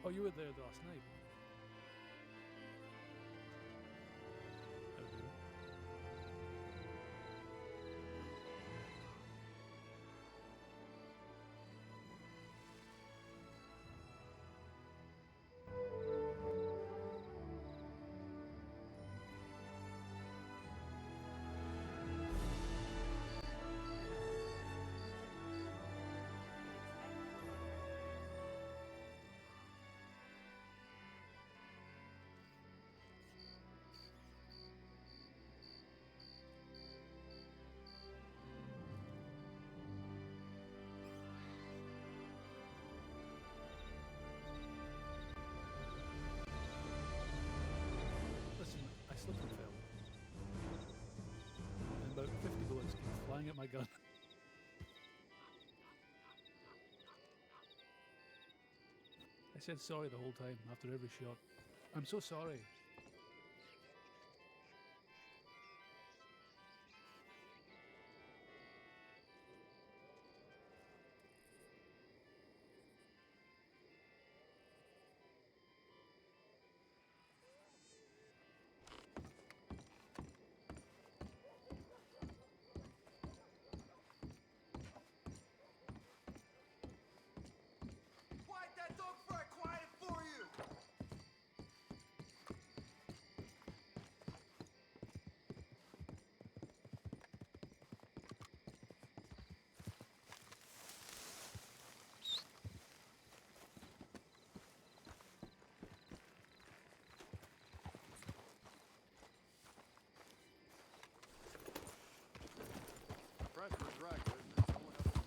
Oh, you were there last night. How do you? Listen, I slipped and fell. And about 50 bullets came flying at my gun. I said sorry the whole time after every shot. I'm so sorry. Quiet that dog before I quiet it for you! Press for drag, isn't it? Someone else.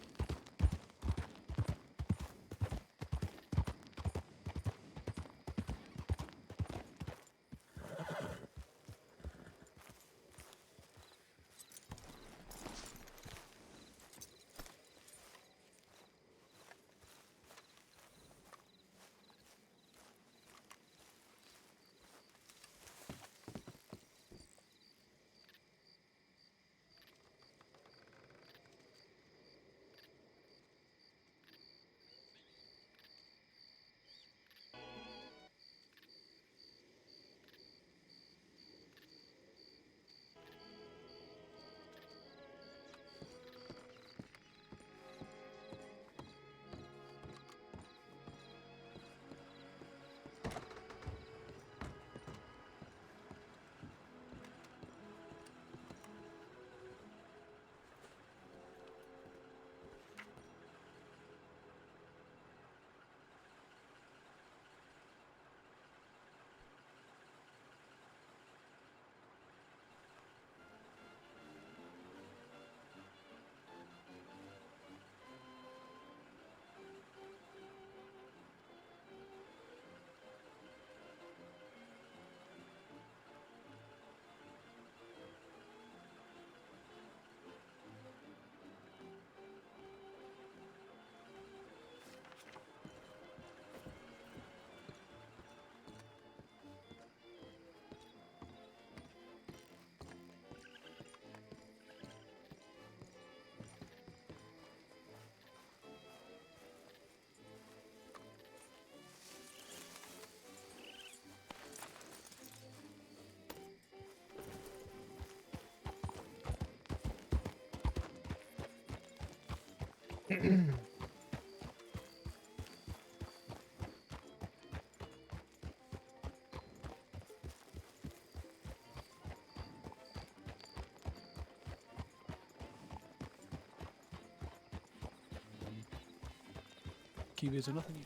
Kiwi, is there nothing you...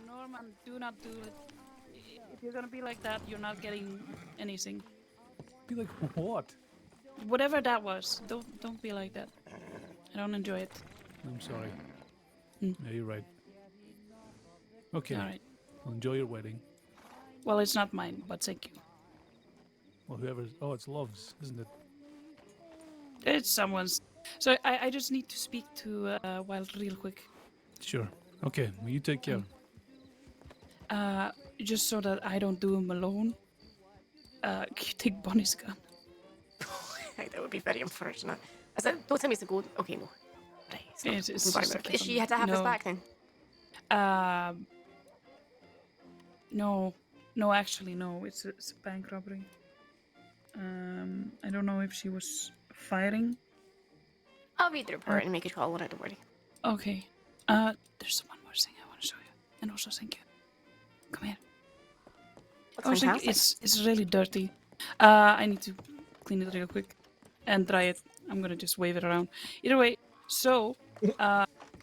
Norman, do not do it. If you're gonna be like that, you're not getting anything. Be like, what? Whatever that was, don't be like that. I don't enjoy it. I'm sorry. Mm. Yeah, you're right. Okay. All right. Well, enjoy your wedding. Well, it's not mine, but thank you. Well, whoever's. Oh, it's Love's, isn't it? It's someone's. So I just need to speak to Wild real quick. Sure. Okay, well, you take care. Just so that I don't do him alone. Can you take Bonnie's gun? That would be very unfortunate. Is it? Don't tell me it's a gold. Okay, no. Right, it's not. It's Don't worry just about it. like Is she had to have this no. back then? No, no, actually, no. It's a bank robbery. I don't know if she was firing. I'll read the report and make a call on it. Don't worry. Okay. There's one more thing I want to show you, and also thank you. Come here. That's I was thinking fantastic. it's really dirty. I need to clean it real quick and dry it. I'm gonna just wave it around. Either way, so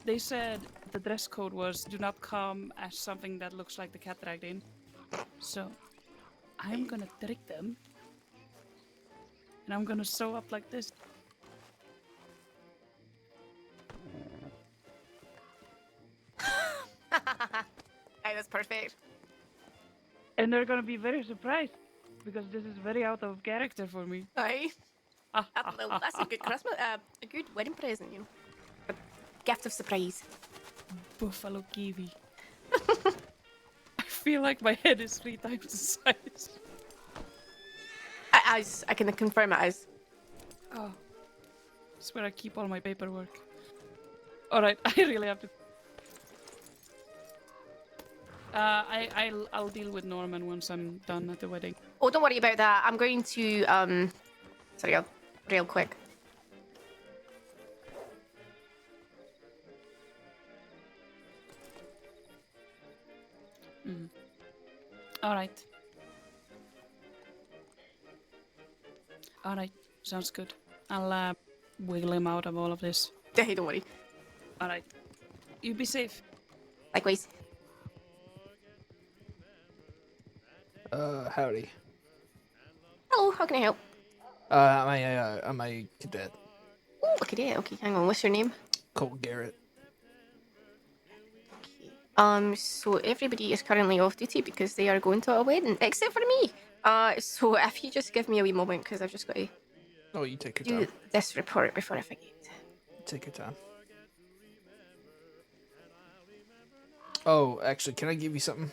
they said the dress code was do not come as something that looks like the cat dragged in. So I'm gonna trick them, and I'm gonna sew up like this. Hey, that's perfect. And they're gonna be very surprised because this is very out of character for me. Aye. That's a good Christmas, a good wedding present, you know. A gift of surprise. Buffalo kiwi. I feel like my head is 3 times the size. I can confirm it as. Oh, that's where I keep all my paperwork. All right, I really have to. I'll deal with Norman once I'm done at the wedding. Oh, don't worry about that. I'm going to sorry, real quick. All right. All right, sounds good. I'll wiggle him out of all of this. Hey, don't worry. All right, you be safe. Likewise. Howdy. Hello, how can I help? I'm a cadet. Oh, a cadet. Okay, hang on. What's your name? Colt Garrett. So everybody is currently off duty because they are going to a wedding, except for me. So if you just give me a wee moment, because I've just got to Oh, you take your do time. this report before I forget. Take your time. Oh, actually, can I give you something?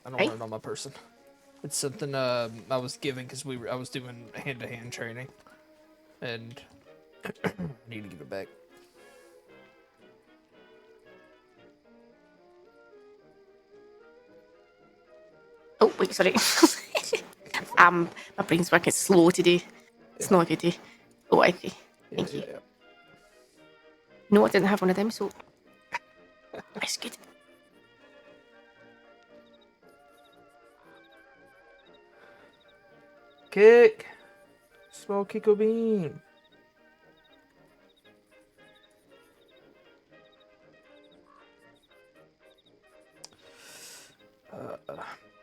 I don't Hey? want it on my person. It's something I was given because I was doing hand-to-hand training, and I need to give it back. Oh, wait, sorry. My brain's working slow today. It's not a good day. Oh, okay. Thank you. Yeah. No, I didn't have one of them, so that's good. Kick. Small Kiko bean.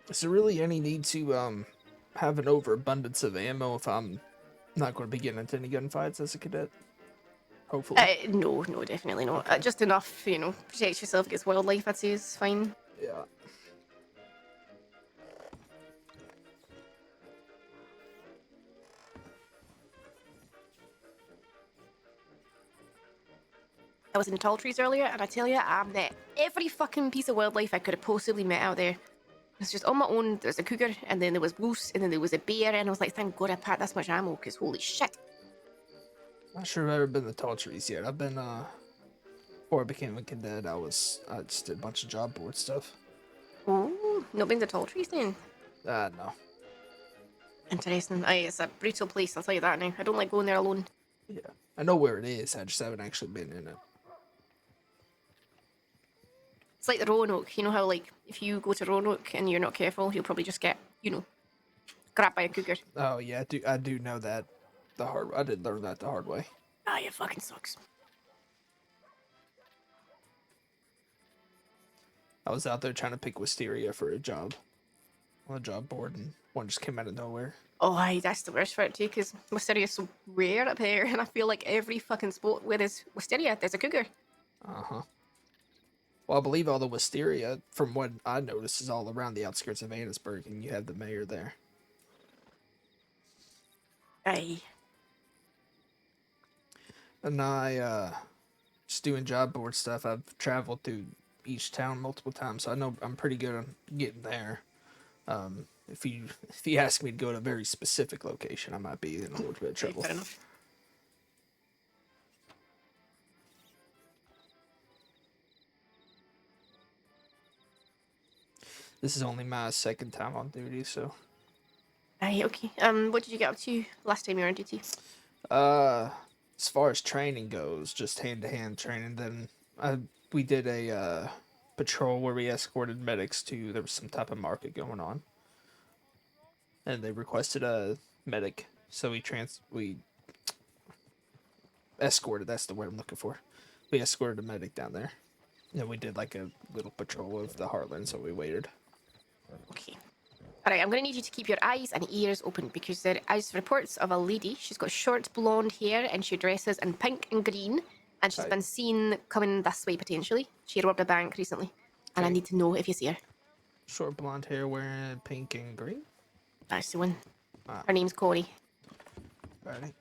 Is there really any need to have an overabundance of ammo if I'm not going to be getting into any gunfights as a cadet? Hopefully. No, definitely not. Just enough, protect yourself against wildlife, I'd say is fine. Yeah. I was in the tall trees earlier, and I tell you, I met every fucking piece of wildlife I could have possibly met out there. It's just on my own. There's a cougar, and then there was wolves, and then there was a bear, and I was like, thank God I packed this much ammo, because holy shit. Not sure I've ever been to tall trees yet. I've been, before I became a cadet, I just did a bunch of job board stuff. Oh, not been to tall trees then? No. Interesting. Aye, it's a brutal place, I'll tell you that now. I don't like going there alone. Yeah. I know where it is, I just haven't actually been in it. It's like the Roanoke. You know how, like, if you go to Roanoke and you're not careful, you'll probably just get, grabbed by a cougar. Oh, yeah, I do know that I did learn that the hard way. Ah, it fucking sucks. I was out there trying to pick wisteria for a job on a job board, and one just came out of nowhere. Oh, aye, that's the worst for it too, because wisteria is so rare up here, and I feel like every fucking spot where there's wisteria, there's a cougar. Uh-huh. Well, I believe all the wisteria, from what I noticed, is all around the outskirts of Annisburg, and you have the mayor there. Aye. And I just doing job board stuff. I've traveled through each town multiple times, so I know I'm pretty good on getting there. If you ask me to go to a very specific location, I might be in a little bit of trouble. Fair enough. This is only my second time on duty, so. Aye, okay. What did you get up to last time you were on duty? As far as training goes, just hand-to-hand training. Then we did a patrol where we escorted medics to. There was some type of market going on, and they requested a medic, so we escorted. That's the word I'm looking for. We escorted a medic down there. And we did like a little patrol of the Heartland, so we waited. Okay. Alright, I'm going to need you to keep your eyes and ears open because there is reports of a lady. She's got short blonde hair and she dresses in pink and green. And she's Right. been seen coming this way potentially. She robbed a bank recently. And I Okay. need to know if you see her. Short blonde hair, wearing pink and green. That's the one. Ah. Her name's Corey. Ready?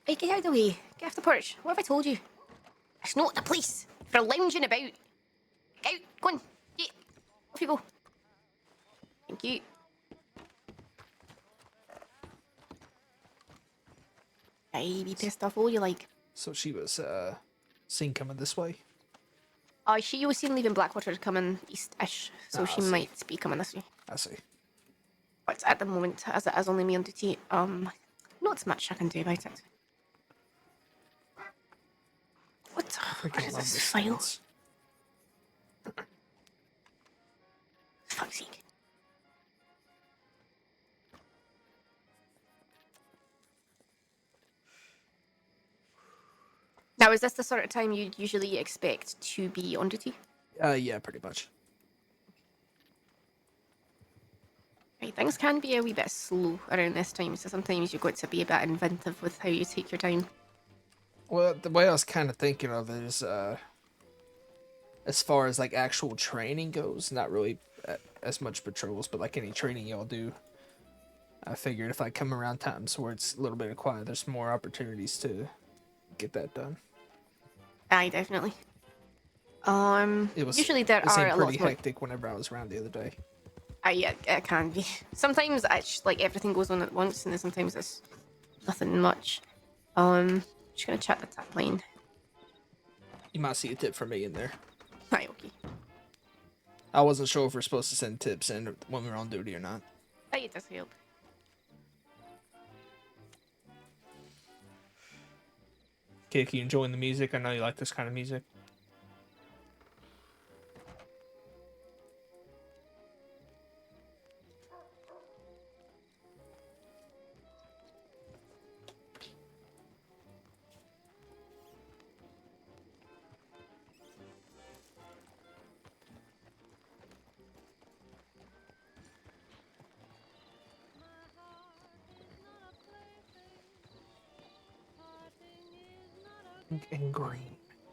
Hey, get out of the way. Get off the porch. What have I told you? It's not the police. For lounging about. Get out. Go on. Get. Off you go. Thank you. Aye, be pissed off all you like. So she was seen coming this way. She was seen leaving Blackwater coming east-ish, so Ah, she I see. might be coming this way. I see. But at the moment, as it is only me on duty, not much I can do about it. What Freaking is love this this file? stance. Fuck's sake. Now, is this the sort of time you'd usually expect to be on duty? Yeah, pretty much. Right, things can be a wee bit slow around this time, so sometimes you've got to be a bit inventive with how you take your time. Well, the way I was kind of thinking of it is, as far as like actual training goes, not really as much patrols, but like any training y'all do, I figured if I come around times where it's a little bit quiet, there's more opportunities to get that done. Aye, definitely. It was Usually there it are seemed a lot pretty more. hectic whenever I was around the other day. Yeah, it can be. Sometimes it's like everything goes on at once, and then sometimes it's nothing much. Just gonna check the tap line. You might see a tip from me in there. Right, okay. I wasn't sure if we're supposed to send tips in when we're on duty or not. Aye, it does help. Kik, you enjoying the music? I know you like this kind of music. Pink and green.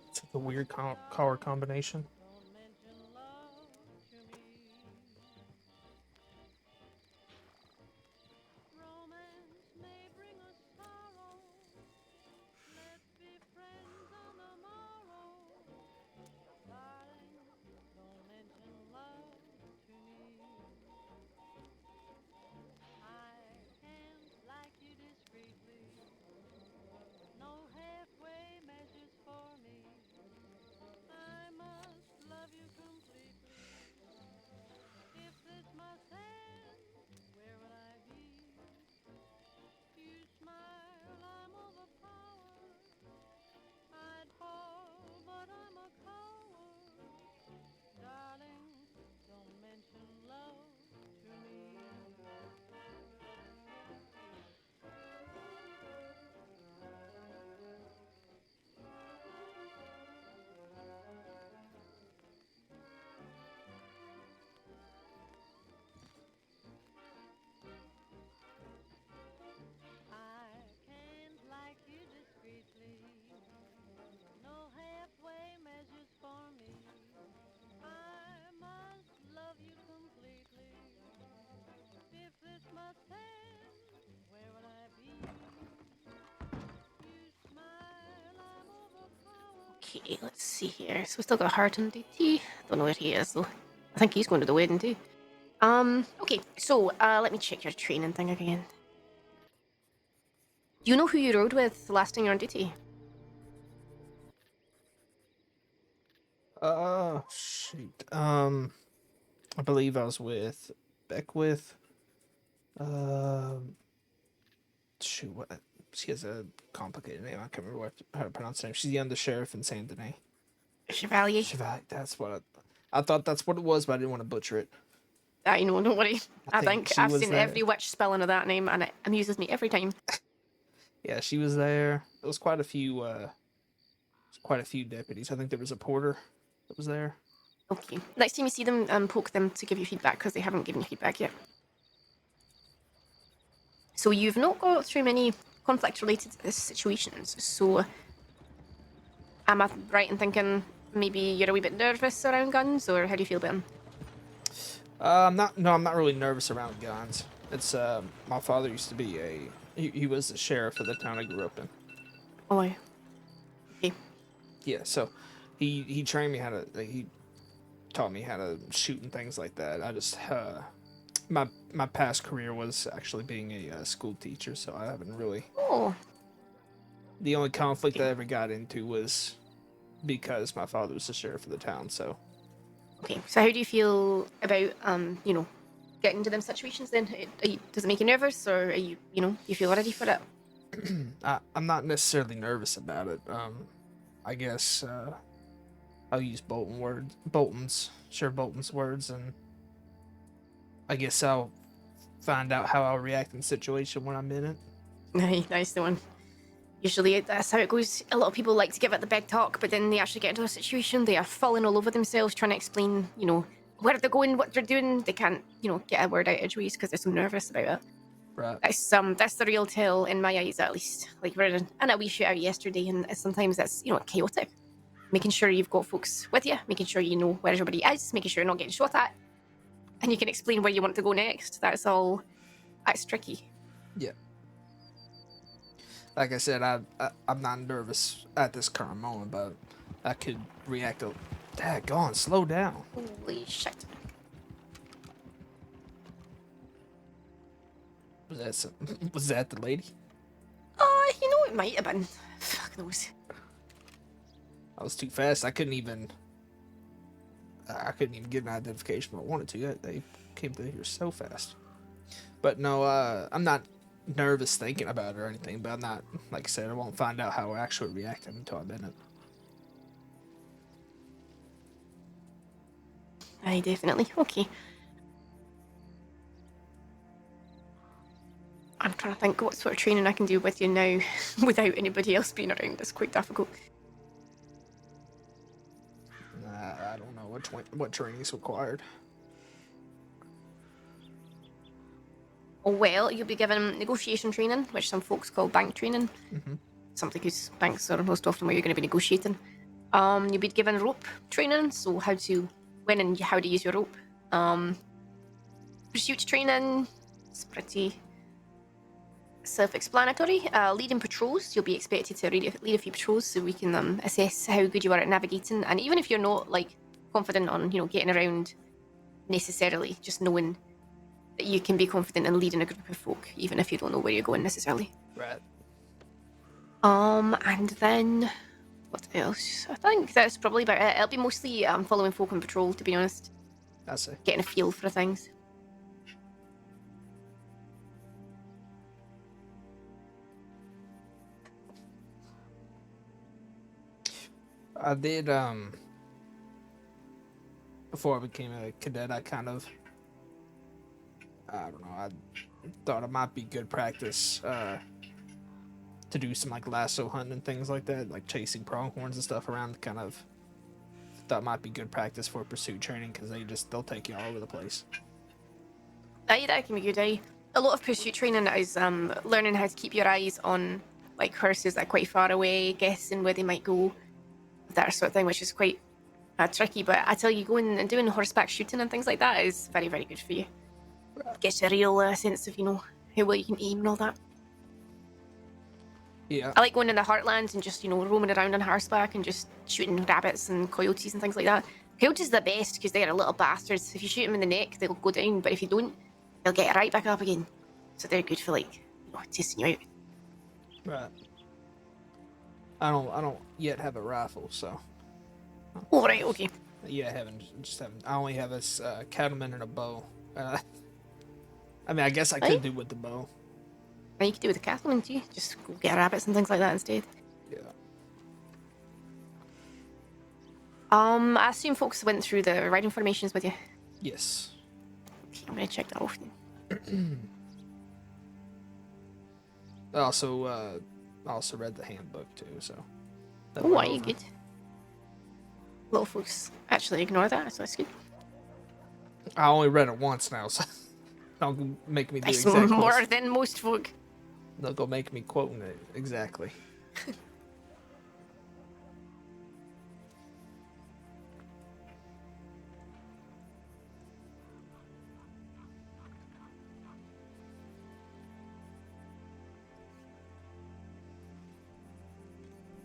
It's like a weird color combination. Okay, let's see here. So we still got Hart on duty. Don't know where he is though. I think he's going to the wedding too. Okay, so let me check your training thing again. Do you know who you rode with the last time you were on duty? Shoot. I believe I was with Beckwith. Shoot, what? She has a complicated name. I can't remember how to pronounce her name. She's the undersheriff in Saint Denis. Chevalier. Chevalier. That's what I thought. That's what it was, but I didn't want to butcher it. I know, don't worry. I think she I've was seen there. every witch spelling of that name, and it amuses me every time. Yeah, she was there. There was quite a few. Deputies. I think there was a porter that was there. Okay. Next time you see them, poke them to give you feedback because they haven't given you feedback yet. So you've not got through many conflict-related situations. So am I right in thinking maybe you're a wee bit nervous around guns, or how do you feel about them? I'm not really nervous around guns. It's my father used to be he was the sheriff of the town I grew up in. Oh, yeah. Okay. Yeah, so he trained me how to he taught me how to shoot and things like that. I just my past career was actually being a school teacher, so I haven't really. Oh. The only conflict I ever got into was because my father was the sheriff of the town. So. Okay. So how do you feel about getting into them situations then? Does it make you nervous, or are you do you feel ready for it? I'm not necessarily nervous about it. I guess I'll use Bolton's words, and I guess I'll find out how I'll react in the situation when I'm in it. Nice the one. Usually that's how it goes. A lot of people like to give it the big talk, but then they actually get into a situation, they are falling all over themselves trying to explain, where they're going, what they're doing. They can't, get a word out edgeways because they're so nervous about it. Right. That's the real tell in my eyes, at least. Like we're in a wee shootout yesterday, and sometimes that's chaotic. Making sure you've got folks with you, making sure you know where everybody is, making sure you're not getting shot at, and you can explain where you want to go next. That's tricky. Yeah. Like I said, I'm not nervous at this current moment, but I could react to. Daggone, slow down. Holy shit. Was that the lady? It might have been. Fuck knows. I was too fast. I couldn't even get an identification if I wanted to. They came through here so fast. But no, I'm not nervous thinking about it or anything, but I'm not, like I said, I won't find out how I actually reacted until I'm in it. Aye, definitely. Okay. I'm trying to think what sort of training I can do with you now without anybody else being around. It's quite difficult. I don't know what training is required. Well, you'll be given negotiation training, which some folks call bank training. Mm-hmm. Something because banks are most often where you're going to be negotiating. You'll be given rope training, so when and how to use your rope. Pursuit training, it's pretty self-explanatory. Leading patrols, you'll be expected to lead a few patrols so we can assess how good you are at navigating. And even if you're not confident on getting around necessarily, just knowing that you can be confident in leading a group of folk, even if you don't know where you're going necessarily. Right. And then what else? I think that's probably about it. It'll be mostly following folk on patrol, to be honest. I see. Getting a feel for things. I did, before I became a cadet, I don't know, I thought it might be good practice, to do some, lasso hunting and things like that, chasing pronghorns and stuff around, thought it might be good practice for pursuit training, because they'll take you all over the place. Aye, that can be good, aye. A lot of pursuit training is learning how to keep your eyes on, horses that are quite far away, guessing where they might go, that sort of thing, which is quite tricky. But I tell you, going and doing horseback shooting and things like that is very, very good for you. Gets you a real sense of, how well you can aim and all that. Yeah. I like going in the heartlands and just, roaming around on horseback and just shooting rabbits and coyotes and things like that. Coyotes are the best because they're little bastards. If you shoot them in the neck, they'll go down, but if you don't, they'll get right back up again. So they're good for testing you out. Right. I don't yet have a rifle, so. Oh, right, okay. Yeah, I only have this cattleman and a bow. I mean, I guess I could do with the bow. And you could do with the cattleman too. Just go get rabbits and things like that instead. Yeah. I assume folks went through the riding formations with you. Yes. Okay, I'm gonna check that off then. I also read the handbook too, so. that Oh, went are you over. good? Little folks actually ignore that, so that's good. I only read it once now, so don't make me do That's exact more quotes. than most folk. They'll go make me quoting it exactly.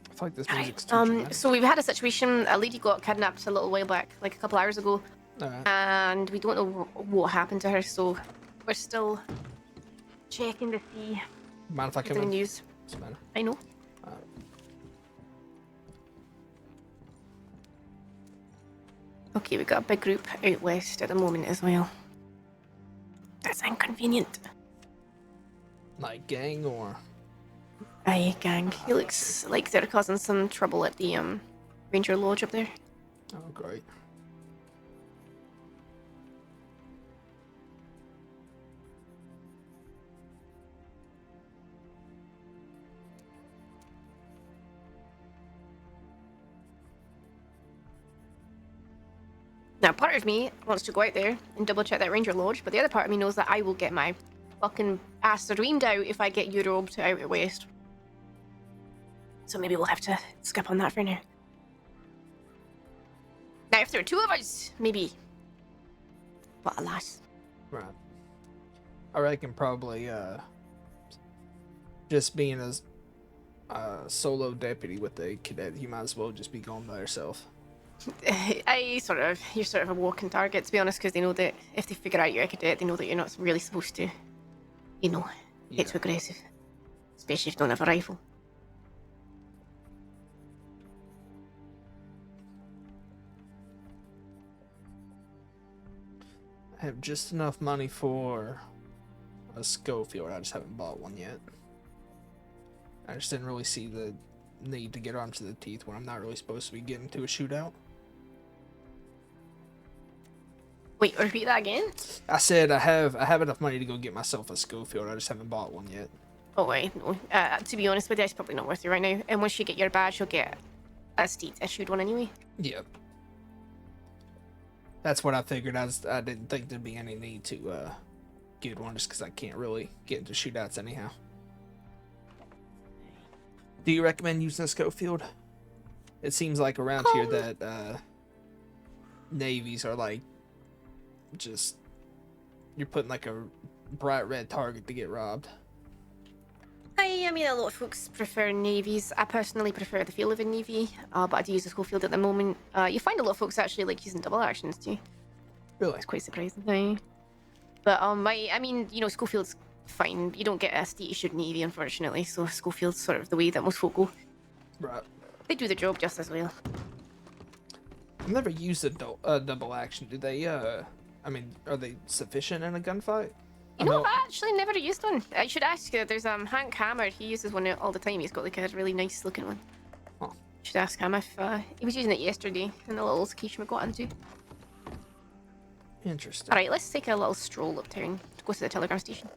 I feel like this music's too dramatic. So we've had a situation. A lady got kidnapped a little while back, like a couple hours ago, Alright. and we don't know what happened to her. So we're still checking to see Mind if I if come the in? news. Doesn't matter. I know. Okay, we got a big group out west at the moment as well. That's inconvenient. Like gang or? Aye, gang. He looks like they're causing some trouble at the Ranger Lodge up there. Oh, great. Now, part of me wants to go out there and double check that Ranger Lodge, but the other part of me knows that I will get my fucking ass reamed out if I get Eurobed out west. So maybe we'll have to skip on that for now. Now, if there were two of us, maybe. But alas. Right. I reckon probably just being a solo deputy with a cadet, you might as well just be going by yourself. You're sort of a walking target, to be honest, because they know that if they figure out you're a cadet, they know that you're not really supposed to, get too aggressive. Especially if you don't have a rifle. I have just enough money for a Schofield. I just haven't bought one yet. I just didn't really see the need to get armed to the teeth when I'm not really supposed to be getting to a shootout. Wait, repeat that again? I said I have enough money to go get myself a Schofield. I just haven't bought one yet. Oh, wait, no. To be honest with you, it's probably not worth it right now. And once you get your badge, you'll get a state issued one anyway. Yep. That's what I figured. I didn't think there'd be any need to get one just because I can't really get into shootouts anyhow. Do you recommend using a Schofield? It seems like around here that navies are like just you're putting like a bright red target to get robbed. I mean, a lot of folks prefer navies. I personally prefer the feel of a navy, but I do use a Schofield at the moment. You find a lot of folks actually like using double actions too. Really? It's quite surprising. Aye. But I mean, Schofield's fine. You don't get a state issued navy, unfortunately. So Schofield's sort of the way that most folk go. Right. They do the job just as well. I've never used a double action. Do they? I mean, are they sufficient in a gunfight? I've actually never used one. I should ask. There's Hank Hammer. He uses one all the time. He's got like a really nice looking one. Huh. Should ask him if he was using it yesterday in the little skish we got into. Interesting. All right, let's take a little stroll uptown to go to the telegram station.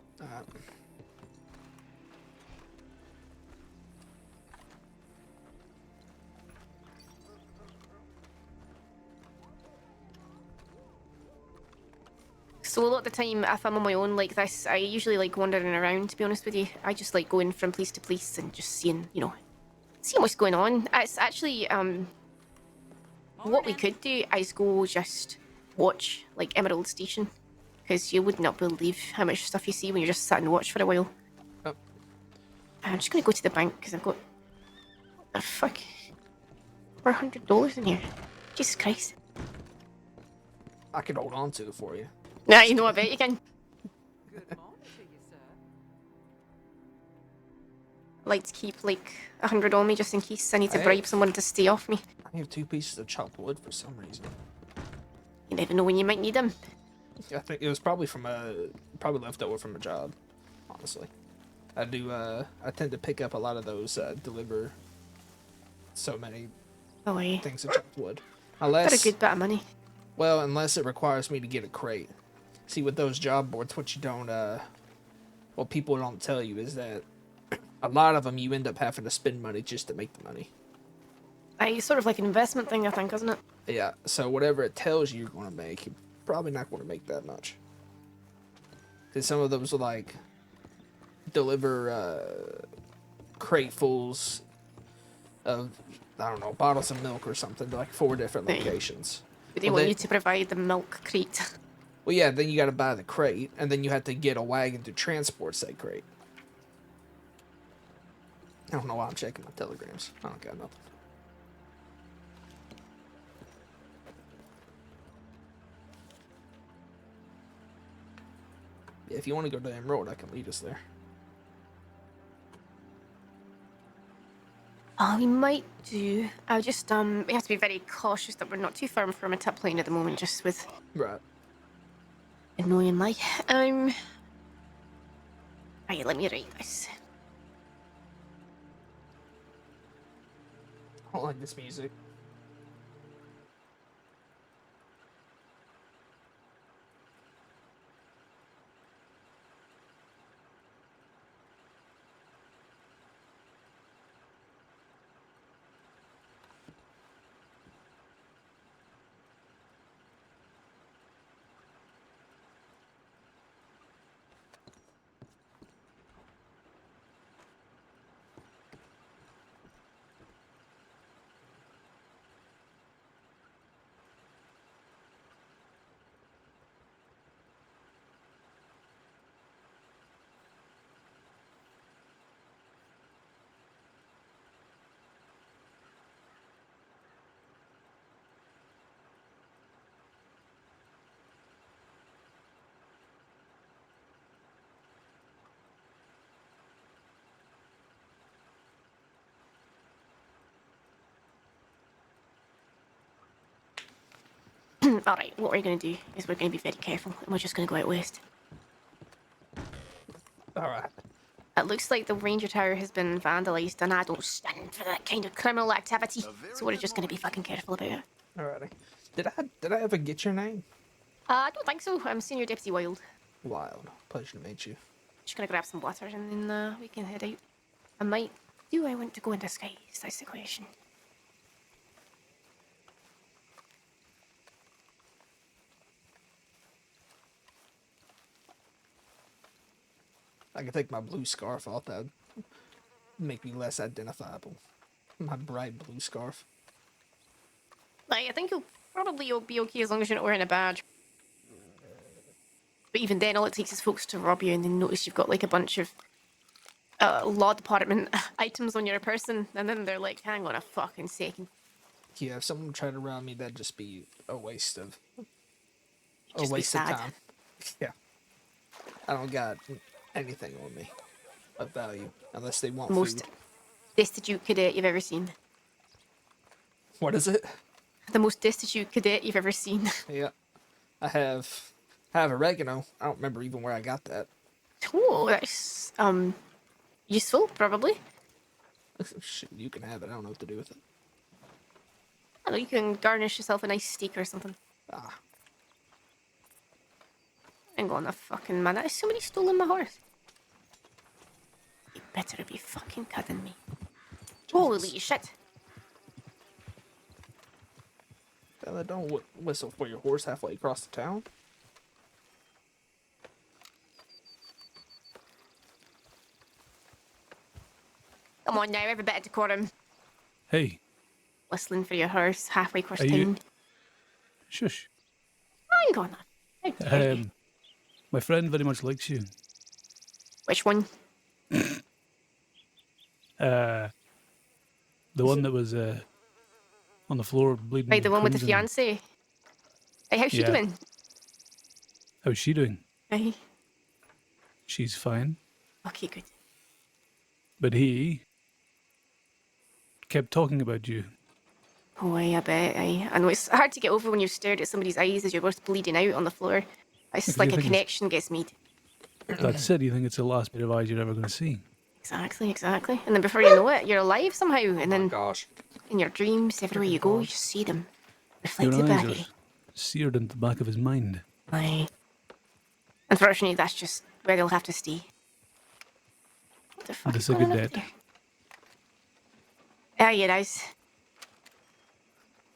So a lot of the time, if I'm on my own like this, I usually like wandering around, to be honest with you. I just like going from place to place and just seeing what's going on. It's actually, what we could do is go just watch, like, Emerald Station. Because you would not believe how much stuff you see when you just sit and watch for a while. Oh. I'm just gonna go to the bank because I've got what the fuck $400 in here. Jesus Christ. I could hold on to it for you. Nah, you know I bet you can. Good morning to you, sir. I like to keep like 100 on me just in case I need to Hey. bribe someone to stay off me. I have 2 pieces of chopped wood for some reason. You never know when you might need them. I think it was probably probably left over from a job, honestly. I tend to pick up a lot of those, deliver so many Oh, wait. things of chopped wood. Got a Unless, good bit of money. well, unless it requires me to get a crate. See, with those job boards, what you don't, what people don't tell you is that a lot of them you end up having to spend money just to make the money. It's sort of like an investment thing, I think, isn't it? Yeah, so whatever it tells you you're going to make, you're probably not going to make that much. Because some of those will, like, deliver cratefuls of, I don't know, bottles of milk or something to, like, 4 different Right. locations. But they want you to provide the milk crate. Well, yeah, then you got to buy the crate, and then you have to get a wagon to transport said crate. I don't know why I'm checking my telegrams. I don't got nothing. Yeah, if you want to go down the road, I can lead us there. We might do. I just we have to be very cautious that we're not too far from a tip line at the moment, just with Right. annoyingly. Right, let me write this. I don't like this music. Alright, what we're going to do is we're going to be very careful and we're just going to go out west. Alright. It looks like the ranger tower has been vandalised and I don't stand for that kind of criminal activity. So we're just going to be fucking careful about it. Alrighty. Did I ever get your name? I don't think so. I'm Senior Deputy Wild. Wild. Pleasure to meet you. Just gonna grab some water and then we can head out. Do I want to go in disguise? That's the question. I could take my blue scarf off. That'd make me less identifiable. My bright blue scarf. I think you'll be okay as long as you're not wearing a badge. But even then, all it takes is folks to rob you and then notice you've got like a bunch of law department items on your person, and then they're like, hang on a fucking second. Yeah, if someone tried to rob me, that'd just be a waste of Just be of sad. time. Yeah. I don't got anything on me of value unless they want Most food. destitute cadet you've ever seen. What is it? The most destitute cadet you've ever seen. Yeah. I have oregano. I don't remember even where I got that. Oh, that's useful, probably. Shit, you can have it. I don't know what to do with it. I know you can garnish yourself a nice steak or something. Ah. Hang on a fucking minute. Has somebody stolen my horse? You better be fucking kidding me. Holy shit. Fella, don't whistle for your horse halfway across the town. Come on now, have a bit of decorum. Hey, Whistling for your horse halfway across Are you- town. shush. Hang on. How dare you. My friend very much likes you. Which one? The one that was on the floor bleeding. Right, the one with the crimson. fiance. Hey, how's she Yeah. doing? How's she doing? Aye. She's fine. Okay, good. But he kept talking about you. Oh, aye, I bet. Aye. I know it's hard to get over when you're stared at somebody's eyes as you're both bleeding out on the floor. It's just Because like you a think it's- connection gets made. That's it. You think it's the last bit of eyes you're ever going to see. Exactly, exactly. And then before you know it, you're alive somehow. And Oh my then gosh. in your dreams, everywhere you go, God. you just see them Your reflected back eyes at you. are seared into the back of his mind. Aye. Unfortunately, that's just where they'll have to stay. What the fuck The is going on up Cadet. there? Aye, it is.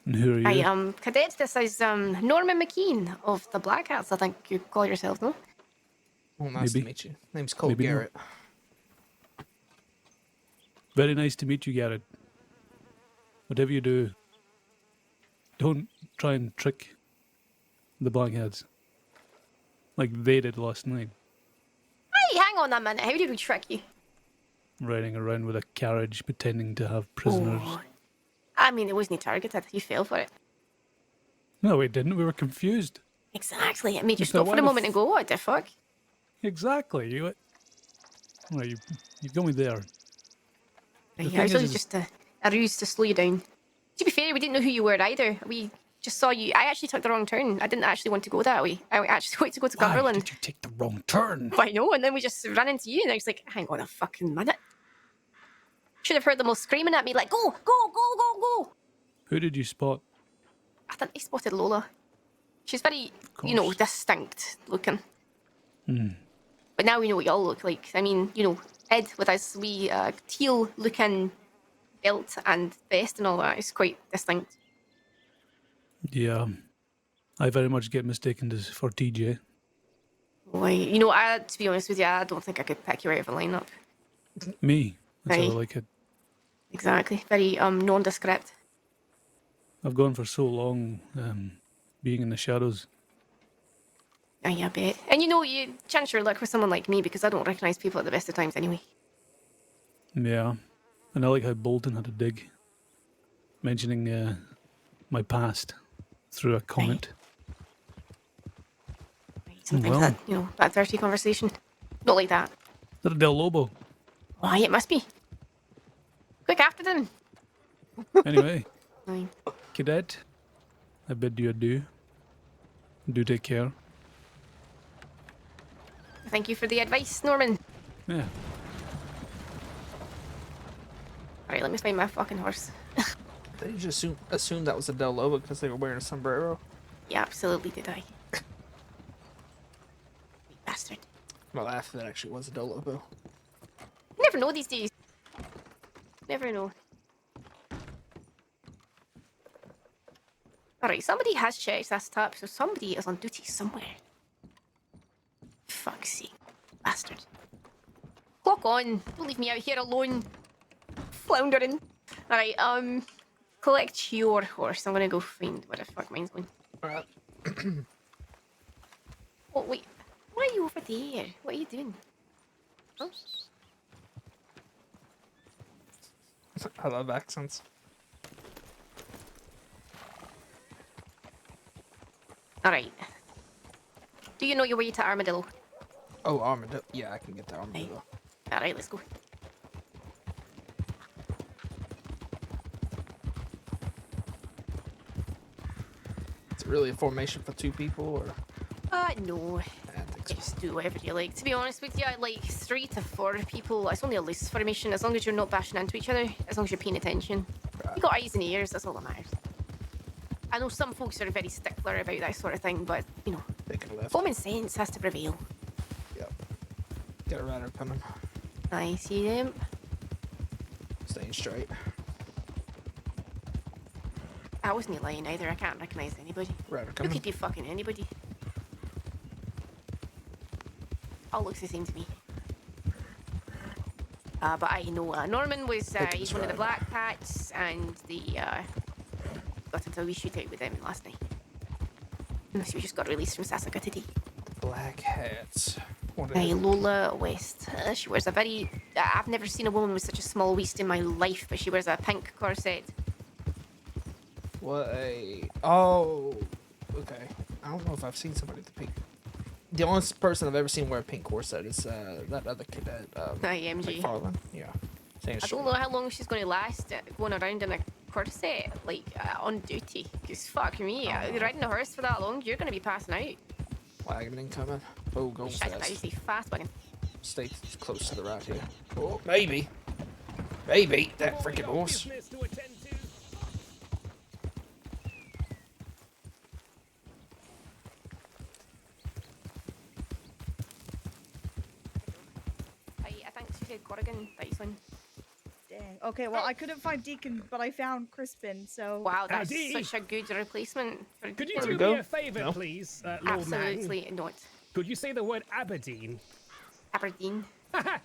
And who are you? Aye, Cadet, this is Norman McKean of the Black Hats, I think you call yourself, no? Well, nice Maybe. to meet you. Name's Colt Maybe not. Garrett. Very nice to meet you, Garrett. Whatever you do, don't try and trick the Blackheads like they did last night, Hey, hang on a minute. How did we trick you? riding around with a carriage pretending to have prisoners. Oh. I mean, it wasn't targeted. You fell for it. No, we didn't. We were confused. Exactly. It made you So stop why for a the moment and go, what the fuck? Exactly. You got me there. Aye, thing I was is- just a ruse to slow you down. To be fair, we didn't know who you were either. We just saw you. I actually took the wrong turn. I didn't actually want to go that way. I actually wanted to go to Why Cumberland. did you take the wrong turn? I know, and then we just ran into you, and I was like, hang on a fucking minute. Should have heard them all screaming at me, like, go, go, go, go, go. Who did you spot? I think they spotted Lola. She's very, you know, course. distinct looking. Hmm. But now we know what y'all look like. I mean, you know, Ed with his wee teal looking belt and vest and all that is quite distinct. Yeah, I very much get mistaken for TJ. Why, you know, to be honest with you, I don't think I could pick you out of a lineup. Me. That's how I Aye. like it. Exactly. Very nondescript. I've gone for so long being in the shadows. Aye, I bet. And you know, you chance your luck with someone like me because I don't recognise people at the best of times anyway. Yeah, and I like how Bolton had a dig, mentioning my past through a comment. Right, sometimes well. that, you know, that thirsty conversation. Not like that. Is that a Del Lobo? Why, it must be. Quick after them. Anyway, Aye. Cadet, I bid you adieu. Do take care. Thank you for the advice, Norman. Yeah. Alright, let me find my fucking horse. Did you just assume that was a Del Lobo because they were wearing a sombrero? Yeah, absolutely did I. You bastard. Well, after that actually was a Del Lobo. You never know these days. Never know. Alright, somebody has checked this tap, so somebody is on duty somewhere. Fuck's sake. Bastard. Clock on. Don't leave me out here alone. Floundering. Alright, collect your horse. I'm gonna go find where the fuck mine's going. Alright. Oh, wait. Why are you over there? What are you doing? Huh? I love accents. Alright. Do you know your way to Armadillo? Oh, armadillo. Yeah, I can get the armadillo. Alright, let's go. Is it really a formation for 2 people, or? No. I don't think so. Just do whatever you like. To be honest with you, like 3 to 4 people, it's only a loose formation as long as you're not bashing into each other, as long as you're paying attention. You got eyes and ears, that's all that matters. I know some folks are very stickler about that sort of thing, but, you know, Take a left. common sense has to prevail. Yep. Got a rider coming. I see them. Staying straight. I wasn't lying either, I can't recognise anybody. Rider Who coming. could be fucking anybody? All looks the same to me. But I know Norman was, Think he's it's one of the right. Black Hats, and the, got into a wee shootout with them last night. Unless we just got released from Sassaka today. Black hats. What Hey, is it? Lola West. She wears a very. I've never seen a woman with such a small waist in my life, but she wears a pink corset. What a... Oh, okay. I don't know if I've seen somebody with a pink... The only person I've ever seen wear a pink corset is that other cadet, MG. McFarlane. Yeah. Saying I don't know how long she's going to last going around in a corset, like on duty. Because fuck me, riding a horse for that long, you're going to be passing out. Wagon incoming. Oh, going Shit, I fast. say fast wagon. Stay close to the right here. Oh, maybe. Maybe. That freaking horse. I think she said Corrigan, nice one. Dang. Okay, well, I couldn't find Deacon, but I found Crispin, so... Wow, that's Howdy. such a good replacement. For Could you There we do go. me a favour, No. please, Lord Man? Absolutely not. Could you say the word Aberdeen? Aberdeen. Wonderful.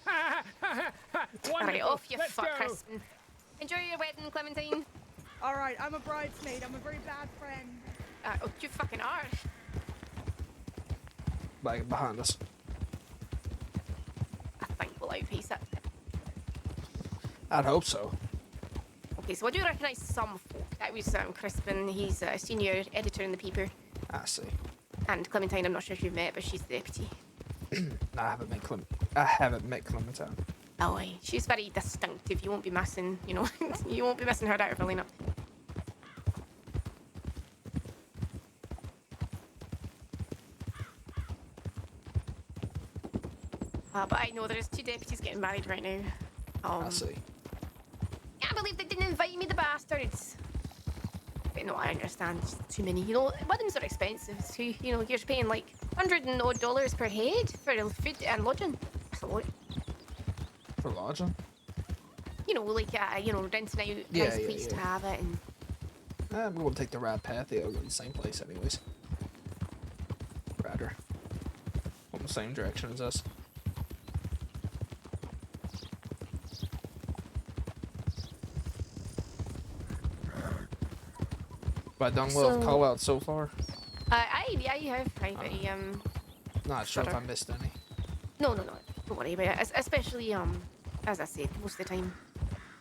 Alright, off you Let's fuck, go. Crispin. Enjoy your wedding, Clementine. Alright, I'm a bridesmaid. I'm a very bad friend. Oh, you fucking are. Like behind us. I think we'll outpace it. I'd hope so. Okay, so I do recognise some folk. That was Crispin. He's a senior editor in the paper. I see. And Clementine, I'm not sure if you've met, but she's the deputy. No, I haven't met Clementine. Oh, aye. She's very distinctive. You won't be missing, you know, you won't be missing her out of her lineup. But I know there's 2 deputies getting married right now. I see. Can't believe they didn't invite me, the bastards. But no, I understand. It's too many. You know, weddings are expensive too. You know, you're paying like $100 and odd per head for food and lodging. That's a lot. For lodging? You know, like you know, renting out Yeah, nice yeah, place yeah. to have it, and I'm going to take the right path. They'll go to the same place anyways. Rider. On the same direction as us. But I done well So- call out so far. I have. I very Not sure if I Shudder. missed any. No, don't worry about it. Especially as I said, most of the time,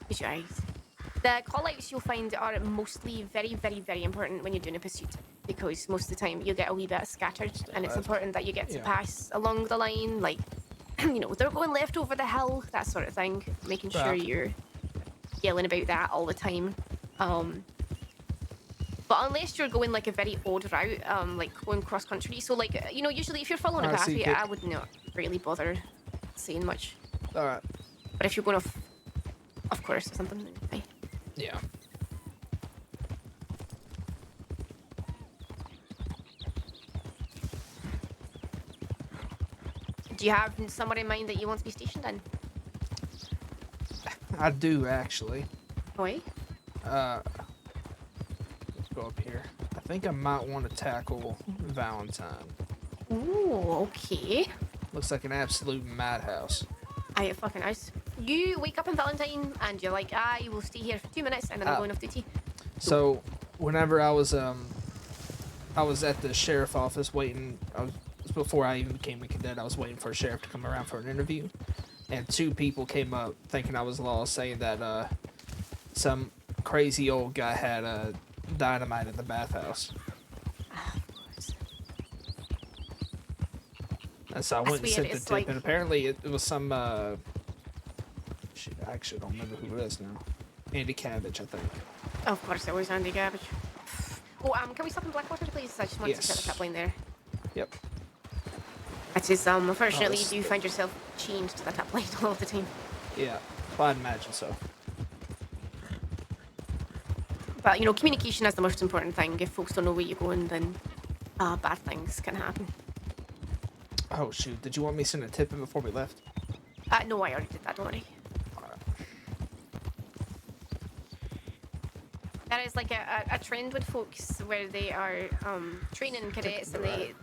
use your eyes. The call-outs you'll find are mostly very, very, very important when you're doing a pursuit, because most of the time you get a wee bit scattered, and it's left. important that you get to Yeah. pass along the line, like, you know, they're going left over the hill, that sort of thing, making sure Right. you're yelling about that all the time. But unless you're going like a very odd route, like going cross country, so like, you know, usually if you're following a I see, pathway, Kit. I would not really bother saying much. Alright. But if you're going off course or something, then aye. Yeah. Do you have somewhere in mind that you want to be stationed in? I do actually. Oi? Let's go up here. I think I might want to tackle Valentine. Ooh, okay. Looks like an absolute madhouse. Aye, it fucking is. You wake up on Valentine and you're like, I will stay here for 2 minutes and then I'm going off duty. So, whenever I was at the sheriff office waiting. Before I even became a cadet, I was waiting for a sheriff to come around for an interview, and 2 people came up thinking I was lost, saying that some crazy old guy had dynamite in the bathhouse. Of course. And so I That's went and weird, sent the it's tip, like- and apparently it was some shit, I actually don't remember who it is now. Andy Cabbage, I think. Of course, it was Andy Garbage. Oh, can we stop in Blackwater, please? I just wanted to set the Yes. tap line there. Yep. It is, unfortunately, this- you do find yourself chained to the tap line all of the time. Yeah. Well, I'd imagine so. But, you know, communication is the most important thing. If folks don't know where you're going, then bad things can happen. Oh shoot! Did you want me to send a tip in before we left? No, I already did that, don't worry. There is like a trend with folks where they are training cadets and the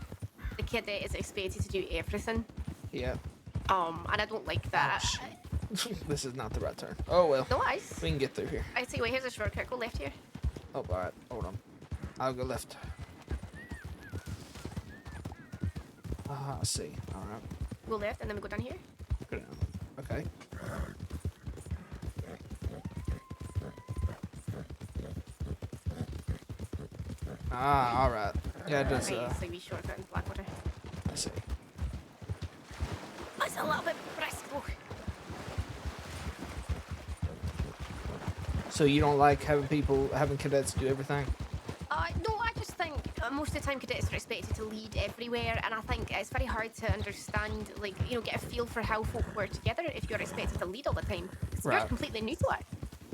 cadet is expected to do everything. Yeah. And I don't like that. This is not the right turn. Oh well. No, ice. We can get through here. I tell you what, here's a shortcut. Go left here. Oh, alright. Hold on. I'll go left. Ah, I see. Alright. Go left, and then we go down here. Go down. Okay. Ah, alright. Yeah, it does, Right, it's like we shortcut in Blackwater. I see. It's a little bit brisk, though. So you don't like having cadets do everything? No, I just think most of the time cadets are expected to lead everywhere, and I think it's very hard to understand, like, you know, get a feel for how folk work together if you're expected to lead all the time. Because you're Right. completely new to it.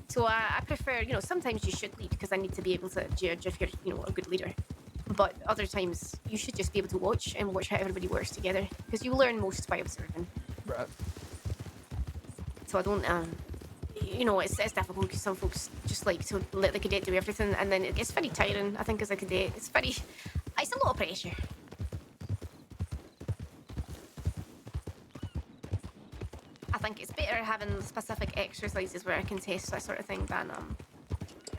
So I prefer, you know, sometimes you should lead because I need to be able to judge if you're, you know, a good leader. But other times you should just be able to watch and watch how everybody works together because you learn most by observing. Right. So I don't, you know, it's difficult because some folks just like to let the cadet do everything, and then it gets very tiring. I think as a cadet, it's a lot of pressure. I think it's better having specific exercises where I can test that sort of thing than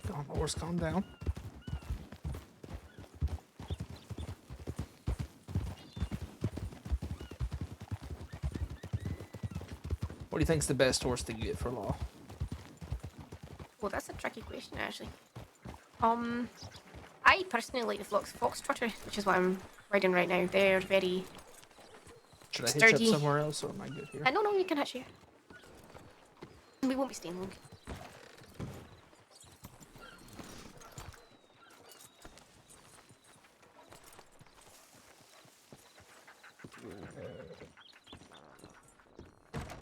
Go on, horse, calm down. What do you think's the best horse to get for law? Well, that's a tricky question, actually. I personally like the Foxtrotter, which is what I'm riding right now. They're very Should I hitch sturdy. up somewhere else, or am I good here? No, you can hitch here. We won't be staying long.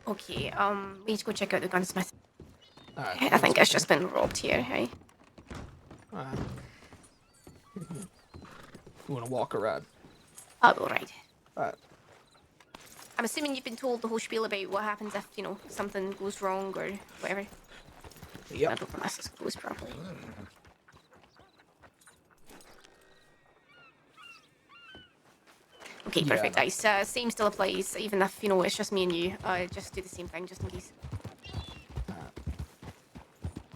Okay, we need to go check out the gunsmith. Alright. I think it's just been robbed here, hey? Alright. You want to walk or ride? I'll go ride. Alright. I'm assuming you've been told the whole spiel about what happens if, you know, something goes wrong or whatever. I Yep. don't think this is closed properly. Okay, Yeah. perfect. Ice. Same still applies, even if, you know, it's just me and you. Just do the same thing, just in case.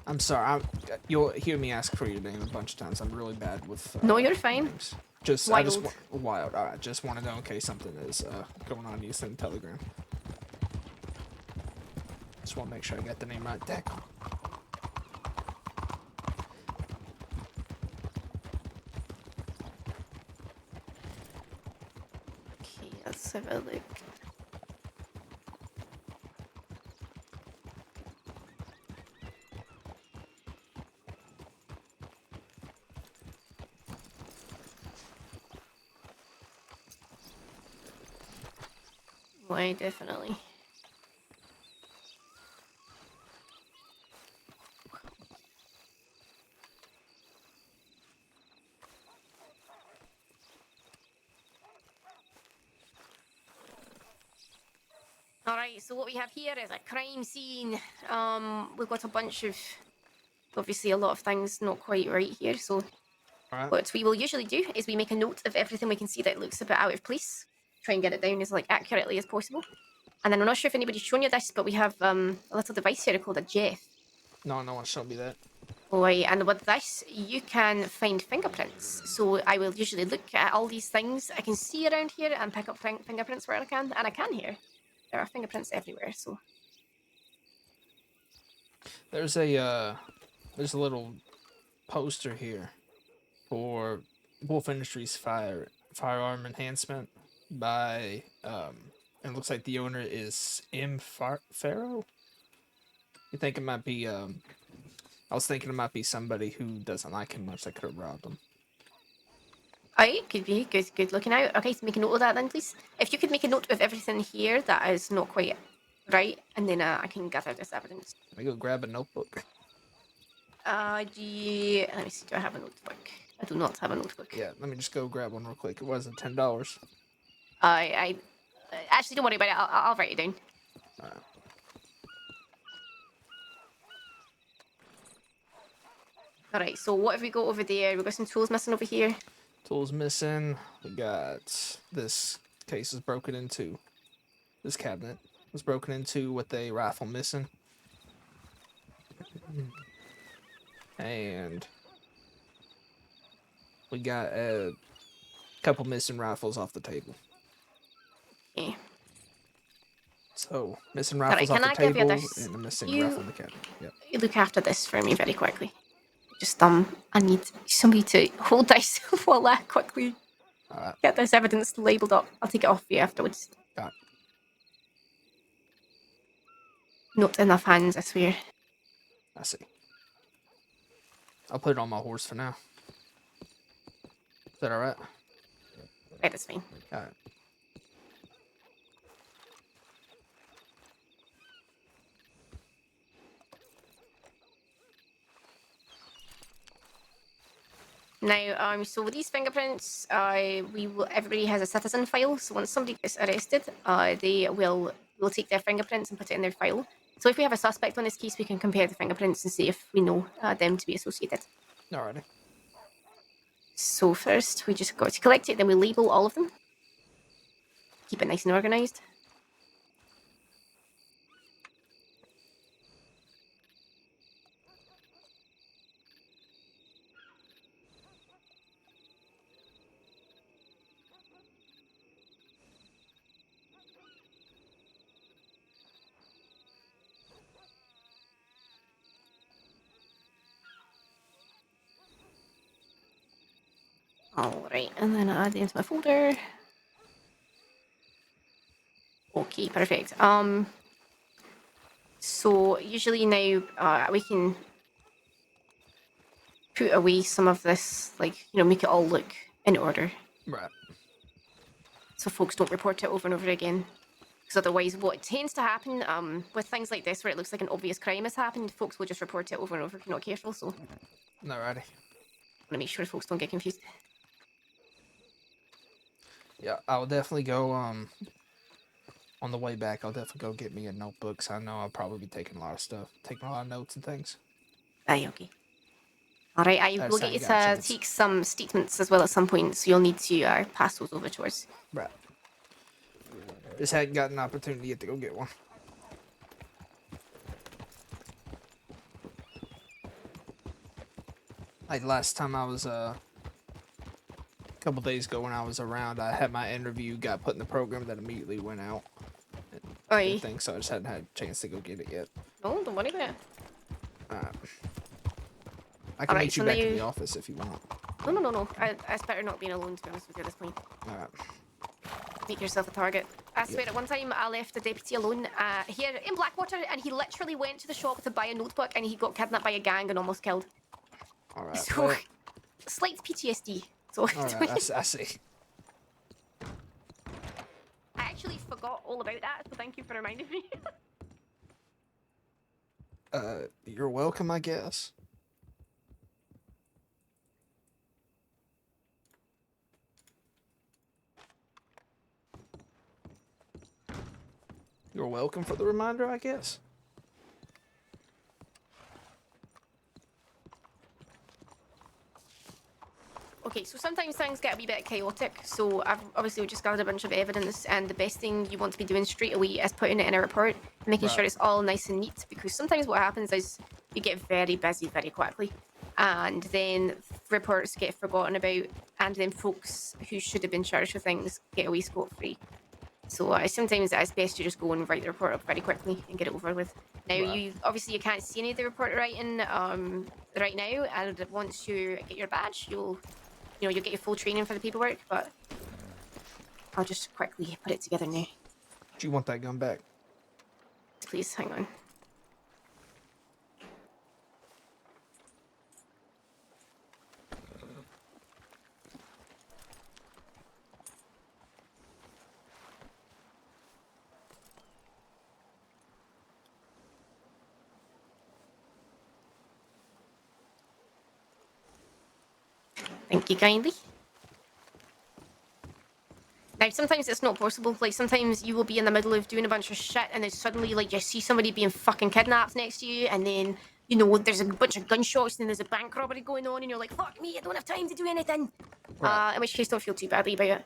I'm sorry. You'll hear me ask for your name a bunch of times. I'm really bad with. No, you're fine. Names. Just Wild. Wild. All right. Just want to know in case something is going on. You send Telegram. Just want to make sure I got the name right. Deck. Okay, let's have a look. Why, definitely. Alright, so what we have here is a crime scene. We've got a bunch of, obviously a lot of things not quite right here, so Alright. what we will usually do is we make a note of everything we can see that looks a bit out of place. Try and get it down as like accurately as possible. And then I'm not sure if anybody's shown you this, but we have a little device here called a Jeff. No one showed me that. Right, and with this, you can find fingerprints. So I will usually look at all these things I can see around here and pick up fingerprints where I can, and I can here. There are fingerprints everywhere, so. There's a little poster here for Wolf Industries firearm enhancement by it looks like the owner is Pharaoh. You think it might be I was thinking it might be somebody who doesn't like him much that could have robbed him. Aye, could be. Good looking out. Okay, so make a note of that then, please. If you could make a note of everything here that is not quite right, and then I can gather this evidence. Let me go grab a notebook. Let me see, do I have a notebook? I do not have a notebook. Yeah, let me just go grab one real quick. It wasn't $10. I actually, don't worry about it. I'll write it down. Alright, so what have we got over there? We've got some tools missing over here. Tools missing. We got this case is broken into. This cabinet was broken into with a rifle missing. And we got a couple missing rifles off the table. Okay. So, missing Alright, rifles off can the I give you table this? and a missing You- rifle in the cabinet. Yep. You look after this for me very quickly. Just I need somebody to hold this while I quickly Alright. get this evidence labelled up. I'll take it off for you afterwards. Got it. Not enough hands, I swear. I see. I'll put it on my horse for now. Is that alright? Right, that's fine. Alright. Now, so with these fingerprints, everybody has a citizen file. So once somebody gets arrested, we'll take their fingerprints and put it in their file. So if we have a suspect on this case, we can compare the fingerprints and see if we know them to be associated. Alrighty. So first, we just got to collect it, then we label all of them. Keep it nice and organised. Alright, and then I add them to my folder. Okay, perfect. So usually now we can put away some of this, like, make it all look in order. Right. So folks don't report it over and over again. Because otherwise, what tends to happen with things like this, where it looks like an obvious crime has happened, folks will just report it over and over if you're not careful. So Alrighty. I want to make sure folks don't get confused. Yeah, I'll definitely go, on the way back, I'll definitely go get me a notebook, 'cause I know I'll probably be taking a lot of stuff, taking a lot of notes and things. Aye, okay. Alright, I That's will how get you you got a to chance. take some statements as well at some point, so you'll need to pass those over to us. Right. Just hadn't got an opportunity yet to go get one. Like last time I was a couple days ago when I was around, I had my interview, got put in the program, that immediately went out. Aye. Things, so I just hadn't had a chance to go get it yet. No, don't worry about it. I can Alright, meet you so back in now- the office if you want. No. It's better not being alone, to be honest with you at this point. Alright. Make yourself a target. I swear, at one time I left the deputy alone here in Blackwater, and he literally went to the shop to buy a notebook, and he got kidnapped by a gang and almost killed. Alright. So, Well, slight PTSD. So, alright, I see. I actually forgot all about that, so thank you for reminding me. You're welcome, I guess. You're welcome for the reminder, I guess. Okay, so sometimes things get a wee bit chaotic, so I've obviously just gathered a bunch of evidence, and the best thing you want to be doing straight away is putting it in a report, making Right. sure it's all nice and neat, because sometimes what happens is you get very busy very quickly, and then reports get forgotten about, and then folks who should have been charged with things get away scot-free. So sometimes it's best to just go and write the report up very quickly and get it over with. Now, Right. you can't see any of the report writing right now, and once you get your badge, you'll get your full training for the paperwork, but I'll just quickly put it together now. Do you want that gun back? Please, hang on. Thank you kindly. Now, sometimes it's not possible. Like, sometimes you will be in the middle of doing a bunch of shit, and then suddenly, like, you see somebody being fucking kidnapped next to you, and then, there's a bunch of gunshots, and there's a bank robbery going on, and you're like, fuck me, I don't have time to do anything. Right. In which case, don't feel too badly about it.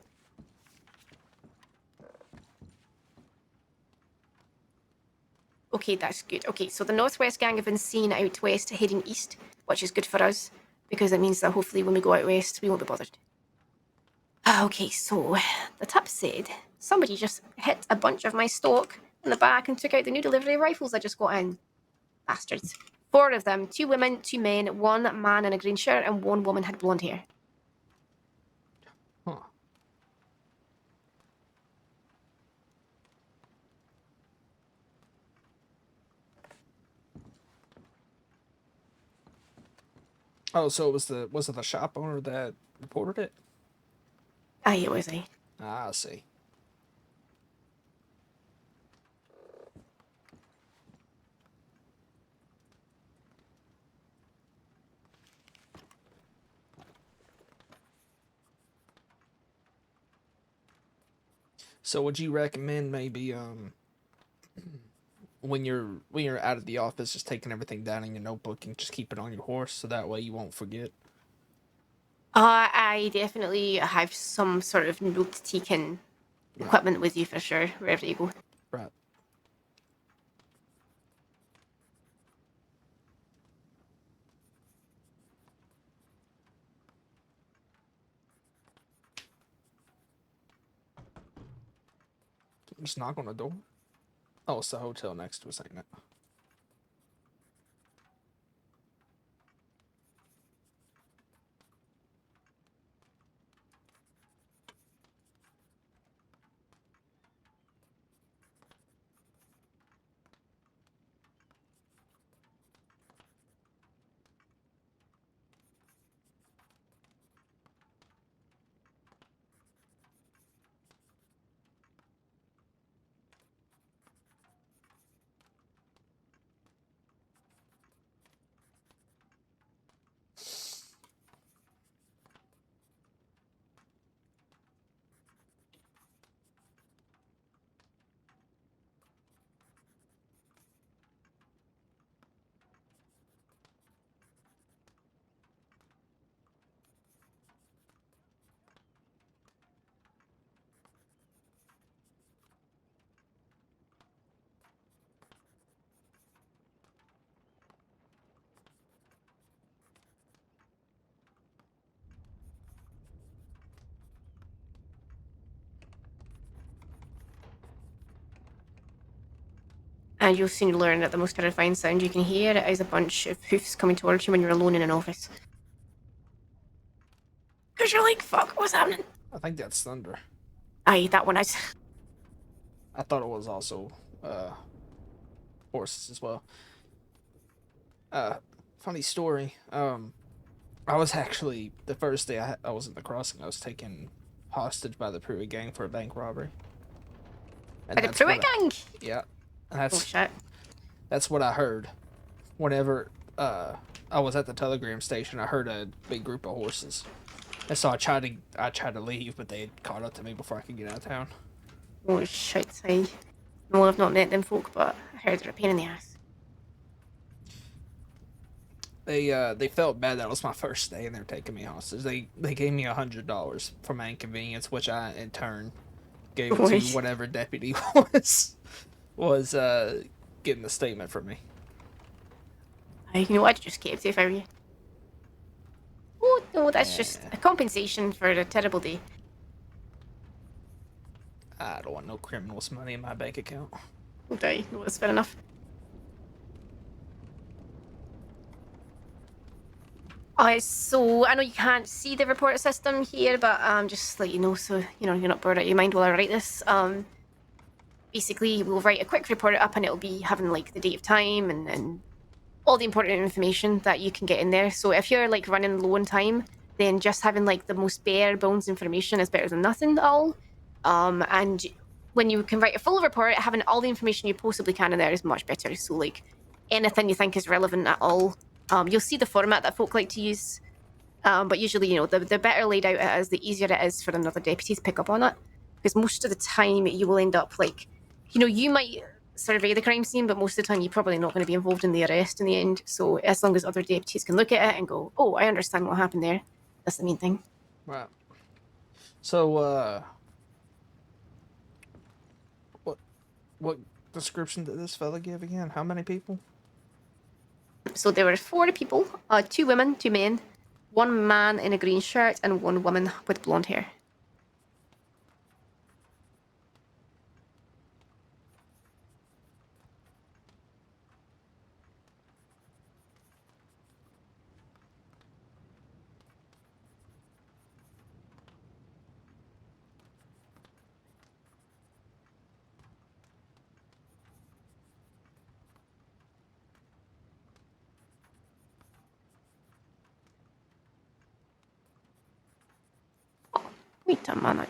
Okay, that's good. Okay, so the Northwest gang have been seen out west heading east, which is good for us, because it means that hopefully when we go out west, we won't be bothered. Okay, so the tip said somebody just hit a bunch of my stock in the back and took out the new delivery rifles I just got in. Bastards. 4 of them. 2 women, 2 men, 1 man in a green shirt, and 1 woman had blonde hair. Huh. Oh, so was it the shop owner that reported it? Aye, it was I. Ah, I see. So would you recommend maybe when you're out of the office just taking everything down in your notebook and just keep it on your horse so that way you won't forget? I definitely have some sort of note-taking equipment with you for sure, wherever you go. Right. Just knock on the door. Oh, it's the hotel next to us, ain't it? And you'll soon learn that the most terrifying sound you can hear is a bunch of hoofs coming towards you when you're alone in an office. Because you're like, fuck, what's happening? I think that's thunder. Aye, that one is. I thought it was also horses as well. Funny story. I was actually the first day I was at the crossing. I was taken hostage by the Pruitt gang for a bank robbery. And By the Pruitt gang? Yeah, Oh shit. that's what I heard. Whenever I was at the telegram station, I heard a big group of horses, and so I tried to leave, but they had caught up to me before I could get out of town. Oh shit, aye. No, I've not met them folk, but I heard they're a pain in the ass. They felt bad that it was my first day and they're taking me hostage. They gave me $100 for my inconvenience, which I in turn gave it to whatever deputy was getting the statement from me. You know what? I just kept it if I were you. Oh no, that's just a compensation for a terrible day. I don't want no criminals' money in my bank account. Okay, no, that's fair enough. So I know you can't see the report system here, but just to let you know, so you know you're not bored out of your mind while I write this. Basically, we'll write a quick report up, and it'll be having like the date of time and all the important information that you can get in there. So if you're like running low on time, then just having like the most bare bones information is better than nothing at all. And when you can write a full report, having all the information you possibly can in there is much better. So like anything you think is relevant at all. You'll see the format that folk like to use, but usually, you know, the better laid out it is, the easier it is for another deputy to pick up on it. Because most of the time, you will end up like, you know, you might survey the crime scene, but most of the time, you're probably not going to be involved in the arrest in the end. So as long as other deputies can look at it and go, "Oh, I understand what happened there," that's the main thing. Right. So, what description did this fella give again? How many people? So there were 4 people, 2 women, 2 men, 1 man in a green shirt, and 1 woman with blonde hair. Wait a minute.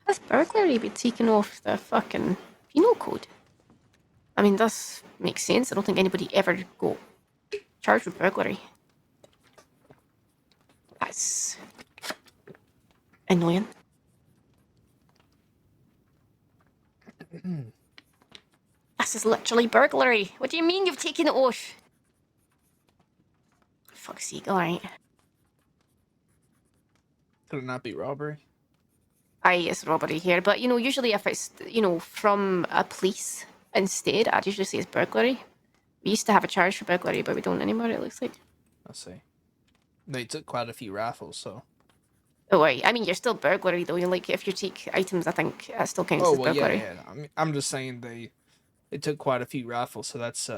Has burglary been taken off the fucking penal code? I mean, this makes sense. I don't think anybody ever got charged with burglary. That's annoying. This is literally burglary. What do you mean you've taken it off? For fuck's sake, alright. Could it not be robbery? Aye, it's robbery here, but you know, usually if it's, you know, from a police instead, I'd usually say it's burglary. We used to have a charge for burglary, but we don't anymore, it looks like. I see. They took quite a few raffles, so. Oh, right. I mean, you're still burglary, though. You like, if you take items, I think it still counts Oh as well, yeah, burglary. yeah. I'm just saying they took quite a few raffles, so that's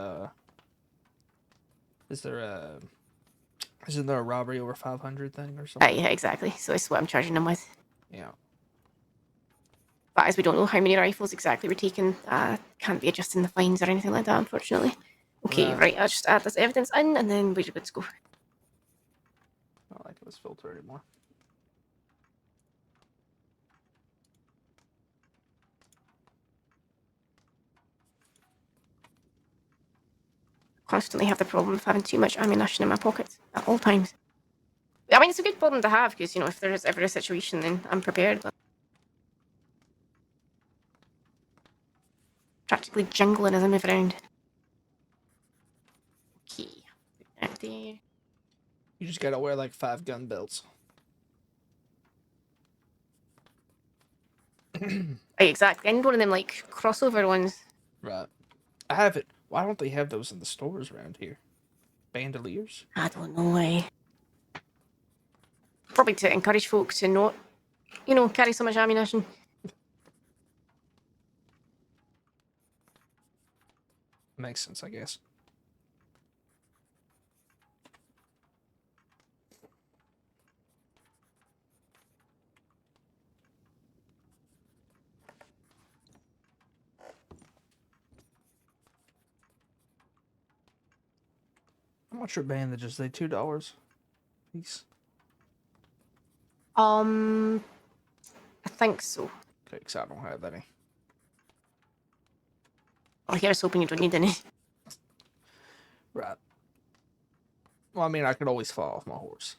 isn't there a robbery over 500 thing or something? Aye, yeah, exactly. So it's what I'm charging them with. Yeah. But as we don't know how many rifles exactly we're taking, can't be adjusting the fines or anything like that, unfortunately. Okay, Right. right. I'll just add this evidence in, and then we're good to go. Not like it was filtered anymore. Constantly have the problem of having too much ammunition in my pocket at all times. I mean, it's a good problem to have because, you know, if there is ever a situation, then I'm prepared. But practically jingling as I move around. Okay. Out there. You just gotta wear like 5 gun belts. Exactly. I need one of them, like, crossover ones. Right. I have it. Why don't they have those in the stores around here? Bandoliers? I don't know why. Probably to encourage folks to not, you know, carry so much ammunition. Makes sense, I guess. How much are bandages? They $2 piece. I think so. Okay, because I don't have any. Well, here's hoping you don't need any. Right. Well, I mean, I could always fall off my horse.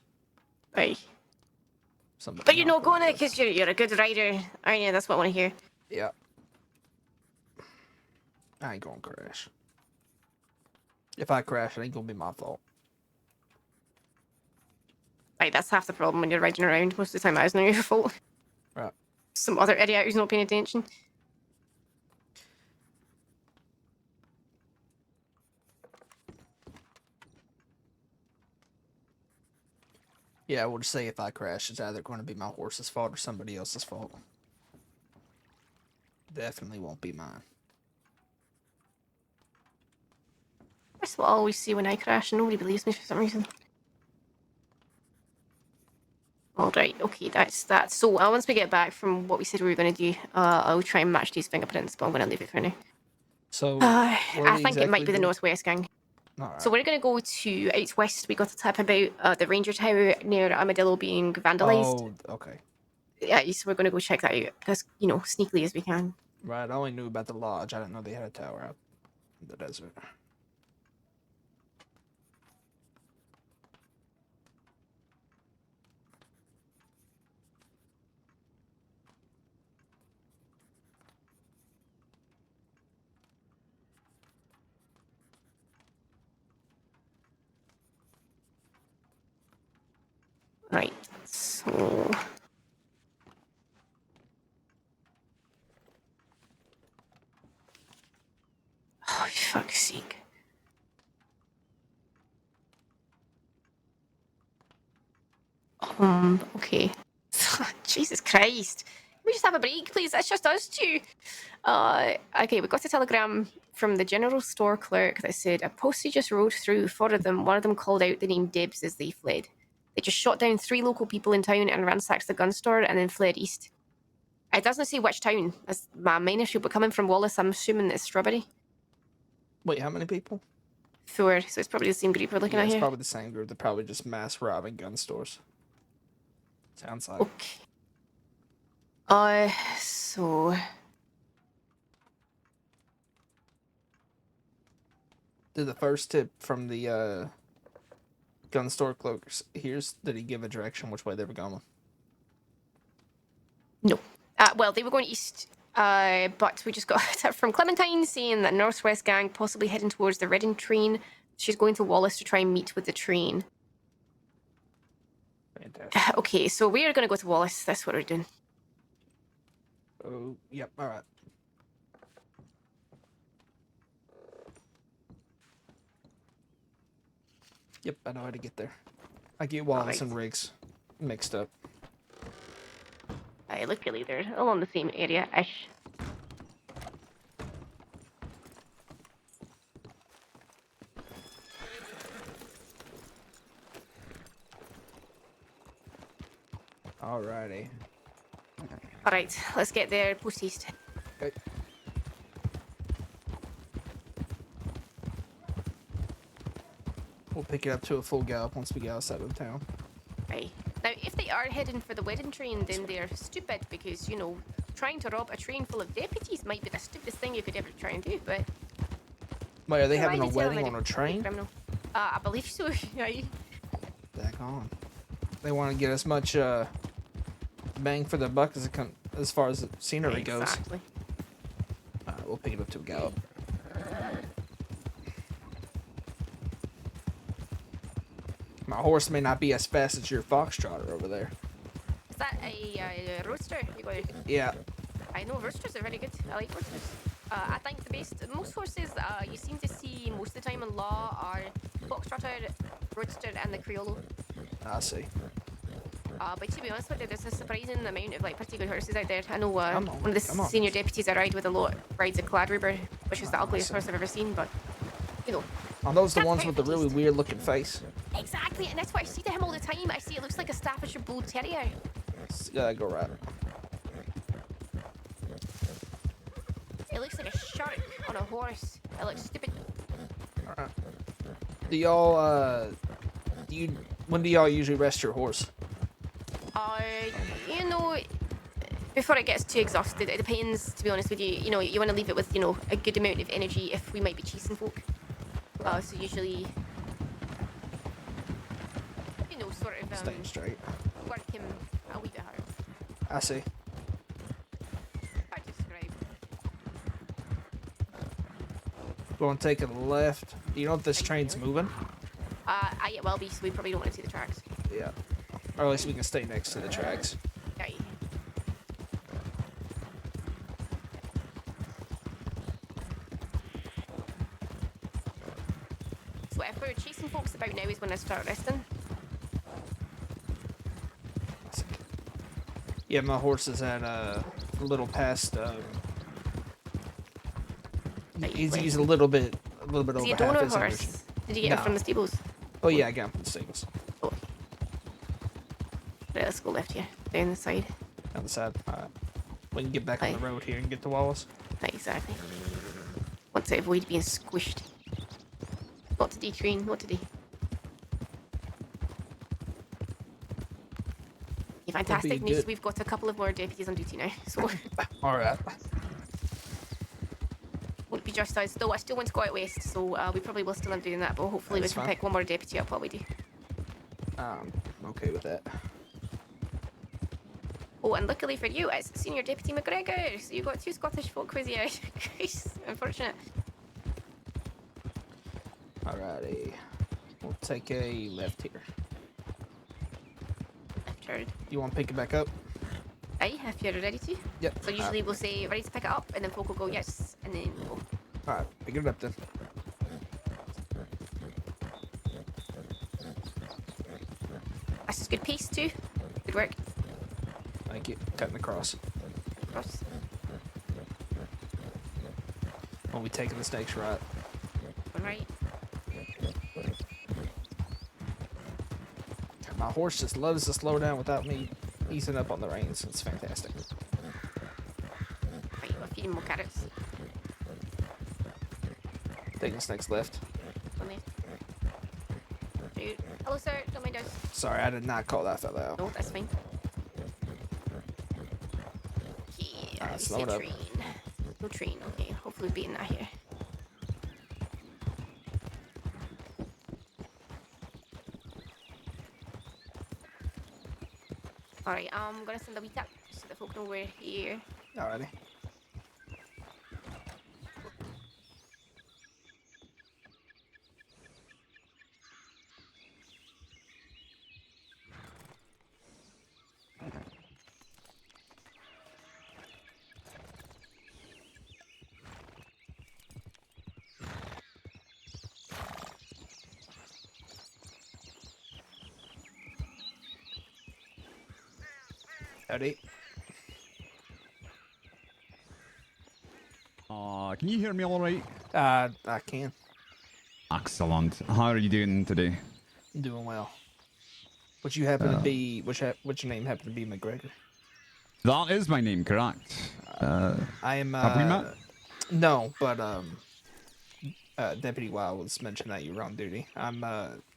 Right. Somebody But you're not knock on going to wood. because you're a good rider, aren't you? That's what I want to hear. Yeah. I ain't gonna crash. If I crash, it ain't gonna be my fault. Right, that's half the problem when you're riding around. Most of the time, it isn't your fault. Right. Some other idiot who's not paying attention. Yeah, we'll just say if I crash, it's either going to be my horse's fault or somebody else's fault. Definitely won't be mine. That's what I always say when I crash, and nobody believes me for some reason. Alright, okay, that's that. So, once we get back from what we said we were going to do, I'll try and match these fingerprints, but I'm going to leave it for now. So, I where think it might be the Northwest gang. Alright. So we're going to go to out west. We got a tip about the Ranger Tower near Armadillo being vandalised. Oh, okay. Yeah, so we're going to go check that out as, you know, sneakily as we can. Right, I only knew about the lodge. I didn't know they had a tower out in the desert. Right, so... Oh, fuck's sake. Okay. Jesus Christ. Can we just have a break, please? That's just us two. Okay, we got a telegram from the general store clerk that said a postie just rode through, four of them. One of them called out the name Dibs as they fled. They just shot down 3 local people in town and ransacked the gun store and then fled east. It doesn't say which town. That's my main issue, but coming from Wallace, I'm assuming it's Strawberry. Wait, how many people? 4, so it's probably the same group we're looking Yeah, at it's here. probably the same group. They're probably just mass robbing gun stores. Sounds like. Okay. So Did the first tip from the gun store clerks did he give a direction which way they were going? no. Well, they were going east, but we just got a tip from Clementine saying that Northwest gang possibly heading towards the RedM train. She's going to Wallace to try and meet with the train. Fantastic. Okay, so we are going to go to Wallace. That's what we're doing. Oh, yep, alright. Yep, I know how to get there. I get Wallace and Riggs mixed up. Luckily, they're all in the same area-ish. Alrighty. Alright, let's get there post-haste. Okay. We'll pick it up to a full gallop once we get outside of the town. Right. Now, if they are heading for the wedding train, then they're stupid because, you know, trying to rob a train full of deputies might be the stupidest thing you could ever try and do, but... Wait, are they Why having a you telling wedding me on to a be train? criminal? I believe so, right? Back on. They want to get as much bang for the buck as far as the scenery goes. Exactly. We'll pick it up to a gallop. My horse may not be as fast as your foxtrotter over there. Is that a roadster? Yeah. I know roadsters are very good. I like roadsters. I think the best, most horses you seem to see most of the time in law are foxtrotter, roadster, and the Criollo. I see. But to be honest with you, there's a surprising amount of like pretty good horses out there. I know one of the come on. senior deputies I ride with a lot rides a Cladruber, which is the ugliest horse I've ever seen, but you know. Are those the That's ones with the really perfect. weird looking face? Exactly, and that's what I see to him all the time. I see it looks like a Staffordshire Bull Terrier. Go right. It looks like a shark on a horse. It looks stupid. Alright. Do y'all when do y'all usually rest your horse? You know, before it gets too exhausted, it depends, to be honest with you. You know, you want to leave it with, you know, a good amount of energy if we might be chasing folk. So usually, you know, sort of Staying straight. work him a wee bit hard. I see. Hard to describe. Going to take a left. Do you know if this train's moving? It will be, so we probably don't want to see the tracks. Yeah. Or at least we can stay next to the tracks. Right. So if we're chasing folks about now is when I start resting. Yeah, my horse is at a little past. He's a little bit Is over he a half donor his energy. horse? Did you get it No. from the stables? Oh yeah, I got him from the stables. Oh. Right, let's go left here. Down the side. On the side. Alright. We can get back on Right. the road here and get to Wallace. Right, exactly. Want to avoid being squished. Not today, train. Not today. Yeah, fantastic news. good. We've got a couple of more deputies on duty now, so Alright. won't be just us. Though I still want to go out west, so we probably will still end up doing that. But hopefully That's we can fine. pick one more deputy up while we do. I'm okay with that. Oh, and luckily for you, it's Senior Deputy McGregor. So you got 2 Scottish folk with you. Unfortunate. Alrighty. We'll take a left here. Left turn. You want to pick it back up? Aye, if you're ready to. Yep. So usually we'll say ready to pick it up, and then folk will go yes, and then go. Alright, pick it up then. This is good pace too. Good work. Thank you. Cutting across. Cross. We'll be taking the snakes right. One right. My horse just loves to slow down without me easing up on the reins. It's fantastic. Right, we're feeding more carrots. Taking the snakes left. One left. Hello, sir. Don't mind us. Sorry, I did not call that fella out. No, that's fine. Okay, let me slow see a it up. train. No train. Okay, hopefully beating that here. Alright, I'm gonna send a wee tap so that folk know we're here. Alrighty. Howdy. Can you hear me all right? I can. Excellent. How are you doing today? I'm doing well. What you happen to be? What's your name happen to be, McGregor? That is my name, correct? I am. Have we met? No, but Deputy Wild was mentioned that you were on duty. I'm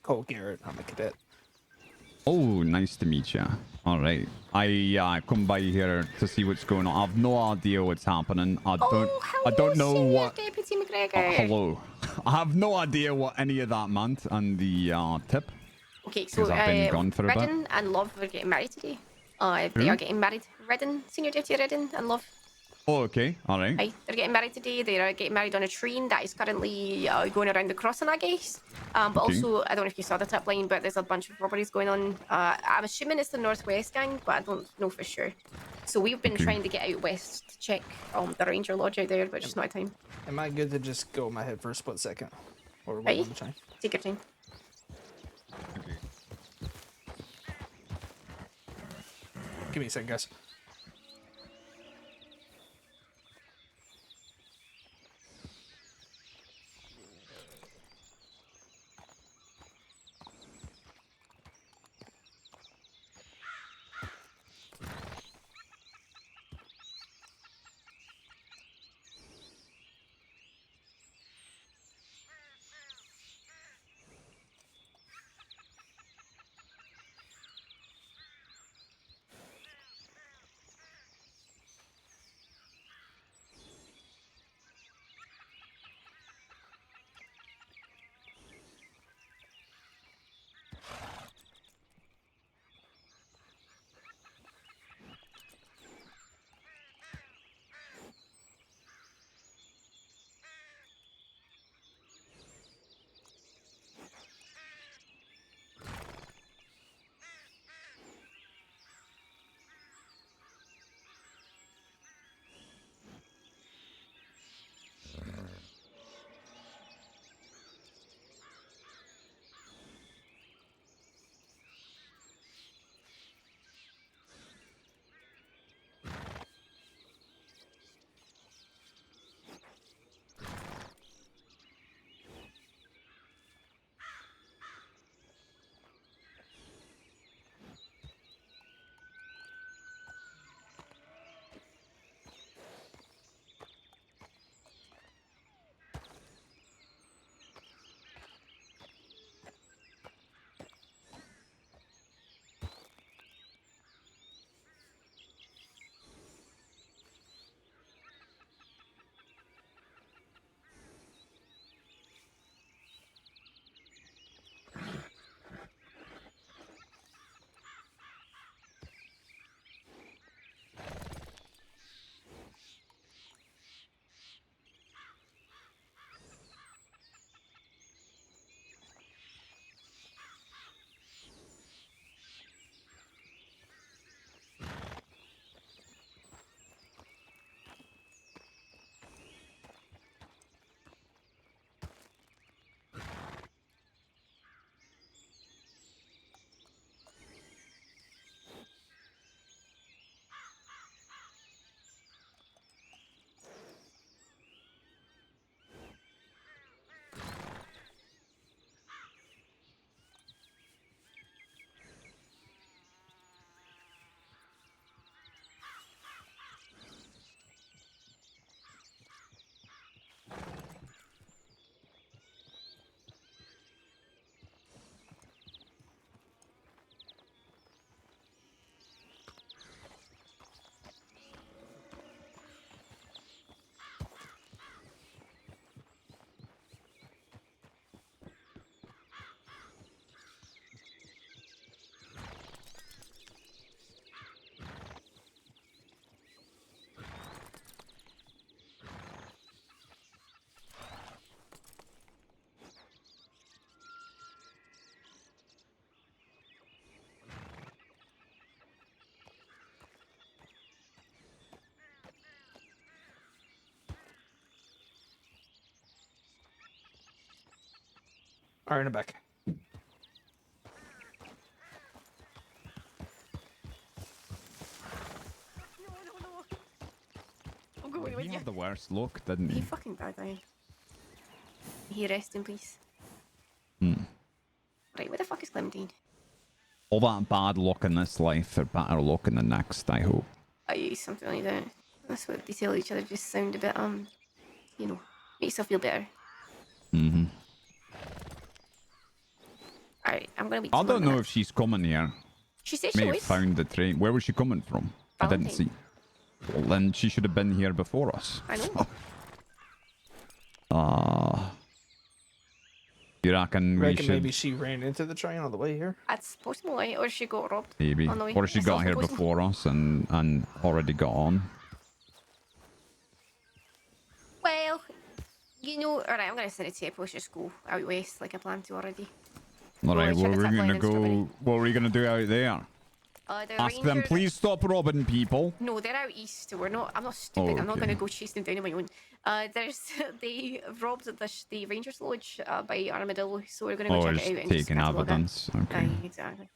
Colt Garrett. I'm a cadet. Oh, nice to meet you. All right. I come by here to see what's going on. I've no idea what's happening. I don't know Senior what. Deputy McGregor. Hello. I have no idea what any of that meant and the tip. Okay, so 'Cause I've been gone for a bit. Redden and Love are getting married today. They are getting married. Redden, Senior Deputy Redden and Love. Oh, okay. All right. Aye, they're getting married today. They're getting married on a train that is currently going around the crossing, I guess. But Okay. also, I don't know if you saw the tip line, but there's a bunch of robberies going on. I'm assuming it's the Northwest gang, but I don't know for sure. So we've been Okay. trying to get out west to check the Ranger Lodge out there, but just not time. Am I good to just go in my head for a split second, or Aye. what am I trying? Take your time. Okay. Give me a second, guys. All right, in the back. No, no, no. I'm going He with you. had the worst luck, didn't He he? fucking died, aye. He rest in peace. Hmm. Right, where the fuck is Clementine? All that bad luck in this life for better luck in the next, I hope. Aye, something like that. That's what they tell each other, just sound a bit, you know, make yourself feel better. Mm-hmm. Alright, I'm gonna wait I 2 more don't know if minutes. she's coming here. She said she May have was. found the train. Where was she coming from? I didn't Valentine. see. Well, then she should have been here before us. I know. You reckon we Reckon should... maybe she ran into the train on the way here. That's possible, right? Or she got robbed. Maybe. On the way. Or she That's got also here possible. before us and already got on. Well, you know, alright, I'm gonna send it to you. Let's just go out west like I planned to already. Alright, check well, the we're top line gonna in go... Strawberry. What are we gonna do out there? The Ask them, ranger- please stop robbing people. No, they're out east. We're not. I'm not stupid. I'm not Okay. going to go chase them down on my own. They robbed the Rangers Lodge by Armadillo, so we're going to go Oh, check it's it out and just taking catalog it. evidence. Okay. Aye, exactly.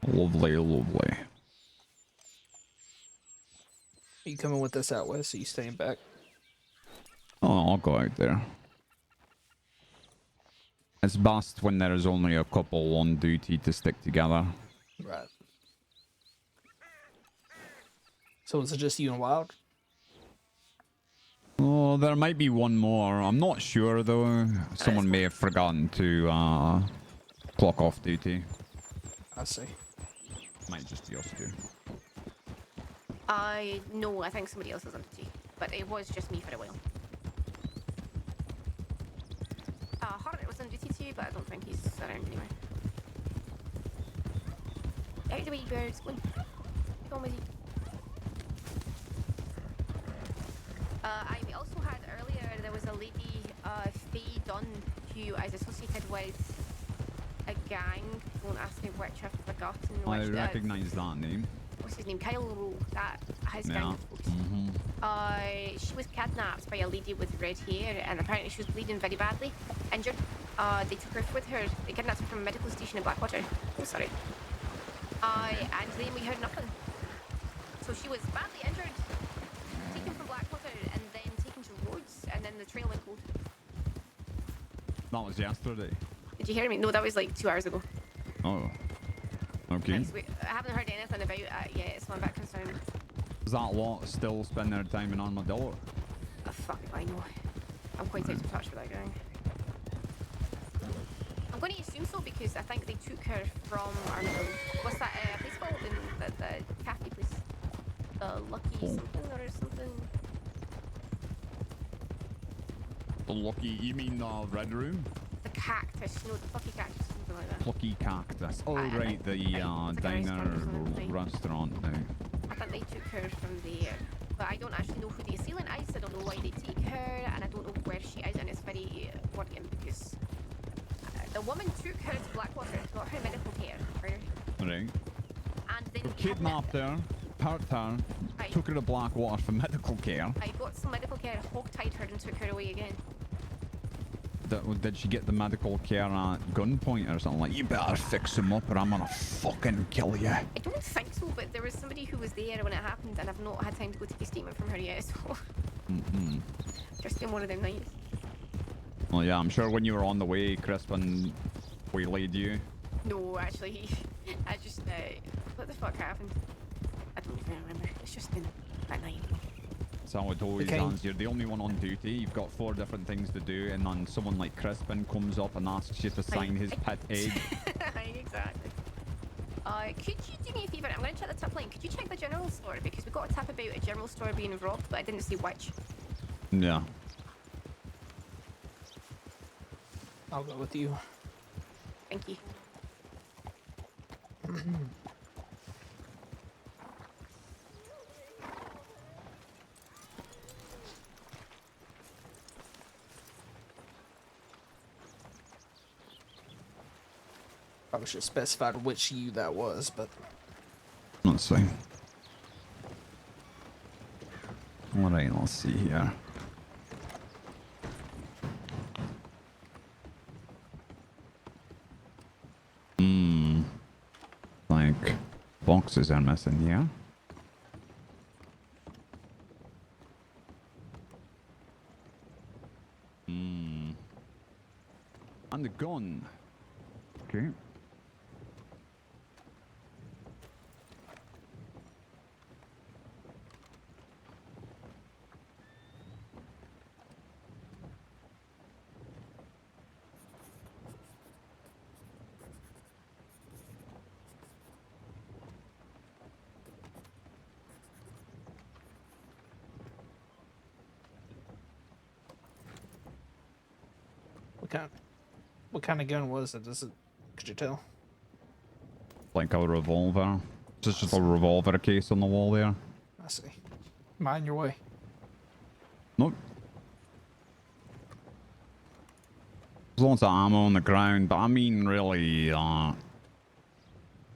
Lovely, lovely. Are you coming with us out west? Or you staying back? Oh, I'll go out there. It's best when there is only a couple on duty to stick together. Right. So is it just you and Wild? Oh, there might be one more. I'm not sure though. Someone may have forgotten to clock off duty. I see. Might just be us two. No, I think somebody else is on duty, but it was just me for a while. Hornet was on duty too, but I don't think he's around anyway. Out of the way, birds. Go on. Go on with you. We also had earlier, there was a lady, Faye Dunn, who is associated with a gang. Don't ask me which, I've forgotten I which. recognize that name. What's his name? Kyle Rowe. That his Yeah. gang of folks. She was kidnapped by a lady with red hair, and apparently she was bleeding very badly, injured. They took her with her. They kidnapped her from a medical station in Blackwater. Oh, sorry. And then we heard nothing. So she was badly injured, taken from Blackwater, and then taken to Rhodes, and then the trail went cold. That was yesterday. Did you hear me? No, that was like 2 hours ago. Oh. Okay. Nice. I haven't heard anything about it yet, so I'm a bit concerned. Does that lot still spend their time in Armadillo? Fuck if I know. I'm quite out of touch with that gang. I'm going to assume so because I think they took her from Armadillo. What's that place called? The cafe place? Lucky something or something? The Lucky, you mean the Red Room? The Cactus. No, the Lucky Cactus. Something like that. Lucky Cactus. Oh, I right, the it's like a diner restaurant, isn't it? restaurant now. I think they took her from there. But I don't actually know who the assailant is. I don't know why they take her, and I don't know where she is, and it's very worrying because the woman took her to Blackwater, got her medical care, right? Right. And then Kidnapped her, hurt her, Aye. took her to Blackwater for medical care. I got some medical care, hog-tied her, and took her away again. Did she get the medical care at gunpoint or something? Like, you better fix him up or I'm gonna fucking kill you. I don't think so, but there was somebody who was there when it happened, and I've not had time to go take a statement from her yet, so just been one of them nights. Well, yeah, I'm sure when you were on the way, Crispin waylaid you. No, actually, I just what the fuck happened? I don't even remember. It's just been that night. That's how it always is. You're the only one on duty. You've got 4 different things to do, and then someone like Crispin comes up and asks you to sign his pet egg. Exactly. Could you do me a favour? I'm going to check the tip line. Could you check the general store? Because we got a tip about a general store being robbed, but I didn't see which. Yeah. I'll go with you. Thank you. Probably should have specified which you that was, but Let's see. All right, let's see here. Like boxes are missing here. And the gun. Okay. What kind of gun was it? Could you tell? Like a revolver. Just a revolver case on the wall there. I see. Mind your way. Nope. There's lots of ammo on the ground, but I mean, really,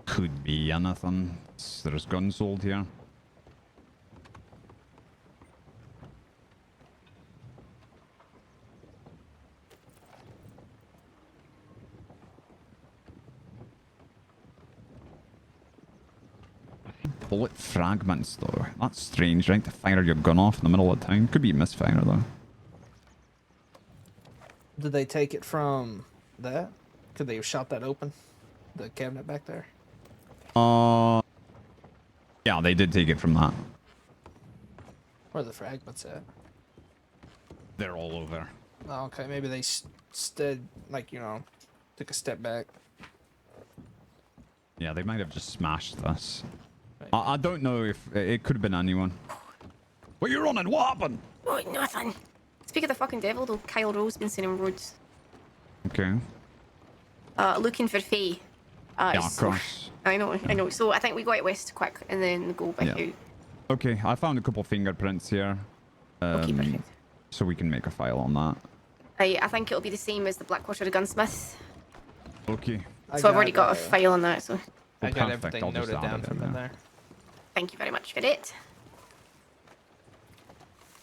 could be anything. There's guns sold here. Bullet fragments, though. That's strange, right? To fire your gun off in the middle of town. Could be a misfire, though. Did they take it from that? Could they have shot that open? The cabinet back there? Yeah, they did take it from that. Where are the fragments at? They're all over. Oh, okay, maybe they took a step back. Yeah, they might have just smashed this. I don't know if it could have been anyone. What you running? What happened? Oh, nothing. Speak of the fucking devil, though. Kyle Rowe's been seen on roads. Okay. Looking for Faye. Yeah, of course. I know. So I think we go out west quick and then go back out. Okay, I found a couple fingerprints here. Okay, perfect. So we can make a file on that. I think it'll be the same as the Blackwater gunsmith. Okay. So I've already got a file on that, so... I got perfect. everything I'll just noted add down it from in there. Thank you very much, Cadet.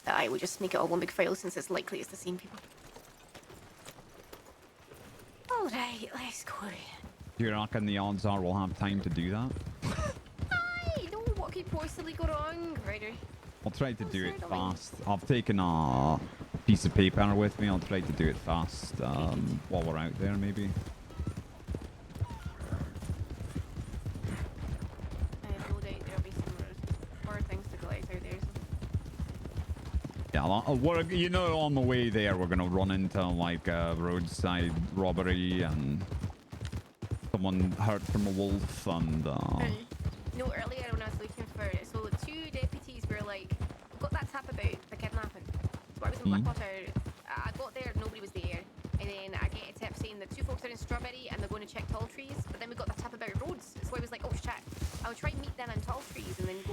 I will just make it all one big file since it's likely it's the same people. Alright, let's go. Do you reckon the odds are we'll have time to do that? I know what could possibly go wrong, Ryder. I'll try to do it fast. I've taken a piece of paper with me. I'll try to do it fast while we're out there, maybe. I have no doubt there'll be some more things to collect out there. Yeah, you know, on the way there, we're gonna run into like a roadside robbery and someone hurt from a wolf and. No, earlier when I was looking for it, so two deputies were like, got that tap about the kidnapping. So I was in Blackwater. I got there, nobody was there, and then I get a tip saying that two folks are in Strawberry and they're going to check tall trees. But then we got the tap about roads, so I was like, oh shit, I'll try and meet them in tall trees and then go,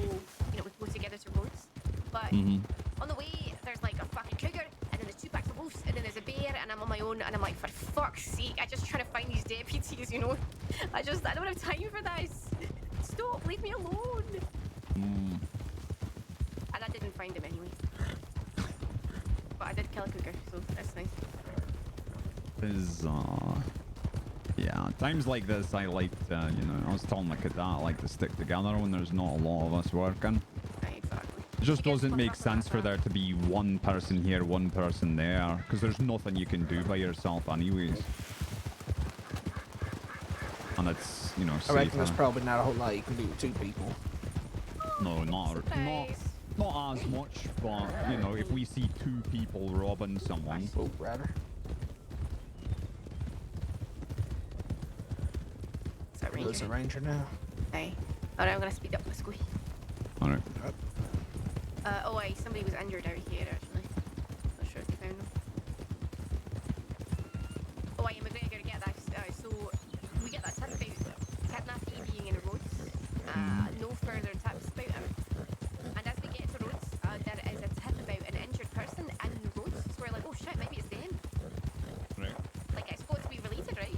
we can go together to roads. But on the way, there's like a fucking cougar, and then there's two packs of wolves, and then there's a bear, and I'm on my own, and I'm like, for fuck's sake, I just trying to find these deputies, you know? I don't have time for this. Stop, leave me alone. And I didn't find him anyway. But I did kill a cougar, so that's nice. Yeah, times like this, I like to, I was telling the Cadet, I like to stick together when there's not a lot of us working. Exactly. It just doesn't make sense for there to be one person here, one person there, because there's nothing you can do by yourself anyways. And it's, I reckon there's probably not a whole lot you can do with two people. No, not as much, but, if we see two people robbing someone... Oh, rather. There's a ranger now. Aye. Alright, I'm gonna speed up. Let's go. Alright. Aye, somebody was injured out here, actually. Not sure if you found them. Oh, aye, McGregor, get that. So, we get that tip about kidnappee being in the roads. No further tips about him. And as we get to roads, there is a tip about an injured person in the roads. So we're like, oh shit, maybe it's them. Right. Like, it's got to be related, right?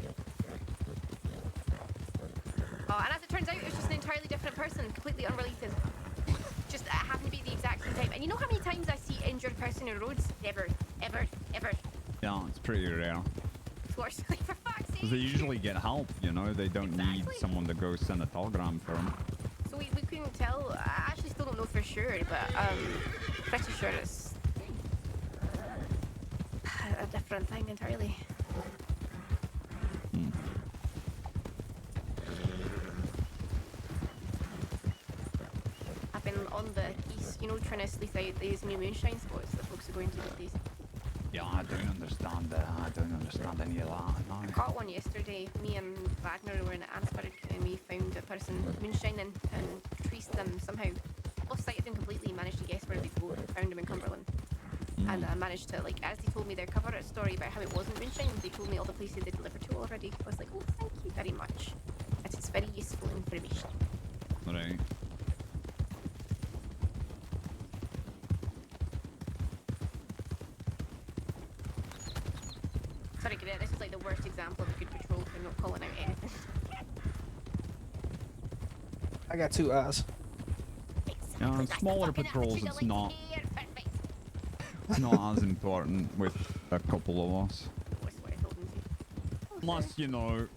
And as it turns out, it's just an entirely different person, completely unrelated. just happen to be at the exact same time. And you know how many times I see injured person in roads? Never, ever, ever. Yeah, it's pretty rare. Force, like, for fuck's sake. Because they usually get help, you know? They don't need someone to go send a telegram for them. So we couldn't tell. I actually still don't know for sure, but pretty sure it's a different thing entirely. I've been on the east, you know, trying to sleep out these new moonshine spots that folks are going to these days. Yeah, I don't understand any of that. No. I caught one yesterday. Me and Wagner were in Ansford and we found a person moonshining and traced them somehow. Lost sight of them completely, managed to guess where they go, found them in Cumberland. And I managed to, like, as they told me their cover story about how it wasn't moonshine, they told me all the places they delivered to already. I was like, oh, thank you very much. That is very useful information. Right. Sorry, Cadet, this is like the worst example of a good patrol for not calling out anything. I got 2 eyes. Yeah, smaller patrols, it's not as important with a couple of us. Unless, you know,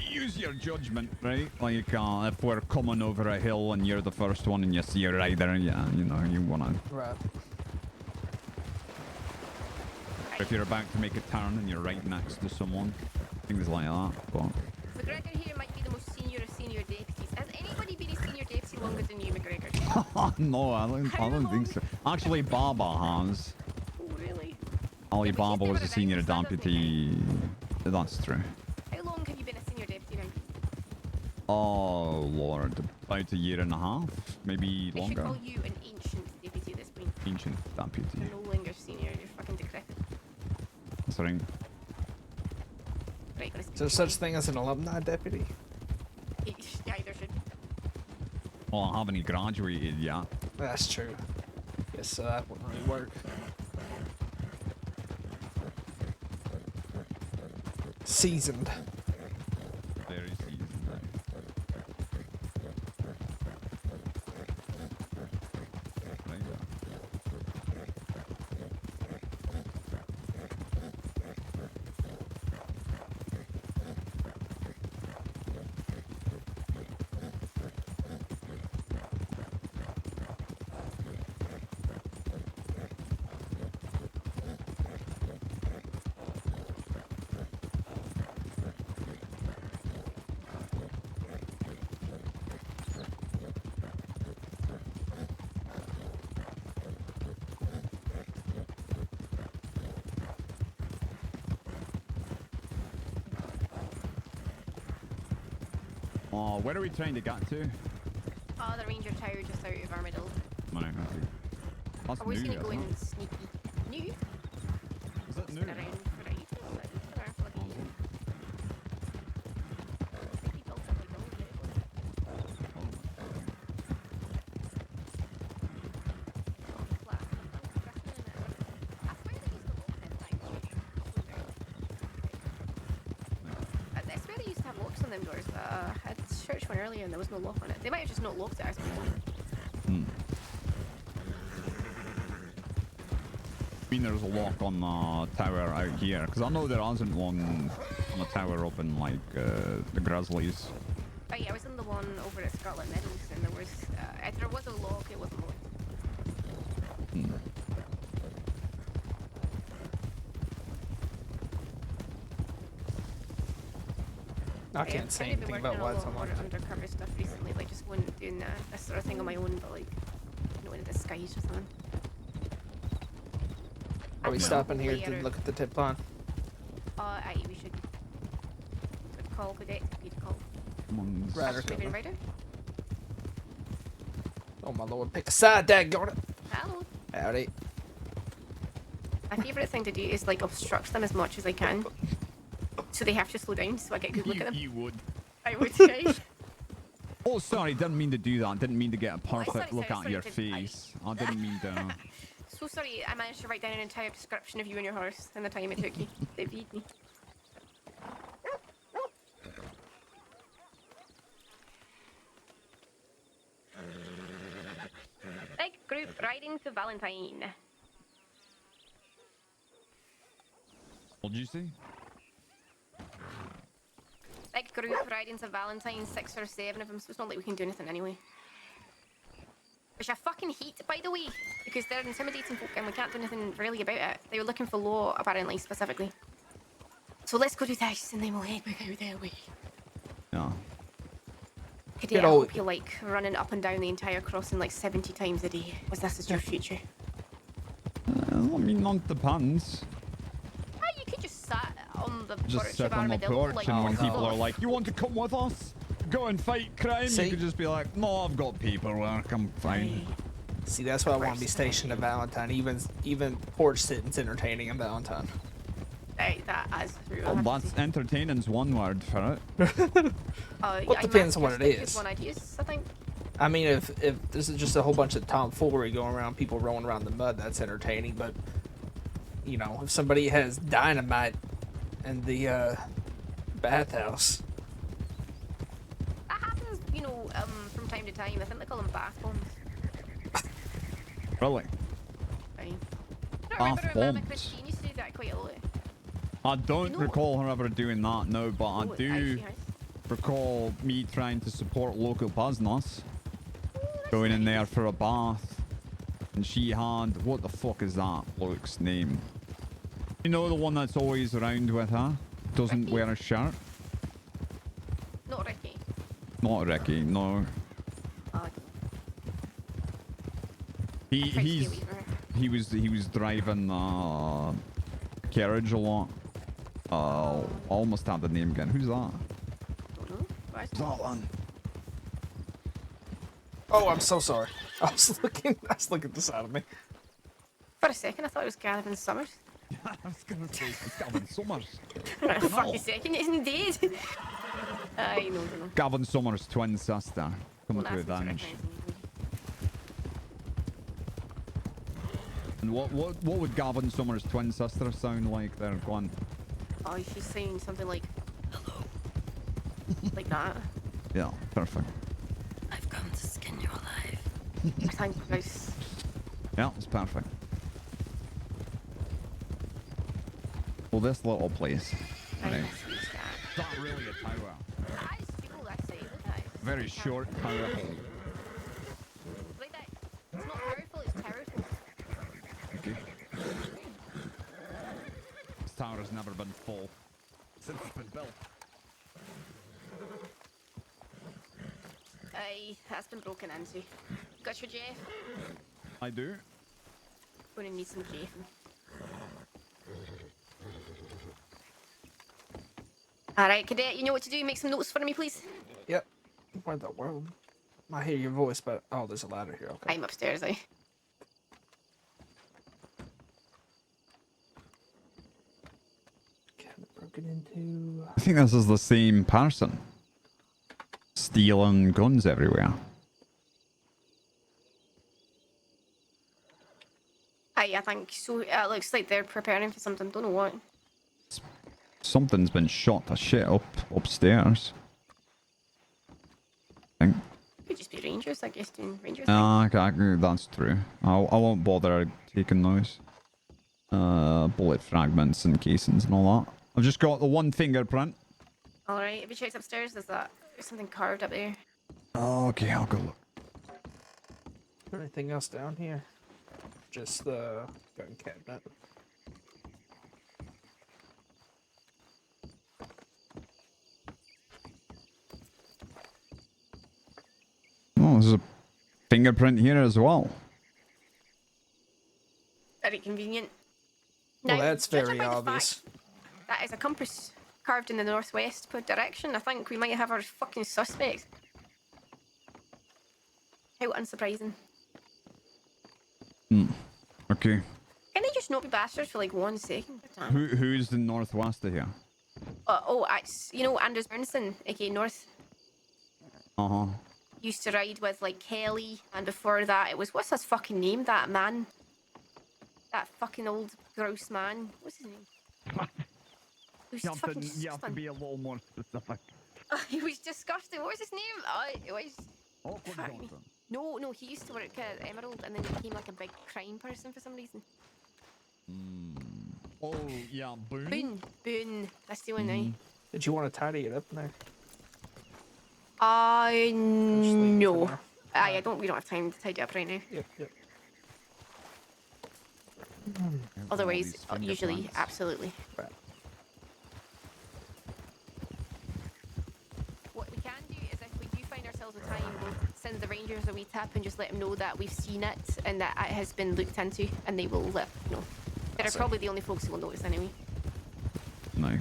use your judgment, right? Like, if we're coming over a hill and you're the first one and you see a rider, yeah, you know, you wanna... Right. If you're about to make a turn and you're right next to someone, things like that, but... McGregor here might be the most senior of senior deputies. Has anybody been a senior deputy longer than you, McGregor? No, I don't think so. Actually, Baba has. Oh, really? Ali Yeah, but Baba he's was never a senior around, so that doesn't deputy. That's true. How long have you been a senior deputy now? Oh, Lord. About a year and a half, maybe They should longer. call you an ancient deputy at this point. Ancient deputy. You're no longer senior, you're fucking decrepit. Sorry. Right, Is there such thing as an alumni deputy? Yeah, there should. Well, I haven't graduated yet. That's true. Guess that wouldn't really work. Seasoned. Very seasoned. Right. Oh, where are we trying to get to? Oh, the Ranger Tower just out of Armadillo. Right, okay. That's I was new, gonna go isn't in it? sneaky. New? Is it new? Been around for ages. Been around for like a year. I think they built it like a little bit. I swear they used to have locks on them doors, but I searched one earlier and there was no lock on it. They might have just not locked it as Hmm. I mean, there's a lock on the tower out here, because I know there isn't one on the tower up in, like, the Grizzlies. Oh yeah, I was in the one over at Scarlet Meadows and there was a lock, it wasn't locked. Hmm. I can't say anything about what's on unlocked. undercover stuff recently, like just going doing this sort of thing on my own, but like going into skies or something. Are we And stopping here later- to look at the tip line? Aye, we should. Good call, Cadet. Good call. Someone's... Rider Maybe coming. Rider? Oh my lord, pick a side, daggone it. Hello. Howdy. My favourite thing to do is like obstruct them as much as I can. So they have to slow down so I get a good look at them. You would. I would, guys. Oh, sorry, didn't mean to do that. Didn't mean to get a sorry, perfect look sorry, at your sorry, face. I didn't mean to... So sorry, I managed to write down an entire description of you and your horse and the time it took you to feed me. Right, riding to Valentine. What did you say? Big group riding to Valentine, 6 or 7 of them, so it's not like we can do anything anyway. Which I fucking hate, by the way, because they're intimidating folk and we can't do anything really about it. They were looking for law, apparently, specifically. So let's go do this and then we'll head back out their way. Yeah. Cadet, I hope you like running up and down the entire crossing like 70 times a day, because this is your future. I mean, not depends. Ah, you could just sat on the Just porch sit of on the Armadillo, porch, like, and when fuck people are off. like, "You want to come with us? Go and fight crime," See? you could just be like, "No, I've got paperwork. I'm fine." See, that's why I want to be stationed at Valentine. Even porch sitting's entertaining in Valentine. Right, that is true. Oh, that's entertaining's one word for it. Well, it depends on what it is. One I'd use, I think. I mean, if this is just a whole bunch of tomfoolery going around, people rolling around the mud, that's entertaining. But you know, if somebody has dynamite in the bathhouse, That happens, you know, from time to time. I think they call them bath bombs. Really? Right. I don't remember Bath Mama bombs. Christine used to do that quite a lot. I don't know- recall her ever doing that, no, but Oh, I do she has. recall me trying to support local business. Going in there for a bath. And she had... What the fuck is that bloke's name? You know the one that's always around with her? Doesn't Ricky? wear a shirt? Not Ricky. Not Ricky, no. Oh, I He, tried to stay he's... away from her. He was driving carriage a lot. I almost had the name again. Who's that? Don't know. Why is Who's that one? oh, I'm so sorry. I was looking at the side of me. For a second, I thought it was Gavin Summers. I was gonna say it's Gavin Summers. For a fucking second, isn't he dead? I know, don't know. Gavin Summers' twin sister. Coming Well, to that's revenge. recognizing me. And what would Gavin Summers' twin sister sound like there, Glenn? Oh, she's saying something like, hello. Like that. Yeah, perfect. I've come to skin you alive. Thank Christ. Yeah, it's perfect. Well, this little place. I Right. miss these guys. It's not really a tower. That is cool, that side. Look at it. Very short tower. Like that. It's not powerful, it's powerful. Okay. This tower has never been full since it's been built. Aye, that's been broken into. Got your Jeff? I do. Gonna need some Jeff. Alright, Cadet, you know what to do. Make some notes for me, please. Yep. Where the world? I hear your voice, but oh, there's a ladder here. Okay. I'm upstairs, eh? Cabinet broken into. I think this is the same person. Stealing guns everywhere. Aye, I think so. It looks like they're preparing for something. Don't know what. Something's been shot to shit upstairs. I think. Could just be Rangers, I guess, doing Rangers. That's true. I won't bother taking those. Bullet fragments and casings and all that. I've just got the one fingerprint. Alright, if you check upstairs, there's something carved up there. Okay, I'll go look. Is there anything else down here? Just the gun cabinet. Oh, there's a fingerprint here as well. Very convenient. Well, Now, that's judging very by the obvious. fact that is a compass carved in the northwest direction. I think we might have our fucking suspect. How unsurprising. Okay. Can they just not be bastards for like 1 second? Damn. Who's the northwest of here? It's, you know, Anders Bernson, aka North, Uh-huh. used to ride with like Kelly, and before that it was, what's his fucking name, that man? That fucking old gross man. What's his name? He was fucking disgusting. be a little more specific. He was disgusting. What was his name? It was... Awkward Fuck me. Johnson. No, he used to work at Emerald and then he became like a big crime person for some reason. Oh, yeah, Boone. Boone. That's the one now. Did you want to tidy it up in there? No. now. I don't. We don't have time to tidy up right now. Yep. Otherwise, All these usually, fingerprints. absolutely. Right. What we can do is if we do find ourselves with time, we'll send the rangers a wee tap and just let them know that we've seen it and that it has been looked into, and they will let know. They're Awesome. probably the only folks who will notice anyway. No.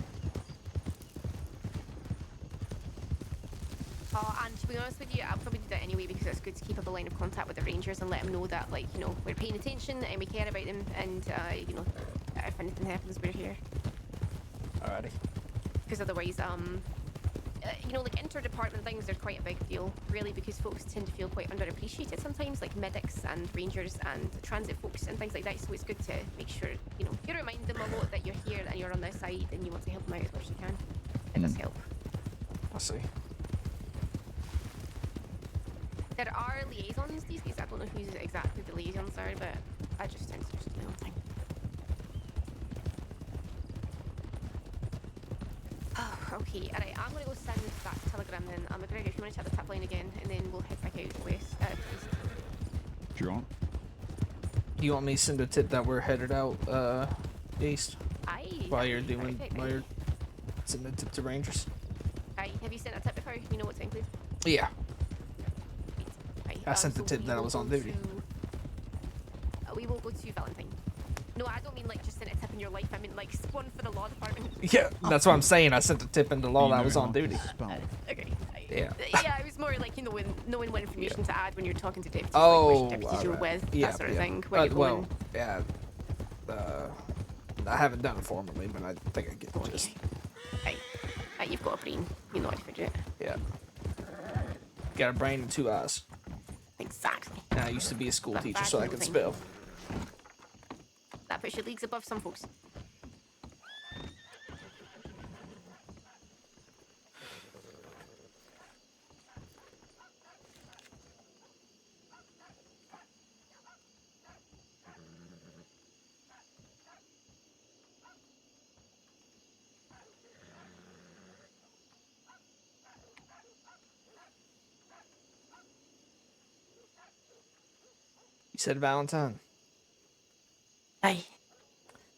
And to be honest with you, I'll probably do that anyway because it's good to keep up a line of contact with the rangers and let them know that, like, you know, we're paying attention and we care about them, and you know, if anything happens, we're here. Alrighty. Because otherwise, you know, like interdepartment things, they're quite a big deal, really, because folks tend to feel quite underappreciated sometimes, like medics and rangers and transit folks and things like that. So it's good to make sure, you know, you remind them a lot that you're here and you're on their side and you want to help them out as much as you can. It does help. I see. There are liaisons these days. I don't know who exactly the liaisons are, but I just tend to just do my own thing. Oh, okay. Alright, I'm gonna go send that telegram then. McGregor, if you want to chat the tap line again, and then we'll head back out west. East. Do you want? You want me to send a tip that we're headed out east Aye. while you're aye, doing perfect, while aye. you're sending a tip to Rangers? Aye. Have you sent a tip before? You know what to include? Yeah. Aye. I sent the so tip we that I will was on go duty. we will go to Valentine. No, I don't mean like just send a tip in your life. I mean like one for the law department. Yeah, that's what I'm saying. I sent a tip in the law You that I know was on how to duty. spell. Okay. Aye. Yeah. Yeah, it was more like, you know, knowing what information to add when you're talking to deputies, Oh, like which deputies you're alright. with, Yeah, that sort of yeah. thing. Where you're Well, going. yeah. I haven't done it formally, but I think I get the gist. Aye. Aye, you've got a brain. You know how to figure it. Yeah. Got a brain and 2 eyes. Exactly. And I used to be a school That's teacher, bad so I little can thing. spell. That puts you leagues above some folks. You said Valentine. Aye.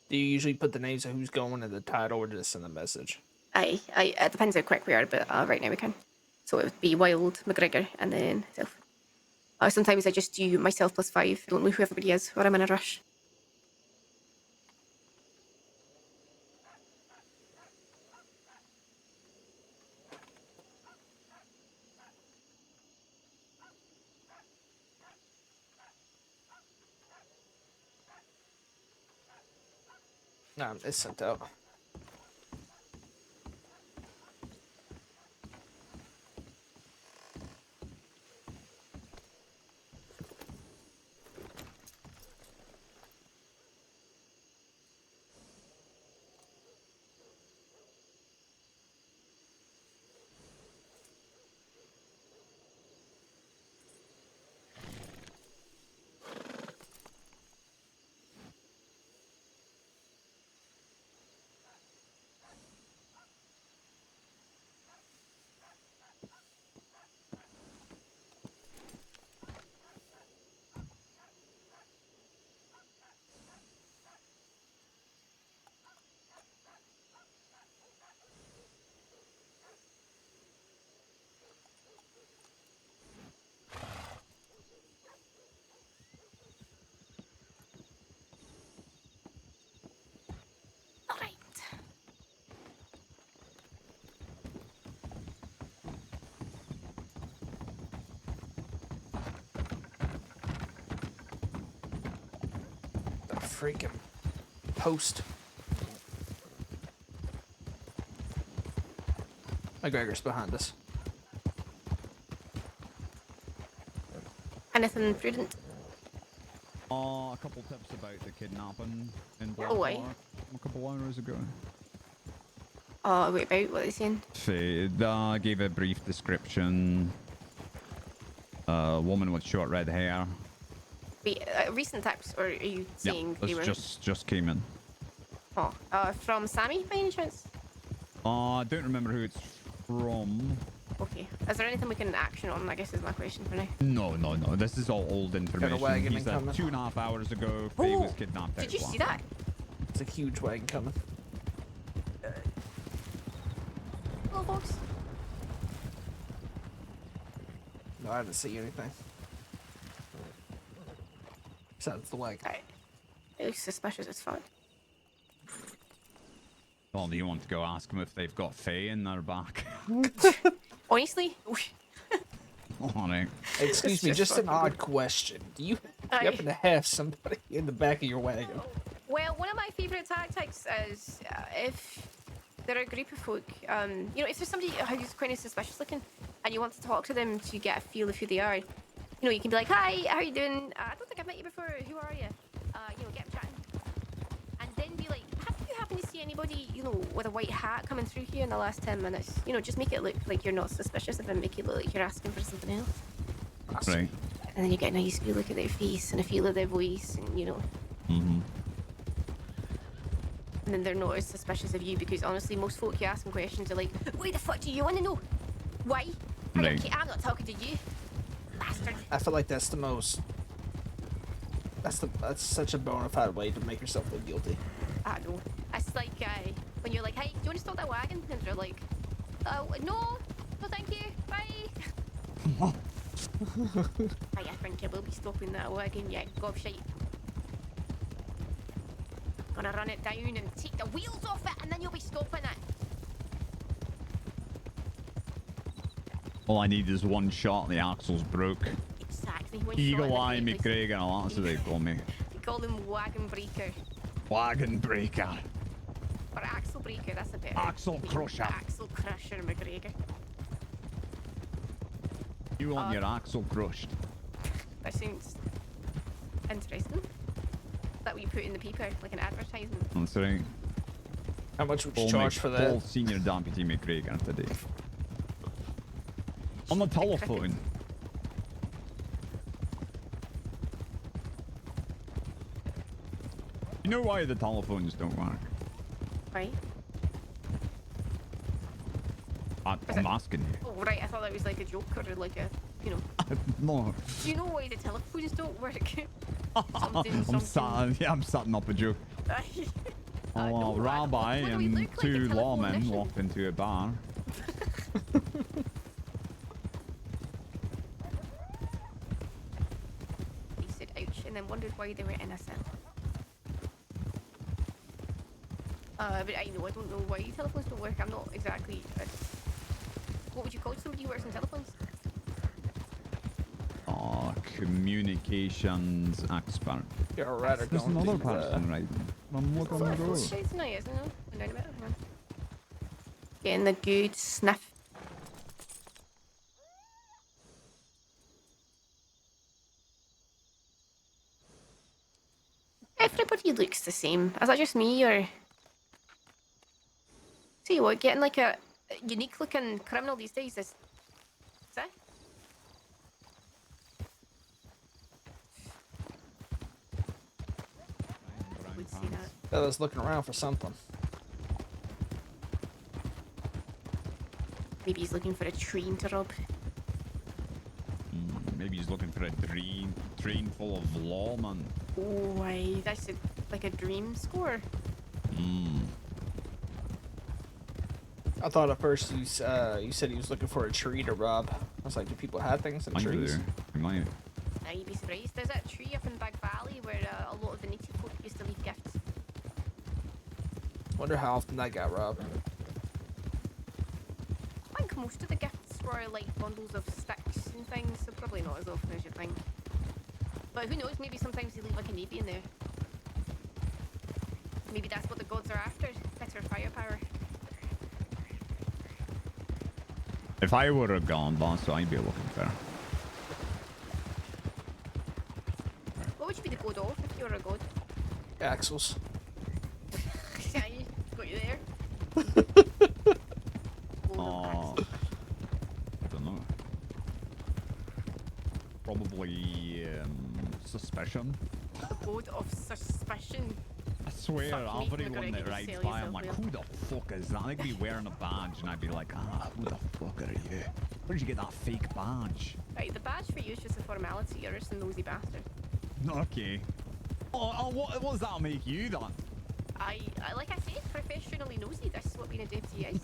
Do you usually put the names of who's going in the title or just send a message? Aye. Aye. It depends how quick we are, but right now we can. So it would be Wild, McGregor, and then myself. Sometimes I just do myself plus 5. I don't know who everybody is, or I'm in a rush. Nah, it's sent out. Alright. The freaking post. McGregor's behind us. Anything prudent? A couple tips about the kidnapping in Oh, aye. Blackwater a couple hours ago. Oh, wait, about what are they saying? Gave a brief description. A woman with short red hair. Wait, recent tips, or are you Yeah, saying they were? this just came in. Oh, from Sammy by any chance? I don't remember who it's from. Okay. Is there anything we can action on? I guess is my question for now. No. This is all old information. wagon He said incoming. 2.5 hours ago, Faye was Oh, kidnapped. Did out you of see Blackburn. that? It's a huge wagon coming. Hello, folks. No, I didn't see anything. Besides the wagon. Alright. It looks suspicious as fuck. Well, do you want to go ask them if they've got Faye in their back? Honestly? Oh, no. Excuse me, just just an fucking odd question. Do you Aye. happen to have somebody in the back of your wagon? Well, one of my favourite tactics is if there are a group of folk, you know, if there's somebody who's kind of suspicious looking and you want to talk to them to get a feel of who they are, you know, you can be like, hi, how are you doing? I don't think I've met you before. Who are you? You know, get them chatting. And then be like, have you happened to see anybody, you know, with a white hat coming through here in the last 10 minutes? You know, just make it look like you're not suspicious of it, make it look like you're asking for something else. Right. And then you get a nice feel look at their face and a feel of their voice, and you know. Mm-hmm. And then they're not as suspicious of you because honestly, most folk you ask them questions are like, "Why the fuck do you want to know? Why? I don't Right. care. I'm not talking to you, bastard." I feel like that's the most. That's such a bona fide way to make yourself look guilty. I know. It's like when you're like, "Hey, do you want to stop that wagon?" And they're like, "No, thank you. Bye." I think I will be stopping that wagon. Yeah, gobshite. Gonna run it down and take the wheels off it, and then you'll be stopping it. All I need is one shot and the axle's broke. Exactly. One shot Eagle in the Eye face. McGregor, that's what they call me. You call them wagon breaker Wagon breaker. or axle breaker. That's a better Axle name. crusher. Axle crusher McGregor. You want your axle crushed. That sounds interesting. Is that what you put in the paper, like an advertisement? That's right. How much would you Paul charge for that? Paul Senior Deputy McGregor today. On the telephone. You know why the telephones don't work? Right. I'm asking you. Oh, right. I thought that was like a joke or like a, you know. No. Do you know why the telephones don't work? I'm setting up a joke. No, A rabbi what do we and look like, a two telephone lawmen mission? walked into a bar. He said ouch and then wondered why they were innocent. But I know, I don't know why telephones don't work. I'm not exactly. What would you call somebody who works on telephones? Communications expert. You're a rider There's going another to, person right I'm looking at Oh, those. it's nice, isn't it? Hang on a minute, hang on. Getting the good sniff. Everybody looks the same. Is that just me or? Tell you what, getting like a unique looking criminal these days is. That? Would see that. I was looking around for something. Maybe he's looking for a train to rob. Maybe he's looking for a train full of lawmen. Oh, why? That's like a dream score. I thought at first you said he was looking for a tree to rob. I was like, do people have things in Might trees? do. He might. Now you'd be surprised. There's that tree up in Big Valley where a lot of the native folk used to leave gifts. Wonder how often that got robbed. I think most of the gifts were like bundles of sticks and things, so probably not as often as you think. But who knows, maybe sometimes they leave like a navy in there. Maybe that's what the gods are after, better firepower. If I were a gun boss, I'd be looking for. What would you be the god of if you were a god? Axles. Yeah, you got you there. Oh, I don't know. probably suspicion. Abode of suspicion. I swear, Fuck me, everyone McGregor, that you rides sell by, I'm yourself like, well. who the fuck is that? They'd be wearing a badge, and I'd be like, who the fuck are you? Where'd you get that fake badge? Right, the badge for you is just a formality. You're just a nosy bastard. Okay. What does that make you then? I like I said, professionally nosy. That's what being a deputy is.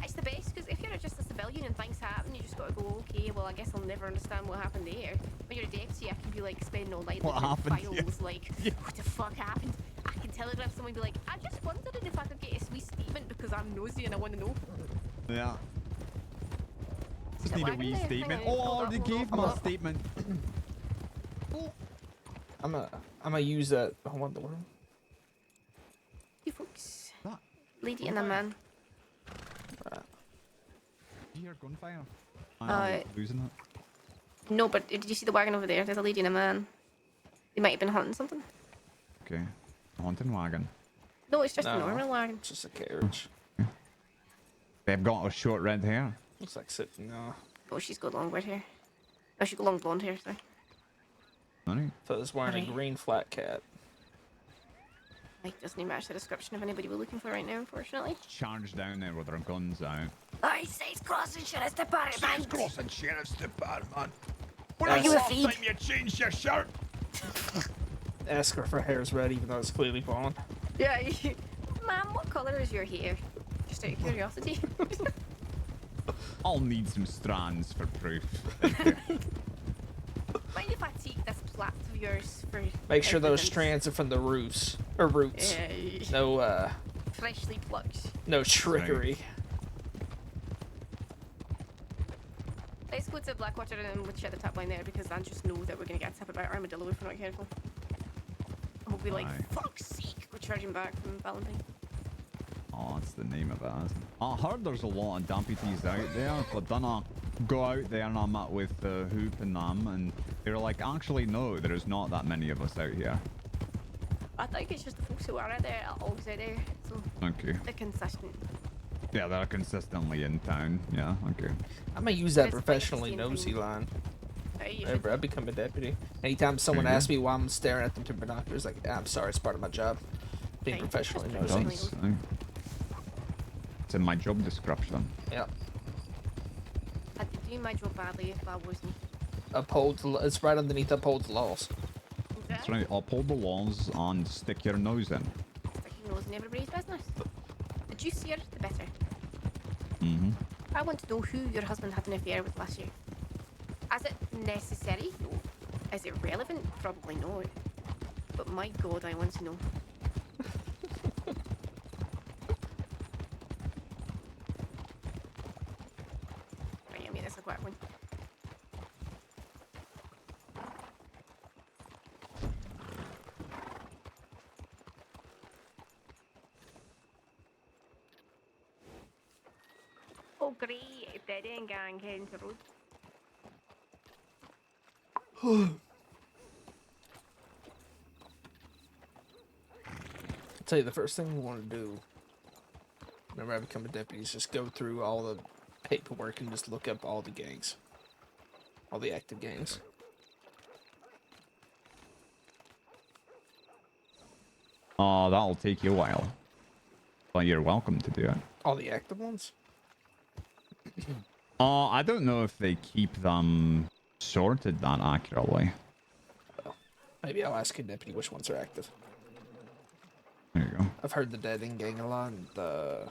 It's the best because if you're just a civilian and things happen, you just gotta go, okay, well, I guess I'll never understand what happened there. When you're a deputy, I can be like spending all night What looking at happened? files, like, what the fuck happened? I can telegraph someone and be like, I'm just wondering if I could get a sweet statement because I'm nosy and I want to know. Yeah. Just it need a lagging wee there? statement. Hang on, Oh, hold they up, gave hold me a up. statement. I'm gonna use that. I want the word. You folks. That. Lady and a man. You hear gunfire? Uh, Losing it. No, but did you see the wagon over there? There's a lady and a man. They might have been hunting something. Okay. Hunting wagon. No, it's just No. a normal wagon. It's just a carriage. They've got a short red hair. Looks like sitting. Oh, she's got long red hair. Oh, she's got long blonde hair, sorry. Honey. So it's wearing Alright. a green flat cap. Like, doesn't match the description of anybody we're looking for right now, unfortunately. Charge down there with their guns out. I say it's crossing Sheriff's Department. Crossing Sheriff's Department. Are you afraid? You changed your shirt. Ask her if her hair's red, even though it's clearly blonde. Yeah. Ma'am, what colour is your hair? Just out of curiosity. I'll need some strands for proof. Mind if I take this plait of yours for Make sure those evidence? strands are from the roots. Or roots. Yeah. No, Freshly plucked. no trickery. Let's go to Blackwater and we'll check the top line there because I just know that we're going to get a tip about Armadillo if we're not careful. And we'll be like, Aye. fuck's sake, we're charging back from Valentine. Oh, that's the name of it, isn't it? I heard there's a lot of deputies out there, but then I go out there and I met with Hoop and them, and they were like, actually, no, there's not that many of us out here. I think it's just the folks who are out there, always out there, so Okay. they're consistent. Yeah, they're consistently in town. Yeah, okay. I'm gonna use that It's professionally basically nosy line. Right, you Whenever I become a deputy. Anytime someone Mhm. asks me why I'm staring at them through binoculars, like, I'm sorry, it's part of my job. Being Right, professionally just nosy. professionally. It's in my job description. Yeah. I'd be doing my job badly if I wasn't. It's right underneath uphold the laws. That's right. Uphold the laws and stick your nose in. Stick your nose in everybody's business. The juicier, the better. Mm-hmm. I want to know who your husband had an affair with last year. Is it necessary? No. Is it relevant? Probably not. But my god, I want to know. Right, I made this a quick one. Oh great, dead end gang heading to road. I'll tell you the first thing we want to do whenever I become a deputy is just go through all the paperwork and just look up all the gangs. All the active gangs. Oh, that'll take you a while. But you're welcome to do it. All the active ones? I don't know if they keep them sorted that accurately. Maybe I'll ask a deputy which ones are active. There you go. I've heard the Dead End Gang a lot, and the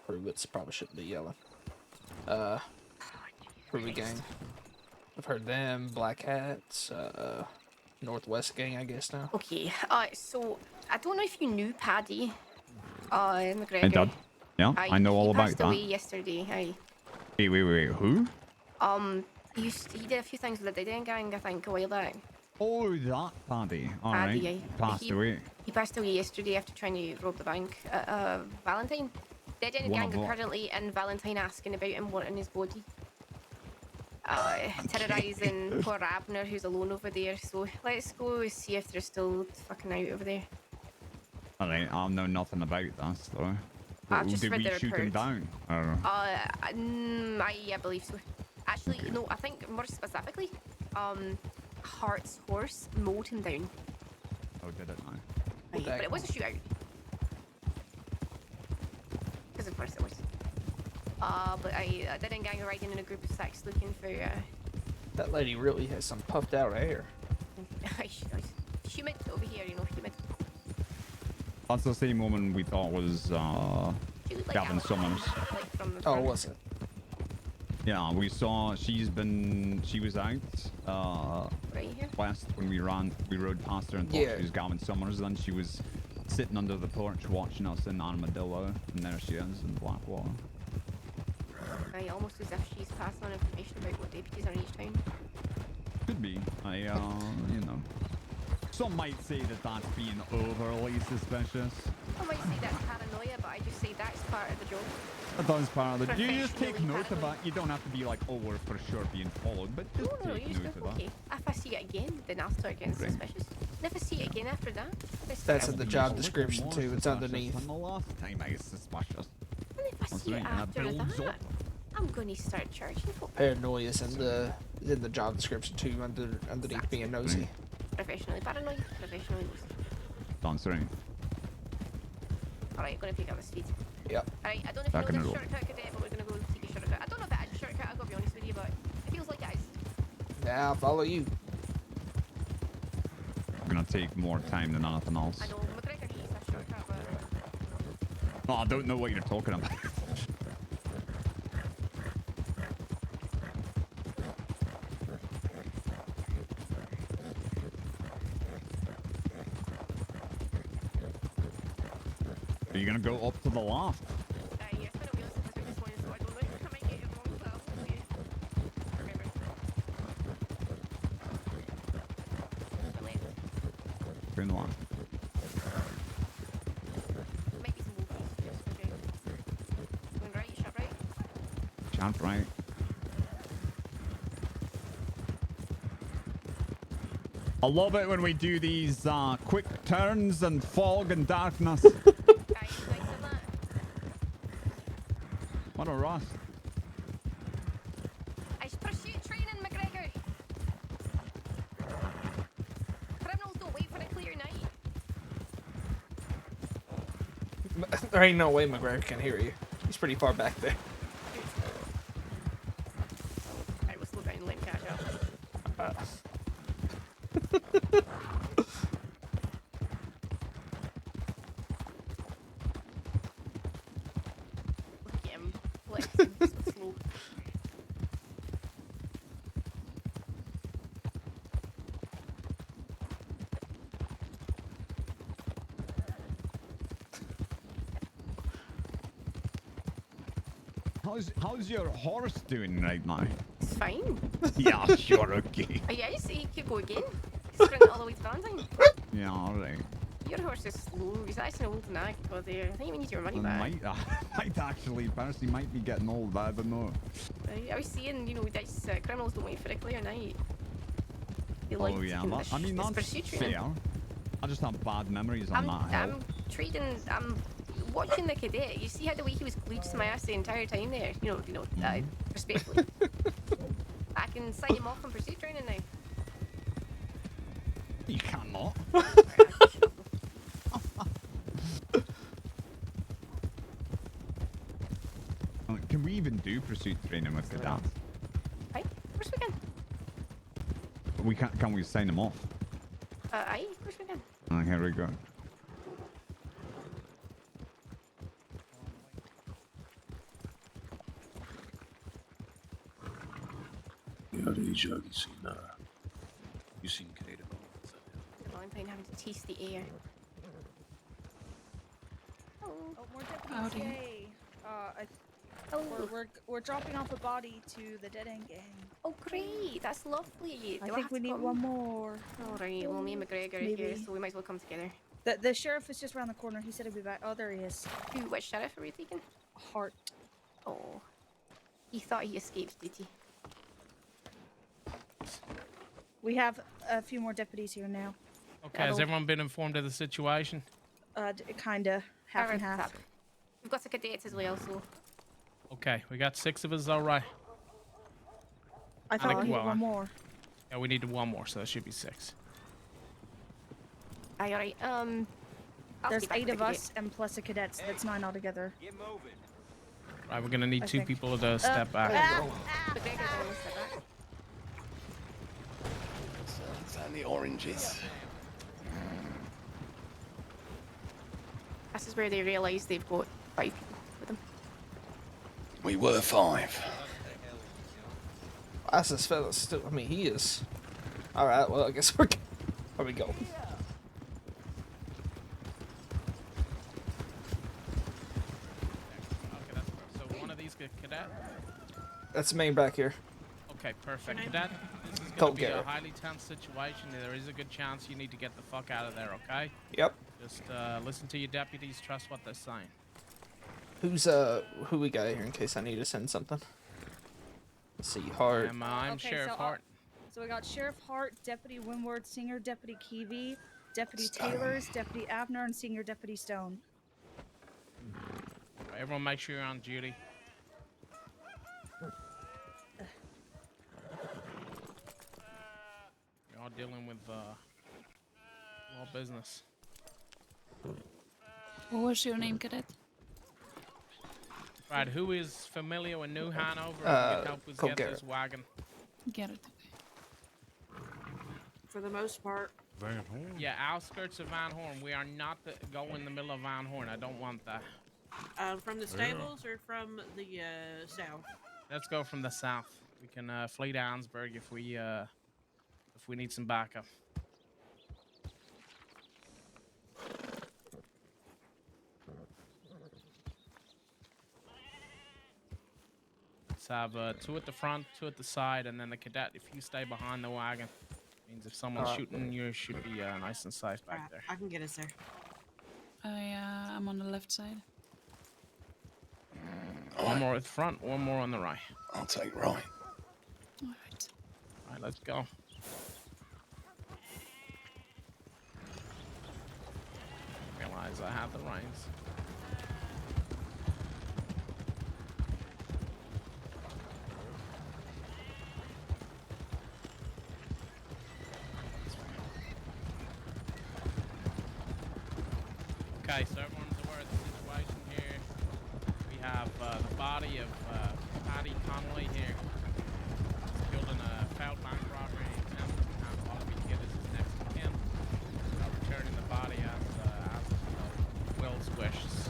Pruitts probably shouldn't be yelling. Pruitt Gang. I've heard them, Black Hats, Northwest Gang, I guess now. Okay, so I don't know if you knew Paddy, McGregor. Hey, Dad. Yeah, I know all he about passed that. away yesterday. Aye. Wait, who? He did a few things with the Dead End Gang, I think, a while back. Oh, that Paddy. Paddy, Alright. aye. Passed away. He passed away yesterday after trying to rob the bank at Valentine. Dead End One Gang of are what? currently in Valentine asking about him wanting his body. Terrorising poor Abner who's alone over there, so let's go see if they're still fucking out over there. Alright, I know nothing about this though. I've just Did read we the shoot him report. down? Or... I believe so. Actually, no, I think more specifically, Hart's horse mowed him down. Oh, did it now? Right, but it was a shootout. Because of course it was. But I didn't gang riding in a group of 6 looking for That lady really has some puffed out hair. humid over here, you know, humid. That's the same woman we thought was She looked like Gavin Alex, Summers. like from the Oh, front. was it? Yeah, we saw she was out Right here. west when we rode past her and thought Yeah. she was Gavin Summers. Then she was sitting under the porch watching us in Armadillo, and there she is in Blackwater. Right, almost as if she's passing on information about what deputies are in each town. Could be. You know. Some might say that that's being overly suspicious. I might say that's paranoia, but I just say that's part of the job. That is part of it. You just take Professionally note of paranoid. that. You don't have to be like, oh, we're for sure being followed, but just No, take you just note go, of okay. If I see it again, then I'll start getting Right. suspicious. And if I see it again after that, That's in the job Little description more too. It's suspicious underneath. than the last time I was suspicious. And if I That's see right, it and it after builds that, up. I'm going to start charging folk. Paranoia is in the job description too, underneath being nosy. Professionally paranoid, professionally nosy. That's right. Alright, gonna pick up the speed. Yep. Alright, I don't know if Back you in know the this shortcut, Cadet, but we're gonna go take a shortcut. I don't know if it is a shortcut, I've got to be honest with you, but it feels like it is. Yeah, I'll follow you. I'm gonna take more time than anything else. I know, McGregor hates that shortcut, but... Oh, I don't know what you're talking about. Are you gonna go up to the loft? Yes, I don't realize this this morning, so I don't know if I might get it wrong, so I'll see. Remember. The left. In the loft. Might be some wolfies, just okay. Going right, sharp right. Chant right. I love it when we do these quick turns and fog and darkness. Aye, nice of that. What a rush. It's pursuit training, McGregor. Criminals don't wait for a clear night. There ain't no way McGregor can hear you. He's pretty far back there. Alright, we'll slow down and let him catch up. Look at him, flexing, so slow. How's your horse doing right now? It's fine. Yeah, sure, okay. Oh yeah, you see, he could go again. He's sprinting all the way to Valentine. Yeah, alright. Your horse is slow. He's actually an old nag, but I think we need your money back. Might actually, Percy might be getting old, I don't know. I was saying, you know, these criminals don't wait for a clear night. They Oh yeah, taking I mean this that's pursuit training. fair. I just have bad memories on that hill. I'm watching the Cadet. You see how the way he was glued to my ass the entire time there? You know, respectfully. I can sign him off on pursuit training now. You cannot. Can we even do pursuit training with Cadet? Aye, of course we can. We can't. Can we sign him off? Aye, of course we can. Oh, here we go. You seen Cadet at all? Valentine having to taste the air. Oh, more deputies. Howdy. Yay. We're dropping off a body to the dead end gang. Oh great, that's lovely. I think we need one more. Alright, well me and McGregor are here, so we might as well come together. The sheriff is just around the corner. He said he'd be back. Oh, there he is. Which sheriff are we taking? Hart. Oh. He thought he escaped, did he? We have a few more deputies here now. Okay, has everyone been informed of the situation? Kinda. Half and half. We've got a cadet as well, so... Okay, we got 6 of us, all right. I thought we Alec, needed well, one more. Yeah, we needed one more, so that should be 6. Aye, alright. I'll There's stay back 8 with of the us and plus a cadet, so that's 9 altogether. Get moving. Right, we're gonna need I 2 think. people to step back. But Gregor's almost step back. It's only oranges. This is where they realise they've got 5 people with them. We were 5. That's this fella's still. I mean, he is. All right. Well, I guess we're. Where we go? Okay, that's so one of these cadet. That's the main back here. Okay, perfect. Cadet, this is gonna Colt be Garrett. a highly tense situation. There is a good chance you need to get the fuck out of there. Okay. Yep. Just listen to your deputies. Trust what they're saying. Who's who we got here in case I need to send something? Let's see. Hart. I'm Okay, Sheriff so, Hart. So we got Sheriff Hart, Deputy Windward, Senior Deputy Keevy, Deputy Taylors, Deputy Abner, and Senior Deputy Stone. Right, everyone, make sure you're on duty. You're all dealing with law business. What was your name, Cadet? Right, who is familiar with New Hanover and can help us Colt get this Garrett. wagon? Garrett. For the most part. Yeah, outskirts of Van Horn. We are not going in the middle of Van Horn. I don't want that. From the stables or from the south? Let's go from the south. We can flee to Ansburg if we need some backup. Let's have 2 at the front, 2 at the side, and then the cadet. If you stay behind the wagon, means if someone's shooting, you should be nice and safe back there. I can get us there. I'm on the left side. One more at the front, one more on the right. I'll take right. All right. All right, let's go. Realize I have the reins. Okay, so everyone's aware of the situation here. We have the body of Paddy Connolly here. He's killed in a failed bank robbery attempt. We have Wallaby Kid is next to him. Returning the body as Will's wishes.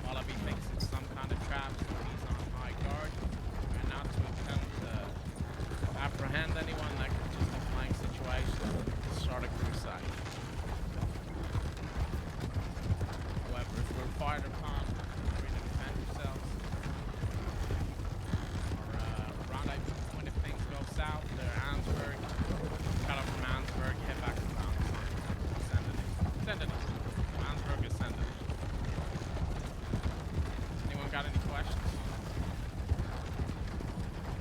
Wallaby thinks it's some kind of trap, so he's on high guard. And not to attempt to apprehend anyone that could just a flank situation to start a crusade. However, if we're fired upon, we're free to defend yourselves. Our rendezvous point if things go south, they're Ansburg. Cut up from Ansburg, head back to town. Send it. Ansburg is send it. Anyone got any questions?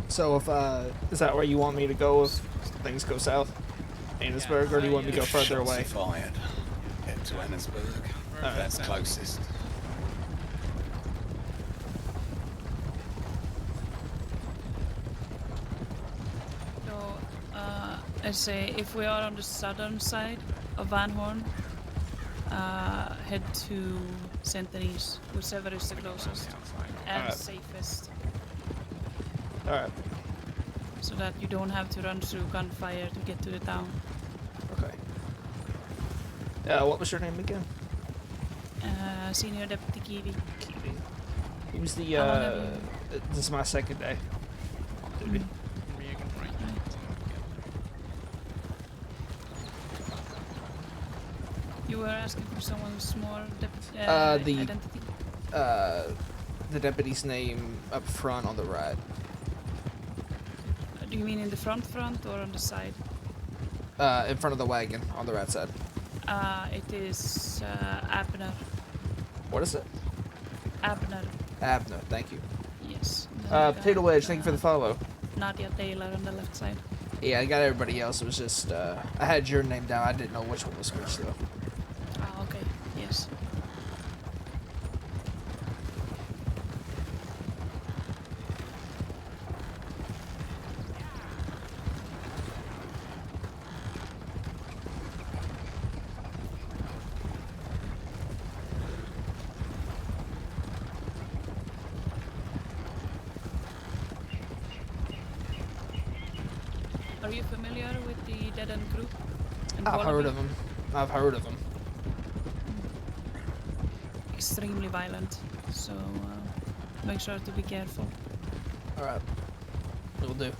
So if is that where you want me to go if things go south? Annisburg, or do you want me to go further Shots away? are fired. Head to Annesburg. That's closest. So, I say if we are on the southern side of Van Horn, head to St. Denis, whichever is the closest and Alright. safest, Alright. so that you don't have to run through gunfire to get to the town. Okay. What was your name again? Senior Deputy Kiwi. Who's the How long have you- this is my second day. Duty. You were asking for someone's more The- identity? The deputy's name up front on the right. Do you mean in the front or on the side? In front of the wagon on the right side. It is Abner. What is it? Abner, Abner, thank you. yes. Then we Potato got, Wedge, thank you for the follow. Nadia Taylor on the left side. Yeah, I got everybody else. It was just, I had your name down. I didn't know which one was which, though. Ah, okay, yes. Are you familiar with the Dead End group? in I've heard Wallaby? of them. I've heard of them. Extremely violent, so make sure to be careful. All right, will do.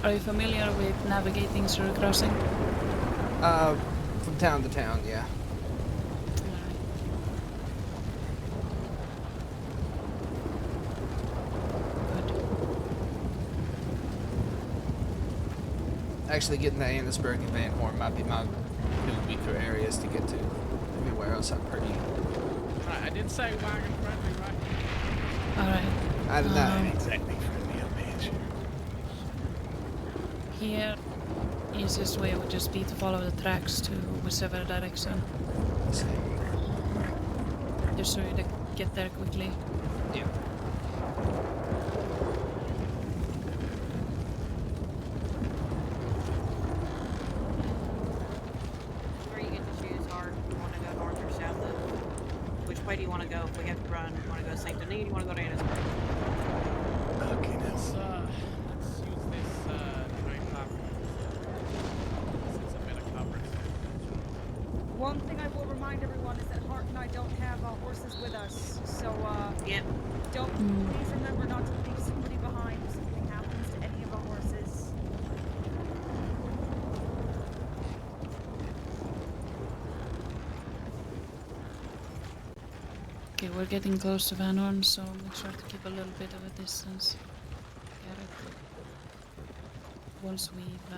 Are you familiar with navigating through a crossing? From town to town, yeah. Actually, getting to Annisburg and Van Horn might be my new weaker areas to get to. Everywhere else, I'm pretty. Right, I did say wagon friendly, right? Alright. I did not. Exactly friendly up here. Here, easiest way would just be to follow the tracks to whichever direction. Just so you get there quickly. Yeah. Where you get to choose hard. You want to go north or south of. Which way do you want to go if we have to run? You want to go St. Denis? You want to go to Annisburg? Okay, now. Let's use this train platform. It's a bit of coverage. One thing I will remind everyone is that Hart and I don't have our horses with us, so Yep. please remember not to leave somebody behind if something happens to any of our horses. Okay, we're getting close to Van Horn, so make sure to keep a little bit of a distance. Garrett. Once we've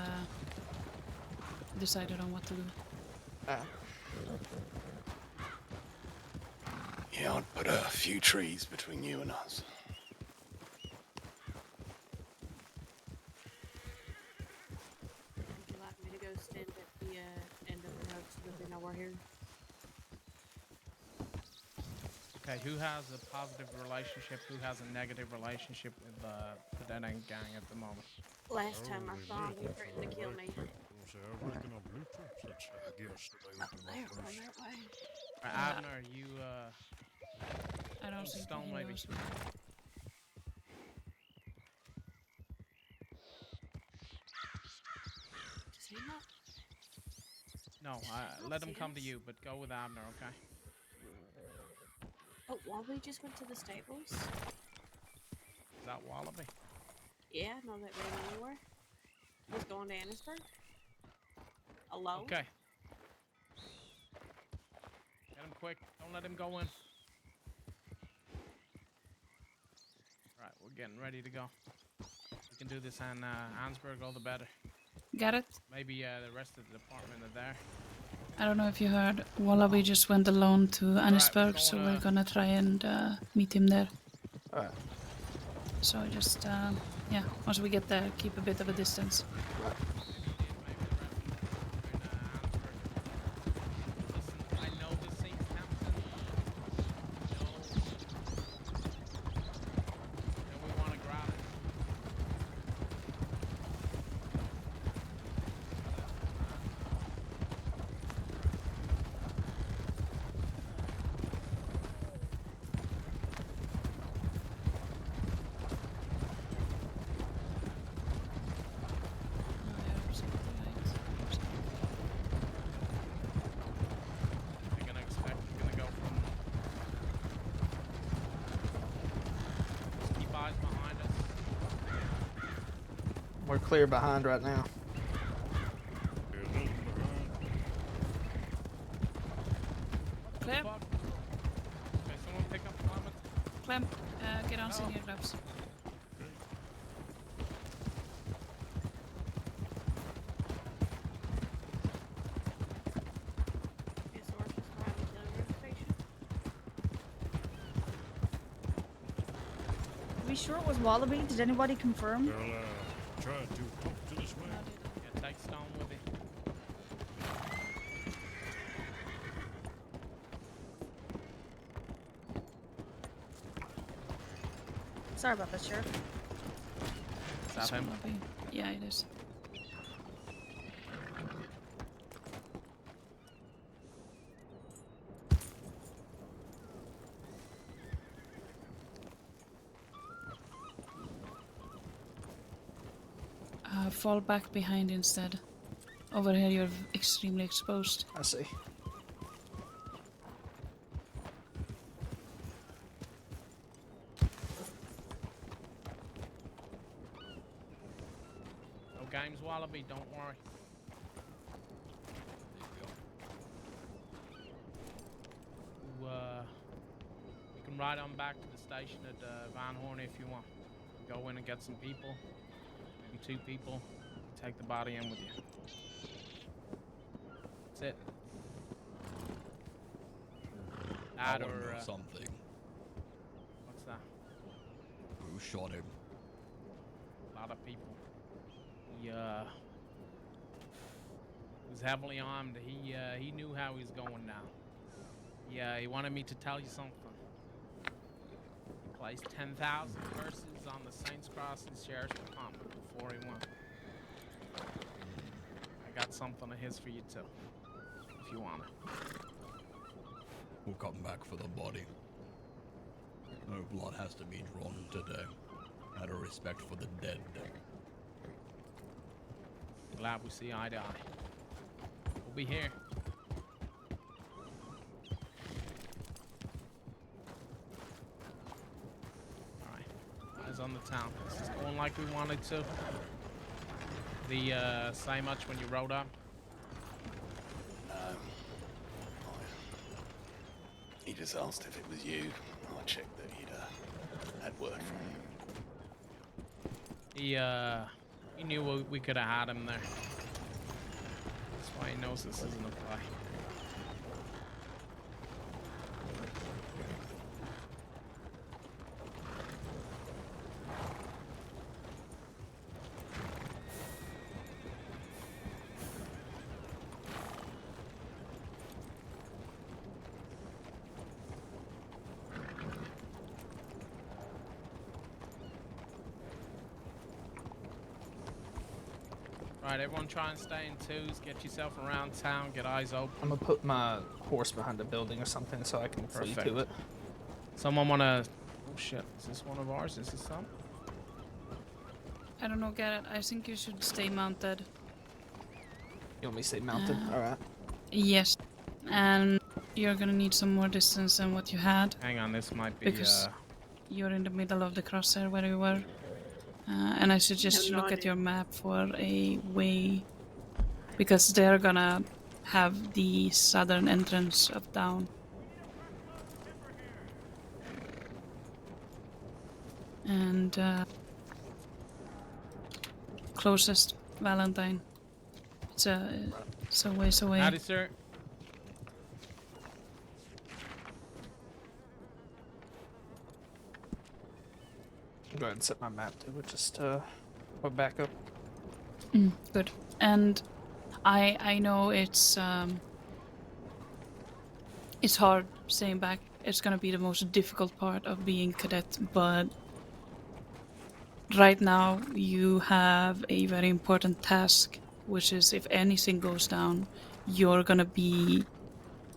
decided on what to do. Yeah, I'd put a few trees between you and us. Would you like me to go stand at the end of the road so that they know we're here? Okay, who has a positive relationship? Who has a negative relationship with the Dead End gang at the moment? Last time I saw him, he threatened to kill me. There, going that way. Abner, you I don't think Stone he maybe. knows. No, let him come to you, but go with Abner, okay? Oh, Wallaby just went to the stables. Is that Wallaby? Yeah, no, that ran anywhere. He's going to Annisburg. Alone. Okay. Get him quick. Don't let him go in. Right, we're getting ready to go. We can do this on Ansburg, all the better. Garrett, Maybe the rest of the department are there. I don't know if you heard, Wallaby just went alone to Annisburg, so we're gonna try and meet him there. Alright. So just, yeah, once we get there, keep a bit of a distance. I know this St. Thompson. And we want to grab it. You're gonna expect you're gonna go from. Just keep eyes behind us. We're clear behind right now. Clem, Fuck. Okay, someone pick up Clement. Clem, get on senior grabs. His horse is behind the telegraph station. Are we sure it was Wallaby? Did anybody confirm? Well, try to talk to this way. Yeah, take Stone with you. Sorry about that, Sheriff. Is that him? Wallaby. Yeah, it is. Fall back behind instead. Over here you're extremely exposed. I see. No games, Wallaby, don't worry. You can ride on back to the station at Van Horn if you want. Go in and get some people, maybe 2 people. Take the body in with you. That's it. That I wanna or know something. what's that? Who shot him? A lot of people. He was heavily armed. He knew how he was going now. Yeah, he wanted me to tell you something. He placed 10,000 curses on the Saints Crossing Sheriff's Department before he went. I got something of his for you too, if you want it. We'll come back for the body. No blood has to be drawn today. Out of respect for the dead. Glad we see eye to eye. We'll be here. Alright. Eyes on the town. This is going like we wanted to. The say much when you rode up? No. He just asked if it was you. I checked that he'd had word from you. He knew we could have had him there. That's why he knows this isn't a play. Right, everyone try and stay in twos, get yourself around town, get eyes open. I'm gonna put my horse behind a building or something so I can flee Perfect. to it. Someone wanna... Oh shit, is this one of ours? Is this some? I don't know, Garrett. I think you should stay mounted. You want me to stay mounted? Alright. Yes, and you're gonna need some more distance than what you had Hang on, this might be. because you're in the middle of the crosshair where you were. And I suggest you no look at idea. your map for a way, because they're gonna have the southern entrance of town. And closest Valentine. It's a ways away. Howdy, sir. Go ahead and set my map too. We'll just put back up. Good. And I know it's hard staying back. It's gonna be the most difficult part of being cadet, but right now you have a very important task, which is if anything goes down, you're gonna be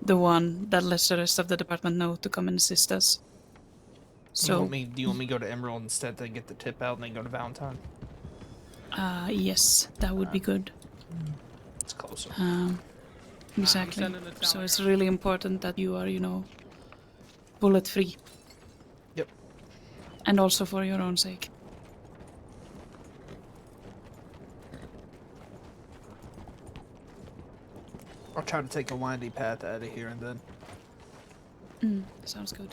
the one that lets the rest of the department know to come and assist us. Do you So, want me to go to Emerald instead to get the tip out and then go to Valentine? yes, that would be good. It's closer. Exactly. sending the So tower it's out. really important that you are, bullet free. Yep. And also for your own sake. I'll try to take a windy path out of here and then. Sounds good.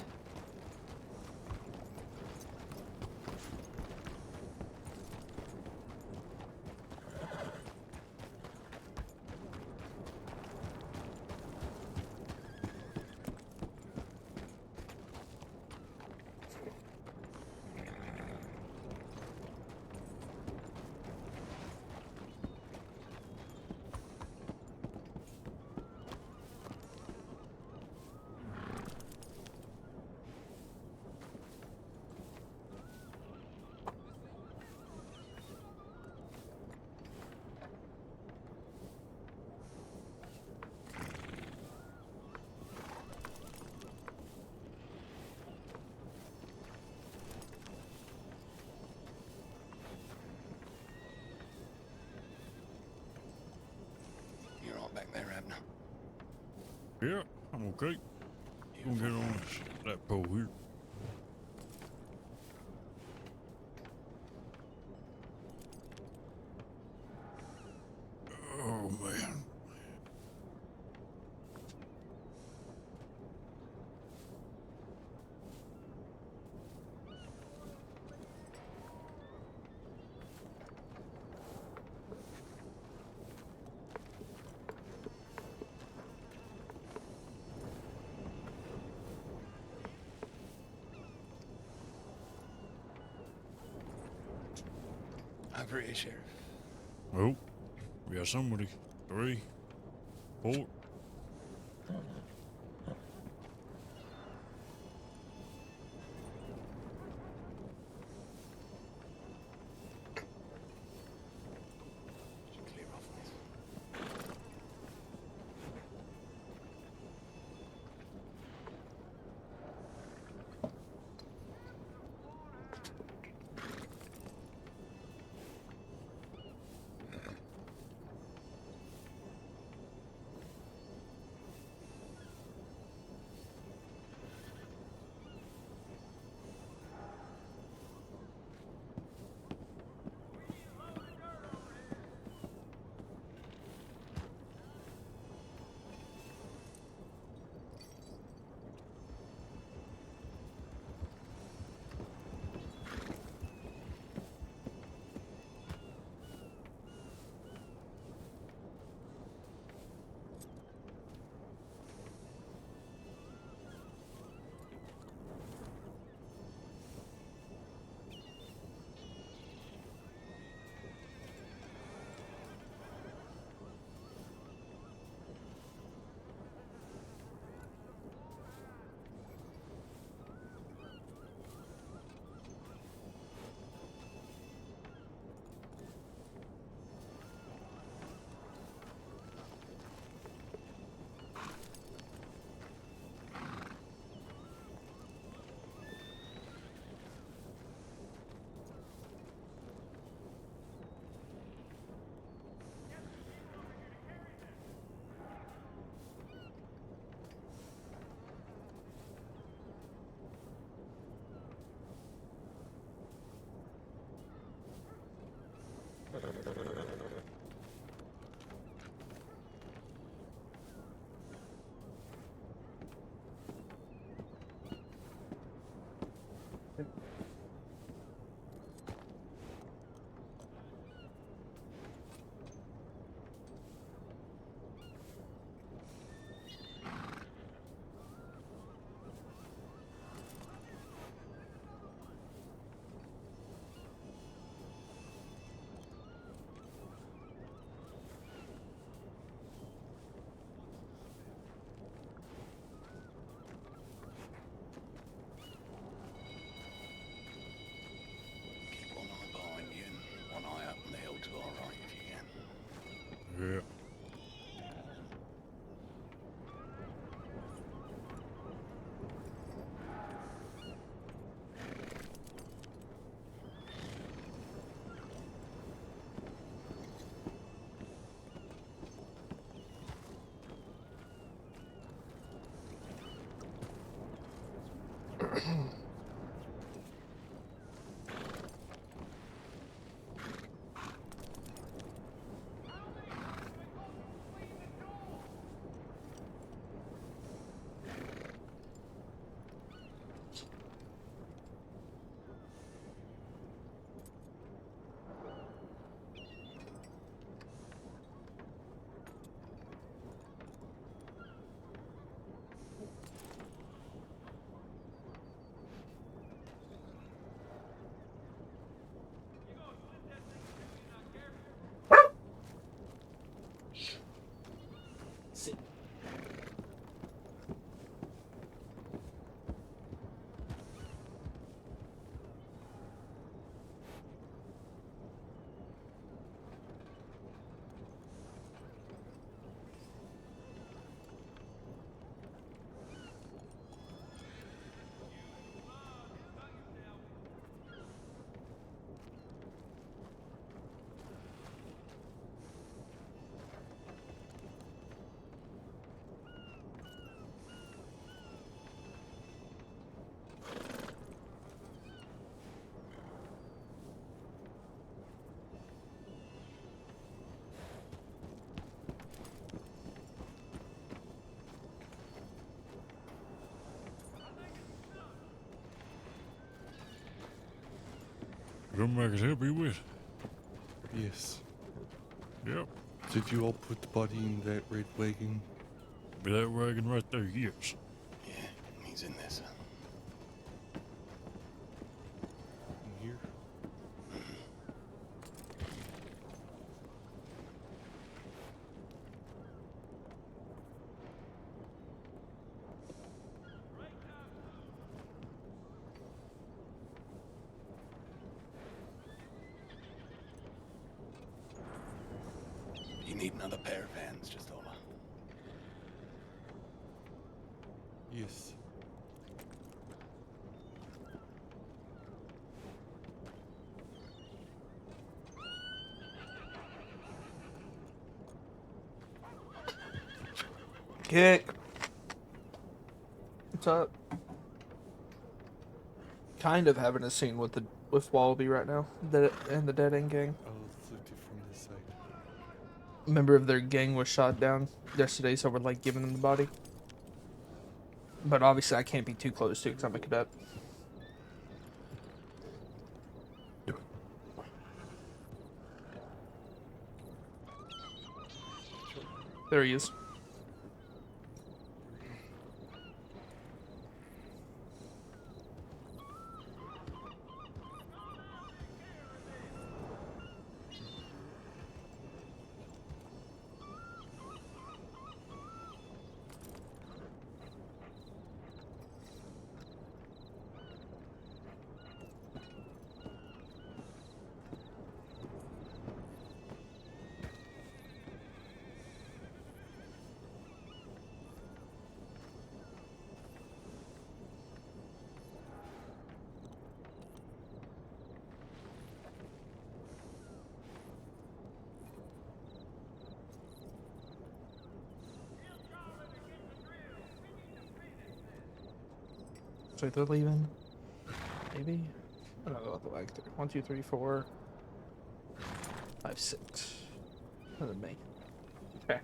You're all back there, Abner. Yeah, I'm okay. Gonna get on that pole here. Oh man. I agree, Sheriff. Oh, we got somebody. 3, 4. Clear off this. Come back and help you with. Yes. Yep. Did you all put the body in that red wagon? That wagon right there, yes. Yeah, he's in this. In here? You need another pair of hands, just Ola. Yes. Kick. What's up? Kind of having a scene with Wallaby right now, and the Dead End gang. I'll flip it from this side. A member of their gang was shot down yesterday, so we're like giving them the body. But obviously, I can't be too close to because I'm a cadet. There he is. So they're leaving. Maybe? I don't know what the lag through. 1, 2, 3, 4, 5, 6. And then me. Okay.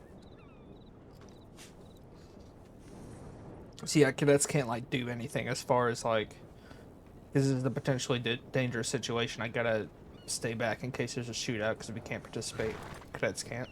So yeah, cadets can't like do anything as far as like, this is the potentially dangerous situation. I gotta stay back in case there's a shootout because we can't participate. Cadets can't.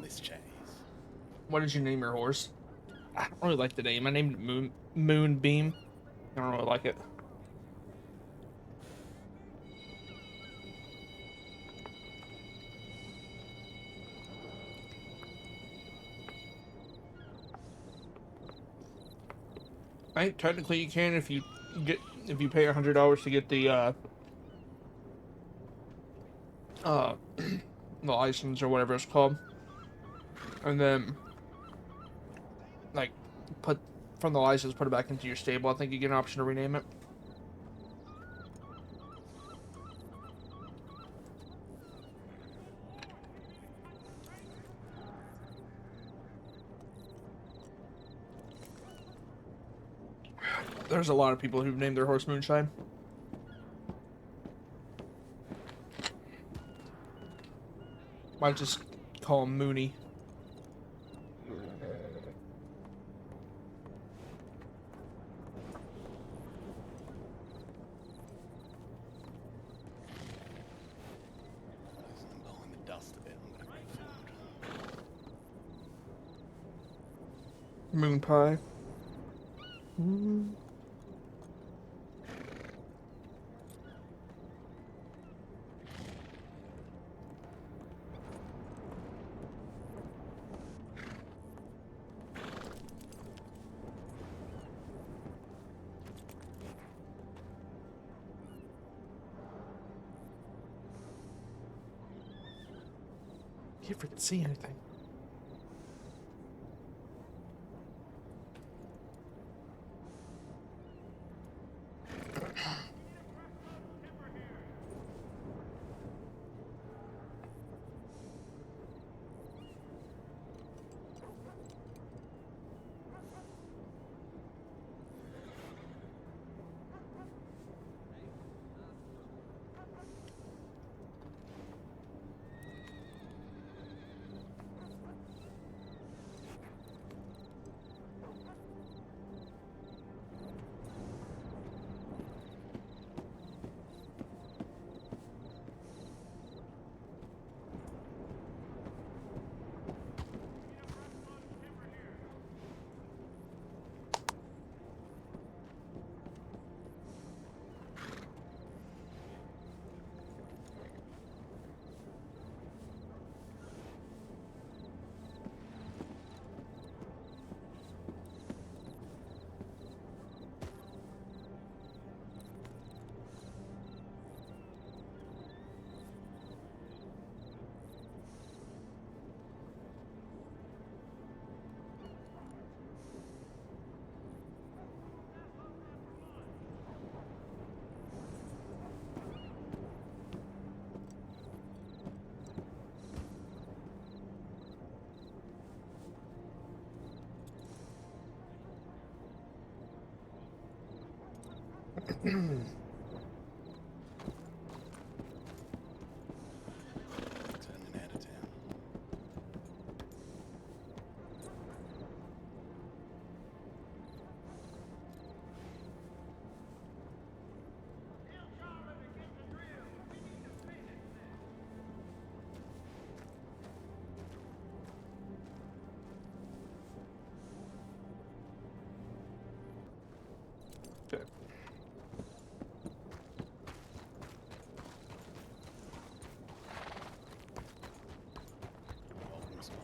this chase. What did you name your horse? I don't really like the name. I named it Moonbeam. I don't really like it. I think technically you can if you pay $100 to get the the license or whatever it's called, and then like put from the license put it back into your stable. I think you get an option to rename it. There's a lot of people who've named their horse Moonshine. Might just call him Mooney. Blowing the dust a bit. I'm gonna make food. Moon pie. Can't freaking see anything. Turning out of town. Okay. Welcome, soldier.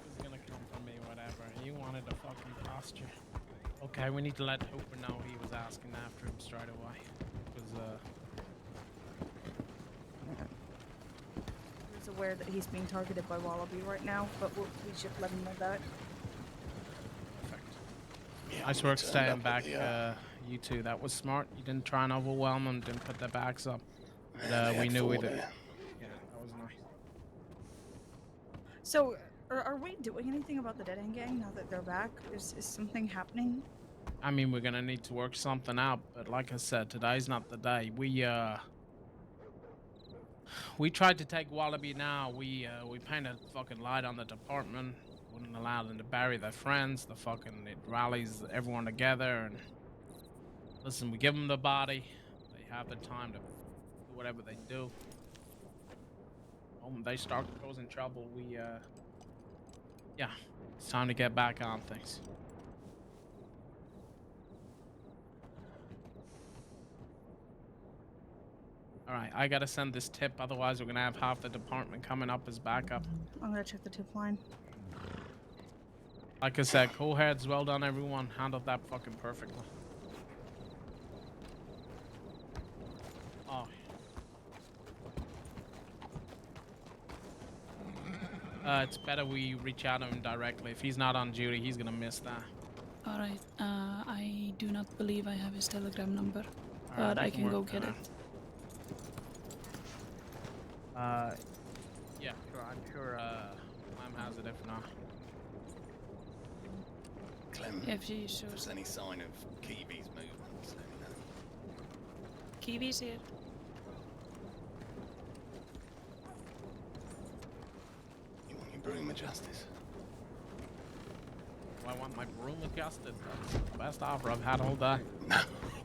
He's gonna come for me, whatever. He wanted a fucking posture. Okay, we need to let Hooper know he was asking after him straight away. Because, He's aware that he's being targeted by Wallaby right now, but we should let him know that. Yeah, nice we work turned staying up back, at the, you two. That was smart. You didn't try and overwhelm them, didn't put their backs up. But, they we had knew four we'd... there. Yeah, that was nice. So, are we doing anything about the Dead End Gang now that they're back? Is something happening? I mean, we're gonna need to work something out, but like I said, today's not the day. We tried to take Wallaby now. We painted a fucking light on the department. Wouldn't allow them to bury their friends. It rallies everyone together and listen, we give them the body. They have the time to whatever they do. When they start causing trouble, yeah, it's time to get back on things. All right, I gotta send this tip, otherwise we're gonna have half the department coming up as backup. I'm gonna check the tip line. Like I said, cool heads, well done everyone, handled that fucking perfectly. Oh. It's better we reach out to him directly. If he's not on duty, he's gonna miss that. Alright, I do not believe I have his telegram number, Alright, but we I can go work get that it. out. Yeah, sure. I'm sure Clem has it if not. Clem, If she if shows there's any sign of Kiwi's movements, let me know. Kiwi's here. You want your broom of justice? I want my broom adjusted. That's the best offer I've had all day. No,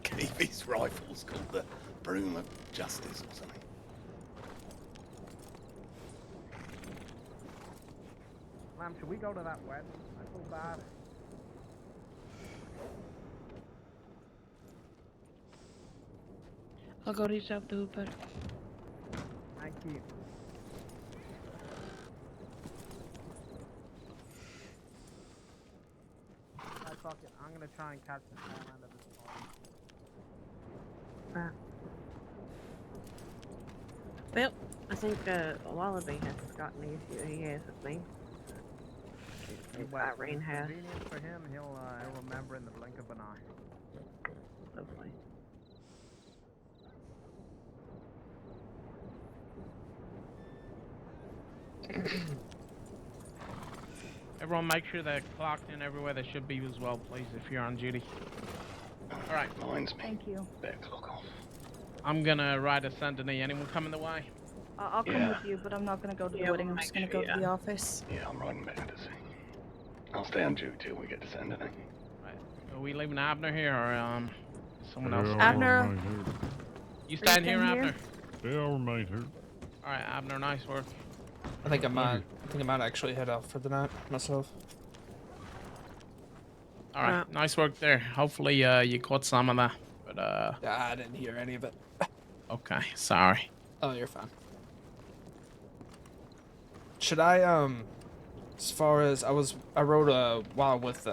Kiwi's rifle's called the broom of justice or something. Ma'am, should we go to that wedding? I feel bad. I'll go reach out to Hooper. Thank you. Fuck it. I'm gonna try and catch the tail end of this party. Well, I think Wallaby hasn't got any issue he has with me. Irene has. Convenient for him, he'll remember in the blink of an eye. Hopefully. Everyone make sure they're clocked in everywhere they should be as well, please, if you're on duty. Alright. Reminds me. Thank you. Better clock off. I'm gonna ride a Sentinel. Anyone coming the way? I'll come with you, but I'm not gonna go to the wedding. I'm just gonna go to the office. Yeah, I'm riding back to see. I'll stay on duty till we get to Saturday. Right. Are we leaving Abner here or someone else? Abner. You staying here, Abner? Yeah, I'll remain here. Alright, Abner, nice work. I think I might actually head out for the night myself. Alright, nice work there. Hopefully you caught some of that. But Yeah, I didn't hear any of it. okay, sorry. Oh, you're fine. Should I as far as I wrote a while with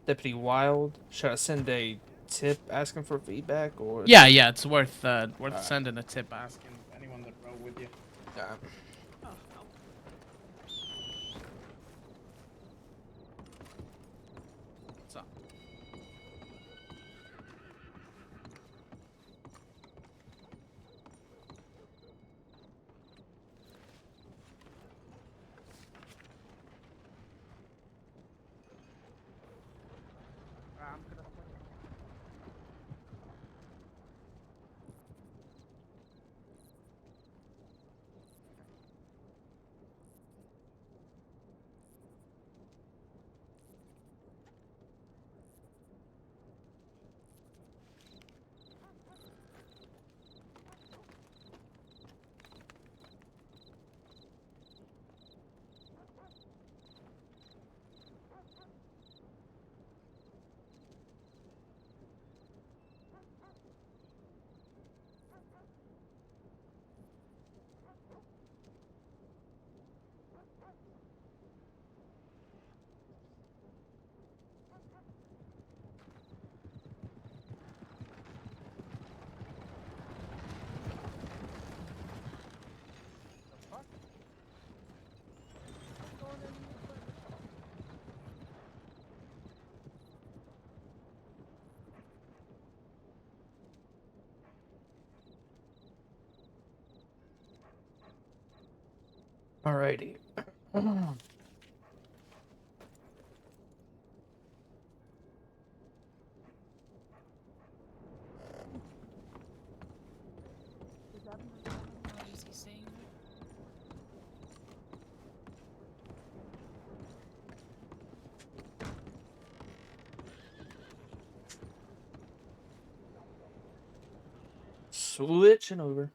Deputy Wild, should I send a tip asking for feedback or Yeah, it's worth sending a tip asking anyone that rode with you. Yeah. What's up? Alrighty. What is he saying? Switching over.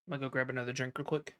I'm gonna go grab another drink real quick.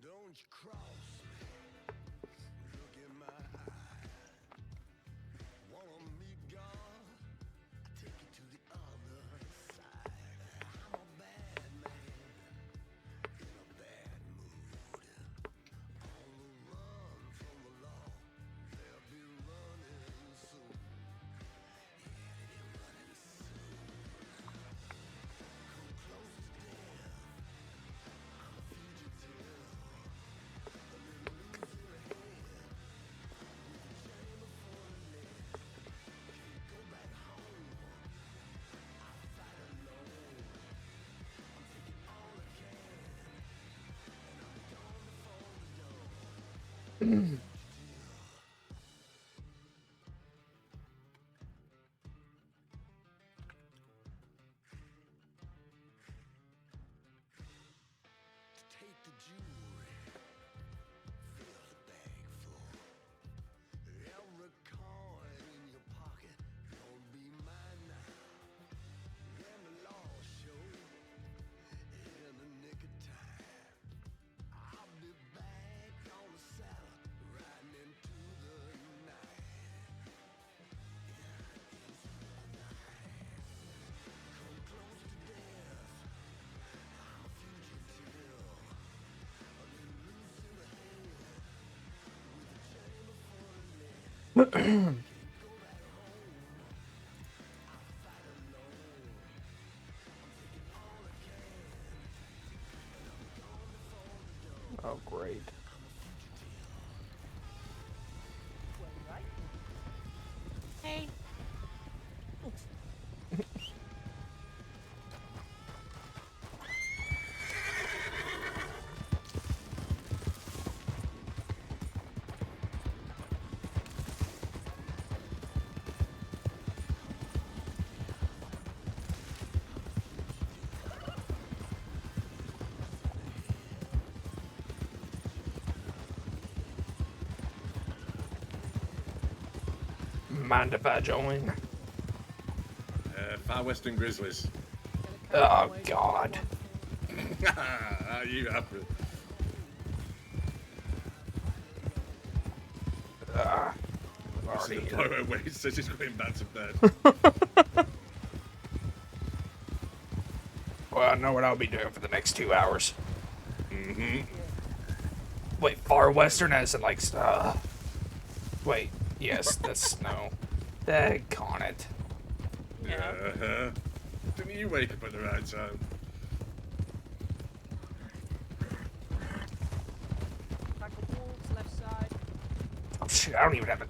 Don't you cross me. Look in my eye. Wanna meet God? I take you to the other side. I'm a bad man in a bad mood. On the run from the law. They'll be running soon. Yeah, they'll be running soon. Come close to death. I'm a fugitive. Take the jewelry, fill the bag full. Every coin in your pocket gonna be mine now. When the laws show in the nick of time, I'll be back on the saddle, riding into the night. Yeah, into the night. Come close to death. I'm a fugitive. Oh, great. Hey. Mind if I join? Far Western Grizzlies. Oh, God. You up for it? Already The here. photo where he says he's going back to bed. what I'll be doing for the next 2 hours. Mm-hmm. Wait, far western as in like, wait, yes, that's snow. Daggone it. Uh-huh. Didn't you wake up at the right time? Back the wolves, left side. Oh shit, I don't even have it.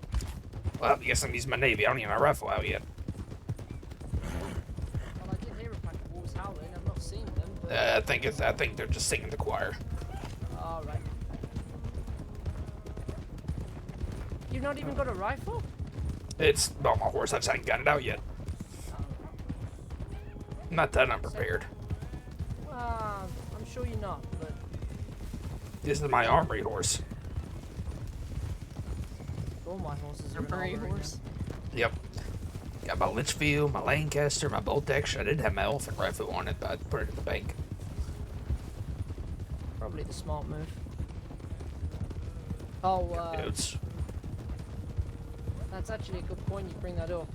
Well, I guess I'm using my navy. I don't even have my rifle out yet. Well, I did hear a pack of wolves howling. I've not seen them, but... I think they're just singing the choir. Alright. You've not even got a rifle? It's on my horse. I just haven't got it out yet. Not that unprepared. I'm sure you're not, but... This is my armory horse. All my horses are Armory an armory horse. Yep. Got my Litchfield, my Lancaster, my bolt action. I didn't have my elephant rifle on it, but I put it in the bank. Probably the smart move. Oh, Dudes. that's actually a good point you bring that up.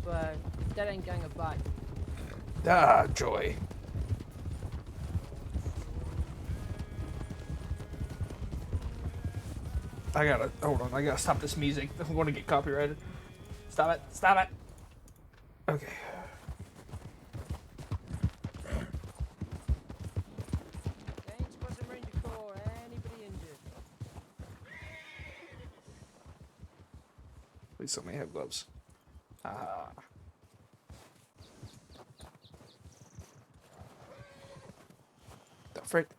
Dead End Gang are back. Ah, joy. Hold on, I gotta stop this music. I'm gonna get copyrighted. Stop it. Okay. Gaines, Crossing Ranger Corps, anybody injured? Please somebody have gloves. Ah. The frick.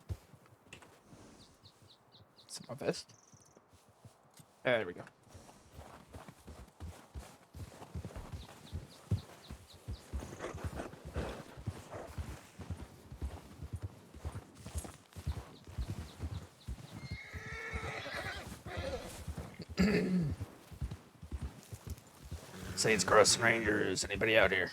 Is it my vest? There we go. Saints Crossing Rangers, anybody out here?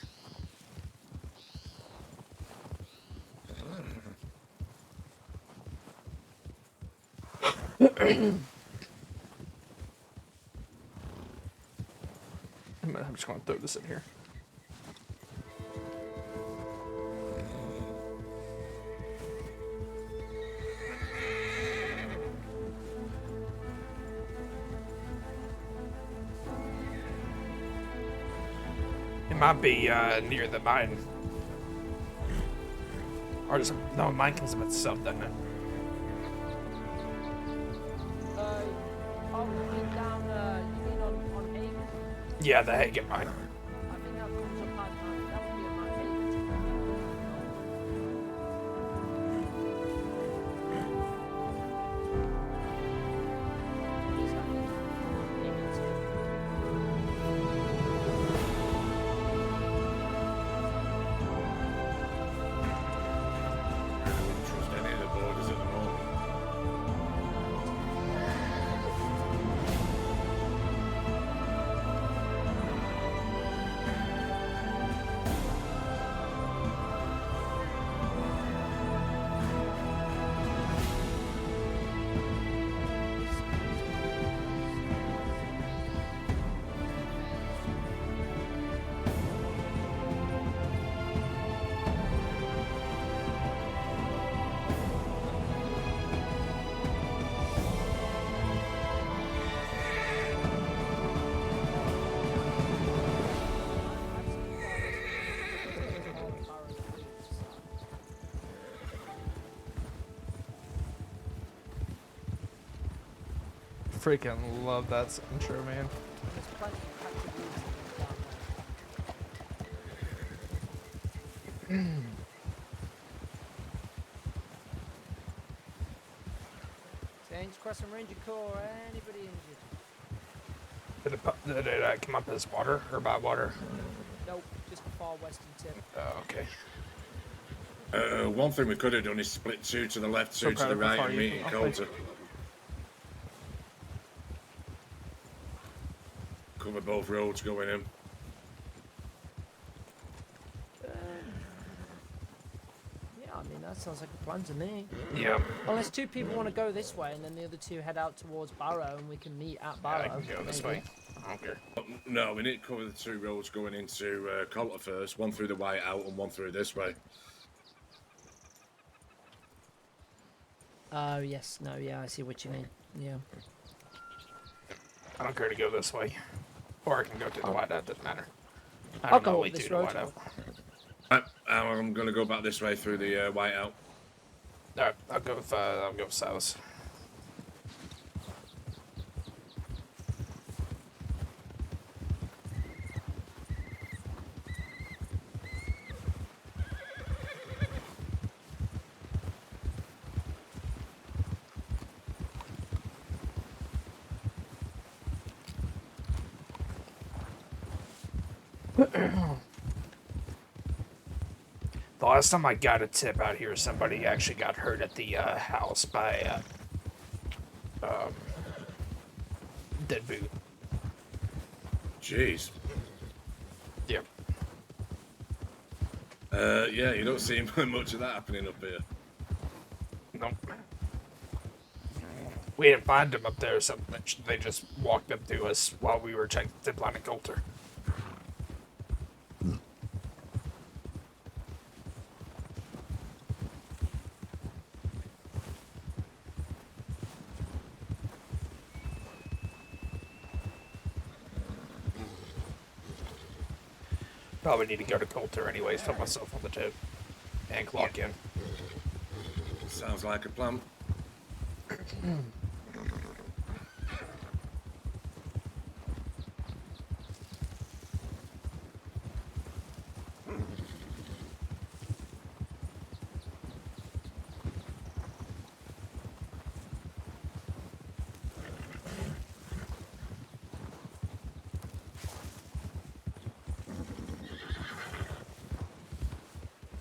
I'm just gonna throw this in here. It might be near the mine. Or does no, mine comes up itself, doesn't it? You mean down, you mean on Hagen? Yeah, the Hagen mine. I think that comes up as that would be a Mount Hagen. Trust any of the borders at the moment. Freaking love that intro, man. There's plenty of captured wolves down there. Saints Crossing Ranger Corps, anybody injured? Did it come up as water or by water? Nope, just the far western tip. Oh, okay. One thing we could have done is split two to the left, two to the right, and meet in Coulter. Cover both roads going in. Yeah, I mean, that sounds like a plan to me. Yeah. Unless two people want to go this way and then the other two head out towards Barrow and we can meet at Barrow. I can go this way. I don't care. No, we need to cover the two roads going into Coulter first. One through the Whiteout and one through this way. Oh, yes. No, yeah, I see what you mean. Yeah. I don't care to go this way. Or I can go through the whiteout, doesn't matter. I I'll don't know go way up this through the road. whiteout. I'm gonna go back this way through the whiteout. Alright, I'll go with Silas. The last time I got a tip out here, somebody actually got hurt at the house by dead boot. Jeez. Yep. Yeah, you don't see much of that happening up here. Nope. We didn't find them up there, so they just walked up to us while we were checking the tip line at Coulter. Probably need to go to Coulter anyways, put myself on the tip and clock in. Sounds like a plan.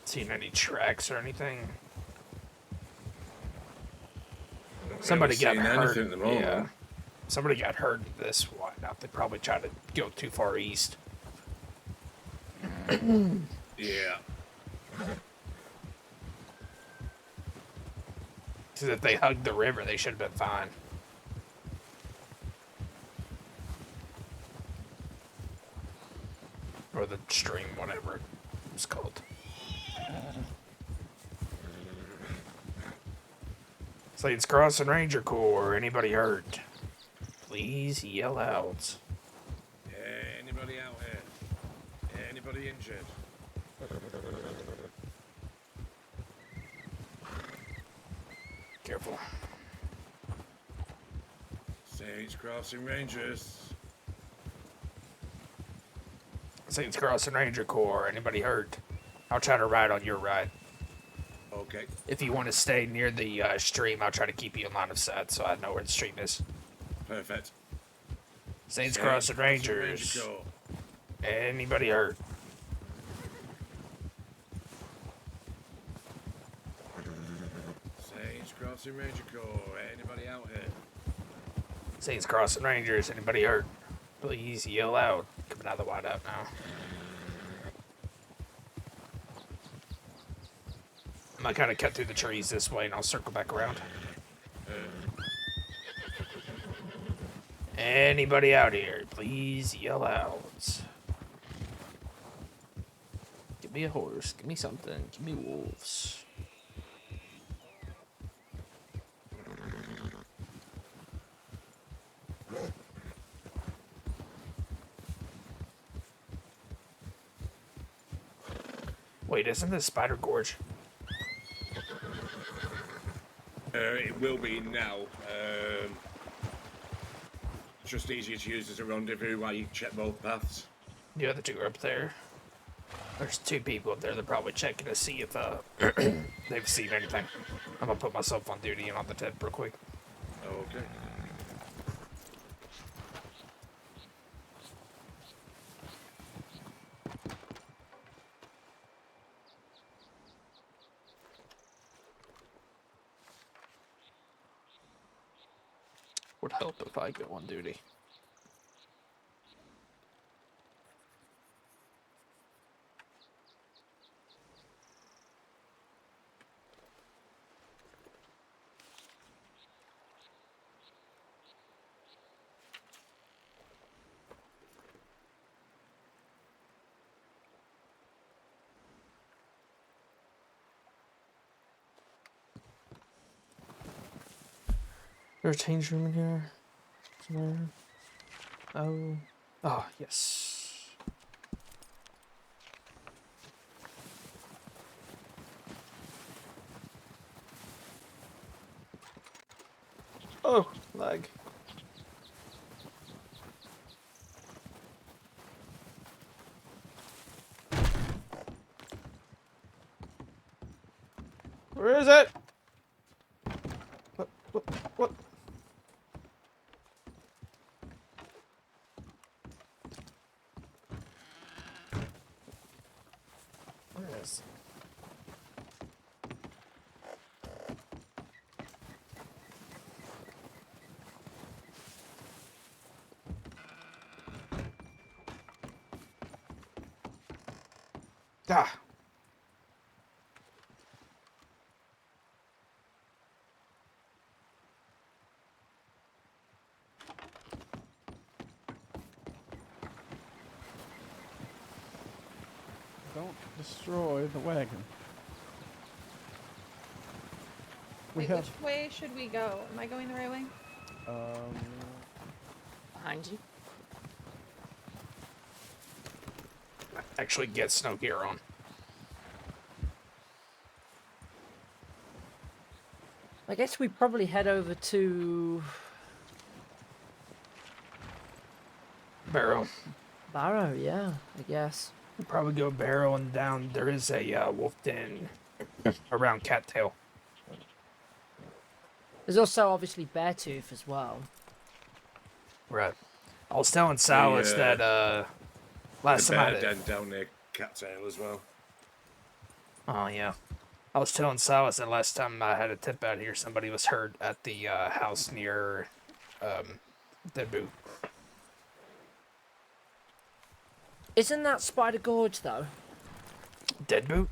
Seen any tracks or anything? Somebody got hurt. At the moment. Yeah. Somebody got hurt in this one. Now they probably tried to go too far east. Yeah. Because if they hugged the river, they should have been fine. Or the stream, whatever it's called. Saints Crossing Ranger Corps. Anybody hurt? Please yell out. Anybody out here? Anybody injured? Careful. Saints Crossing Rangers. Saints Crossing Ranger Corps. Anybody hurt? I'll try to ride on your ride. Okay. If you want to stay near the stream, I'll try to keep you in line of sight so I know where the stream is. Perfect. Saints Crossing Rangers. Anybody hurt? Saints Crossing Ranger Corps. Anybody out here? Saints Crossing Rangers. Anybody hurt? Please yell out. Coming out of the whiteout now. I'm gonna kind of cut through the trees this way and I'll circle back around. Anybody out here? Please yell out. Give me a horse. Give me something. Give me wolves. Wait, isn't this Spider Gorge? It will be now. Just easier to use as a rendezvous while you check both paths. The other two are up there. There's two people up there. They're probably checking to see if they've seen anything. I'm gonna put myself on duty and on the tip real quick. Okay. Would help if I go on duty. There's a change room in here. Somewhere. Oh. Oh, yes. Oh, lag. Where is it? What? Where is it? Ah. Don't destroy the wagon. We Wait, have. which way should we go? Am I going the right way? Behind you. Actually get snow gear on. I guess we probably head over to Barrow. Barrow, yeah, I guess. We'll probably go Barrow and down. There is a wolf den around Cattail. There's also obviously Beartooth as well. Right. I was telling Salas that last the time I bear did. den down near Cattail as well. Oh yeah. I was telling Salas that last time I had a tip out here, somebody was hurt at the house near Deadboot. Isn't that Spider Gorge though? Deadboot?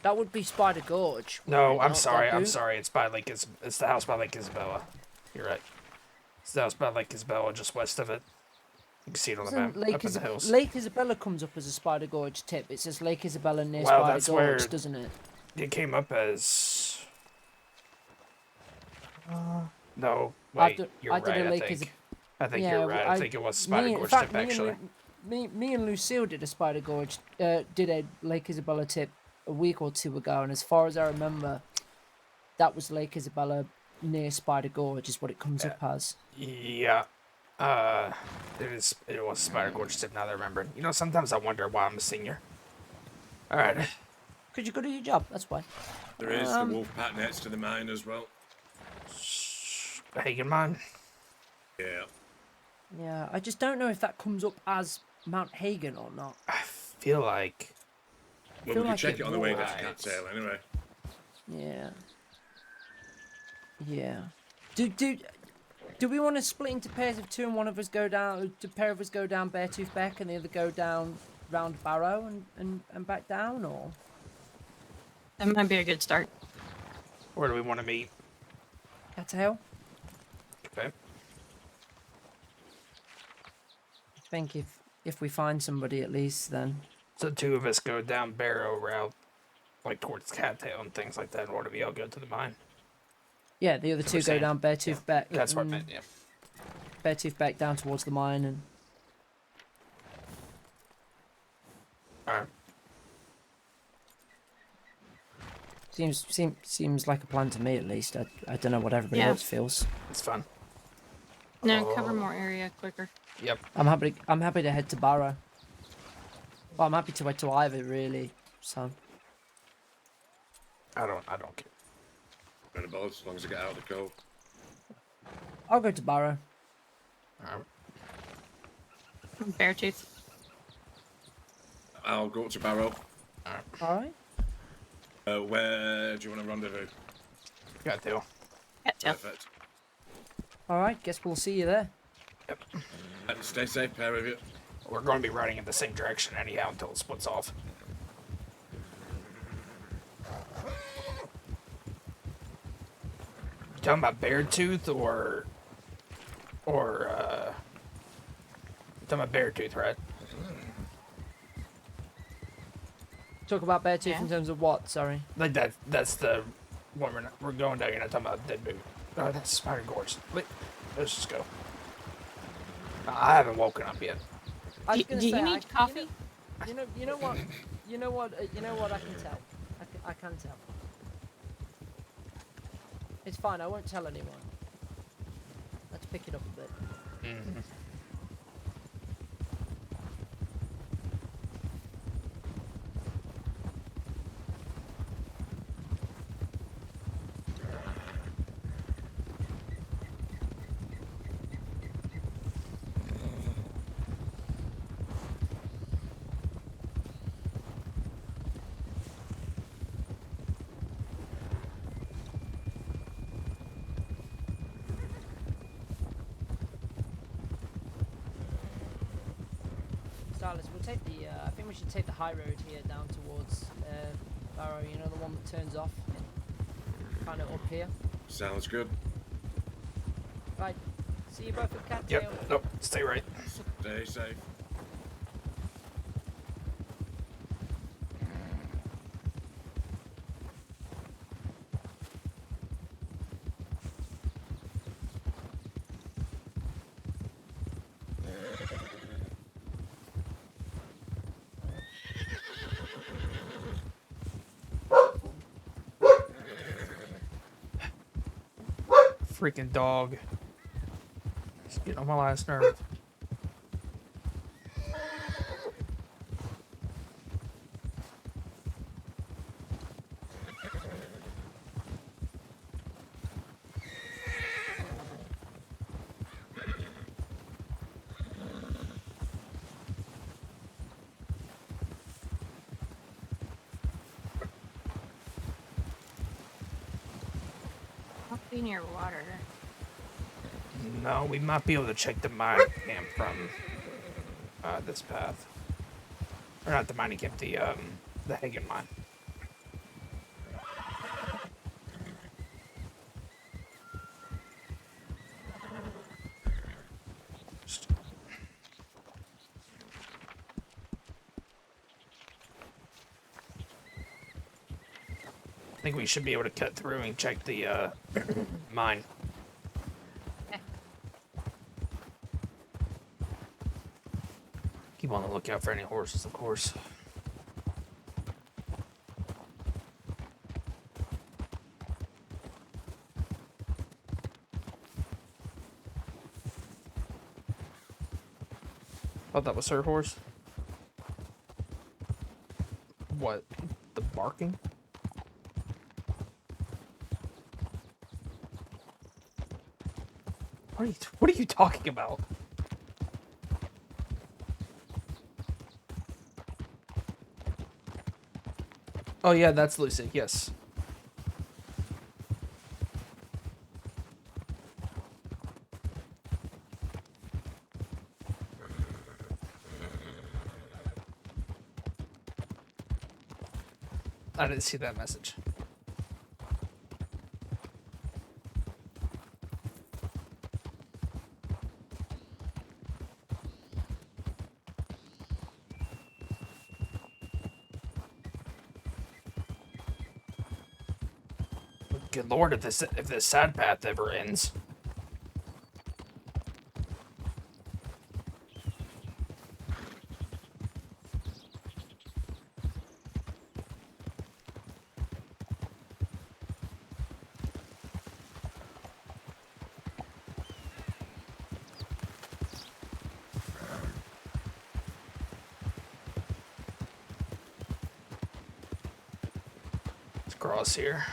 That would be Spider Gorge. No, would it I'm not, sorry. I'm Deadboot? sorry. It's by Lake It's the house by Lake Isabella. You're right. It's the house by Lake Isabella, just west of it. You can see it on the map. Isn't Lake, up in the hills. Lake Isabella comes up as a Spider Gorge tip. It says Lake Isabella near Well, Spider that's Gorge, where doesn't it? It came up as. No, I wait. did- You're I did right. a I Lake think. Is- I think Yeah, you're right. I think it was Spider in Gorge fact, tip actually. Me and Lucille did a Spider Gorge, did a Lake Isabella tip a week or two ago, and as far as I remember, that was Lake Isabella near Spider Gorge, is what it comes up as. Yeah. It was Spider Gorge tip. Now that I remember. You know, sometimes I wonder why I'm a senior. All right. Because you're good at your job. That's why. There is the wolf pack next to the mine as well. Hagen mine. Yeah. Yeah, I just don't know if that comes up as Mount Hagen or not. I feel like. Well, we can check it on the way down to Cattail anyway. Yeah. Yeah. Do we want to split into pairs of two and one of us go down? Do a pair of us go down Beartooth Beck and the other go down round Barrow and back down, or? That might be a good start. Where do we want to meet? Cattail? Okay. I think if we find somebody at least, then. So two of us go down Barrow route, like towards Cattail and things like that, or do we all go to the mine? Yeah, the other two go down Beartooth Beck. That's what I meant, yeah. Beartooth Beck down towards the mine and. Alright. Seems like a plan to me at least. I don't know what everybody Yeah. else feels. It's fun. No, cover more area quicker. Yep. I'm happy to head to Barrow. Well, I'm happy to head to either really. So. I don't care. Going to both, as long as I get out of the cove. I'll go to Barrow. Alright. Beartooth. I'll go up to Barrow. Alright. Where do you want to rendezvous? Cattail. Perfect. Alright, guess we'll see you there. Yep. Stay safe, pair of you. We're going to be riding in the same direction anyhow until it splits off. You talking about Beartooth or you talking about Beartooth, right? Talk about Beartooth Yeah. in terms of what? Sorry. Like that's the when we're going down, you're not talking about dead baby. Oh, that's Spider Gorge. Let's just go. I haven't woken up yet. I was gonna Do say, you need coffee? You know what? You know what? You know what? I can tell. I can tell. It's fine. I won't tell anyone. Let's pick it up a bit. Mm-hmm. Silas, we'll take the. I think we should take the high road here down towards Barrow. You know, the one that turns off. Kind of up here. Sounds good. Right. See you both at Cattail. Yep. Nope. Stay right. Stay safe. Freaking dog. It's getting on my last nerve. Must be near water. No, we might be able to check the mine camp from this path. Or not the mining camp, the Hagen mine. I think we should be able to cut through and check the mine. Keep on the lookout for any horses, of course. Oh, that was her horse? What? The barking? What are you talking about? Oh yeah, that's Lucy, yes. I didn't see that message. Good lord, if this sad path ever ends. Let's cross here.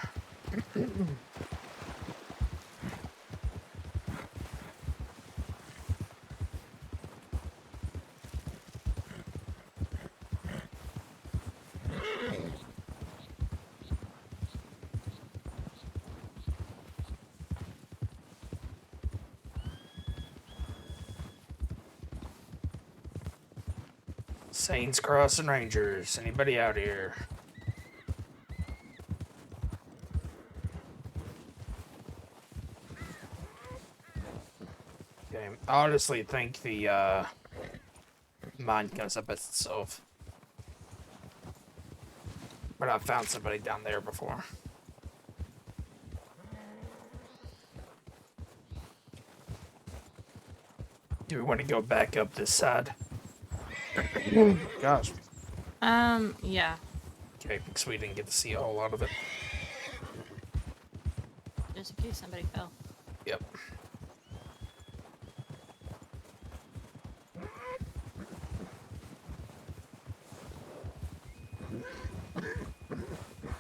Saints Crossing Rangers. Anybody out here? Okay, I honestly think the mine comes up itself. But I've found somebody down there before. Do we want to go back up this side? Gosh. Yeah. Okay, because we didn't get to see a whole lot of it. Just in case somebody fell. Yep.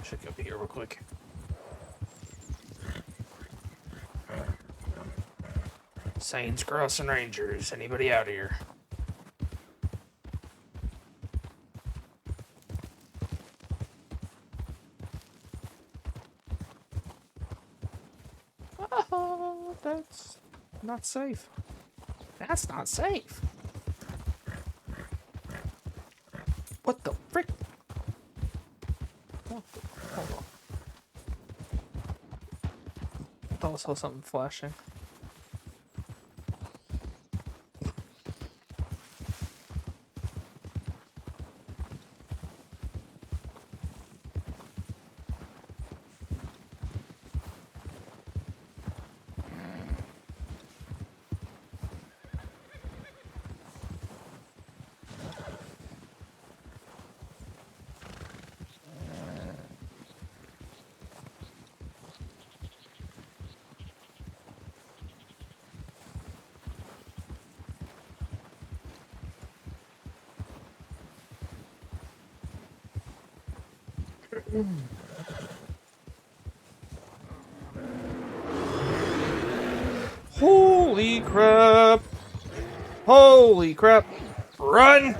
Check up here real quick. Saints Crossing Rangers. Anybody out here? Oh, that's not safe. That's not safe. What the frick? What the, hold on. I thought I saw something flashing. Holy crap! Holy crap! Run!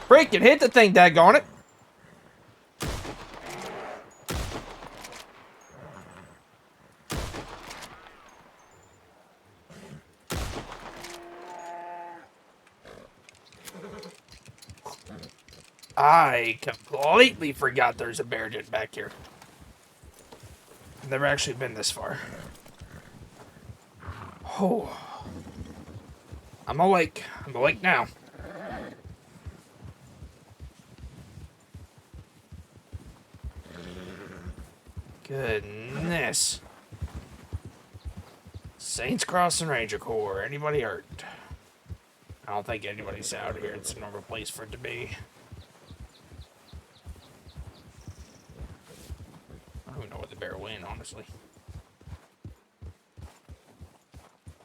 Freaking hit the thing, daggone it! I completely forgot there's a bear den back here. Never actually been this far. Oh. I'm awake. I'm awake now. Goodness. Saints Crossing Ranger Corps. Anybody hurt? I don't think anybody's out here. It's a normal place for it to be. I don't even know what the bear went, honestly.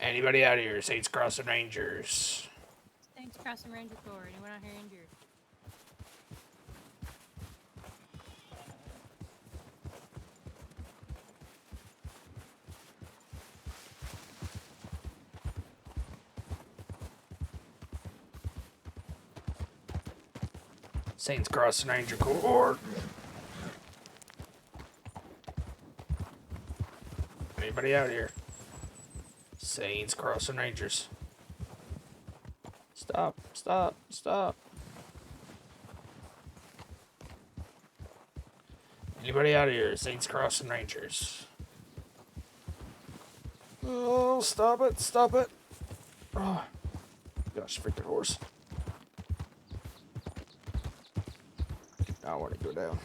Anybody out here? Saints Crossing Rangers. Saints Crossing Ranger Corps. Anyone out here injured? Saints Crossing Ranger Corps. Anybody out here? Saints Crossing Rangers. Stop, stop, stop. Anybody out here? Saints Crossing Rangers. Oh, stop it, stop it. Oh, gosh, freaking horse. I want to go down.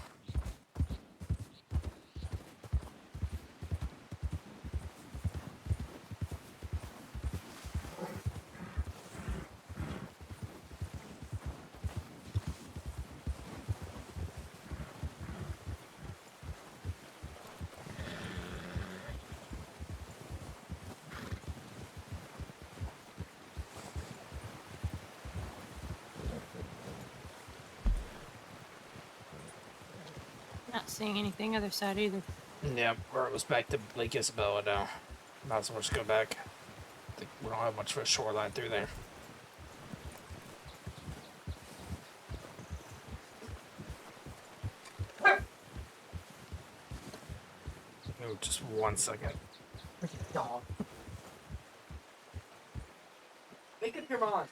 Not seeing anything other side either. Yeah, or it was back to Lake Isabella now. Might as well just go back. I think we don't have much of a shoreline through there. Oh, just 1 second. Freaking dog. Make up your mind.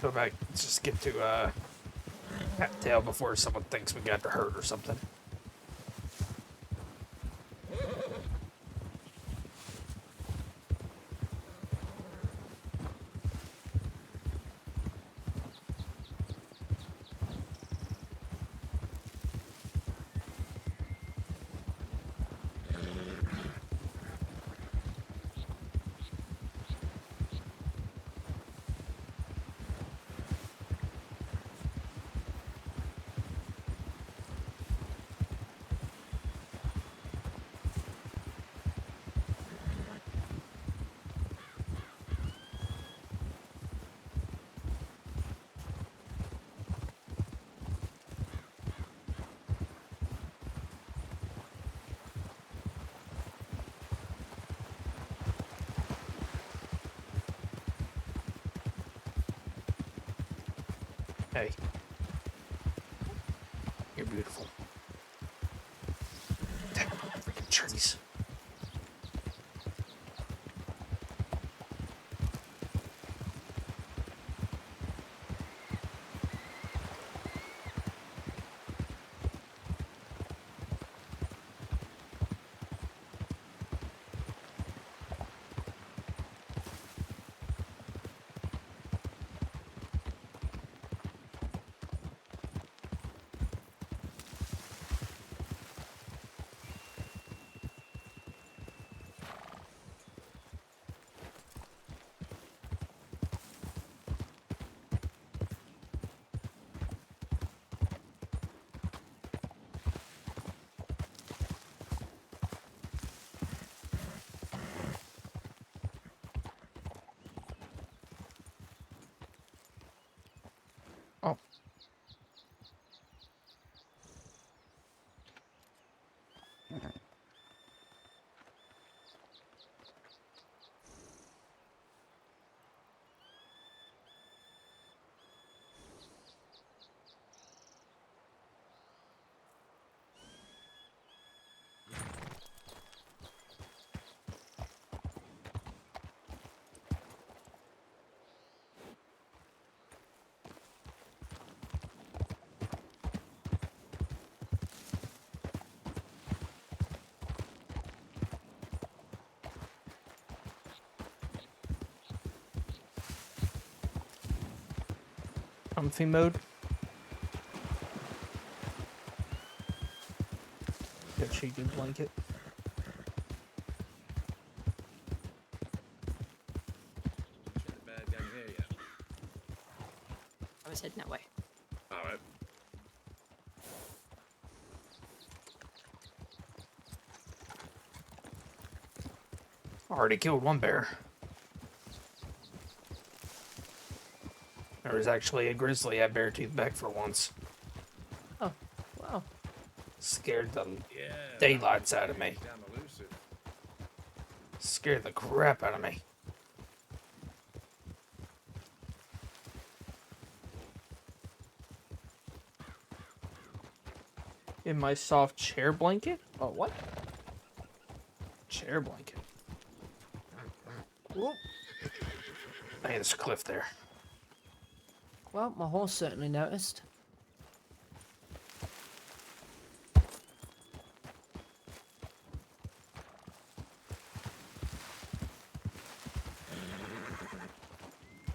Go back. Let's just get to Cattail before someone thinks we got hurt or something. Hey. You're beautiful. Damn, freaking trees. Oh. Comfy mode. Got you a good blanket. I was heading that way. All right. Already killed one bear. There was actually a grizzly at Beartooth Beck for once. Oh, wow. Scared the daylights out of me. Scared the crap out of me. In my soft chair blanket? Oh, what? Chair blanket. Whoop. Hey, there's a cliff there. Well, my horse certainly noticed.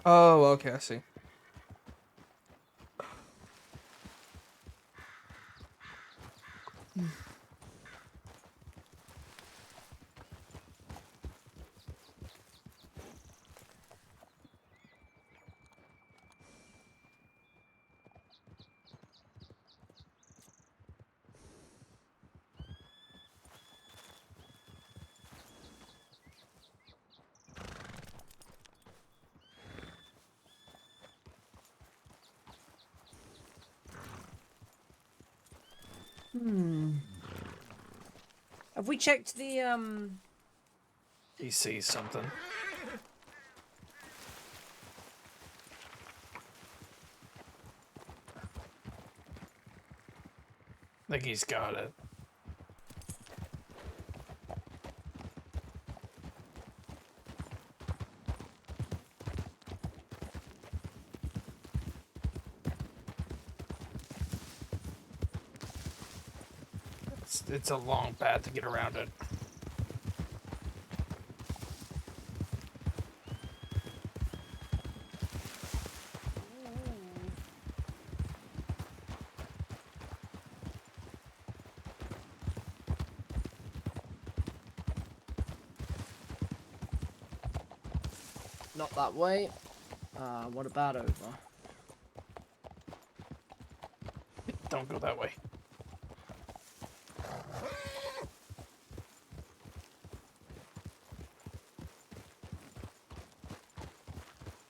Oh, okay, I see. Have we checked the He sees something. I think he's got it. it's a long path to get around it. Not that way. What about over? Don't go that way.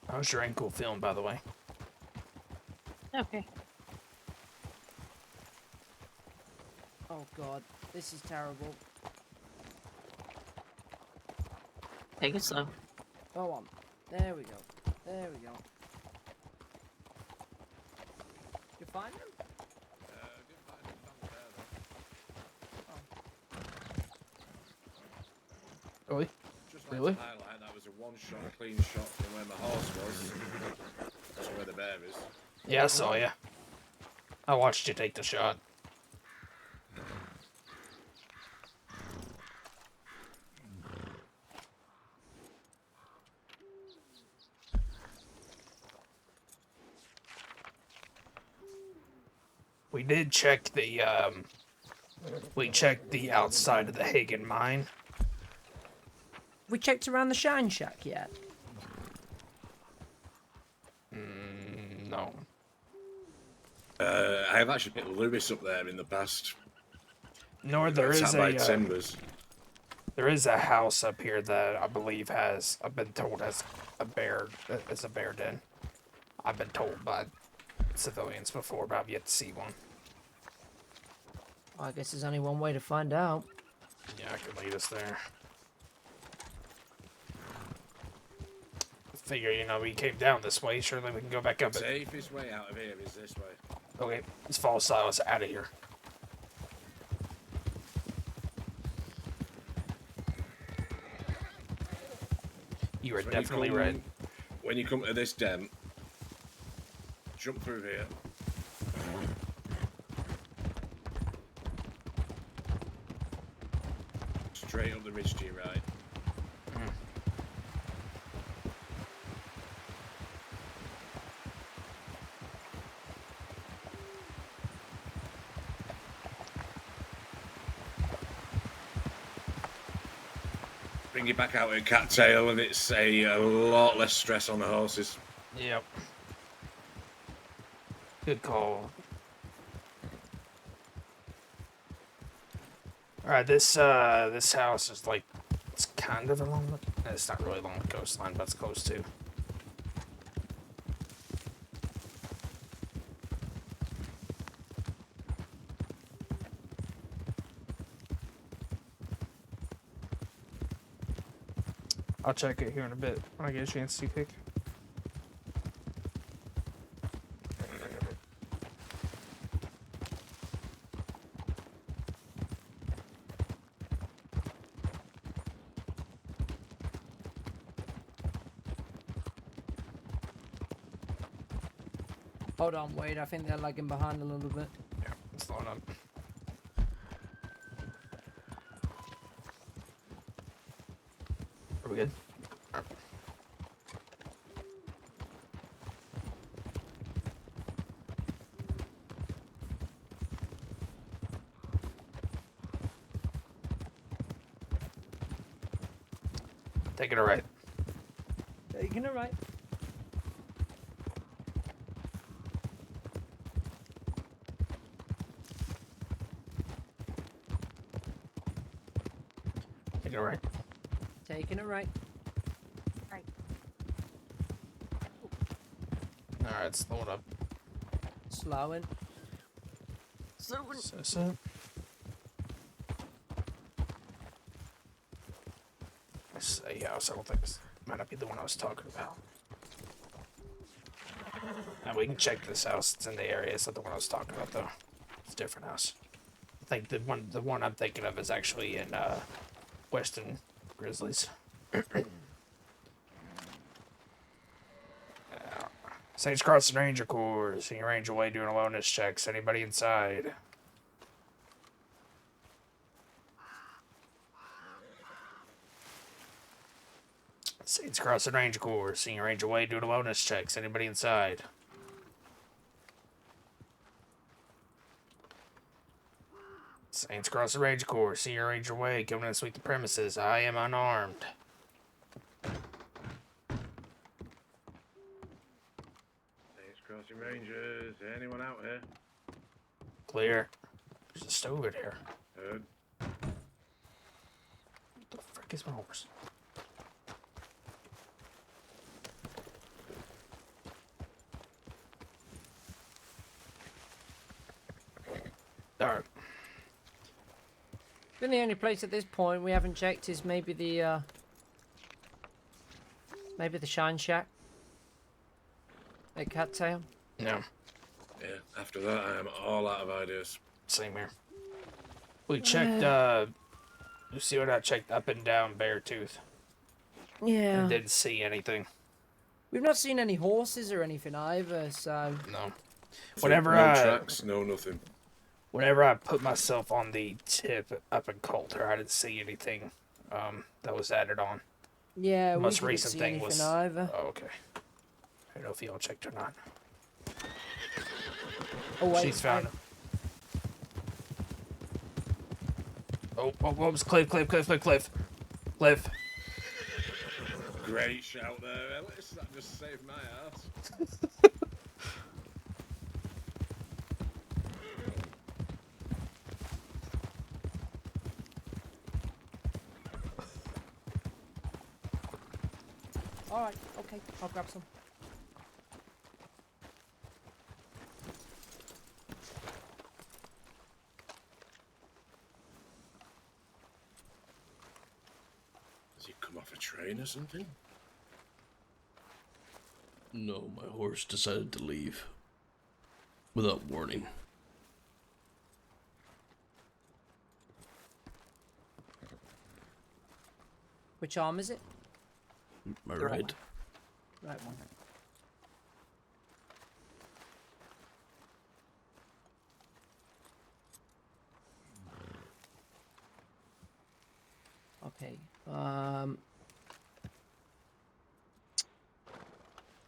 How's your ankle feeling, by the way? Okay. Oh god, this is terrible. Take it slow. Go on. There we go. There we go. You find him? Really? Just like Really? to highlight, that was a one-shot clean shot from where my horse was. That's where the bear is. Yeah, I saw ya. I watched you take the shot. We did check the, we checked the outside of the Hagen mine. We checked around the Shine Shack yet? No. I have actually picked Lewis up there in the past. Nor there It's is out by a, timbers. there is a house up here that I believe has, I've been told has a bear, is a bear den. I've been told by civilians before, but I've yet to see one. I guess there's only one way to find out. Yeah, I could lead us there. Figure, you know, we came down this way, surely we can go back up it. Safest way out of here is this way. Okay, let's follow Silas out of here. You are So definitely right. When you come to this den, jump through here. Straight up the ridge to your right. Bring you back out with a cattail, and it's a lot less stress on the horses. Yep. Good call. Alright, this house is like, it's kind of along the, it's not really along the coastline, but it's close to. I'll check it here in a bit when I get a chance to pick. Hold on, wait, I think they're lagging behind a little bit. Yeah, it's slowing up. Are we good? Taking it right. Taking it right. Taking it right. Taking it right. Right. Alright, slowing up. Slowing. So. This is a house. I don't think this might not be the one I was talking about. Now we can check this house. It's in the area. It's not the one I was talking about, though. It's a different house. I think the one I'm thinking of is actually in Western Grizzlies. Saints Crossing Ranger Corps. Senior Ranger Way doing awareness checks. Anybody inside? Saints Crossing Ranger Corps. Senior Ranger Way doing a wellness checks. Anybody inside? Saints Crossing Ranger Corps. Senior Ranger Way coming in and sweep the premises. I am unarmed. Saints Crossing Rangers. Anyone out here? Clear. There's a stove in here. Heard. What the frick is my horse? Alright. Then the only place at this point we haven't checked is maybe the Shine Shack at Cattail. No. Yeah, after that I am all out of ideas. Same here. We checked, Lucio and I checked up and down Beartooth. Yeah. And didn't see anything. We've not seen any horses or anything either, so... No. Whenever no tracks, no nothing. Whenever I put myself on the tip up in Coulter, I didn't see anything that was added on. Yeah, The we most didn't recent see thing anything was. either. Oh, okay. I don't know if y'all checked or not. Oh, wait, She's found him. Oh, whoops, Cliff. Great shout there, Ellis. That just saved my ass. Alright, okay, I'll grab some. Has he come off a train or something? No, my horse decided to leave. Without warning. Which arm is it? My The right. Right one. Okay.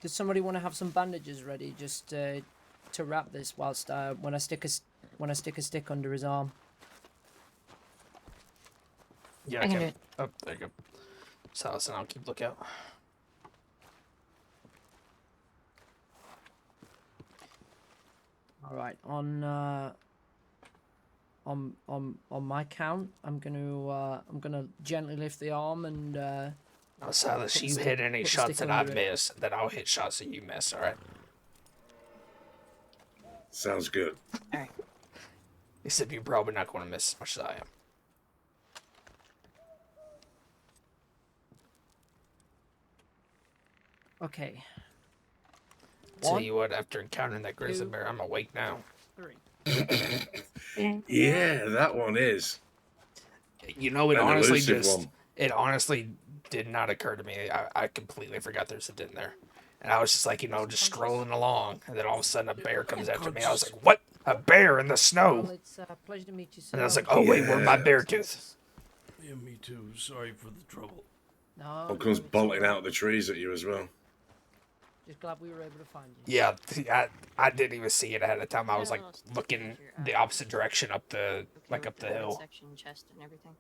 Does somebody want to have some bandages ready just to wrap this whilst when I stick a stick under his arm? Yeah, I can do it. Oh, there you go. Silas and I'll keep lookout. All right, on my count, I'm gonna gently lift the arm and. Now, Silas, put the you stick- hit any put the shots stick that I under it. miss, then I'll hit shots that you miss. All right. Sounds good. Alright. Except you're probably not going to miss as much as I am. Okay. Tell you what, after encountering that grizzly bear, I'm awake now. 3. Yeah, that one is. You know, it An honestly elusive just, one. it honestly did not occur to me. I completely forgot there's a den there. And I was just like, just strolling along. And then all of a sudden a bear comes after me. I was like, what? A bear in the Well, snow? it's a pleasure to meet you, sir. And I was like, oh, wait, where's my Yeah. bear tooth? Yeah, me too. Sorry for the trouble. No, One comes it's bolting alright. out the trees at you as well. Just glad we were able to find you. Yeah, I didn't even see it ahead of time. I was like looking the opposite direction up the hill. Section, chest, and everything.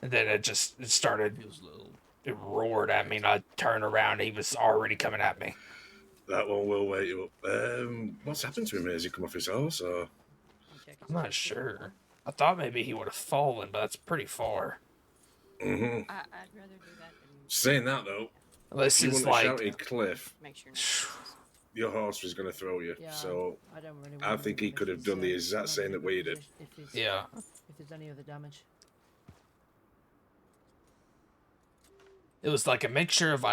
And then it started, Feels a little. it roared at me and I turned around. He was already coming at me. That one will wake you up. What's happened to him? Has he come off his horse or? I'm not sure. I thought maybe he would have fallen, but that's pretty far. Mm-hmm. I'd rather do that than Saying that though, This if you is want a like, shouty cliff, make sure. your horse was going to throw you. Yeah, So I don't really I want think to he could have done the exact same that we did. yeah. If there's any other damage. It was like a mixture of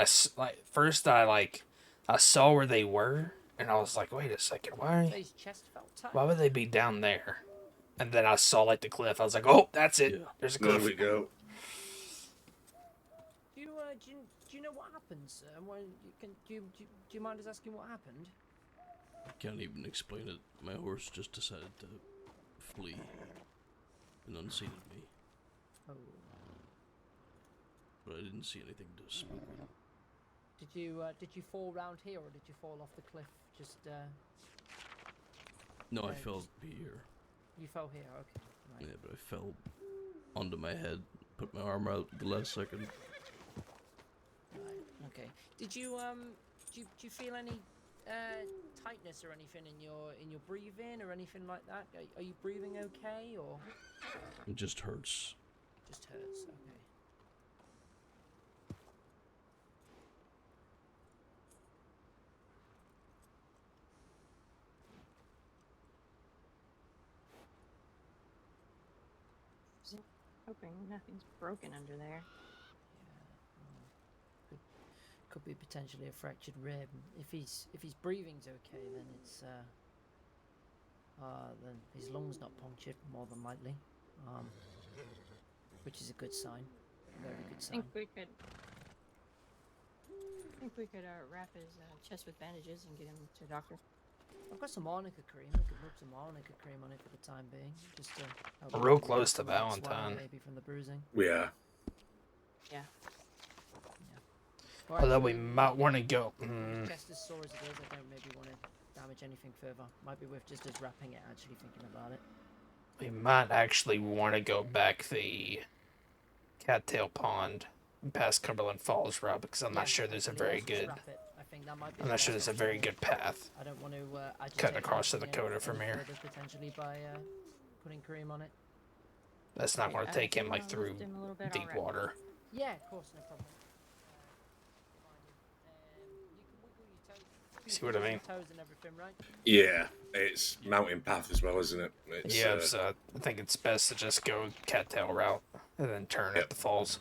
first I saw where they were and I was like, wait a second, His chest felt tight. why would they be down there? And then I saw the cliff. I was like, oh, that's it. Yeah. There's a There cliff. we go. Do you know what happened, sir? Do you mind us asking what happened? I can't even explain it. My horse just decided to flee and unseated me. Oh. But I didn't see anything to spook him. Did you fall round here, or did you fall off the cliff? Just No, I Right. fell here. you fell here. Okay. Right. Yeah, but I fell onto my head, put my arm out at the last second. Right. Okay. Did you do you feel any tightness or anything in your breathing or anything like that? Are you breathing okay, or It just hurts. just hurts? Okay. Hoping nothing's broken under there. Could be potentially a fractured rib. If his breathing's okay, then it's then his lung's not punctured, more than likely, which is a good sign. Very good I sign. think we could wrap his chest with bandages and get him to a doctor. I've got some arnica cream. I could rub some arnica cream on it for the time being, just to help. We're real with close to some of that swelling, Valentine. maybe from the bruising. We are. Yeah. Although we might want to go. Just as sore as it is, I don't maybe want to damage anything further. Might be worth just as wrapping it, actually thinking about it. We might actually want to go back the Cattail Pond and past Cumberland Falls route, because I'm not sure there's a very good. I'm not sure there's a very good path. I don't want to Cut across to anything Dakota any from here. further potentially by putting cream on it. That's not going to take him like Lift through him a little bit, deep alright. water. Yeah, of course, no problem. See what I mean? Toes and everything, right? Yeah, it's mountain path as well, isn't it? It's, Yeah, so I think it's best to just go cattail route and then turn at the falls.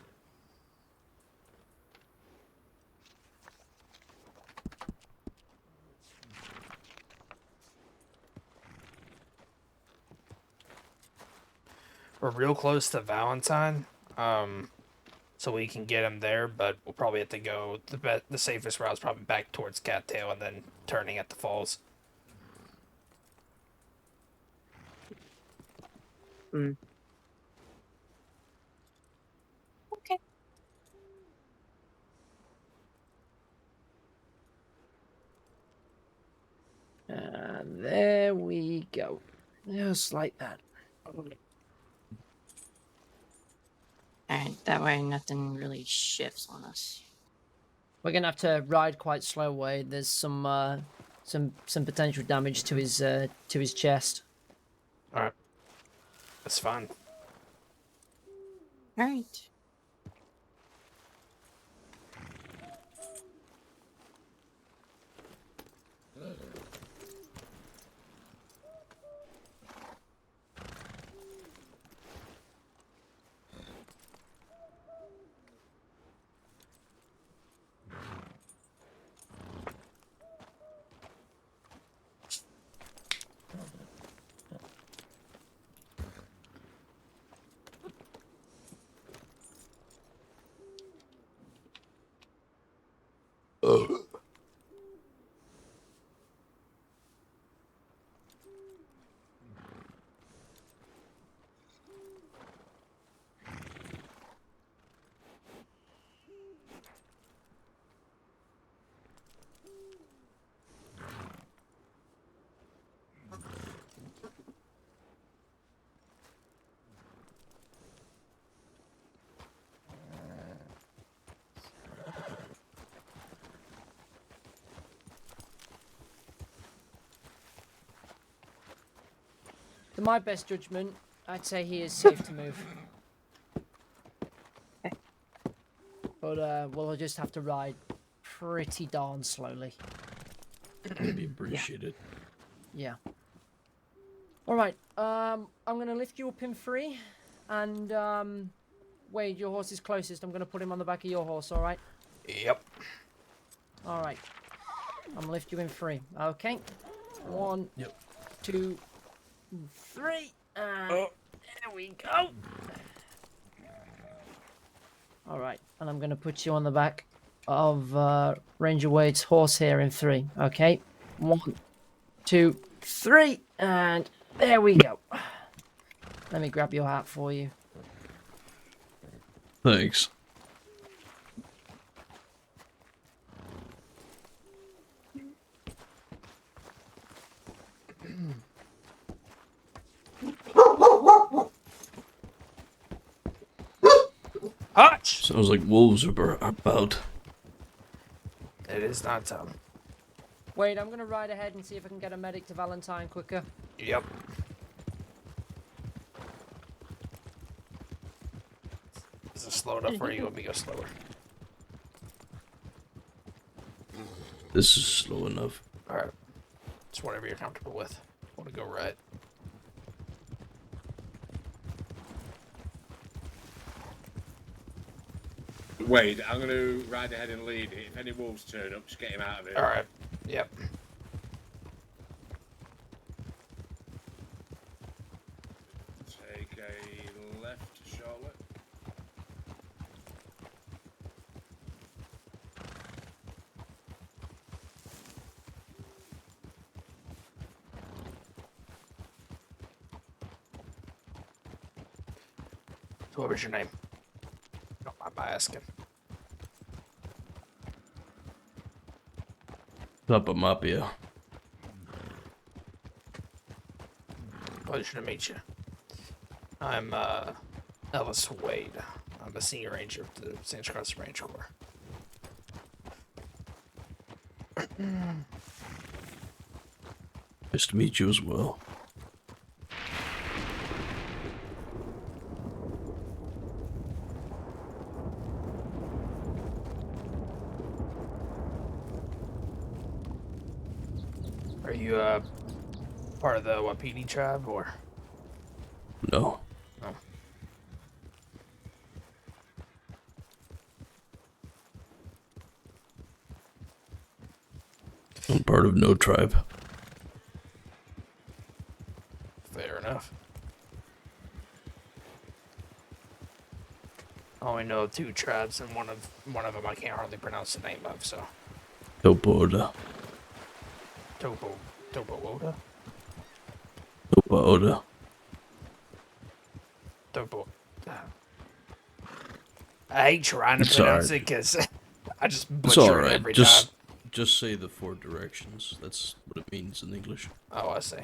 We're real close to Valentine, so we can get him there, but we'll probably have to go. The safest route is probably back towards Cattail and then turning at the falls. Okay. There we go. Just like that. Alright, that way nothing really shifts on us. We're gonna have to ride quite slow way. There's some potential damage to his chest. All right, that's fine. Alright. To my best judgment, I'd say he is safe to move. But we'll just have to ride pretty darn slowly. Maybe appreciated. Yeah. All right. I'm gonna lift you up in three, and Wade, your horse is closest. I'm gonna put him on the back of your horse. All right. Yep. All right. I'm gonna lift you in three. Okay. 1, Yep. 2, 3, and there we go. All right, and I'm gonna put you on the back of Ranger Wade's horse here in 3. Okay. 1, 2, 3, and there we go. Let me grab your hat for you. Sounds like wolves are about. It is not Tom. Wait, I'm gonna ride ahead and see if I can get a medic to Valentine quicker. Yep. Is it slow enough for you? Let me go slower. This is slow enough. Alright. Just whatever you're comfortable with. Want to go right. Wade, I'm going to ride ahead and lead it. If any wolves turn up, just get him out of here. Alright. Yep. Take a left, Charlotte. So what was your name? Don't mind my asking. Papa Mapia. Pleasure to meet you. I'm Ellis Wade. I'm a senior ranger of the Santa Cruz Range Corps. Nice to meet you as well. Are you part of the Wapiti tribe or? No. No. I'm part of no tribe. Fair enough. I only know 2 tribes, and one of them I can't hardly pronounce the name of. So. Topoda. Topo Oda. Topa Oda. Topo. I hate trying to It's pronounce alright. it because I just It's butcher it alright. every time. Just say the 4 directions. That's what it means in English. Oh, I see.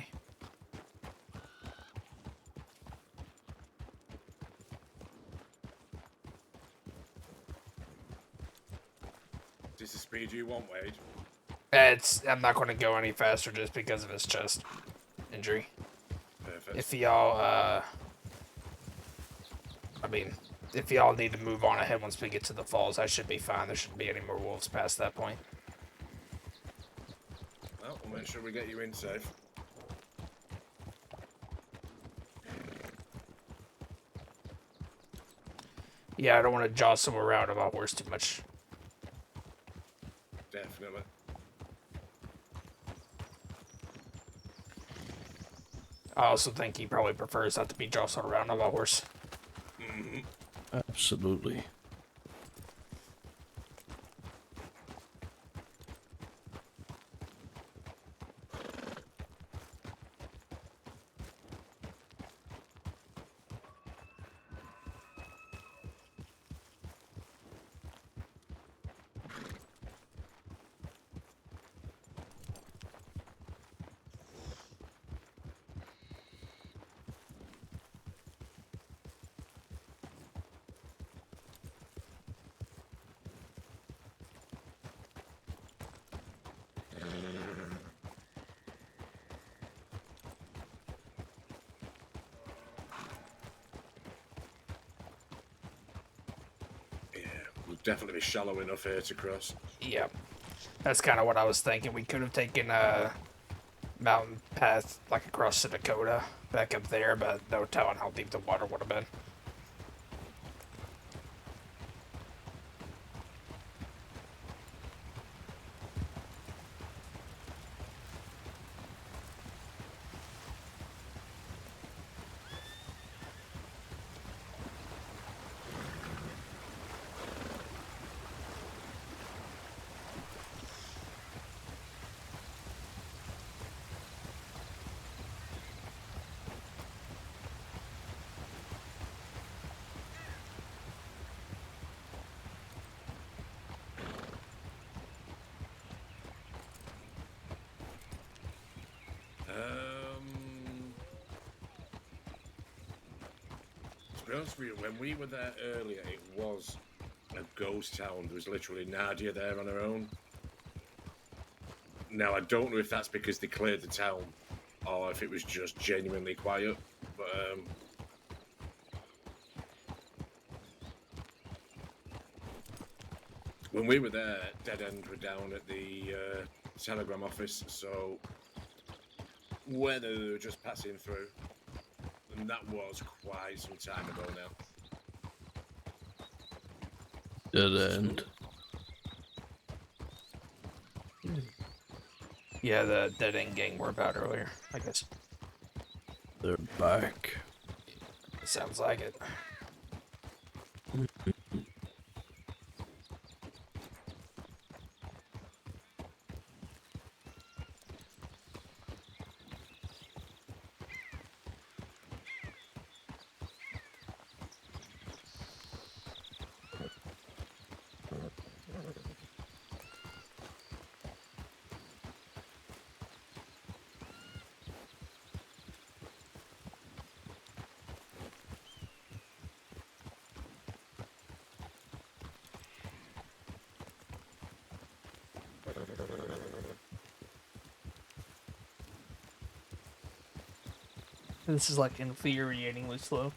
Is this the speed you want, Wade? I'm not going to go any faster just because of his chest injury. Perfect. If y'all, if y'all need to move on ahead once we get to the falls, I should be fine. There shouldn't be any more wolves past that point. Well, we'll make sure we get you in safe. Yeah, I don't want to jostle around on my horse too much. Definitely. I also think he probably prefers not to be jostled around on my horse. Mm-hmm. Absolutely. We'll definitely be shallow enough here to cross. Yeah, that's kind of what I was thinking. We could have taken a mountain path like across to Dakota, back up there, but no telling how deep the water would have been. To be honest with you, when we were there earlier, it was a ghost town. There was literally Nadia there on her own. Now, I don't know if that's because they cleared the town or if it was just genuinely quiet, but when we were there, Dead End were down at the telegram office, so whether they were just passing through, and that was quite some time ago now. Dead End. Yeah, the Dead End gang were about earlier, I guess. They're back. Sounds like it. This is like infuriatingly slow.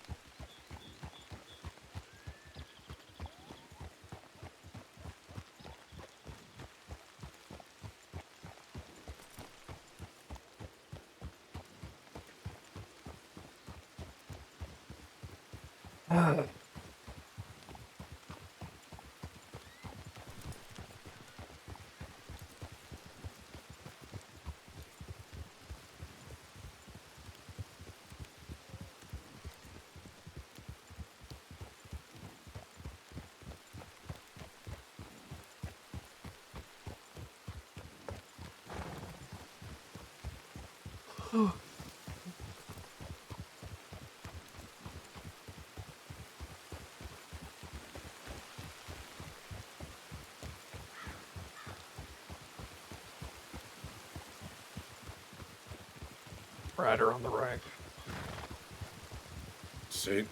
Rider on the right. See?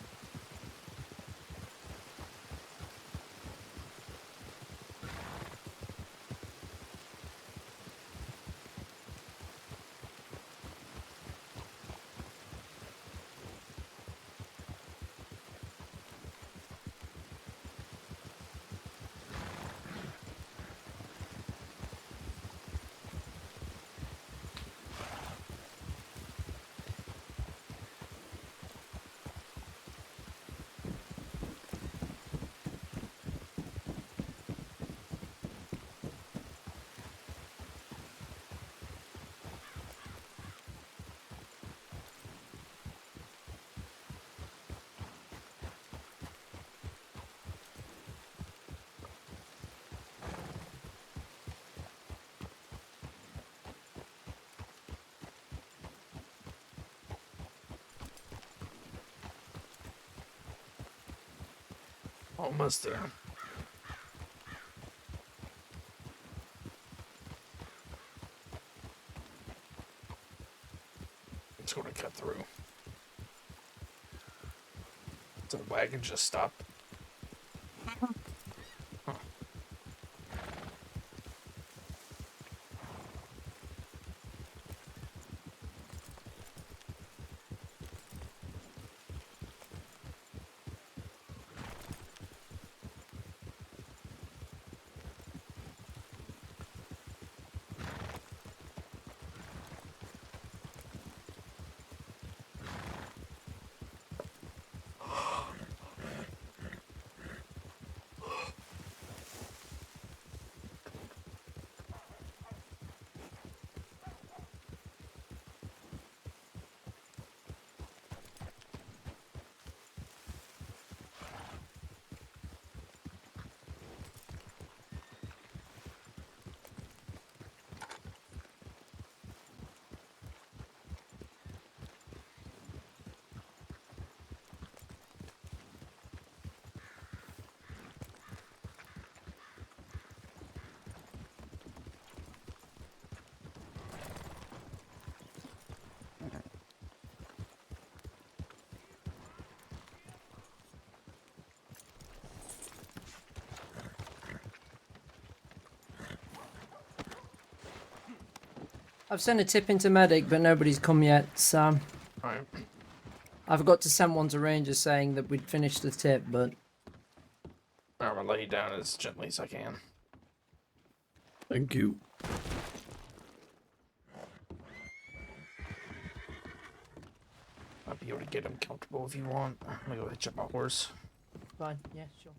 Almost there. It's gonna cut through. So the wagon just stopped. I've sent a tip into medic, but nobody's come yet, so... Alright. I forgot to send one to Ranger saying that we'd finished the tip, but... I'm gonna lay you down as gently as I can. Thank you. I'll be able to get him comfortable if you want. I'm gonna go hitch up my horse. Fine, yeah, sure.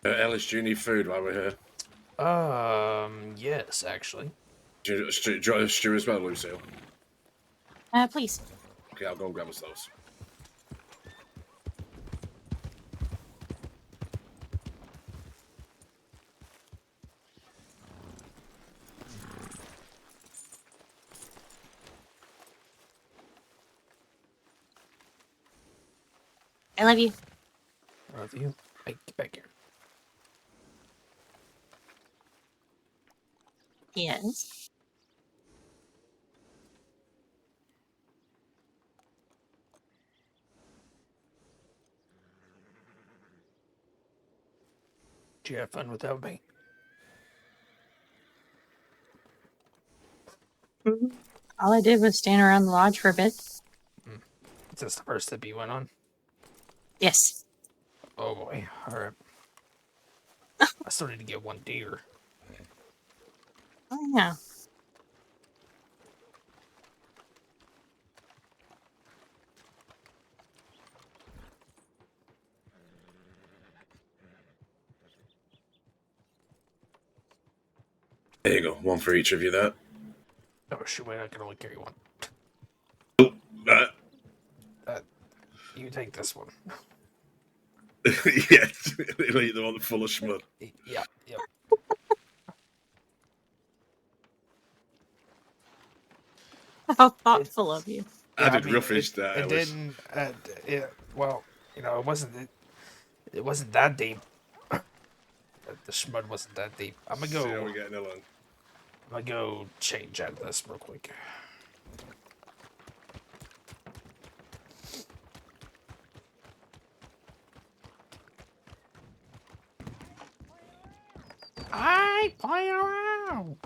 Ellis, do you need food while we're here? Yes, actually. Do you want a stew as well, Lucille? Please. Okay, I'll go and grab us those. I love you. Love you. Hey, get back here. Yes. Did you have fun without me? All I did was stand around the lodge for a bit. Is this the first tip you went on? Yes. Oh boy. Alright. I still need to get one deer. Oh, yeah. There you go, one for each of you there. Oh shoot, wait, I can only carry one. You take this one. Yeah, the one full of schmud. Yeah, yep. How thoughtful of you. I did roughage that. It didn't. Well, you know, it wasn't that deep. The schmud wasn't that deep. I'm gonna go. See how we're getting along. I'm gonna go change out of this real quick. I play around.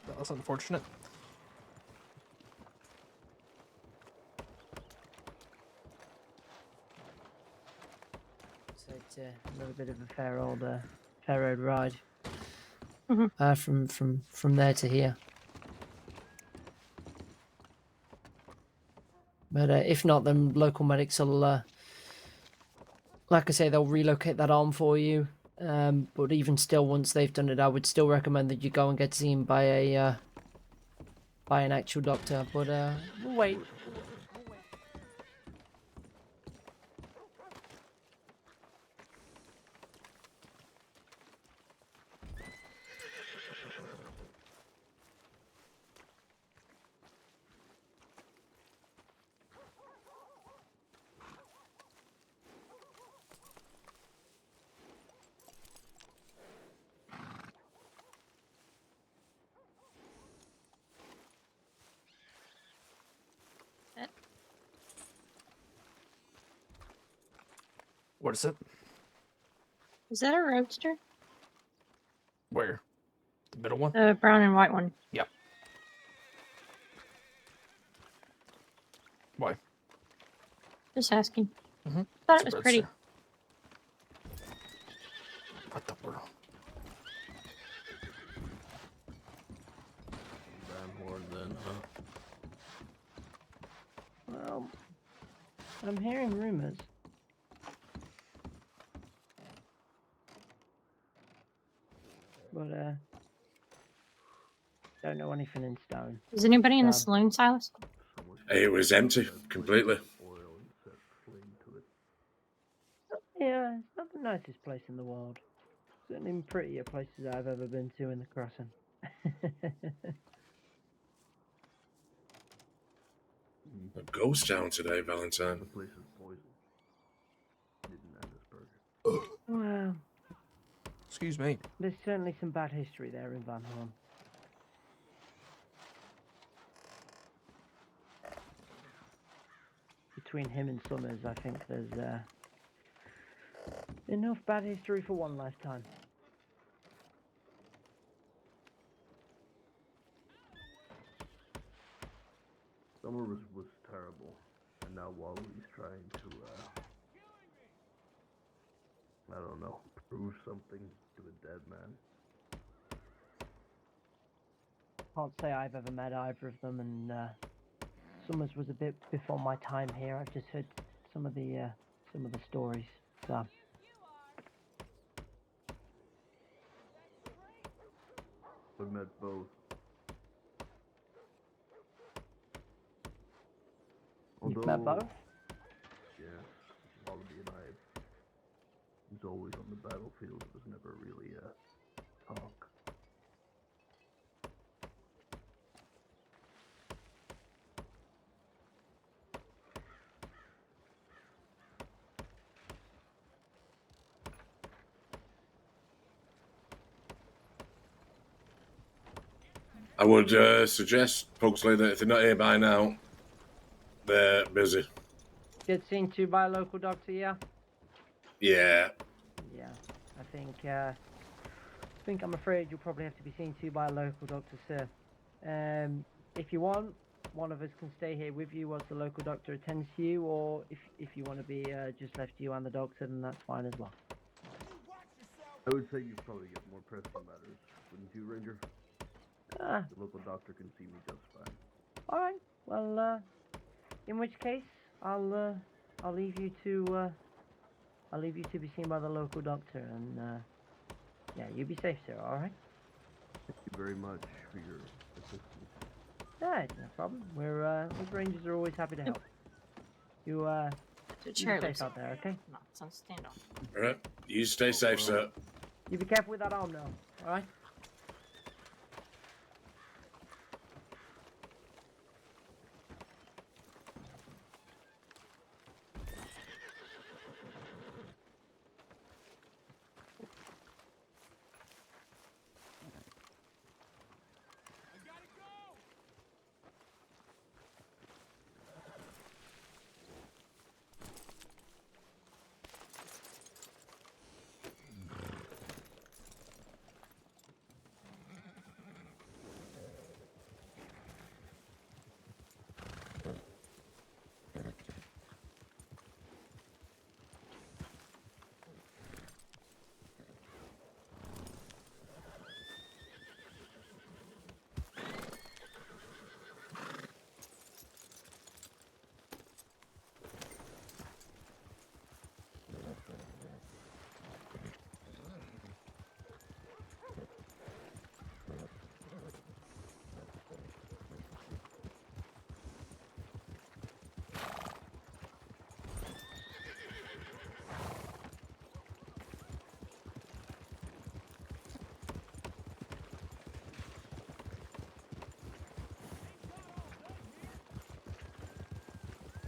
That was unfortunate. So it's a little bit of a fair old ride. From there to here. But if not, then local medics will, like I say, they'll relocate that arm for you. But even still, once they've done it, I would still recommend that you go and get seen by an actual doctor. But we'll wait. What is it? Is that a roadster? Where? The middle one? The brown and white one. Yep. Why? Just asking. Mm-hmm. Thought it was pretty. What the world? Van Horde then, huh? Well, I'm hearing rumors. But, don't know anything in stone. Is anybody in the saloon, Silas? It was empty completely. Yeah, it's not the nicest place in the world. Certainly prettier places I've ever been to in the crossing. A ghost town today, Valentine. Well, Excuse me. there's certainly some bad history there in Van Horn. Between him and Summers, I think there's enough bad history for one lifetime. Summer was terrible, and now Wally's trying to, I don't know, prove something to a dead man. Can't say I've ever met either of them, and Summers was a bit before my time here. I've just heard some of the stories. So I've met both. You've met both? Yeah, Wallaby and I was always on the battlefield. It was never really a talk. I would suggest, Pugsley, that if they're not here by now, they're busy. Get seen to by a local doctor, yeah? Yeah. Yeah, I think I'm afraid you'll probably have to be seen to by a local doctor, sir. If you want, one of us can stay here with you whilst the local doctor attends to you, or if you want to be just left you and the doctor, then that's fine as well. I would say you probably get more pressing matters, wouldn't you, Ranger? The local doctor can see me just fine. All right. Well, in which case, I'll leave you to be seen by the local doctor, and yeah, you be safe, sir. All right. Thank you very much for your assistance. Yeah, no problem. We're Rangers are always happy to help. You be safe out there, okay? Nonsense. Stand off. All right. You stay safe, sir. You be careful with that arm now. All right.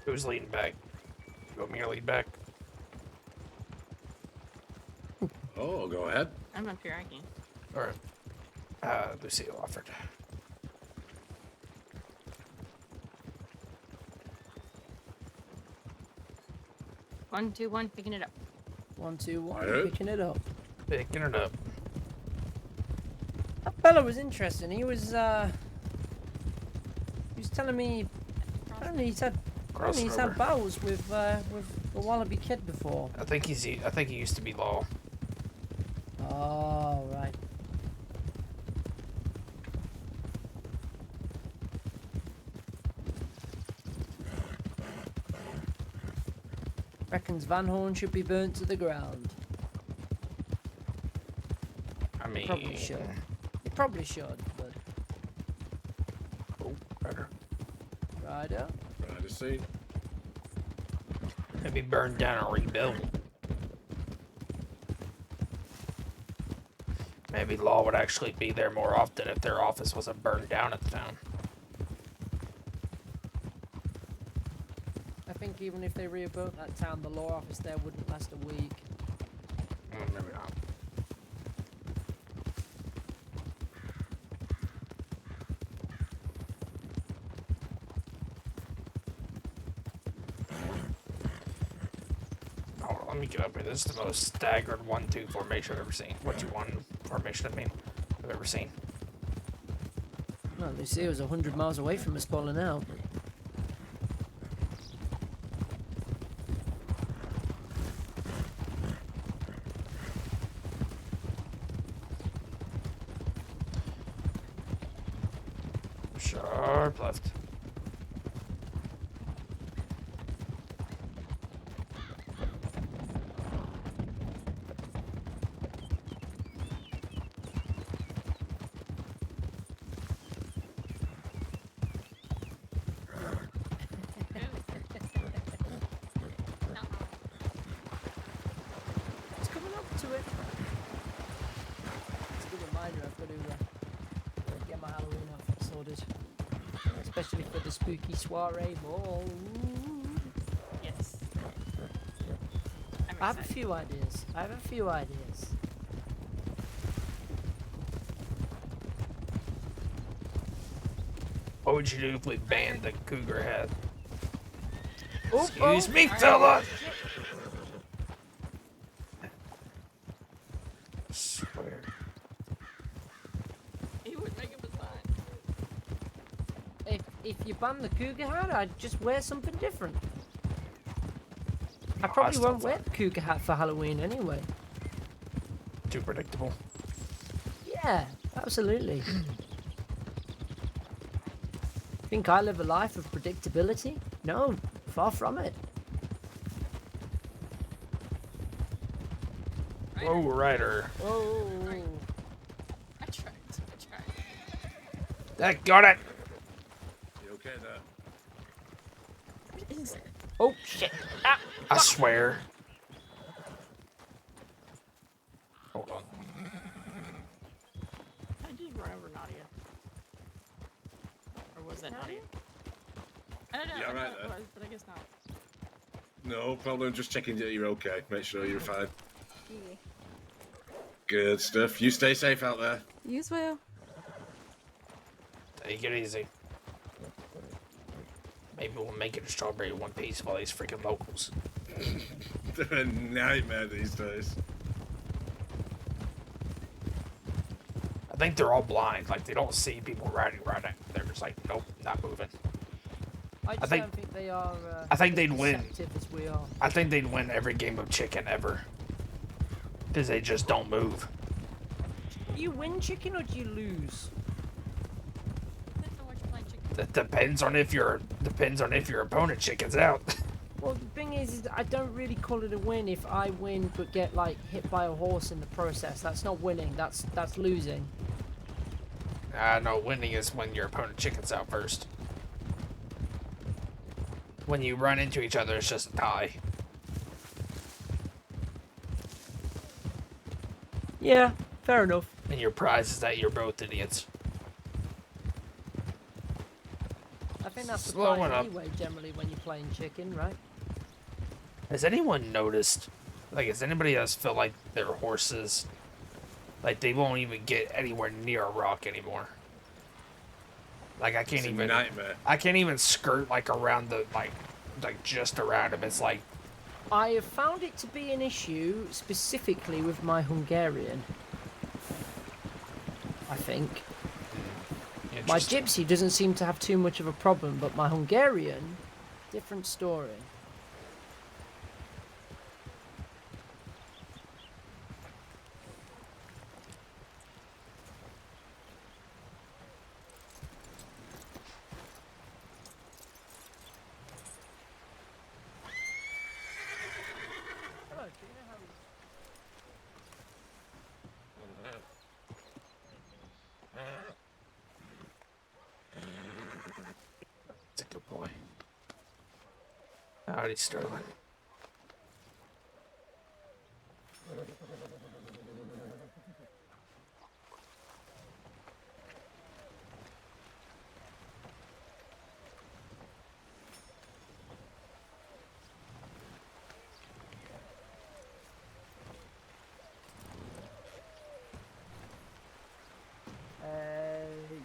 Who's leading back? You want me to lead back? Oh, go ahead. I'm up here, I can. All right. Lucille offered. 1, 2, 1, picking it up. 1, 2, 1. Hello? Picking it up. Picking it up. That fella was interesting. He was telling me apparently he's had battles with the Wallaby Kid before. I think he used to be law. Oh, right. Reckons Van Horn should be burnt to the ground. I mean, Probably should. You probably should, but. Oh, better. Rider. Rider seat. Maybe burned down and rebuilt. Maybe law would actually be there more often if their office wasn't burned down at the time. I think even if they rebuilt that town, the law office there wouldn't last a week. Maybe not. Hold on, let me get up here. This is the most staggered 1-2 formation I've ever seen. 1-2-1 formation, I mean, I've ever seen. Well, Lucia was 100 miles away from us pulling out. Sharp left. It's coming up to it. It's a good reminder I've got to get my Halloween outfit sorted. Especially for the spooky soiree ball. Yes. I have a few ideas. What would you do if we banned the cougar head? Oh, Excuse me, fella! I swear. He would make him a sign. If you ban the cougar hat, I'd just wear something different. I probably won't wear the cougar hat for Halloween anyway. Too predictable. Yeah, absolutely. Think I live a life of predictability? No, far from it. Whoa, Ryder. Oh. I tried. That got it. You okay there? What is it? Oh, shit. Ah, I swear. Hold on. I just run over Nadia. Or was that Nadia? I don't know. Yeah, I right thought there. it was, but I guess not. No problem. Just checking that you're okay. Make sure you're fine. Yeah. Good stuff. You stay safe out there. You as well. Take it easy. Maybe we'll make it a strawberry one piece of all these freaking locals. They're a nightmare these days. I think they're all blind. Like, they don't see people riding around it. They're just like, nope, not moving. I just don't think they are. I think they'd as win. deceptive as we are. I think they'd win every game of chicken ever. Because they just don't move. Do you win chicken or do you lose? That depends on if your opponent chickens out. Well, the thing is I don't really call it a win if I win but get like hit by a horse in the process. That's not winning. That's losing. No, winning is when your opponent chickens out first. When you run into each other, it's just a tie. Yeah, fair enough. And your prize is that you're both idiots. I think that's the Slowing prize up. anyway, generally, when you're playing chicken, right? Has anyone noticed, like, has anybody else feel like their horses, like, they won't even get anywhere near a rock anymore? Like, I can't It's a even, nightmare. I can't even skirt, like, around the, like just around him. It's like, I have found it to be an issue specifically with my Hungarian. I think. My gypsy doesn't seem to have too much of a problem, but my Hungarian, different story. That's a good boy. Howdy, Sterling.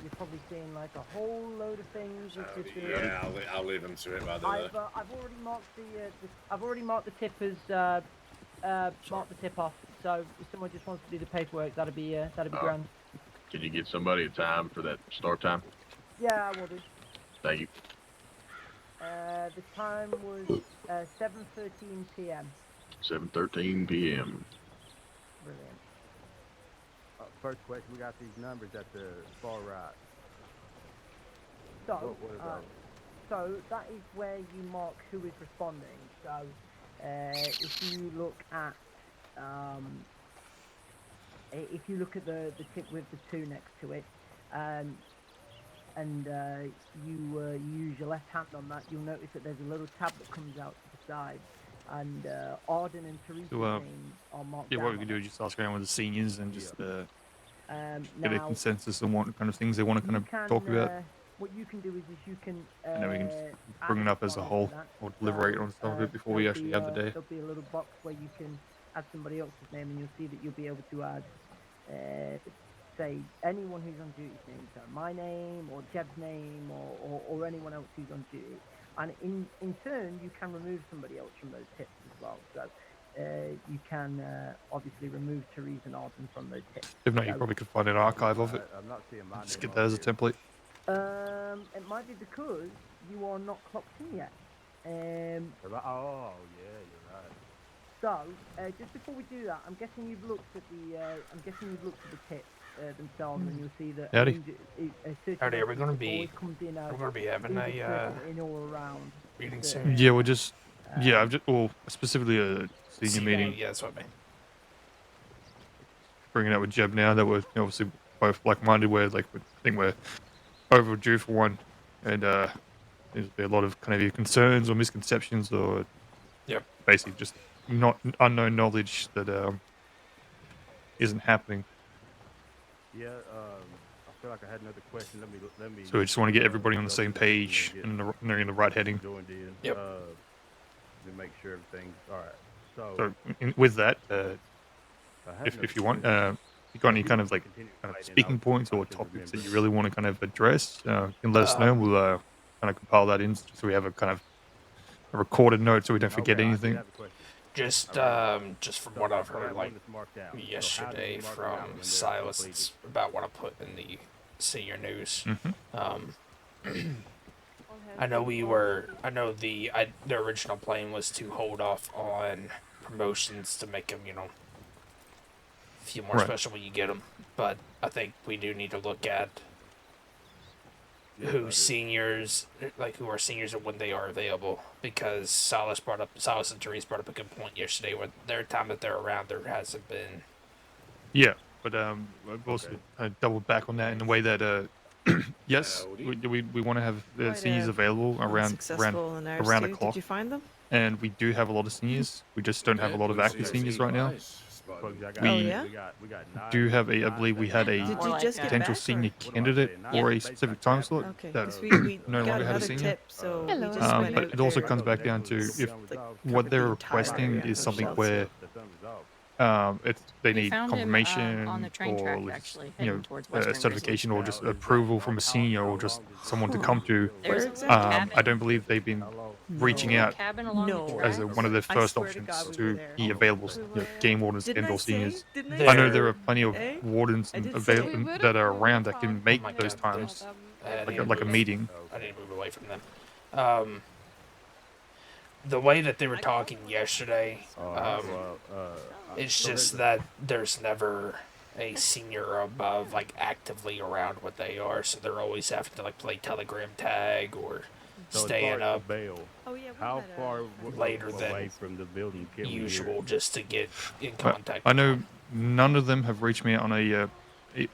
You're probably seeing like a whole load of things. Yeah, I'll leave them to it rather than. I've already marked I've already marked the tip as marked the tip off. So if someone just wants to do the paperwork, that'd be grand. Can you get somebody a time for that start time? Yeah, I will do. Thank you. The time was 7:13 p.m. 7:13 p.m. Brilliant. First question, we got these numbers at the far right. So, What is that? so that is where you mark who is responding. So, if you look at the tip with the 2 next to it, and you use your left hand on that, you'll notice that there's a little tab that comes out to the side, and Arden and Teresa's names are marked Yeah, down what we on can do is just ask around with the seniors and just get a now, consensus on what kind of things they want to kind of talk about. What you can do is you can And then we can just bring it up as a whole or deliberate on some of it before we actually have the day. There'll be a little box where you can add somebody else's name, and you'll see that you'll be able to add, say, anyone who's on duty's name, so my name or Jeb's name or anyone else who's on duty. And in turn, you can remove somebody else from those tips as well. So you can obviously remove Therese and Arden from those tips. If not, you probably could find an archive of it. I'm not seeing my Just name get that as a template. It might be because you are not clocked in yet. Oh, yeah, you're right. So, just before we do that, I'm guessing you've looked at the tips themselves, and you'll see that. Howdy. Howdy. Are we going to be? Comes in We're going to be having a in or around meeting soon. Yeah, we're just I've just specifically a senior meeting. Yeah, that's what I mean. Bringing out with Jeb now that we're obviously both like-minded. Where like I think we're overdue for one, and there's be a lot of kind of either concerns or misconceptions or basically just not unknown knowledge that isn't happening. Yeah, I feel like I had another question. Let me. So we just want to get everybody on the same page and they're in the right heading. Yep. To make sure everything's all right. So with that, if you want, you got any kind of speaking points or topics that you really want to kind of address, you can let us know. We'll kind of compile that in so we have a kind of a recorded note so we don't forget anything. Just from what I've heard, like yesterday from Silas, it's about what I put in the senior news. I know the original plan was to hold off on promotions to make them, a few more special when you get them. But I think we do need to look at who are seniors and when they are available, because Silas and Therese brought up a good point yesterday. When their time that they're around, there hasn't been. Yeah, but I've also doubled back on that in the way that yes, we want to have the seniors available around the clock. Did you find them? And we do have a lot of seniors. We just don't have a lot of active seniors right now. We do have I believe we had a potential senior candidate for a specific time slot that no longer had a senior. But it also comes back down to if what they're requesting is something where they need confirmation or a certification or just approval from a senior or just someone to come to. I don't believe they've been reaching No. out Cabin along the No. as tracks? one of their I first swear to options God we to were there. be available, game wardens Didn't and I or say? seniors. Didn't I know say? there are plenty of Eh? wardens I and did say. that are around that can make my those God, times, I like need to a move- meeting. I need to move away from them. The way that they were talking yesterday, it's just that there's never a senior above like actively around what they are, so they're always having to like play telegram tag or staying up How far later away than from the building can we hear usual it? just to get in But contact. I know none of them have reached me on a You mean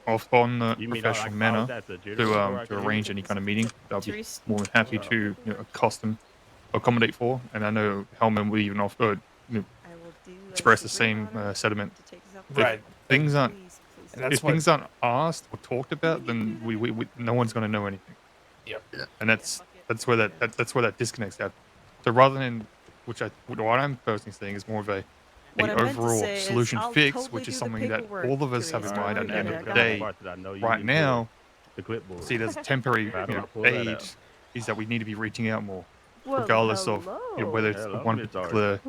professional like manner that's a generator where I to can hear arrange it? any kind of meeting. I'll be Therese- more than happy to accommodate for. And I know Hellman will even offer express the same sentiment. Right. If things aren't And that's if things aren't asked or talked about, then we no one's going to know anything. Yep. And that's where that's where that disconnect's at. So rather than what I'm personally saying is more of a What I meant to overall say is solution I'll fix, totally which is do the something that paperwork, all of us have in Therese. mind at Don't the end worry of the about it. day. Part that I know you Right need now, the clipboard. see it as a temporary How do I pull that aid out? is that we need to be reaching out more, Well, regardless of whether it's the Hello, one Miss particular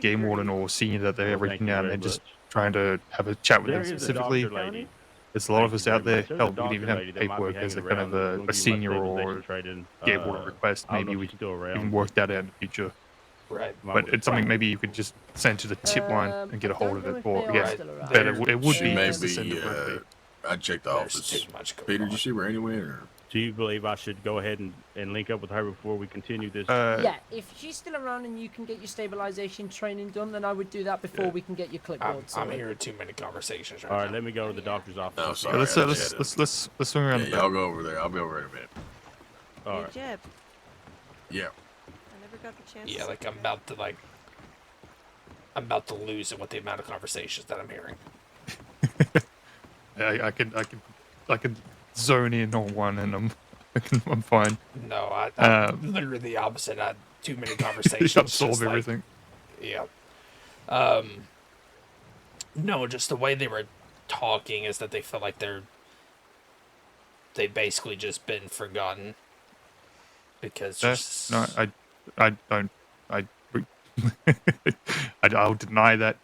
game warden or senior that they're Well, thank reaching you out very and just much. trying to have a chat with There them is a specifically. doctor lady. There's a lot of Thank us you out very there. much. There's Hell, a we even doctor have lady that might be paperwork as a hanging kind around of that's a gonna give you my senior stabilization or training. game warden request. I don't know Maybe if we she's still around, even but- work that out in the future. Right. But it's something maybe you could just send to the tip line and get a hold of it. Or again, better it would be She just to may send be, it directly. I checked the office. Peter, did you see her anywhere? Or? Do you believe I should go ahead and link up with her before we continue this? Uh, If she's still around and you can get your stabilization training done, then I would do that before we can get your clipboard. I'm hearing too many conversations All right, let me go to the doctor's office. Oh, Yeah, sorry. let's swing around. Yeah, y'all go over there. I'll be over in a minute. All right. Jeb, Yeah. I never got the chance. Yeah, to like say I'm about to lose it with the amount of conversations that I'm hearing. I could zone in on one and I'm fine. No, I'm literally the opposite. I had too many conversations. Absorb just like- everything. Yeah. No, just the way they were talking is that they felt like they've basically just been forgotten. Because just... No, I don't. I'll deny that.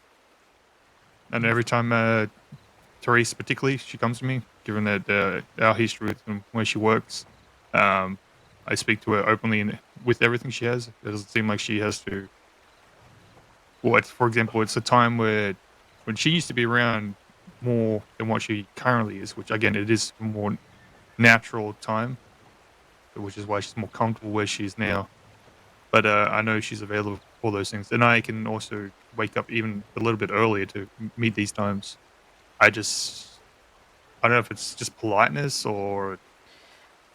And every time Therese, particularly, she comes to me, given that our history with them, where she works, I speak to her openly and with everything she has. It doesn't seem like she has to. Well, for example, it's a time when she used to be around more than what she currently is, which again, it is a more natural time, which is why she's more comfortable where she is now. But I know she's available for those things, and I can also wake up even a little bit earlier to meet these times. I don't know if it's just politeness or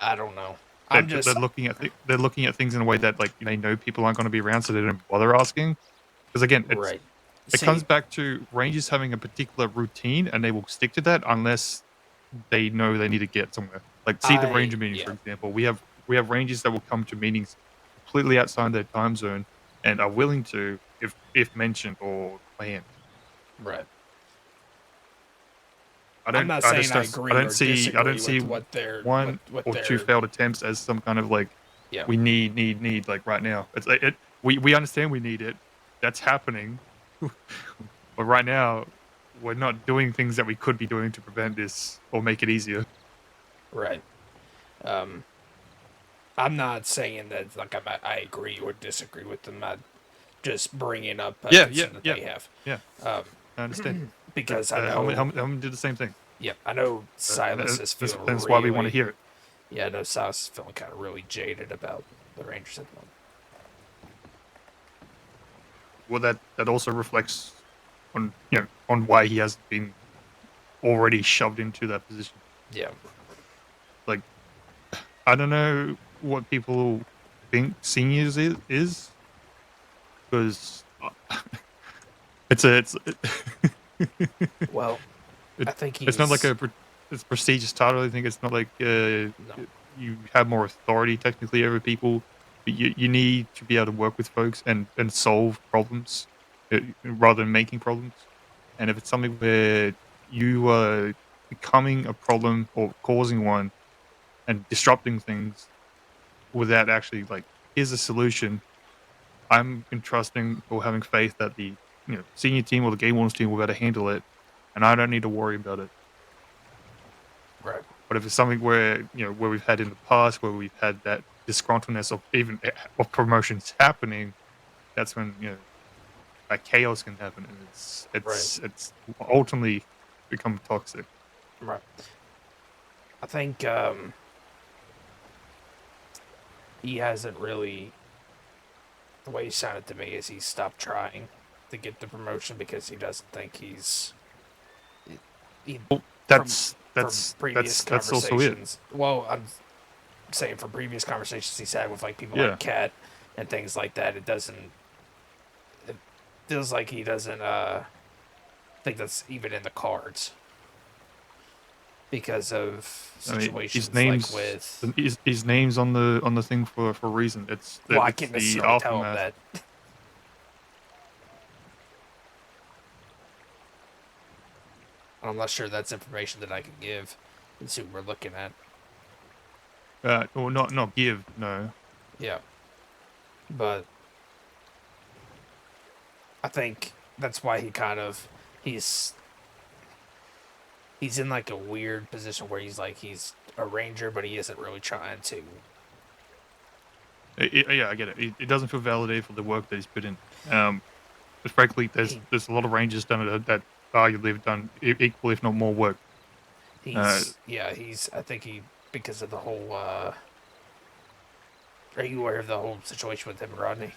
I don't know. they're looking at things in a way that like they know people aren't going to be around, so they don't bother asking. Because again, it comes back to rangers having a particular routine, and they will stick to that unless they know they need to get somewhere. Like the ranger meeting, for example. We have rangers that will come to meetings completely outside their time zone and are willing to, if mentioned or planned. Right. I'm not saying I agree or disagree with what they're one or two failed attempts as some kind of like we need like right now. It's like we understand we need it. That's happening. But right now we're not doing things that we could be doing to prevent this or make it easier. Right. I'm not saying that like I agree or disagree with them. I'm just bringing up a concern that they have. Yeah. I understand. Because I know Helm did the same thing. Yeah, I know Silas is feeling that's why we want to hear it. Yeah, I know Silas is feeling kind of really jaded about the Rangers at the moment. Well, that also reflects on on why he has been already shoved into that position. Yeah. Like, I don't know what people think seniors is, because it's well, I think it's not like it's a prestigious title. I think it's not like you have more authority technically over people. But you need to be able to work with folks and solve problems rather than making problems. And if it's something where you are becoming a problem or causing one and disrupting things without actually like here's a solution. I'm entrusting or having faith that the senior team or the game wardens team will be able to handle it, and I don't need to worry about it. Right. But if it's something where where we've had in the past, where we've had that disgruntledness of even of promotions happening, that's when like chaos can happen, and it's ultimately become toxic. Right. I think he hasn't really. The way he sounded to me is he stopped trying to get the promotion because he doesn't think he's. That's previous that's also it. conversations. Well, I'm saying from previous conversations he's had with like people like Cat and things like that, it feels like he doesn't think that's even in the cards because of situations like with his name's on the thing for a reason. It's well, I it's can't the necessarily tell him aftermath. that. I'm not sure that's information that I can give. Let's see what we're looking at. Or not give, no. Yeah. But I think that's why he's in like a weird position where he's a ranger, but he isn't really trying to. Yeah, I get it. It doesn't feel validated for the work that he's put in. But frankly, there's a lot of rangers done that arguably have done equal, if not more, work. I think because of the whole. Are you aware of the whole situation with him and Rodney?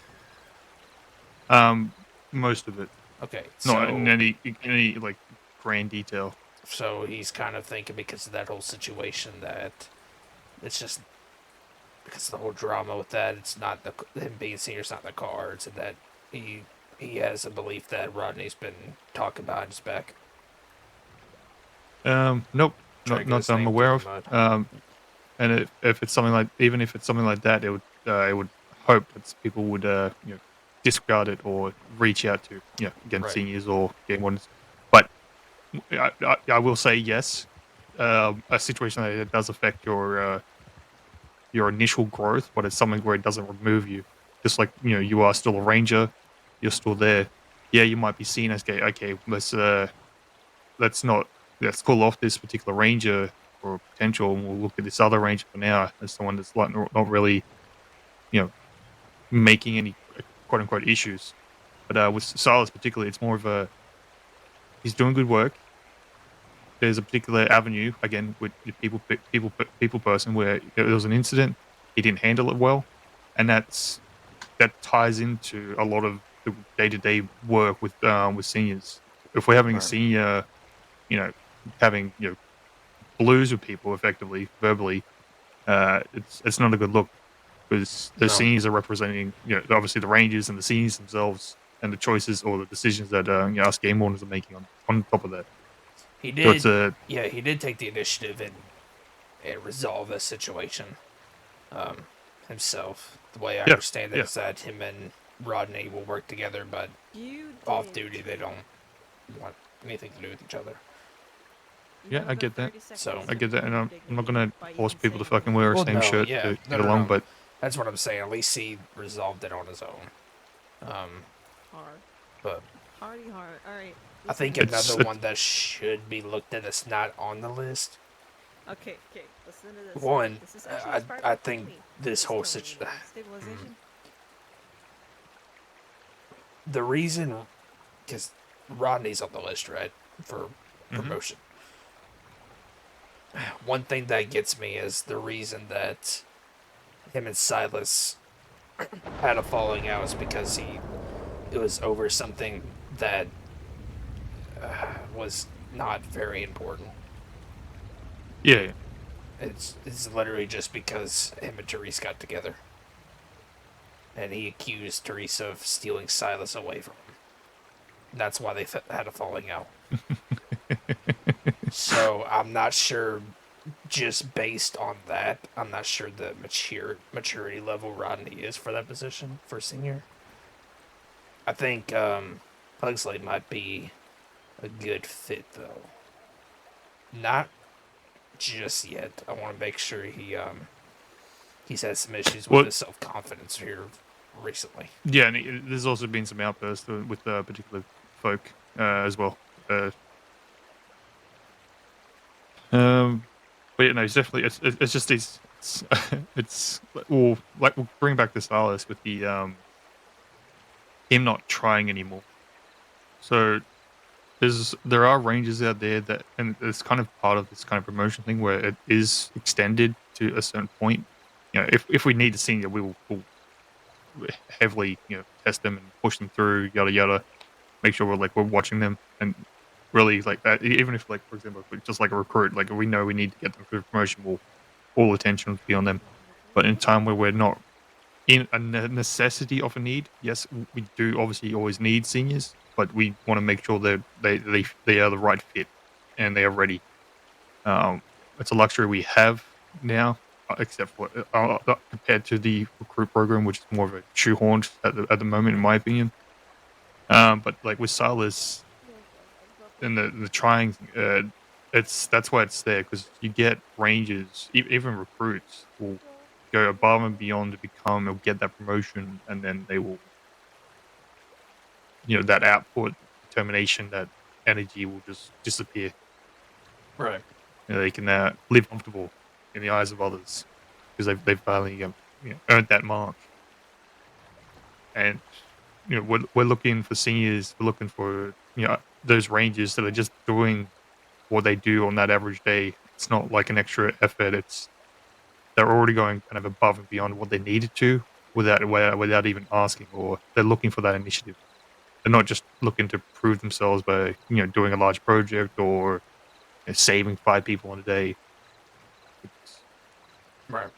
Most of it. Okay, not in any like grand detail. So he's kind of thinking because of that whole situation that it's just because of the whole drama with that, it's not him being senior's not in the cards, and that he has a belief that Rodney's been talking behind his back. Nope, not that I'm aware of. And if it's something like that, it would hope that people would disregard it or reach out to seniors or game wardens. But I will say yes, a situation like that does affect your initial growth, but it's something where it doesn't remove you. Just like you are still a ranger, you're still there. Yeah, you might be seen as okay. Let's pull off this particular ranger for potential, and we'll look at this other ranger for now as someone that's like not really, making any quote unquote issues. But with Silas particularly, it's more of he's doing good work. There's a particular avenue again with people person where there was an incident, he didn't handle it well, and that ties into a lot of the day-to-day work with seniors. If we're having a senior, having blues with people effectively verbally, it's not a good look because the seniors are representing obviously the rangers and the seniors themselves and the choices or the decisions that us game wardens are making on top of that. He did. So he did take the initiative and resolve this situation himself. The way I understand it is that him and Rodney will work together, but off duty they don't want anything to do with each other. Yeah, I get that. So I get that, and I'm not gonna force people to fucking wear the same shirt to get along. But that's what I'm saying. At least he resolved it on his own. But hard. All right. I think another one that should be looked at that's not on the list. Okay. Listen to this. One, this is actually I think this whole situation. Stabilization. The reason, because Rodney's on the list, right, for promotion. One thing that gets me is the reason that him and Silas had a falling out is because it was over something that was not very important. Yeah. It's literally just because him and Therese got together. And he accused Therese of stealing Silas away from him. That's why they had a falling out. So I'm not sure, just based on that, I'm not sure the maturity level Rodney is for that position, for senior. I think Pugsley might be a good fit, though. Not just yet. I want to make sure he he's had some issues with his self-confidence here recently. Yeah, and there's also been some outbursts with particular folk as well. But yeah, no, it's definitely it's just it's well, like we'll bring back the Silas with the him not trying anymore. So there are ranges out there that, and it's kind of part of this kind of promotion thing where it is extended to a certain point. You know, if we need a senior, we'll heavily test them and push them through, yada yada. Make sure we're watching them and really like that. Even if like for example, if just like a recruit, like we know we need to get them through promotion, we'll all attention will be on them. But in a time where we're not in a necessity of a need, yes, we do obviously always need seniors, but we want to make sure that they are the right fit and they are ready. It's a luxury we have now, except for compared to the recruit program, which is more of a shoehorned at the moment, in my opinion. But like with Silas and the trying, that's why it's there, because you get ranges, even recruits will go above and beyond to become or get that promotion, and then they will, that output, determination, that energy will just disappear. Right. They can live comfortable in the eyes of others because they've finally earned that mark. And we're looking for seniors. We're looking for those rangers that are just doing what they do on that average day. It's not like an extra effort. They're already going kind of above and beyond what they needed to without even asking, or they're looking for that initiative. They're not just looking to prove themselves by doing a large project or saving 5 people in a day. Right.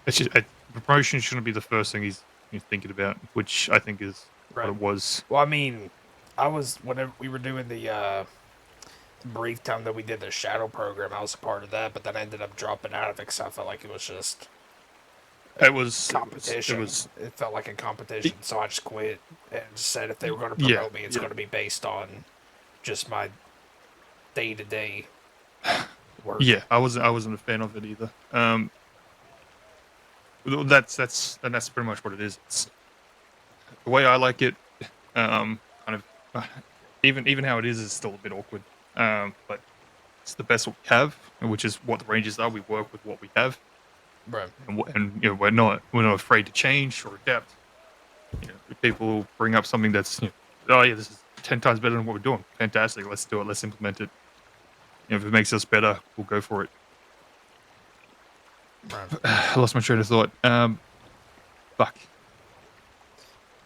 It's just promotion shouldn't be the first thing he's thinking about, which I think is what it was. Well, I mean, whenever we were doing the brief time that we did the shadow program, I was a part of that, but then I ended up dropping out of it because I felt like it was just competition. It felt like a competition, so I just quit and said if they were going to promote me, it's going to be based on just my day-to-day work. Yeah, I wasn't a fan of it either. That's pretty much what it is. It's the way I like it. Kind of even how it is still a bit awkward. But it's the best we have, which is what the ranges are. We work with what we have, right? And we're not afraid to change or adapt. If people bring up something that's oh yeah, this is 10 times better than what we're doing. Fantastic, let's do it. Let's implement it. If it makes us better, we'll go for it. Right. I lost my train of thought. Fuck.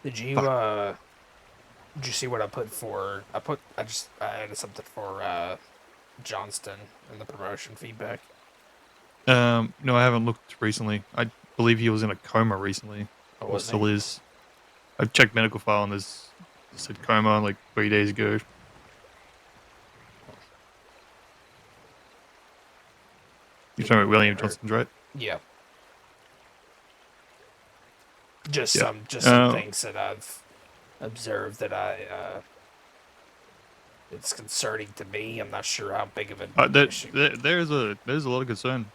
Did you see what I put for? I added something for Johnston in the promotion feedback. No, I haven't looked recently. I believe he was in a coma recently. Or still is. I've checked medical file and it said coma like 3 days ago. You're talking about William Johnston, right? Yeah. Just some things that I've observed that it's concerning to me. I'm not sure how big of an issue. There's a lot of concern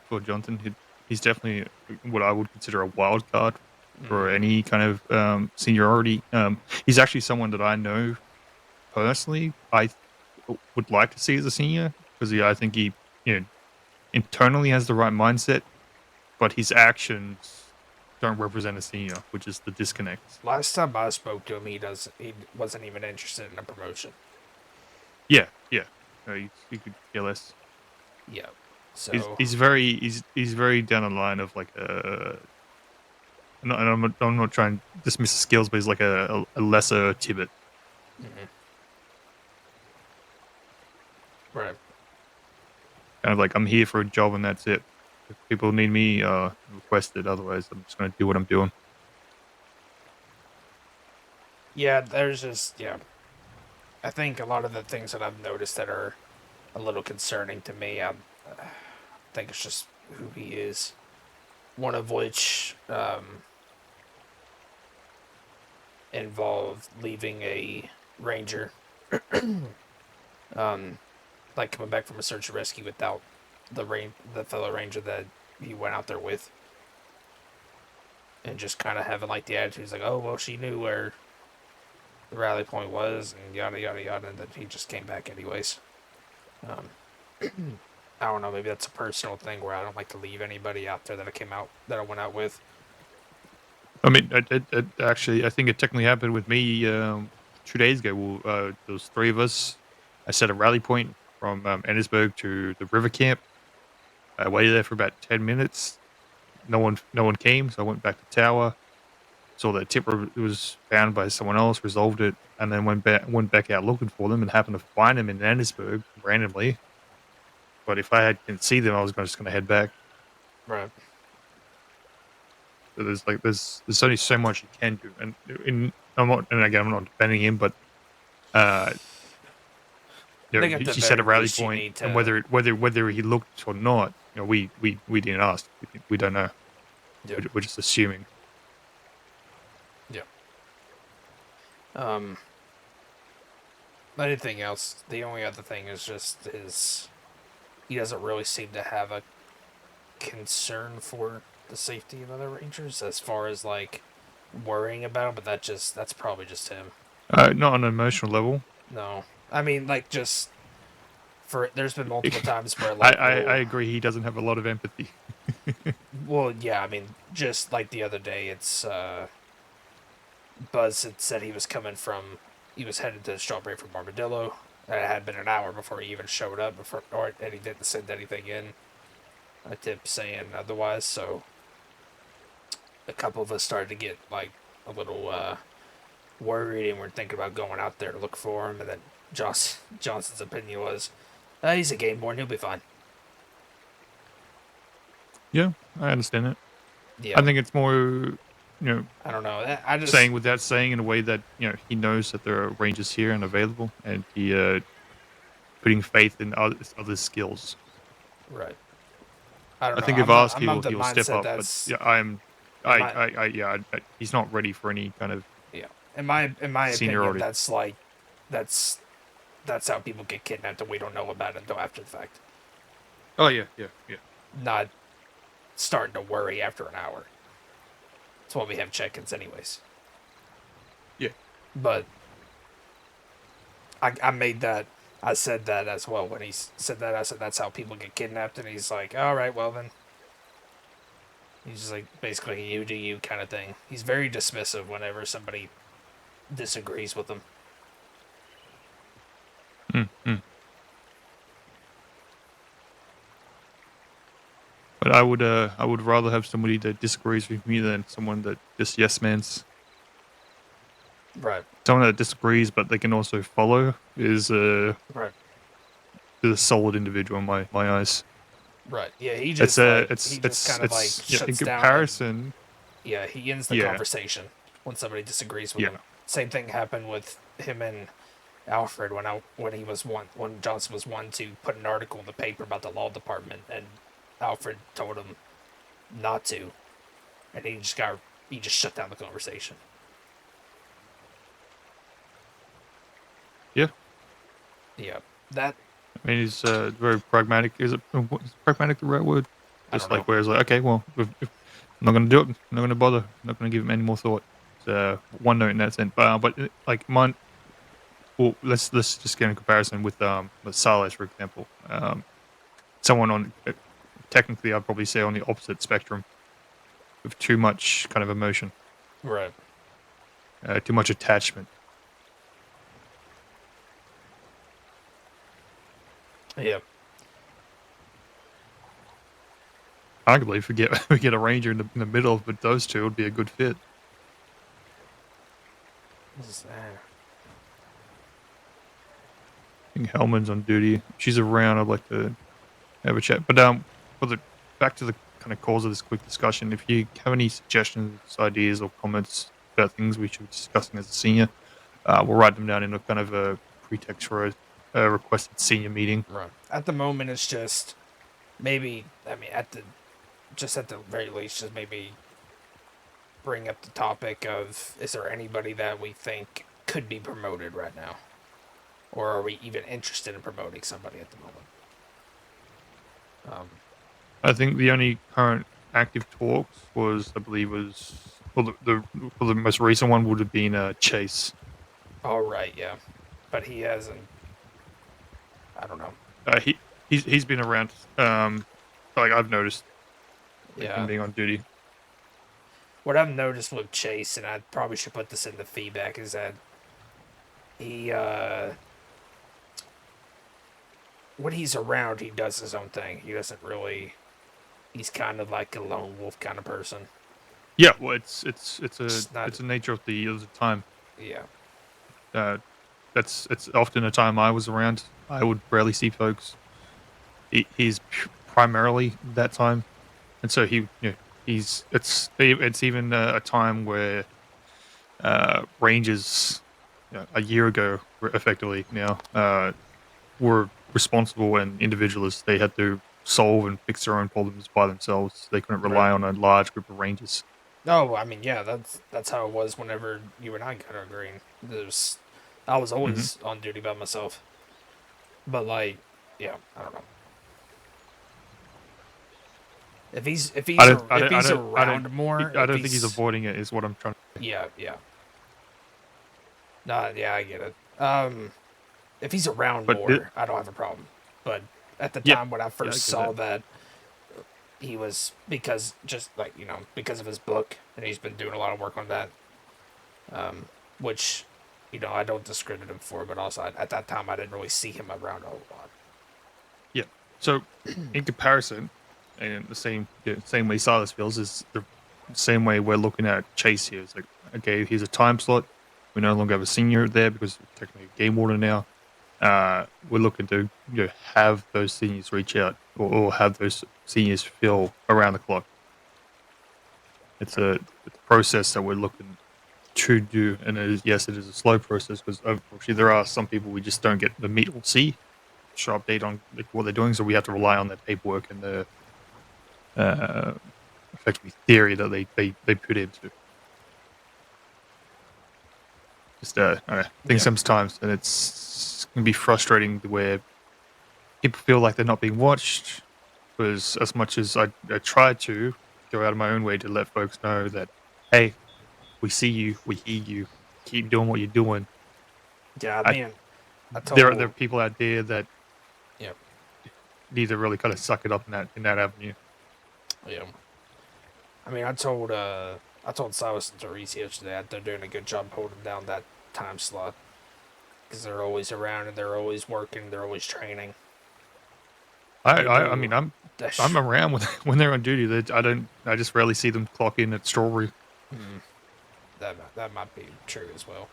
for Johnston. He's definitely what I would consider a wild card for any kind of seniority. He's actually someone that I know personally. I would like to see as a senior because I think he internally has the right mindset, but his actions don't represent a senior, which is the disconnect. Last time I spoke to him, he wasn't even interested in a promotion. Yeah. He could care less. Yeah. So he's very down the line of like I'm not trying to dismiss his skills, but he's like a lesser Tibbet. Mm-hmm. Right. Kind of like I'm here for a job and that's it. If people need me, request it. Otherwise, I'm just going to do what I'm doing. Yeah, I think a lot of the things that I've noticed that are a little concerning to me, I think it's just who he is. One of which involved leaving a ranger. like coming back from a search and rescue without the fellow ranger that he went out there with, and just kind of having like the attitude, he's like, oh well, she knew where the rally point was, and yada yada yada, and then he just came back anyways. I don't know, maybe that's a personal thing where I don't like to leave anybody out there that I went out with. I mean, it actually, I think it technically happened with me 2 days ago. There was 3 of us. I set a rally point from Ennisburg to the river camp. I waited there for about 10 minutes. No one came, so I went back to the tower. Saw that tipper was found by someone else, resolved it, and then went back out looking for them and happened to find them in Ennisburg randomly. But if I didn't see them, I was just going to head back. Right. So there's only so much you can do, and I'm not defending him, but she set a rally point, and whether he looked or not, we didn't ask. We don't know. Yeah. We're just assuming. Yeah. Anything else? The only other thing is he doesn't really seem to have a concern for the safety of other rangers as far as like worrying about them, but that's probably just him. Not on an emotional level. No, I mean like just there's been multiple times where like I agree he doesn't have a lot of empathy. Well, yeah, I mean just like the other day, it's Buzz had said he was headed to Strawberry from Armadillo. And it had been an hour before he even showed up, and he didn't send anything in. A tip saying otherwise, so a couple of us started to get like a little worried, and we're thinking about going out there to look for him. And then Johnson's opinion was, he's a game born, he'll be fine. Yeah, I understand it. Yeah. I think it's more, I don't know. I just saying without saying in a way that he knows that there are rangers here and available, and he putting faith in others' skills. Right. I don't know. think if asked, he'll step up. But yeah, he's not ready for any kind of In my seniority. opinion, that's how people get kidnapped, and we don't know about it until after the fact. Oh yeah. Not starting to worry after an hour. That's why we have check-ins, anyways. Yeah. But I said that as well when he said that. I said that's how people get kidnapped, and he's like, all right, well then. He's just like basically you do you kind of thing. He's very dismissive whenever somebody disagrees with him. But I would rather have somebody that disagrees with me than someone that just yes mans. Right. Someone that disagrees, but they can also follow is a solid individual in my eyes. Right. Yeah. He just kind of shuts in down. comparison. He ends the conversation when somebody disagrees with him. Same thing happened with him and Alfred when Johnson was one to put an article in the paper about the law department, and Alfred told him not to, and he just shut down the conversation. Yeah. Yeah. That. I mean, he's very pragmatic. Is pragmatic the right word? Just like where it's like, okay, well, if I'm not going to do it. I'm not going to bother. I'm not going to give him any more thought. It's one note in that sense. But like mine. Well, let's just get in comparison with Silas, for example. Someone on technically, I'd probably say on the opposite spectrum, with too much kind of emotion. Right. Too much attachment. Yeah. Arguably, if we get a ranger in the middle of those two, it would be a good fit. I think Hellman's on duty. If she's around, I'd like to have a chat. But back to the kind of cause of this quick discussion. If you have any suggestions, ideas, or comments about things we should be discussing as a senior, we'll write them down in a kind of a pretext for a requested senior meeting. Right. At the moment, it's just maybe. I mean, at the very least, just maybe bring up the topic of: is there anybody that we think could be promoted right now? or are we even interested in promoting somebody at the moment? I think the only current active talks was, I believe, well, the most recent one would have been Chase. All right, yeah, but he hasn't. I don't know. He's been around. Like I've noticed, like him Yeah. being on duty. What I've noticed with Chase, and I probably should put this in the feedback, is that he, when he's around, he does his own thing. He doesn't really. He's kind of like a lone wolf kind of person. Yeah, well, it's a nature of the time. Yeah. It's often a time I was around. I would rarely see folks. He's primarily that time, and so it's even a time where rangers a year ago effectively now were responsible and individualists. They had to solve and fix their own problems by themselves. They couldn't rely on a large group of rangers. No, I mean, yeah, that's how it was whenever you and I got our green. I was always on duty by myself. But like, yeah, I don't know. If he's around more, I don't think he's avoiding it. Is what I'm trying to say. Yeah. Nah, yeah, I get it. If he's around more, I don't have a problem. But at the time when I first saw that, he was because of his book, and he's been doing a lot of work on that. Which, I don't discredit him for, but also at that time I didn't really see him around a whole lot. Yeah. So, in comparison, and the same way Silas feels is the same way we're looking at Chase here. It's like, okay, here's a time slot. We no longer have a senior there because we're technically a game warden now. We're looking to have those seniors reach out or have those seniors feel around the clock. It's a process that we're looking to do, and it is a slow process because unfortunately there are some people we just don't get the meet or see show update on what they're doing, so we have to rely on their paperwork and the effectively theory that they put into. Just I think sometimes, and it's can be frustrating where people feel like they're not being watched. Because as much as I try to go out of my own way to let folks know that, hey, we see you, we hear you, keep doing what you're doing. Yeah, man. There are people out there that yeah need to really kind of suck it up in that avenue. Yeah. I mean, I told Silas and Therese yesterday that they're doing a good job holding down that time slot because they're always around and they're always working, they're always training. I mean, I'm around when they're on duty. I just rarely see them clock in at Strawberry. That might be true as well.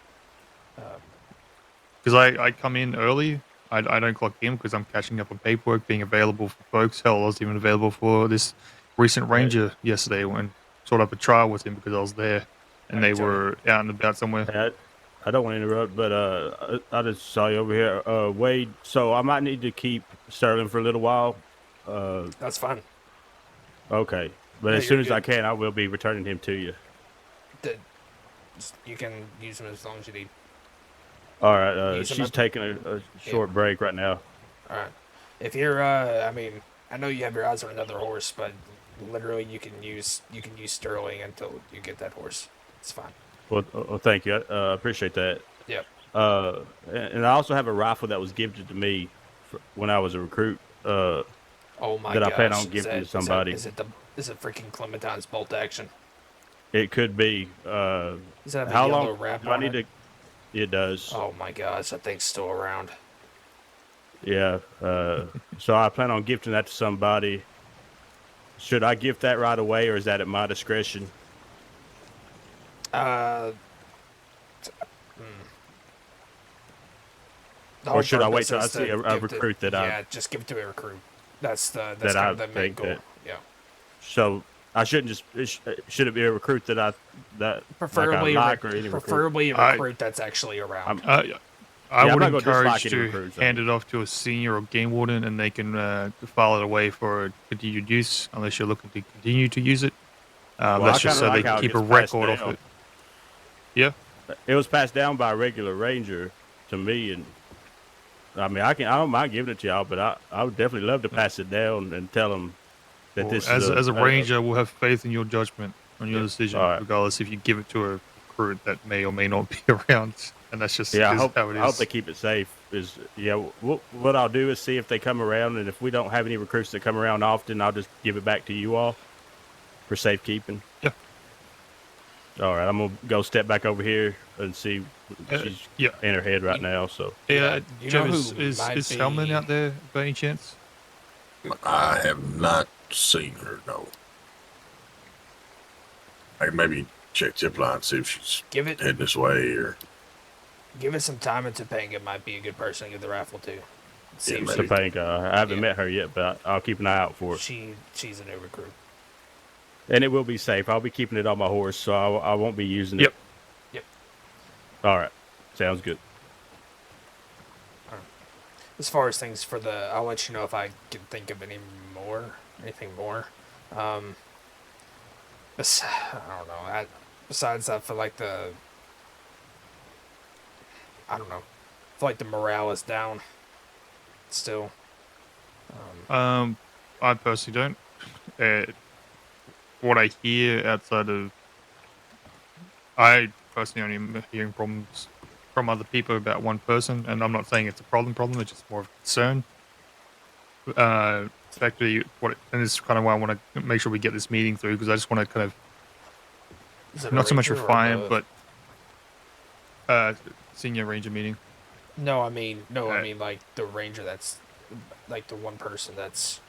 Because I come in early. I don't clock in because I'm catching up on paperwork, being available for folks. Hell, I was even available for this recent ranger yesterday when sort up a trial with him because I was there and they were out and about somewhere. I don't want to interrupt, but I just saw you over here, Wade. So I might need to keep Sterling for a little while. That's fine. Okay, but as soon as I can, I will be returning him to you. You can use him as long as you need. All right. She's taking a short break right now. All right. If you're, I mean, I know you have your eyes on another horse, but literally you can use Sterling until you get that horse. It's fine. Well, thank you. I appreciate that. Yep. And I also have a rifle that was gifted to me when I was a recruit. Oh my that gosh. I plan on gifting to somebody. Is it freaking Clementine's bolt action? It could be. Does that have how a yellow long wrap do I on need it? to? It does. Oh my gosh, that thing's still around. Yeah. So I plan on gifting that to somebody. Should I gift that right away, or is that at my discretion? Or should I wait till I see a recruit that I? Yeah, just give it to a recruit. That's kind that of the I main think goal. that. Yeah. So I shouldn't just. Should it be a recruit that Preferably, like I like, or any preferably a recruit that's actually around. I would encourage to hand it off to a senior or game warden, and they can file it away for continued use, unless you're looking to continue to use it. That's just so they can keep a record of it. Yeah. It was passed down by a regular ranger to me, and I mean, I don't mind giving it to y'all, but I would definitely love to pass it down and tell them that Well, this as is a ranger, we'll have faith in your judgment on your decision, All right. regardless if you give it to a recruit that may or may not be around, and that's just Yeah, how it I hope is. they keep it safe. What I'll do is see if they come around, and if we don't have any recruits that come around often, I'll just give it back to you all for safekeeping. Yeah. All right, I'm gonna go step back over here and see. She's in her head right now. So Joe, is Hellman out there by any chance? I have not seen her, no. I can maybe check zip line, see if she's heading this way or. Give it some time, and Topanga might be a good person to give the raffle to. See if she- Topanga. I haven't met her yet, but I'll keep an eye out for it. She's a new recruit. And it will be safe. I'll be keeping it on my horse, so I won't be using it. Yep. All right. Sounds good. As far as things for I'll let you know if I can think of anything more. I don't know. Besides that, for like I don't know. I feel like the morale is down. Still. I personally don't. What I hear outside of, I personally only am hearing problems from other people about one person, and I'm not saying it's a problem. It's just more of a concern. Effectively, and this is kind of why I want to make sure we get this meeting through, because I just want to kind of not so much refine, but senior ranger meeting. No, I mean like the ranger that's like the one person that's.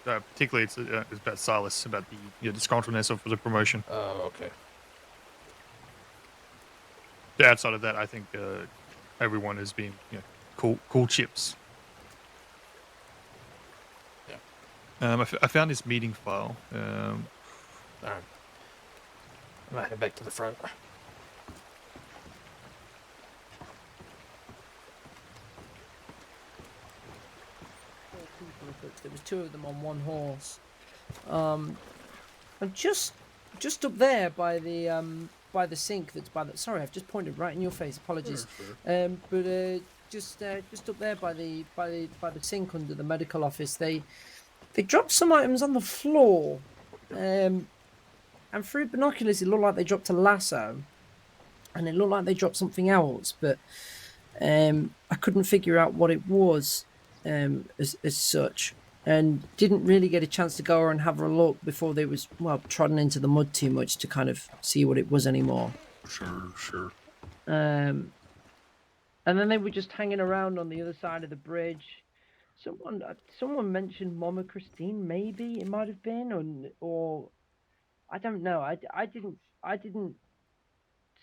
Particularly, it's about Silas, about the discontentness of the promotion. Oh, okay. Yeah, outside of that, I think everyone has been cool chips. Yeah. I found this meeting file. All right. I'm gonna head back to the front. There was two of them on one horse. And just up there by the sink that's by the. Sorry, I've just pointed right in your face. Apologies. But just up there by the sink under the medical office, they dropped some items on the floor. And through binoculars, it looked like they dropped a lasso, and it looked like they dropped something else, but I couldn't figure out what it was as such. And didn't really get a chance to go over and have a look before they was, trodden into the mud too much to kind of see what it was anymore. Sure. And then they were just hanging around on the other side of the bridge. Someone mentioned Mama Christine, maybe it might have been, or I don't know. I didn't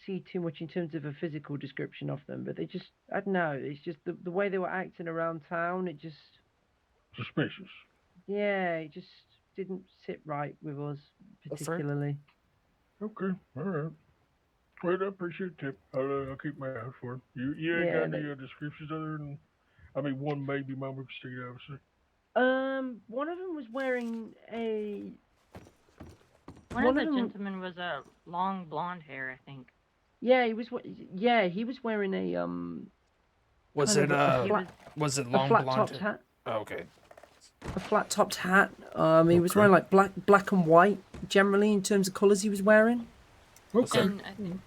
see too much in terms of a physical description of them, but I don't know. It's just the way they were acting around town. It just. Suspicious. Yeah, it just didn't sit right with us particularly. Okay, all right. Well, I appreciate the tip. I'll keep my eye for it. You ain't got any descriptions other than, I mean, one maybe Mama Christine, obviously. One of them was wearing a. One of the gentlemen was a long blonde hair, I think. Yeah, he was. Yeah, he was wearing a Was it long flat blonde? topped hat? Oh, okay. A flat topped hat. He was wearing like black and white generally in terms of colours he was wearing. Okay.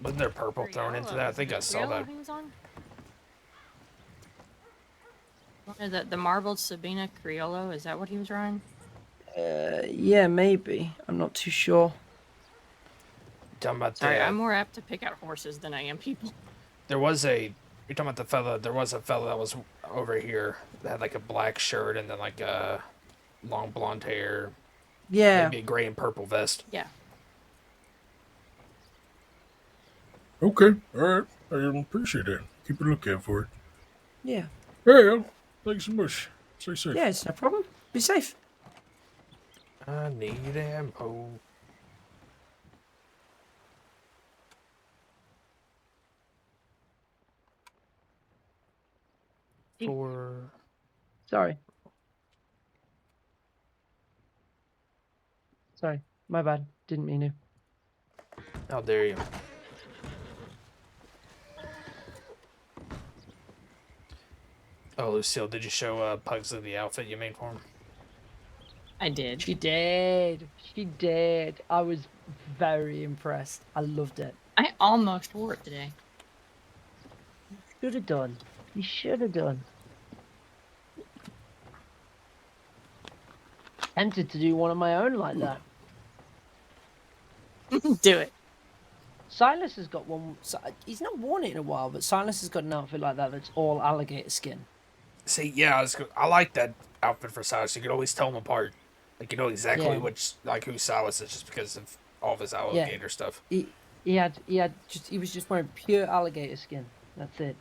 Wasn't there purple thrown into that? I think I saw that. He was on? What is the marbled Sabina Criollo? Is that what he was riding? Yeah, maybe. I'm not too sure. Sorry, I'm more apt to pick out horses than I am people. You're talking about the fella. There was a fella that was over here that had like a black shirt and then like a long blonde hair. Yeah. Maybe a gray and purple vest. Yeah. Okay, all right. I appreciate it. Keep a lookout for it. Yeah. Yeah, thanks so much. Stay safe. Yeah, it's no problem. Be safe. I need ammo. Sorry, my bad. Didn't mean to. How dare you? Oh, Lucille, did you show Pugsley the outfit you made for him? I did. She did. She did. I was very impressed. I loved it. I almost wore it today. Should have done. You should have done. Tempted to do one of my own like that. Do it. Silas has got one. He's not worn it in a while, but Silas has got an outfit like that that's all alligator skin. See, yeah, I like that outfit for Silas. You can always tell them apart. Like, you know exactly who Silas is just because of all of his alligator stuff. He was just wearing pure alligator skin. That's it.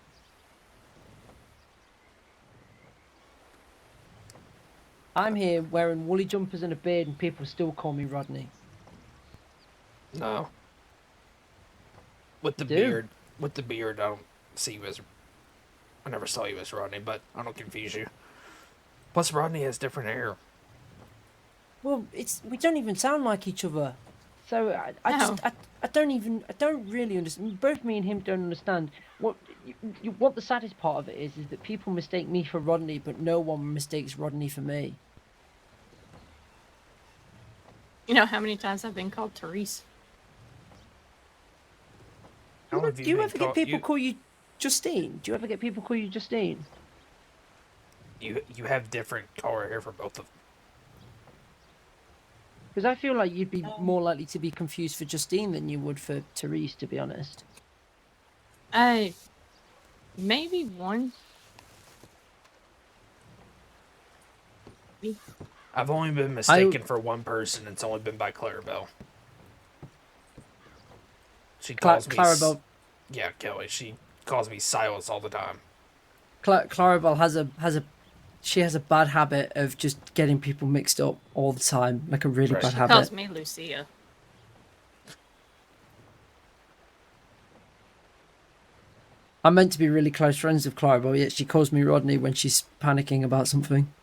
I'm here wearing woolly jumpers and a beard, and people still call me Rodney. No. With the beard, I don't see you as. I never saw you as Rodney, but I don't confuse you. Plus, Rodney has different hair. Well, we don't even sound like each other. So I don't really understand. Both me and him don't understand. What the saddest part of it is that people mistake me for Rodney, but no one mistakes Rodney for me. You know how many times I've been called Therese? Do you ever get people call you Justine? Do you ever get people call you Justine? You have different color hair for both of them. Because I feel like you'd be more likely to be confused for Justine than you would for Therese, to be honest. Maybe once. I've only been mistaken for one person. It's only been by Clarabelle. She calls me Clarabelle. Yeah, Kelly. She calls me Silas all the time. Clarabelle has a bad habit of just getting people mixed up all the time, like a really bad habit. She calls me Lucia. I'm meant to be really close friends with Clarabelle, yet she calls me Rodney when she's panicking about something.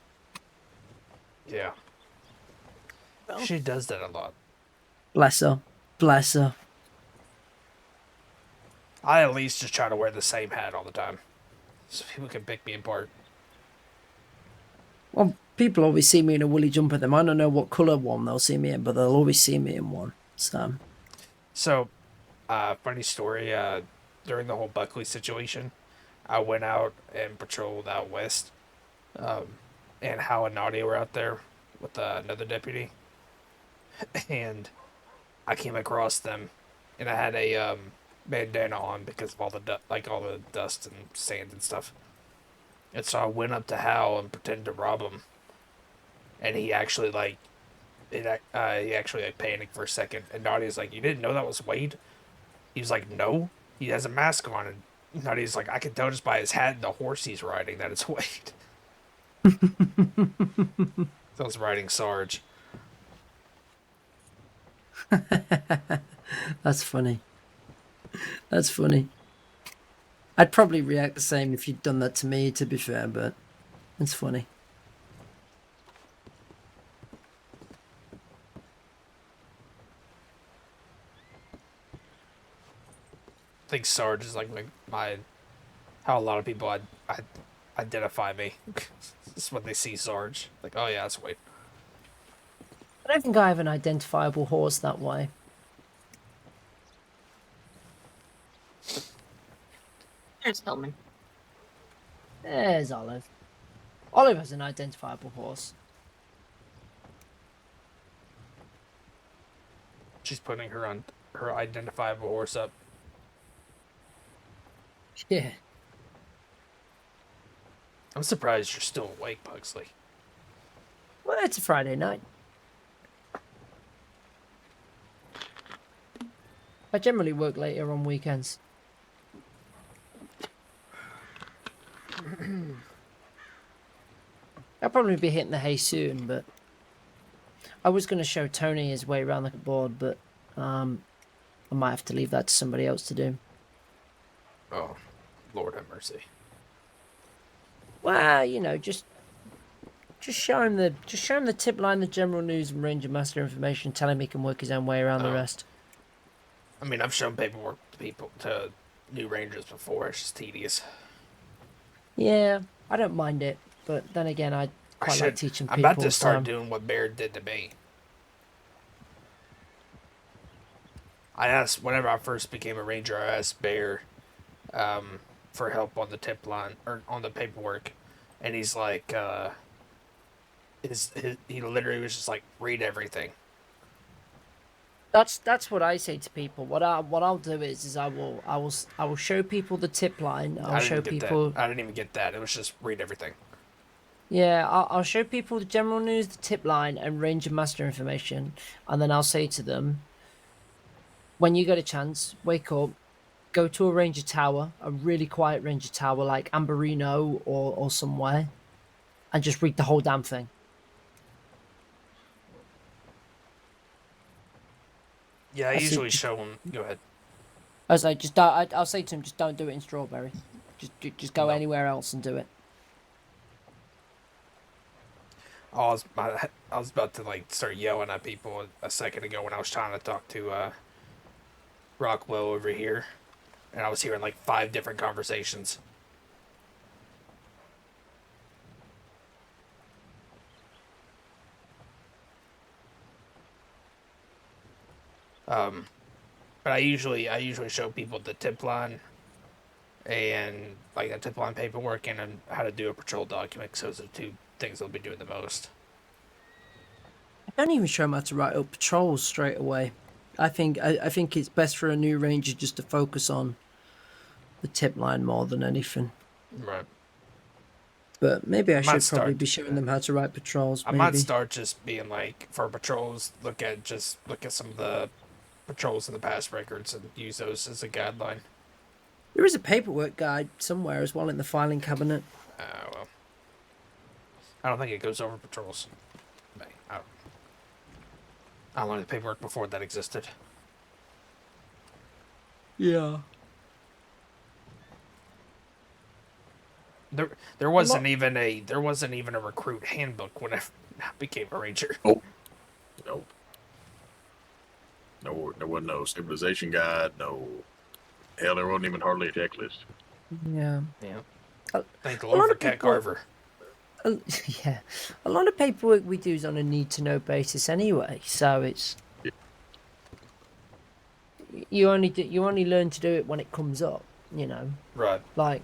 Yeah. She does that a lot. Bless her. Bless her. I at least just try to wear the same hat all the time, so people can pick me apart. Well, people always see me in a woolly jumper. They might not know what colour one they'll see me in, but they'll always see me in one. So, funny story. During the whole Buckley situation, I went out and patrolled out west, and Hal and Nadia were out there with another deputy, and I came across them, and I had a bandana on because of all the dust and sand and stuff. And so I went up to Hal and pretended to rob him, and he actually panicked for a second. And Nadia's like, "You didn't know that was Wade?" He was like, "No, he has a mask on." And Nadia's like, "I can tell just by his hat and the horse he's riding that it's Wade." So I was riding Sarge. That's funny. That's funny. I'd probably react the same if you'd done that to me, to be fair, but it's funny. I think Sarge is like how a lot of people identify me. Just when they see Sarge, like, oh yeah, that's Wade. I don't think I have an identifiable horse that way. There's Hillman. There's Olive. Olive has an identifiable horse. She's putting her identifiable horse up. Yeah. I'm surprised you're still awake, Pugsley. Well, it's a Friday night. I generally work later on weekends. I'll probably be hitting the hay soon, but I was going to show Tony his way around the board, but I might have to leave that to somebody else to do. Oh, Lord have mercy. Well, you know, just show him the tip line, the general news, and Ranger Master information. Tell him he can work his own way around the rest. I mean, I've shown paperwork to new Rangers before. It's just tedious. Yeah, I don't mind it, but then again, I quite like teaching I'm people. about to start so... doing what Bear did to me. I asked, whenever I first became a ranger, I asked Bear for help on the tip line, or on the paperwork. And he's like, he literally was just like, read everything. That's what I say to people. What I'll do is I will show people the tip line. I'll show people. I didn't even get that. It was just read everything. Yeah, I'll show people the general news, the tip line, and Ranger Master information, and then I'll say to them, when you get a chance, wake up, go to a Ranger Tower, a really quiet Ranger Tower like Amberino or somewhere, and just read the whole damn thing. Yeah, I usually show them. Go ahead. I was like, I'll say to him, just don't do it in Strawberry. Just go anywhere else and do it. I was about to like start yelling at people a second ago when I was trying to talk to Rockwell over here, and I was hearing like 5 different conversations. But I usually show people the tip line and like the tip line paperwork and how to do a patrol document. So those are 2 things they'll be doing the most. I don't even show them how to write up patrols straight away. I think it's best for a new ranger just to focus on the tip line more than anything. Right. But maybe I should probably be showing them how to write patrols. Maybe. I might start just being like, for patrols, look at some of the patrols in the past records and use those as a guideline. There is a paperwork guide somewhere as well in the filing cabinet. Well, I don't think it goes over patrols. I learned the paperwork before that existed. Yeah. There wasn't even a recruit handbook when I became a ranger. Oh, no. No, there wasn't no stabilization guide. No, hell, there wasn't even hardly a checklist. Yeah. Yeah. Thank the Lord for Cat Carver. Yeah, a lot of paperwork we do is on a need-to-know basis anyway. So it's you only learn to do it when it comes up. You know. Right. Like,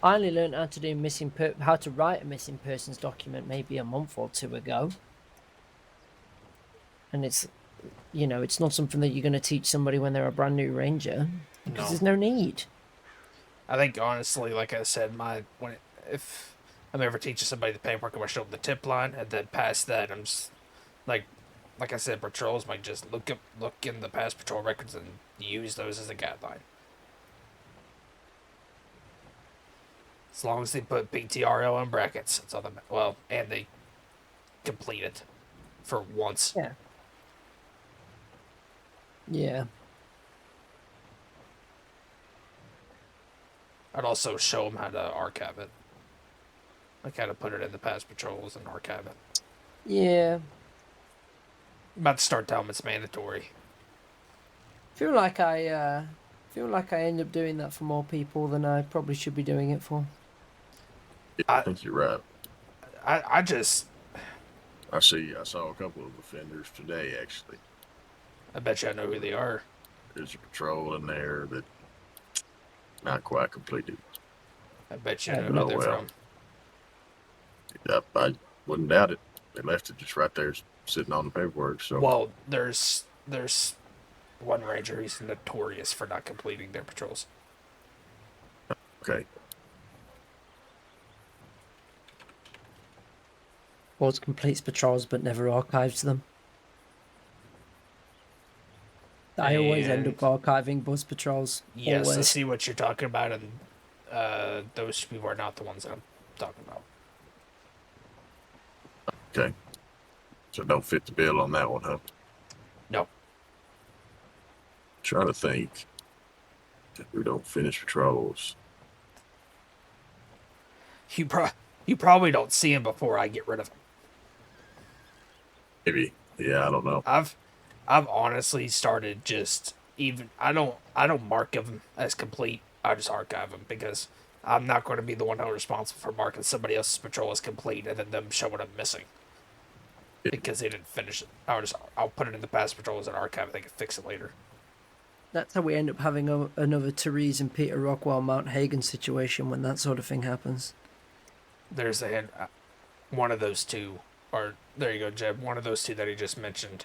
I only learned how to do how to write a missing persons document maybe a month or 2 ago, and it's not something that you're going to teach somebody when they're a brand new ranger because there's no need. I think honestly, like I said, if I'm ever teaching somebody the paperwork, I'm gonna show them the tip line, and then past that, I'm just like I said, patrols might just look in the past patrol records and use those as a guideline. As long as they put PTRL in brackets, that's all that matters. Well, and they complete it for once. Yeah. Yeah. I'd also show them how to archive it. Like how to put it in the past patrols and archive it. Yeah. I'm about to start telling them it's mandatory. I feel like I end up doing that for more people than I probably should be doing it for. I think you're right. I saw a couple of offenders today, actually. I bet you I know who they are. There's a patrol in there that not quite completed. I bet you I know who they're from. I wouldn't doubt it. They left it just right there sitting on the paperwork. So well, there's one ranger who's notorious for not completing their patrols. Okay. Boards completes patrols but never archives them. I always end up archiving bus patrols. Yes, always. I see what you're talking about, and those people are not the ones that I'm talking about. Okay. So don't fit the bill on that one, huh? No. Trying to think. We don't finish patrols. You probably don't see him before I get rid of him. Maybe. Yeah, I don't know. I've honestly started just I don't mark them as complete. I just archive them because I'm not going to be the one responsible for marking somebody else's patrol as complete and then them showing up missing because they didn't finish it. I'll put it in the past patrol as an archive. They can fix it later. That's how we end up having another Therese and Peter Rockwell Mount Hagen situation when that sort of thing happens. There's one of those two, or there you go, Jeb. One of those two that he just mentioned.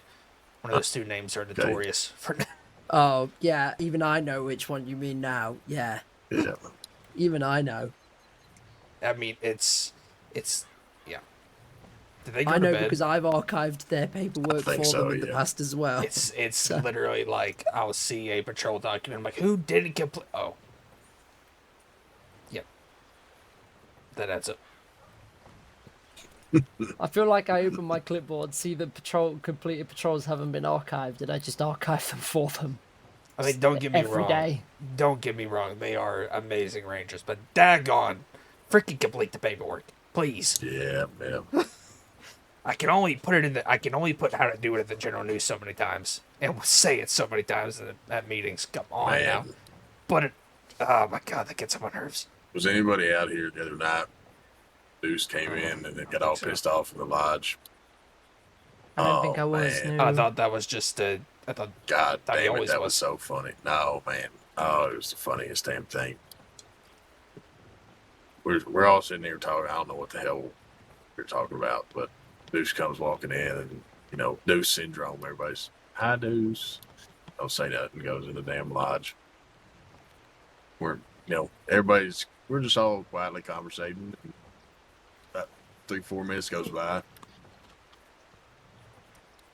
One of those two names are notorious for. Oh yeah, even I know which one you mean now. Yeah. Yeah. Even I know. I mean, it's yeah. Did they go I to know bed? because I've archived their paperwork for them in the past as well. It's So- literally like I'll see a patrol document. I'm like, who didn't complete? Oh, yep. That adds up. I feel like I open my clipboard, see the completed patrols haven't been archived, and I just archive them for them. I mean, don't get me Every wrong. day. Don't get me wrong. They are amazing rangers, but daggone, freaking complete the paperwork, please. Yeah. I can only put how to do it at the general news so many times, and say it so many times at meetings. Come on now. But oh my god, that gets on my nerves. Was anybody out here the other night? Deuce came in and then got all pissed off in the lodge. I don't think I was. Man. No. I thought that was just I thought. God thought he damn it, always that was so funny. No, man. Oh, it was the funniest damn thing. We're all sitting here talking. I don't know what the hell we're talking about, but Deuce comes walking in and, Deuce syndrome. Everybody's, hi, Deuce. Don't say nothing. Goes in the damn lodge. We're just all quietly conversating. About 3-4 minutes goes by.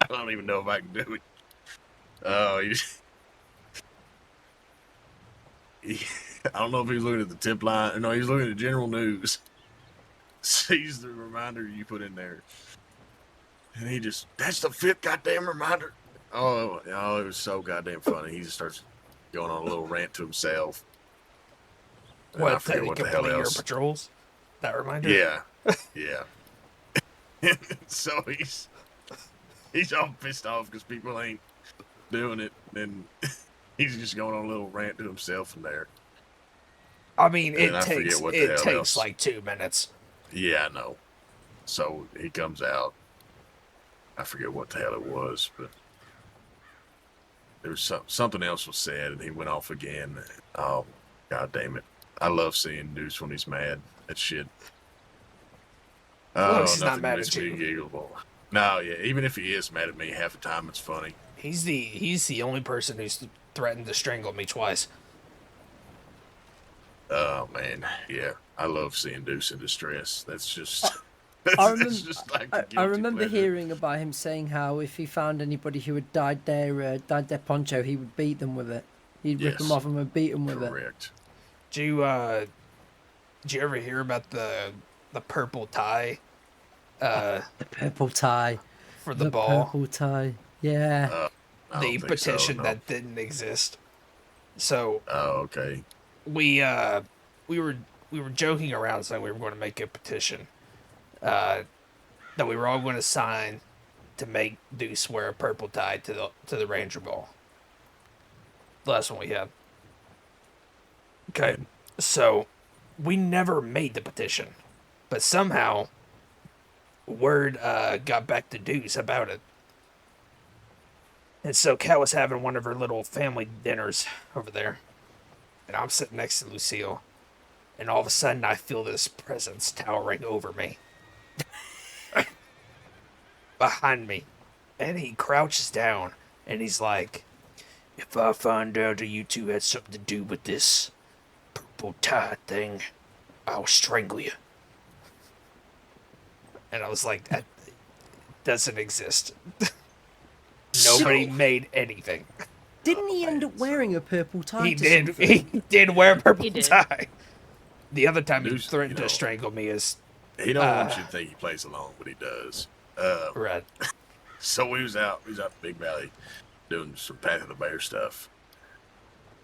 I don't even know if I can do it. Oh, I don't know if he's looking at the tip line. No, he's looking at general news. Sees the reminder you put in there. And he just, that's the 5th goddamn reminder. Oh, it was so goddamn funny. He just starts going on a little rant to himself. And I forget what the hell complete else. your patrols? That reminder? Yeah. Yeah. So he's all pissed off because people ain't doing it. And he's just going on a little rant to himself in there. I mean, And it I forget takes what the hell else. like 2 minutes. Yeah, I know. So he comes out. I forget what the hell it was, but there was something else was said, and he went off again. Oh, god damn it! I love seeing Deuce when he's mad at shit. Well, he's not nothing mad makes at me you. giggle. No, yeah, even if he is mad at me, half the time it's funny. He's the only person who's threatened to strangle me twice. Oh man, yeah, I love seeing Deuce in distress. That's just. I that's remember, just like a I guilty remember pleasure. hearing about him saying how if he found anybody who had dyed their poncho, he would beat them with it. He'd rip them Yes. off and would beat them with it. Correct. Did you ever hear about the purple tie? The purple tie. For the ball. Purple tie. Yeah. I The don't think so, petition no. that didn't exist. So. Oh, okay. We were joking around saying we were going to make a petition that we were all going to sign to make Deuce wear a purple tie to the Ranger Ball. The last one we had. Okay, so we never made the petition, but somehow word got back to Deuce about it. And so Kat was having one of her little family dinners over there. And I'm sitting next to Lucille, and all of a sudden I feel this presence towering over me. Behind me. And he crouches down, and he's like, if I find out that you two had something to do with this purple tie thing, I'll strangle you. And I was like, that doesn't exist. Nobody made anything. Didn't he end up wearing a purple tie? He to did. something? He did wear a purple He did. tie. The other time he Deuce, threatened you know, to strangle me is. He don't want you to think he plays along, but he does. Right. So we was out in Big Valley doing some Path of the Bear stuff.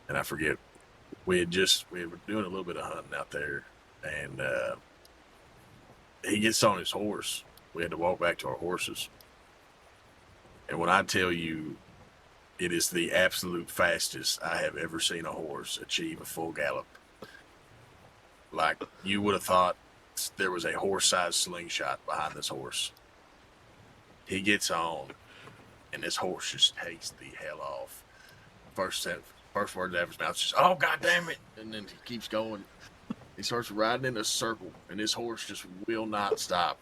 And I forget, we were doing a little bit of hunting out there, and he gets on his horse. We had to walk back to our horses. And when I tell you, it is the absolute fastest I have ever seen a horse achieve a full gallop. Like, you would have thought there was a horse-sized slingshot behind this horse. He gets on, and this horse just takes the hell off. First word out of his mouth is just, "Oh, God damn it!" And then he keeps going. He starts riding in a circle, and this horse just will not stop.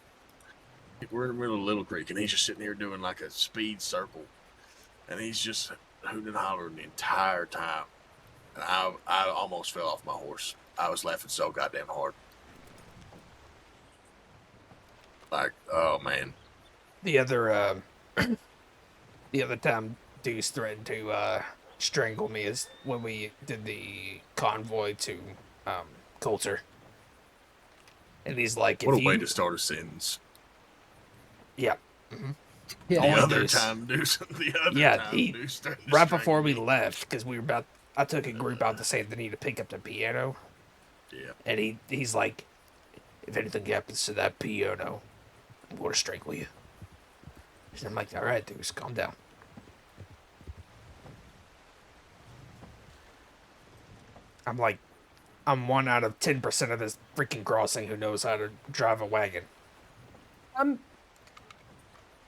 We're in the middle of Little Creek, and he's just sitting here doing like a speed circle. And he's just hooting and hollering the entire time. And I almost fell off my horse. I was laughing so goddamn hard. Like, oh, man. The other time Deuce threatened to strangle me is when we did the convoy to Coulter. And he's like, what a way to start a sentence. Yeah. Mm-hmm. Yeah. The other time, Deuce. Right before we left, because I took a group out to St. Denis to pick up the piano. Yeah. And he's like, if anything happens to that piano, I'm going to strangle you. And I'm like, all right, Deuce, calm down. I'm 1 out of 10% of this freaking crossing who knows how to drive a wagon.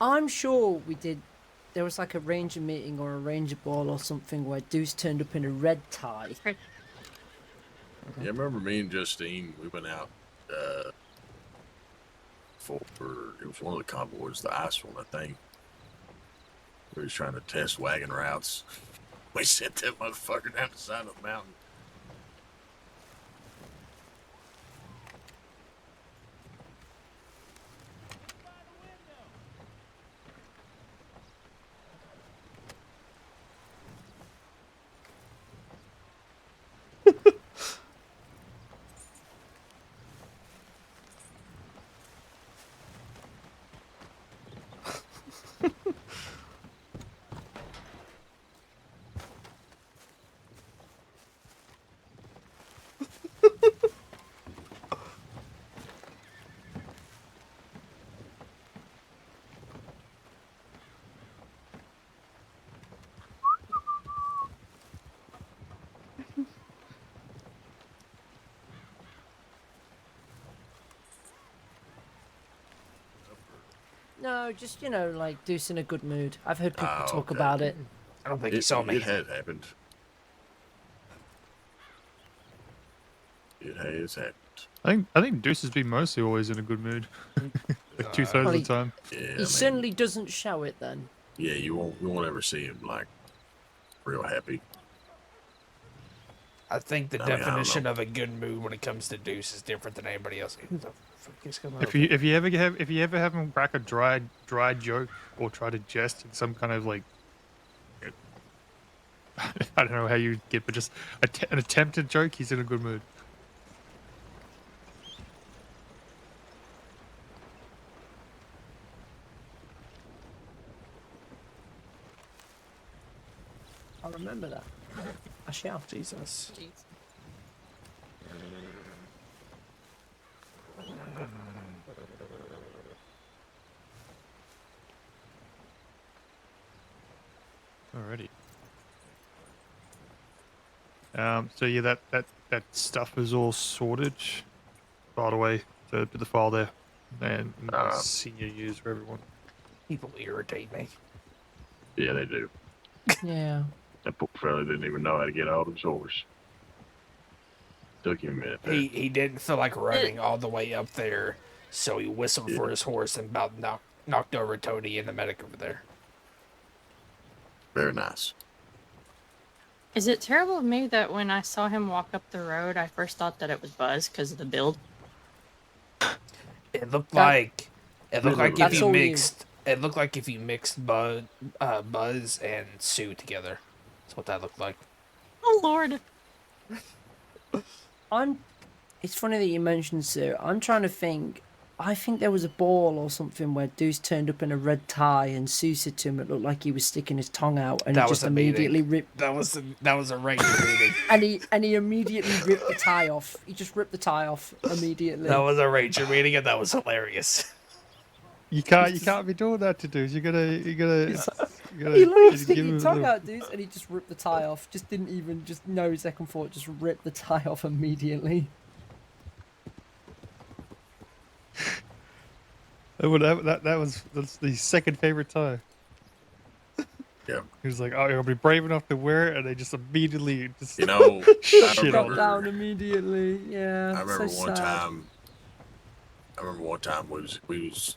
I'm sure we did. There was like a ranger meeting or a ranger ball or something where Deuce turned up in a red tie. Yeah, I remember me and Justine, we went out for it was one of the convoys, the ice one, I think. We was trying to test wagon routes. We sent that motherfucker down the side of the mountain. No, just, like Deuce in a good mood. I've heard people talk about it. I don't think he saw me. It has happened. It has happened. I think Deuce has been mostly always in a good mood. Like 2/3 of the time. Yeah, He certainly doesn't show it then. Yeah, you won't ever see him like real happy. I think the definition of a good mood when it comes to Deuce is different than anybody else. Who the fuck is coming If you ever have him crack a dry joke or try to jest in some kind of like I don't know how you get, but just an attempted joke, he's in a good mood. I remember that. I shall. Jesus. Alrighty. So yeah, that stuff is all sorted. By the way, to the file there, and senior news for everyone. People irritate me. Yeah, they do. Yeah. That poor fella didn't even know how to get out of his horse. Took him a minute. He didn't feel like running all the way up there, so he whistled for his horse and about knocked over Tony and the medic over there. Very nice. Is it terrible of me that when I saw him walk up the road, I first thought that it was Buzz because of the build? It looked like if you mixed Buzz and Sue together. That's what that looked like. Oh Lord. It's funny that you mentioned Sue. I'm trying to think. I think there was a ball or something where Deuce turned up in a red tie and Sue said to him it looked like he was sticking his tongue out and that he just immediately ripped. That was a ranger meeting. and he immediately ripped the tie off. He just ripped the tie off immediately. That was a ranger meeting and that was hilarious. You can't be doing that to dudes. You gotta. He literally sticking his tongue out, Deuce, and he just ripped the tie off. Just didn't even no second thought. Just ripped the tie off immediately. That's the second favorite tie. Yeah. He was like, "Oh, I'll be brave enough to wear it," and they just immediately just You know, I shit Got on it. down immediately. Yeah. I remember so one sad. time. I remember one time we was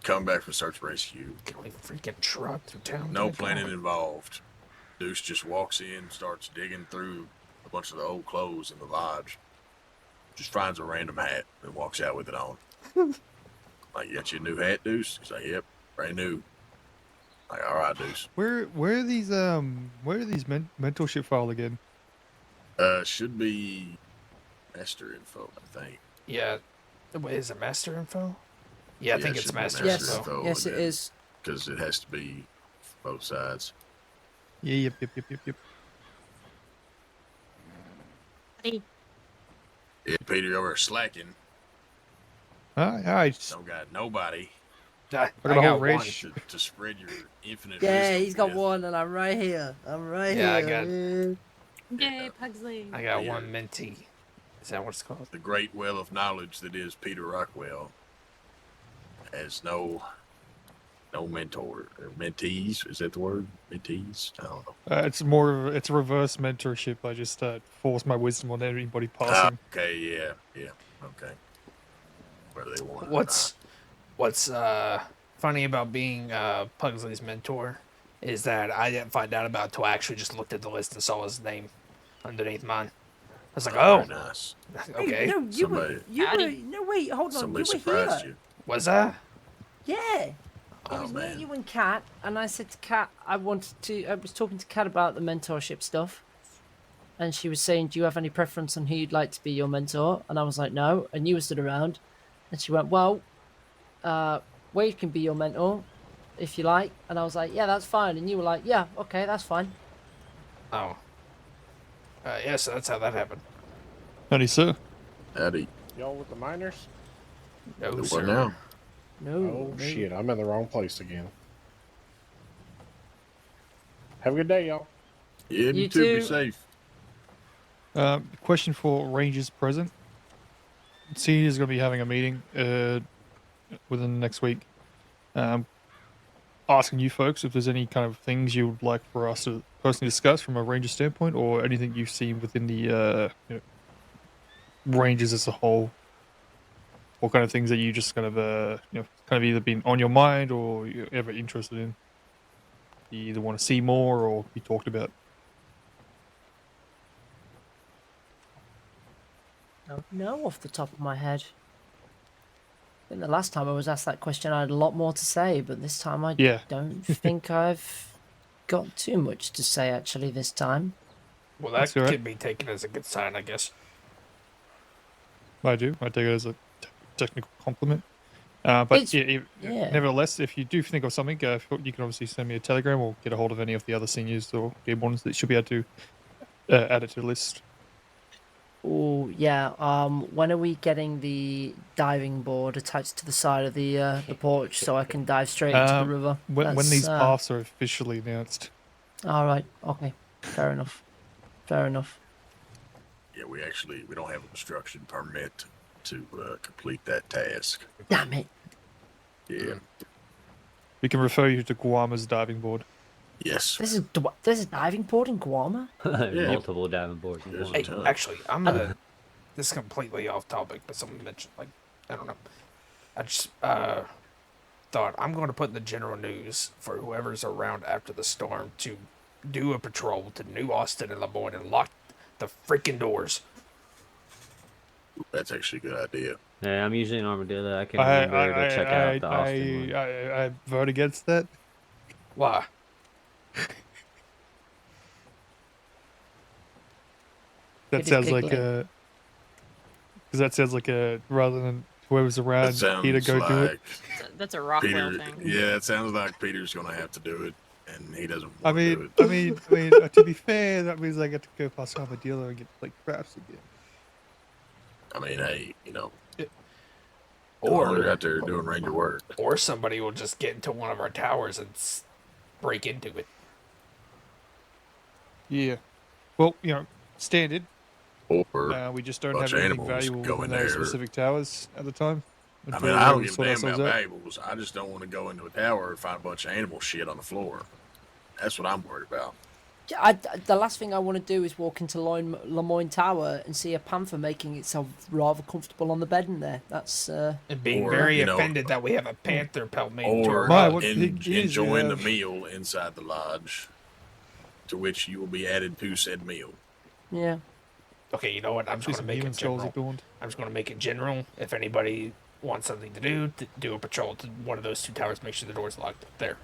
coming back from search and rescue. Can we freaking trot through town? No planning involved. Deuce just walks in, starts digging through a bunch of the old clothes in the lodge. Just finds a random hat and walks out with it on. Like, you got your new hat, Deuce? He's like, yep, brand new. Like, all right, Deuce. Where are these mentorship file again? Should be master info, I think. Yeah. Wait, is it master info? Yeah, I think it it's should be master Yes. info. Yes, it is. Because it has to be both sides. Yeah, yep. Buddy. Yeah, Peter over there slacking. I Don't got nobody I got a got whole one. race. to spread your infinite Yeah, wisdom he's got with. one, and I'm right here. Yeah, I got- man. Yay, Pugsley. I got one mentee. Is that what it's called? The great well of knowledge that is Peter Rockwell has no mentor or mentees. Is that the word? Mentees? I don't know. it's a reverse mentorship. I just force my wisdom on anybody Ah, passing. okay, yeah, okay. Whether they want it or What's funny about being Pugsley's mentor is that I didn't find out about it until I actually just looked at the list and saw his name underneath mine. I was like, not. oh, Very nice. okay. No, you were. Somebody- You were. Howdy. No, wait. Hold on. Somebody You were surprised here. you. Was I? Yeah. It Oh, was me, man. you and Kat, and I said to Kat, I was talking to Kat about the mentorship stuff, and she was saying, "Do you have any preference on who you'd like to be your mentor?" And I was like, "No." And you were stood around, and she went, "Well, Wade can be your mentor, if you like." And I was like, "Yeah, that's fine." And you were like, "Yeah, okay, that's fine." Oh. Yeah, so that's how that happened. Howdy, sir. Howdy. Y'all with the miners? No, What sir. now? No. Oh, no. shit. I'm in the wrong place again. Have a good day, y'all. Yeah, you You too. Be too. safe. Question for Rangers present. Senior's going to be having a meeting within the next week. Asking you folks if there's any kind of things you would like for us to personally discuss from a Ranger standpoint, or anything you've seen within the Rangers as a whole. What kind of things that you just kind of kind of either been on your mind or you're ever interested in? You either want to see more or be talked about. Don't know off the top of my head. I think the last time I was asked that question, I had a lot more to say, but this time I Yeah. don't think I've got too much to say actually this time. Well, that That's all right. could be taken as a good sign, I guess. I do. I take it as a technical compliment. But It's- yeah, nevertheless, if you do think of something, you can obviously send me a telegram or get a hold of any of the other seniors or game ones that should be able to add it to the list. Oh yeah. When are we getting the diving board attached to the side of the porch so I can dive straight into the river? When That's, these paths are officially announced. All right. Okay. Fair enough. Fair enough. Yeah, we don't have a construction permit to complete that task. Damn it. Yeah. We can refer you to Guama's diving board. Yes. There's a diving board in Guama? Multiple diving boards. Hey, actually, I'm gonna. This is completely off topic, but someone mentioned, like, I don't know. I just thought I'm going to put in the general news for whoever's around after the storm to do a patrol to New Austin and Lemoyne and lock the freaking doors. That's actually a good idea. Yeah, I'm usually in Armadillo. I can remember to check out the Austin one. I vote against that. Why? That sounds like a. Because that sounds like a rather than whoever's around, Peter go do it. That's a Rockwell Peter, thing. yeah, it sounds like Peter's gonna have to do it, and he doesn't. I Want to do mean, it. to be fair, that means I get to go past Armadillo and get like craps again. I mean, hey, Or they're out there doing ranger work. Or somebody will just get into one of our towers and break into it. Yeah. Well, standard. Or we just don't bunch have of anything animals valuable go within in those there. specific towers at the time. I until mean, I don't we give a sort damn ourselves about out. valuables. I just don't want to go into a tower and find a bunch of animal shit on the floor. That's what I'm worried about. The last thing I want to do is walk into Lemoyne Tower and see a panther making itself rather comfortable on the bed in there. That's And being Or, very you know, offended that we have a panther pelt made into a Or rug. enjoying the meal inside the lodge, to which you will be added to said meal. Yeah. Okay, you know what? I'm just going to make it general. I'm just going to make it general. If anybody wants something to do a patrol to one of those two towers, make sure the door's locked there.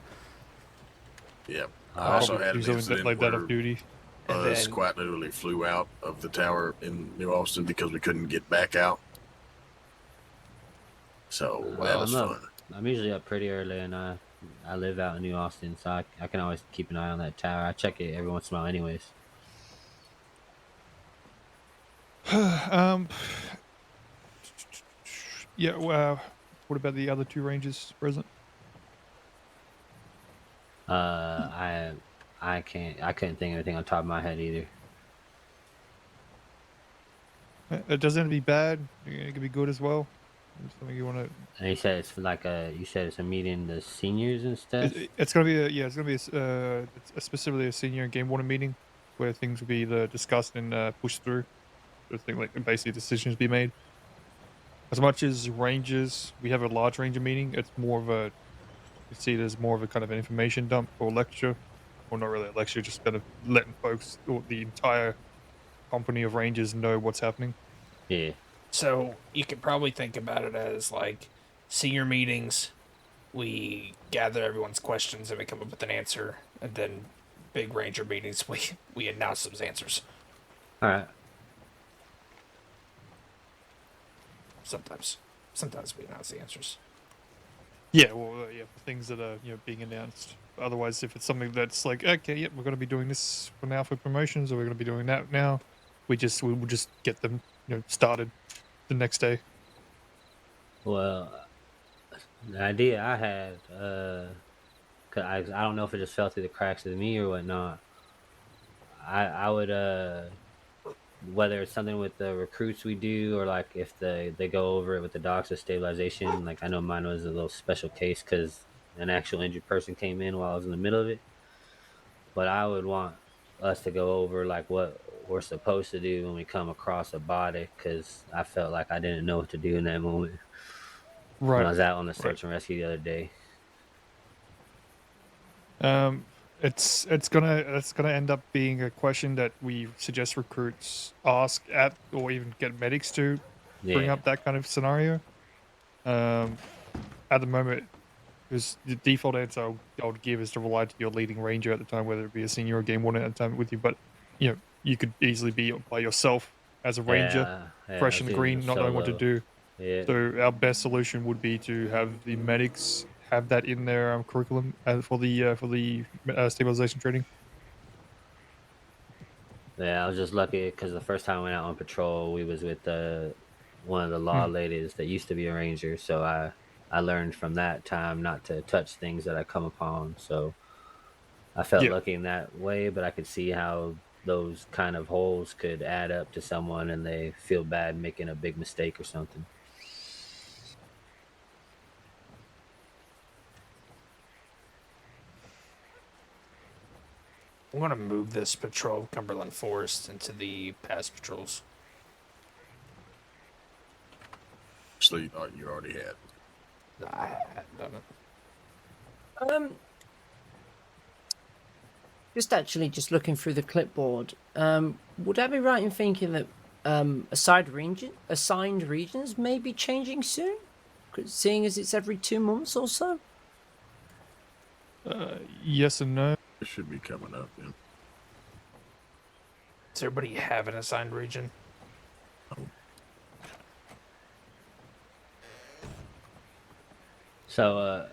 Yep. I also had an incident like that where off duty. Buzz quite literally flew out of the tower in New Austin because we couldn't get back out. So that was fun. I'm usually up pretty early, and I live out in New Austin, so I can always keep an eye on that tower. I check it every once in a while, anyways. Yeah. Well, what about the other two rangers present? I couldn't think of anything on top of my head either. It doesn't have to be bad. It could be good as well. Something you want to. And you said it's like you said it's a meeting the seniors and stuff. It's gonna be specifically a senior game warning meeting where things will be discussed and pushed through. I think like basically decisions be made. As much as rangers, we have a large ranger meeting. It's more of a you see it as more of a kind of an information dump or lecture, or not really a lecture, just kind of letting folks or the entire company of rangers know what's happening. Yeah. So you could probably think about it as like senior meetings. We gather everyone's questions and we come up with an answer, and then big ranger meetings we announce those answers. All right. Sometimes we announce the answers. Yeah, well, yeah, for things that are being announced. Otherwise, if it's something that's like, okay, yep, we're going to be doing this for now for promotions, or we're going to be doing that now, we'll just get them started the next day. Well, the idea I had, cause I don't know if it just fell through the cracks of me or whatnot. I would whether it's something with the recruits we do, or like if they go over it with the docs of stabilization. Like I know mine was a little special case because an actual injured person came in while I was in the middle of it. But I would want us to go over like what we're supposed to do when we come across a body, because I felt like I didn't know what to do in that moment. Right. When I was out on the search and rescue the other day. It's gonna end up being a question that we suggest recruits ask at, or even get medics to bring up that kind of scenario. At the moment, because the default answer I would give is to rely to your leading ranger at the time, whether it be a senior or game warden at the time with you. But you could easily be by yourself as a ranger, fresh and green, not knowing what to do. Yeah. So our best solution would be to have the medics have that in their curriculum for the stabilization training. Yeah, I was just lucky because the first time I went out on patrol, we was with one of the law ladies that used to be a ranger. So I learned from that time not to touch things that I come upon. So I felt lucky in that way, but I could see how those kind of holes could add up to someone and they feel bad making a big mistake or something. I'm going to move this patrol of Cumberland Forest into the past patrols. Actually, you already had. Nah, I hadn't done it. Just looking through the clipboard, would I be right in thinking that assigned regions may be changing soon? Seeing as it's every 2 months or so? Yes and no. It should be coming up, yeah. Does everybody have an assigned region? So,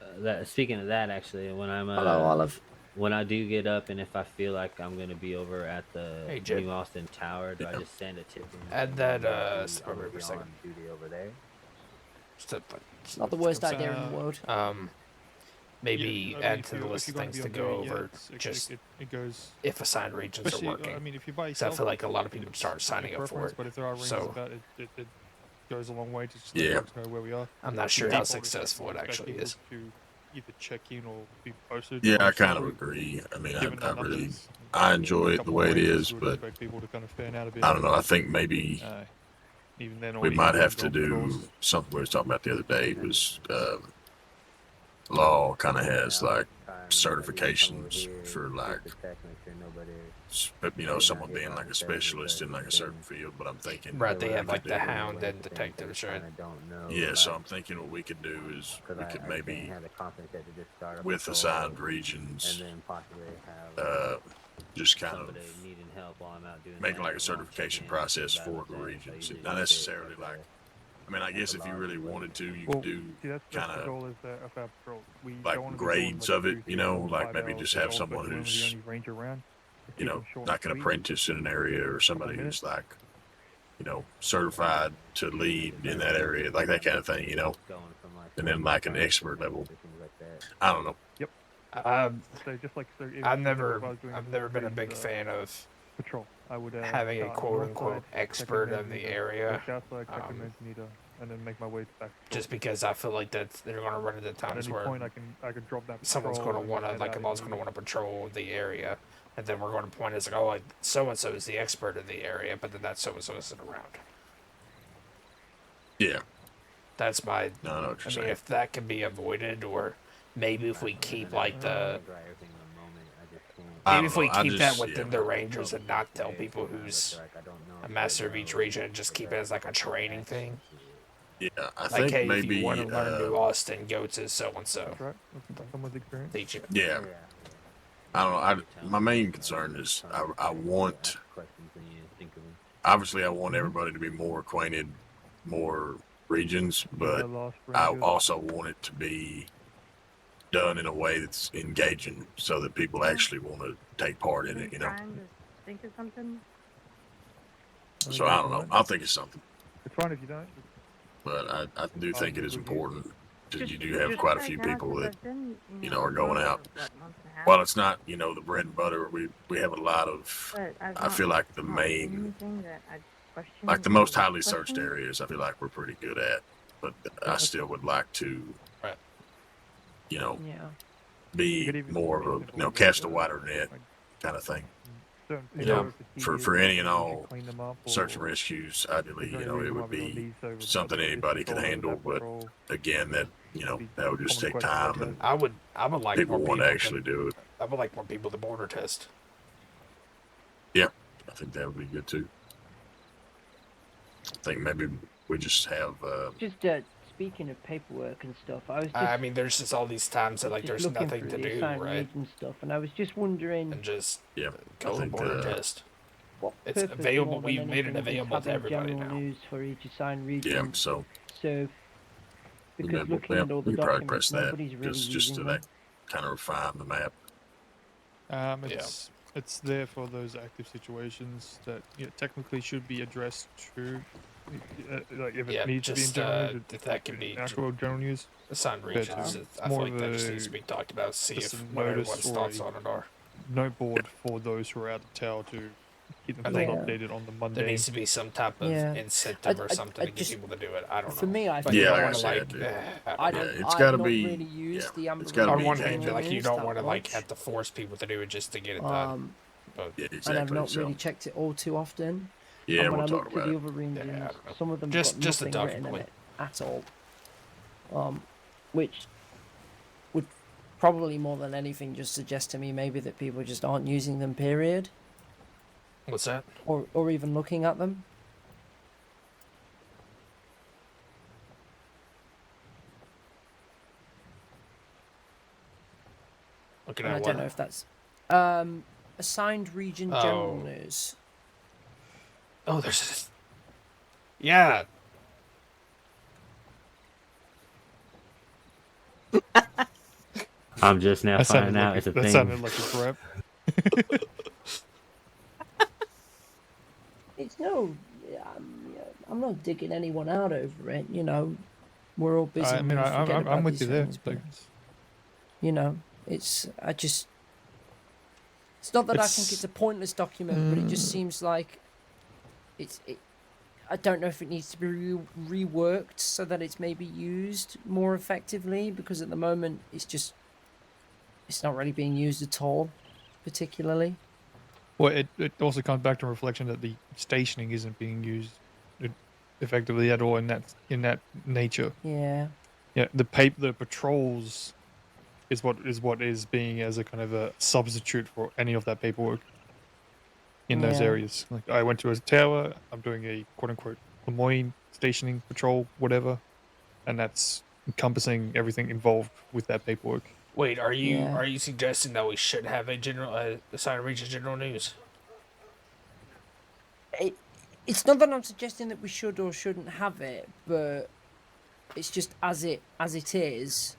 speaking of that, actually, when I'm Hello, Olive. When I do get up, and if I feel like I'm gonna be over at the New Austin Tower, do I just send a tip? Add that second duty over there. It's not the worst idea in the world. Maybe add to the list of things to go over. It goes if assigned regions are working. I mean, if you buy I feel like a lot of people start signing up for it. But if there are ranges about it, goes a long way to just Yeah. let folks know where we are. I'm not sure how successful it actually is. To either check in or be posted. Yeah, on I the kind of route. agree. I mean, Given I the really, numbers, I enjoy a it the couple way more it rangers, is, would but expect people to kind of fan out a bit. I don't know. I think maybe Even then, or we even might doing have to golf do patrols. something we were talking about the other day. Was law kind of has like certifications for like someone being like a specialist in like a certain field, but I'm thinking Right, they we have could like the do- hound and detectives, right? Yeah, so I'm thinking what we could do is we could maybe with assigned regions just kind of make like a certification process for the regions. Not necessarily like, I mean, I guess if you really wanted to, you could do That's kind the of goal of our patrol. We like don't want to be doing, grades like, of it, 2, you 3, know, 4, like 5 maybe hours just of have golf, someone but we're the who's, only ranger around. you know, short and like an sweet. apprentice in an area or somebody who's like, you know, certified to lead in that area, like that kind of thing, you know, and then like an expert level. I don't know. Yep. So just like I've never been a big fan of patrol. I would having a start on the quote north unquote side, expert check in of the Manzanita, area. go south side, check in Manzanita, and then make my way back. Just because I feel like that they're going to run into times where I can drop that. someone's going to want to, like, a law's going to want to patrol the area, and then we're going to point as like, oh, like so and so is the expert of the area, but then that so and so isn't around. Yeah. That's my. No, I know what you're I saying. mean, if that can be avoided, or maybe if we keep like the. Maybe if we keep that within the rangers and not tell people who's a master of each region and just keep it as like a training thing. Yeah, I Like, think hey, maybe if you want to learn new Austin, go to so and so. Someone's experience. Teach you. Yeah. I don't know. My main concern is I want, obviously, I want everybody to be more acquainted, more regions, but I also want it to be done in a way that's engaging so that people actually want to take part in it, you know? Think of something. So I don't know. I'll think of something. It's fine if you don't. But I do think it is important because you do have quite a few people that, you know, are going out. While it's not, you know, the bread and butter, we have a lot of, I feel like the main, like the most highly searched areas, I feel like we're pretty good at. But I still would like to, you know, be more of a, you know, cast a wider net kind of thing. You know, for any and all search and rescues, ideally, you know, it would be something anybody could handle. But again, that, you know, that would just take time, and I would like people more want people to actually do it. I would like more people to border test. Yeah, I think that would be good too. I think maybe we just have. Just speaking of paperwork and stuff, I was. Just, I mean, there's just all these times that like just there's looking nothing through to the do, assigned right? region stuff, and I was just wondering. And just I go think, border test. It's purpose available. more than We've made it anything is available to having everybody general now. news for each assigned region. Yeah, so. Because looking at all the we probably press documents, that nobody's really just using to them. kind of refine the map. It's there for those active situations that technically should be addressed to, like if it needs to be in general news, if that can be actual general news. Assigned regions. I feel like that just needs to be talked about. See if what everyone's thoughts on it are. Note board for those who are out of town to keep themselves updated on the Monday. There needs to be some type of incentive or something to get people to do it. I don't know. For me, I But feel you don't like want to like. it's got to not be. really use the it's got to on be. one hand, engaging. like you don't want to like much. have to force people to do it just to get it done. But yeah, And I've exactly. not So, really checked it all too often. yeah, And when we'll I talk looked at about the it. other regions, know. some of them Just got a nothing written in document. it at all. Which would probably more than anything just suggest to me maybe that people just aren't using them. Period. What's that? Or even looking at them. Looking And at I don't know if that's assigned region general news. Oh, there's. Yeah. I'm just now finding out it's a thing. That sounded like a threat. It's no, I'm not digging anyone out over it. You know, we're all busy. I mean, I'm with you there. But, you know, it's it's not that I think it's a pointless document, but it just seems like I don't know if it needs to be reworked so that it's maybe used more effectively, because at the moment it's not really being used at all, particularly. Well, it also comes back to a reflection that the stationing isn't being used effectively at all in that nature. Yeah. Yeah, the patrols is what is being as a kind of a substitute for any of that paperwork in those Yeah. areas. Like I went to a tower, I'm doing a quote unquote Lemoyne stationing patrol, whatever, and that's encompassing everything involved with that paperwork. Wait, are you Yeah. are you suggesting that we should have a general assigned region general news? It's not that I'm suggesting that we should or shouldn't have it, but it's just as it is.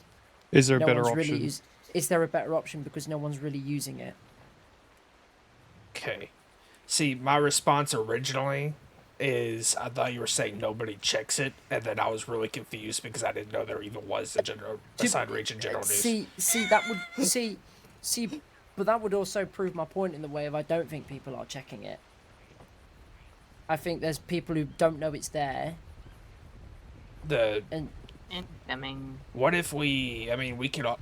Is there a no better one's option? Really is there a better option because no one's really using it? Okay. See, my response originally is I thought you were saying nobody checks it, and then I was really confused because I didn't know there even was a general assigned region general news. See that would see, but that would also prove my point in the way of I don't think people are checking it. I think there's people who don't know it's there. And incoming. What if we? I mean, we could all.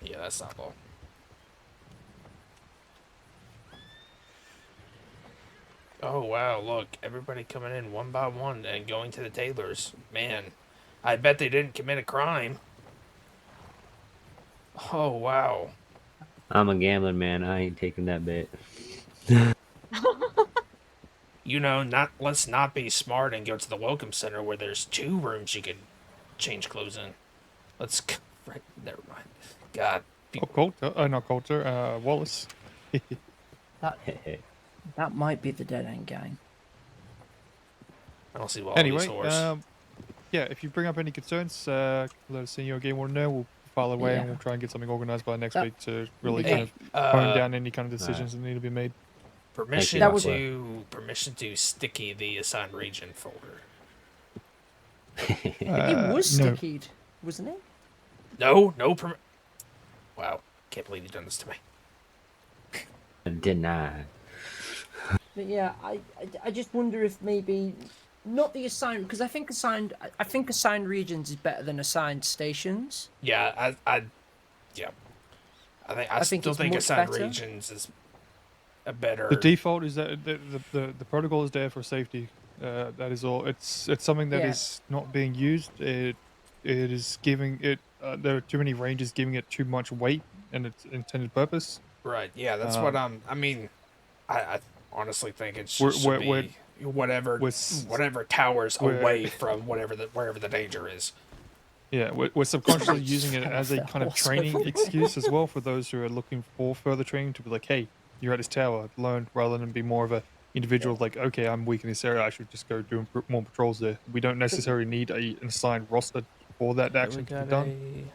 Yeah, that's not low. Oh wow! Look, everybody coming in one by one and going to the tailors. Man, I bet they didn't commit a crime. Oh wow! I'm a gambling man. I ain't taking that bet. You know, let's not be smart and go to the welcome center where there's 2 rooms you can change clothes in. Let's right. Never mind. God. Oh, Coulter. Not Coulter. Wallace. That might be the Dead End Gang. I don't see Wallace's horse. Yeah, if you bring up any concerns, let us senior game warden know. We'll file away and Yeah. we'll try and get something organized by next week to really Hey, kind of hone down any kind of decisions that need to be made. Permission to sticky the assigned region folder. It was no. stickied, wasn't it? No permit. Wow, can't believe you've done this to me. Denied. But yeah, I just wonder if maybe not the assigned, because I think assigned regions is better than assigned stations. Yeah, I still think assigned regions is a better. The default is that the protocol is there for safety. That is all. It's something that is not being used. It is giving it. There are too many ranges giving it too much weight and its intended purpose. Right. Yeah, that's what I'm. I mean, I honestly think it should be whatever towers away from wherever the danger is. Yeah, we're subconsciously using it as a kind of training excuse as well for those who are looking for further training to be like, hey, you're at this tower, learn, rather than be more of a individual like, okay, I'm weak in this area, I should just go do more patrols there. We don't necessarily need an assigned roster for that action to be done.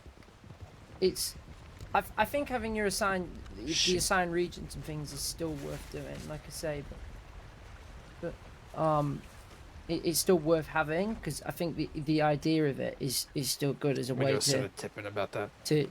I think having your the assigned regions and things is still worth doing, like I say, but it's still worth having because I think the idea of it is still good as a way to send a tip in about that. To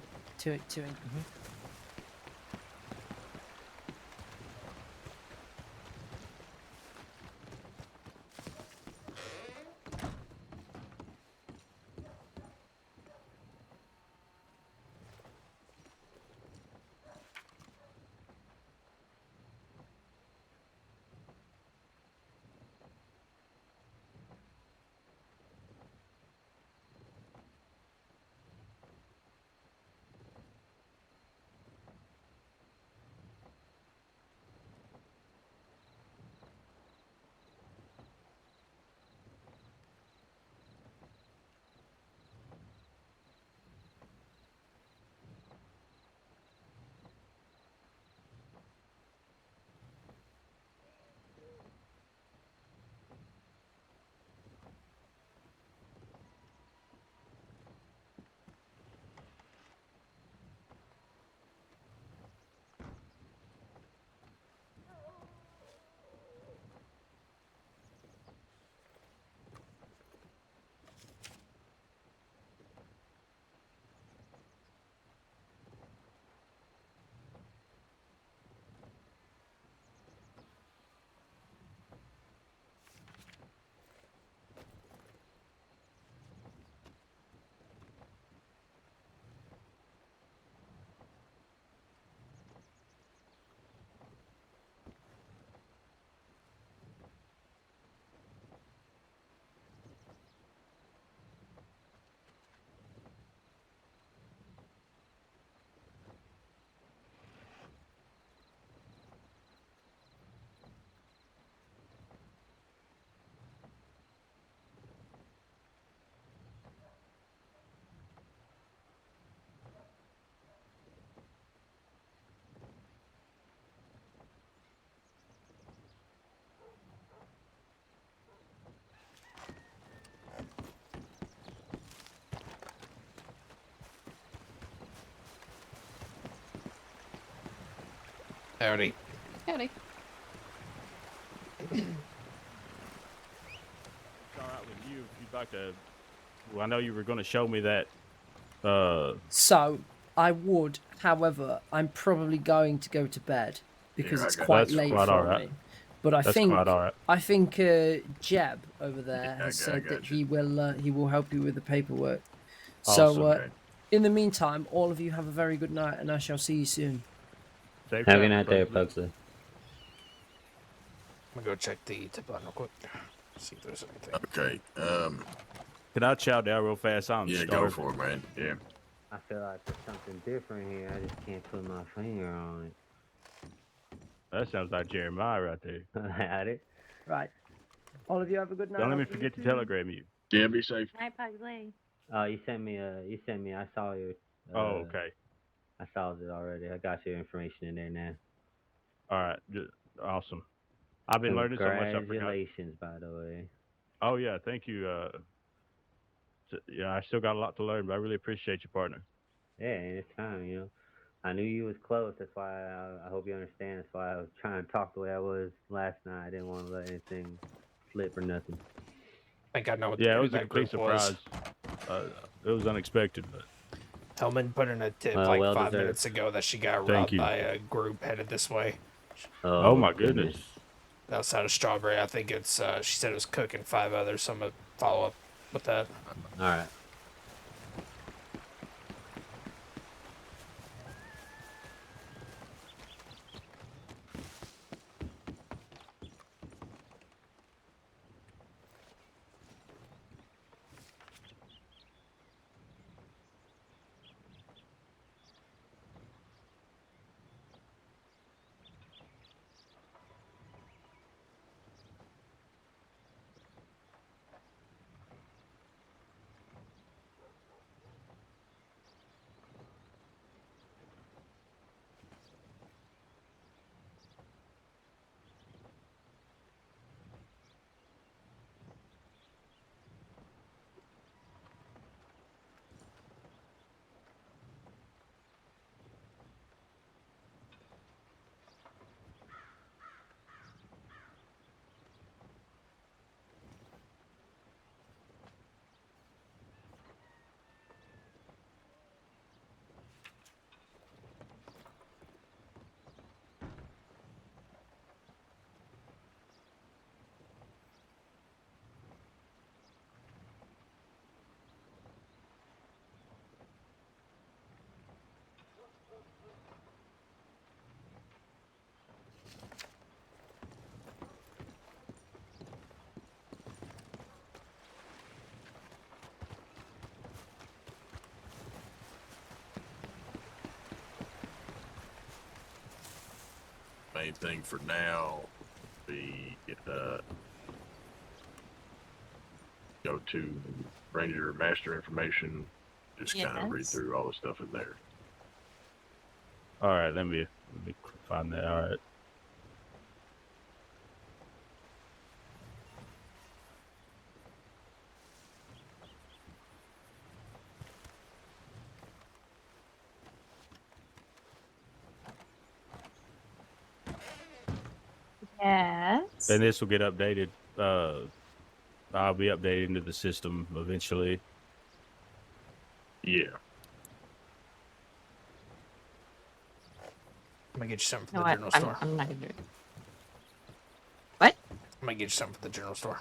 Howdy. Howdy. It's all right with you if you'd like to. Well, I know you were going to show me that. So I would, however, I'm probably going to go to bed because it's quite late for me. But I think Jeb over there has said that he will help you with the paperwork. So in the meantime, all of you have a very good night, and I shall see you soon. Have a good night there, Pugsley. I'm gonna go check the tip line real quick. See if there's anything. Okay. Can I chow down real fast? I'm Yeah, starving. go for it, man. Yeah. I feel like there's something different here. I just can't put my finger on it. That sounds like Jeremiah right there. Had it. Right. All of you have a good night. Don't let I'll me see forget you to soon. telegram you. Yeah, be safe. Hi, Pugsley. Oh, you sent me. I saw your. Oh, okay. I saw it already. I got your information in there now. All right. Awesome. I've been learning so much. I forgot. Congratulations, by the way. Oh yeah, thank you. Yeah, I still got a lot to learn, but I really appreciate you, partner. Yeah, it's time. You know, I knew you was close. That's why I hope you understand. That's why I was trying to talk the way I was last night. I didn't want to let anything slip or nothing. I think I know what Yeah, it who was a that complete group was. surprise. It was unexpected, but Hellman put in a tip Well, like well 5 deserved. minutes ago that she got Thank robbed you. by a group headed this way. Oh my goodness. Outside of Strawberry, I think it's. She said it was Cook and 5 others. So I'm gonna follow up with that. All right. Main thing for now be go to Ranger Master information. Just kind of read through all the stuff in there. All right, let me find that. All right. Yes. And this will get updated. I'll be updated into the system eventually. Yeah. I'm gonna get you something from No, the general store. I'm not gonna do it. What? I'm gonna get you something from the general store.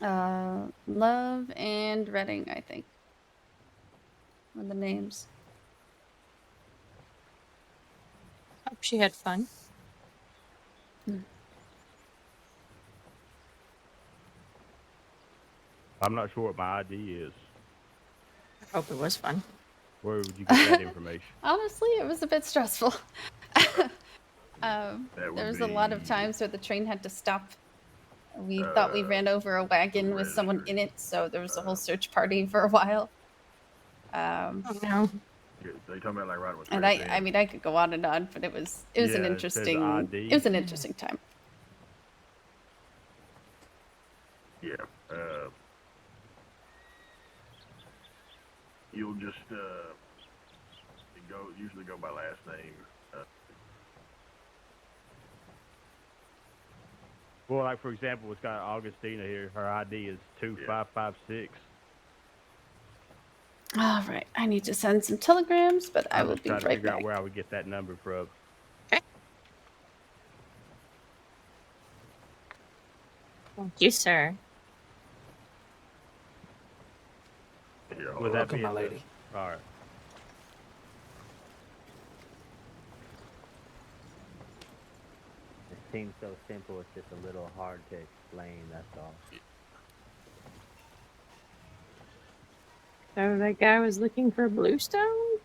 Love and Redding, I think. Are the names. Hope she had fun. I'm not sure what my ID is. I hope it was fun. Where would you get that information? Honestly, it was a bit stressful. That would There was a lot of be, times where the train had to stop. We thought we ran over a wagon with someone in it, so there was a whole search party for a while. Oh, no. They talking about like right with And I mean, I could go on and on, but it was an Yeah, it says interesting. ID. It was an interesting time. Yeah. You'll just usually go by last name. Well, like for example, it's got Augustina here. Her ID is 2556. All right, I need to send some telegrams, but I I'm will just be trying to right figure back. out where I would get that number from. Thank you, sir. Would that Welcome, be my at the- lady. All right. It seems so simple, it's just a little hard to explain, that's all. So that guy was looking for bluestone?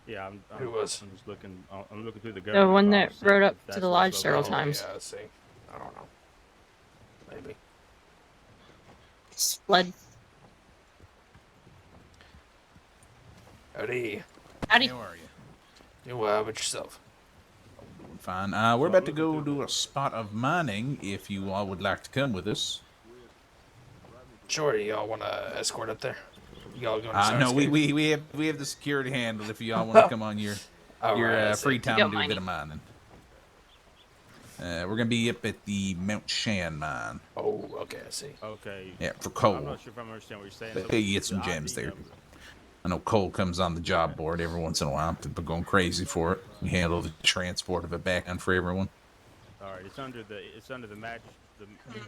Yeah, I'm Who was? I'm just looking. I'm looking through the The government one that files, rode up if to that's the what lodge it's several located. times. Yeah, I see. I don't know. Maybe. Blood. Howdy. Howdy. How are you? Doing well. How about yourself? Doing fine. We're about to go do a spot of mining. If you all would like to come with us. Sure. Y'all want to escort up there? Y'all going to No, we have the security handled. If you all want to come on your free time and do a bit of mining. We're gonna be up at the Mount Shan mine. Oh, okay, I see. Okay. Yeah, for coal. I'm not sure if I understand what you're saying. But So you get some the gems ID there. number. I know coal comes on the job board every once in a while. People are going crazy for it. We handle the transport of it back on for everyone. All right, it's under the match.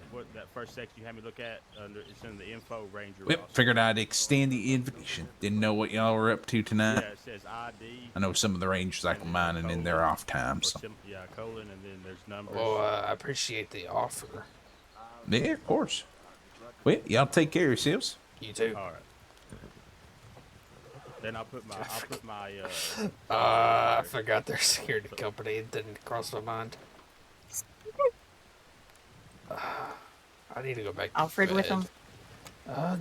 What that first section you had me look at it's in the info ranger. Yep, figured I'd extend the invitation. Didn't know what y'all were up to tonight. Yeah, it says ID. I know some of the rangers like mining in their off time. So. Yeah, colon, and then there's numbers. Well, I appreciate the offer. Yeah, of course. Well, y'all take care of yourselves. You too. All right. Then I'll put my. I forgot their security company. It didn't cross my mind. I need to go back to Alfred bed. with him?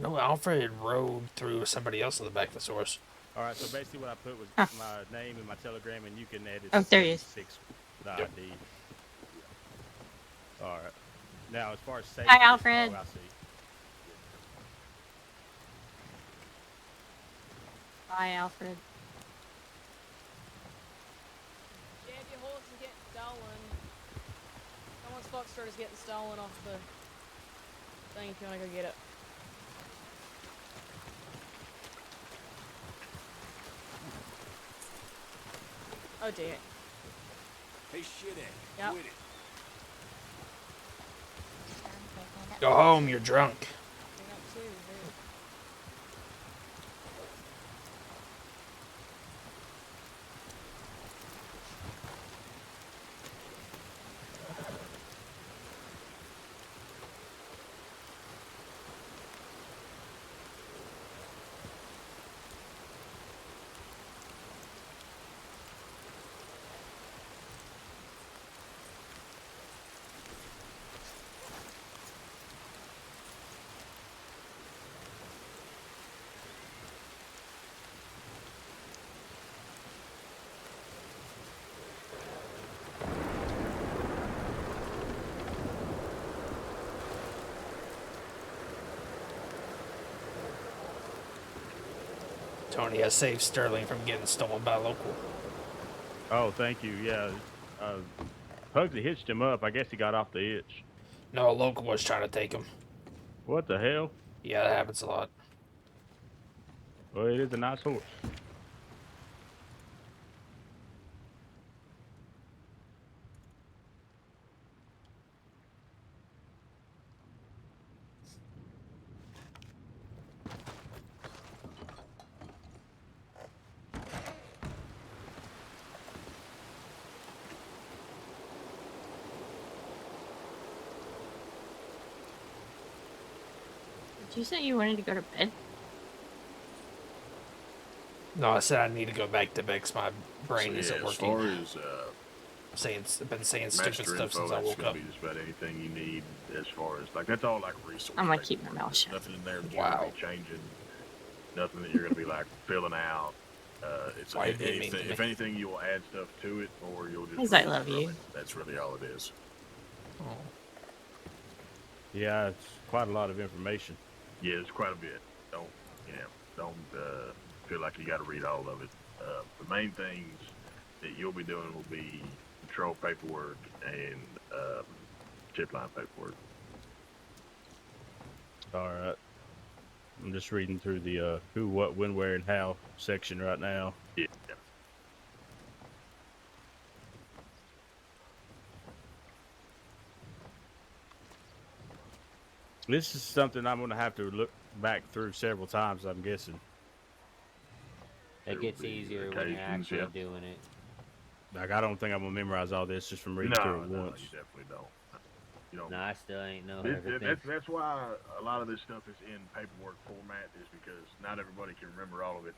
No, Alfred rode through somebody else in the back of the source. All right, so basically what I put was my name and my telegram, and you can edit. Oh, there he is. The ID. All right. Now, as far as safety. Hi, Alfred. Oh, I see. Bye, Alfred. Yeah, if your horse is getting stolen, someone's foxtrot is getting stolen off the thing if you want to go get it. Oh dear. Hey, shit, Yep. quit it. Go home, you're drunk. Tony has saved Sterling from getting stolen by a local. Oh, thank you. Yeah. Pugsley hitched him up. I guess he got off the hitch. No, a local was trying to take him. What the hell? Yeah, that happens a lot. Well, it is a nice horse. Did you say you wanted to go to bed? No, I said I need to go back to bed 'cause my brain So, isn't yeah, as working. far as I've been saying stupid master stuff since info, I that's woke gonna up. be just about anything you need. As far as like that's all like resource. I'm gonna keep my paperwork. mouth There's shut. nothing in there that you're gonna be changing. Nothing that you're gonna be like filling out. It's Why are you being mean to anything. me? If anything, you'll add stuff to it, or you'll just. 'Cause I remove love from you. it. That's really all it is. Oh. Yeah, it's quite a lot of information. Yeah, it's quite a bit. Don't feel like you got to read all of it. The main things that you'll be doing will be control paperwork and tip line paperwork. All right. I'm just reading through the who, what, when, where, and how section right now. Yeah. This is something I'm going to have to look back through several times, I'm guessing. It gets easier when you're actually doing it. Like, I don't think I'm going to memorize all this just from reading through it once. You definitely don't. You know, No, I still ain't know This- everything. That's why a lot of this stuff is in paperwork format, is because not everybody can remember all of it,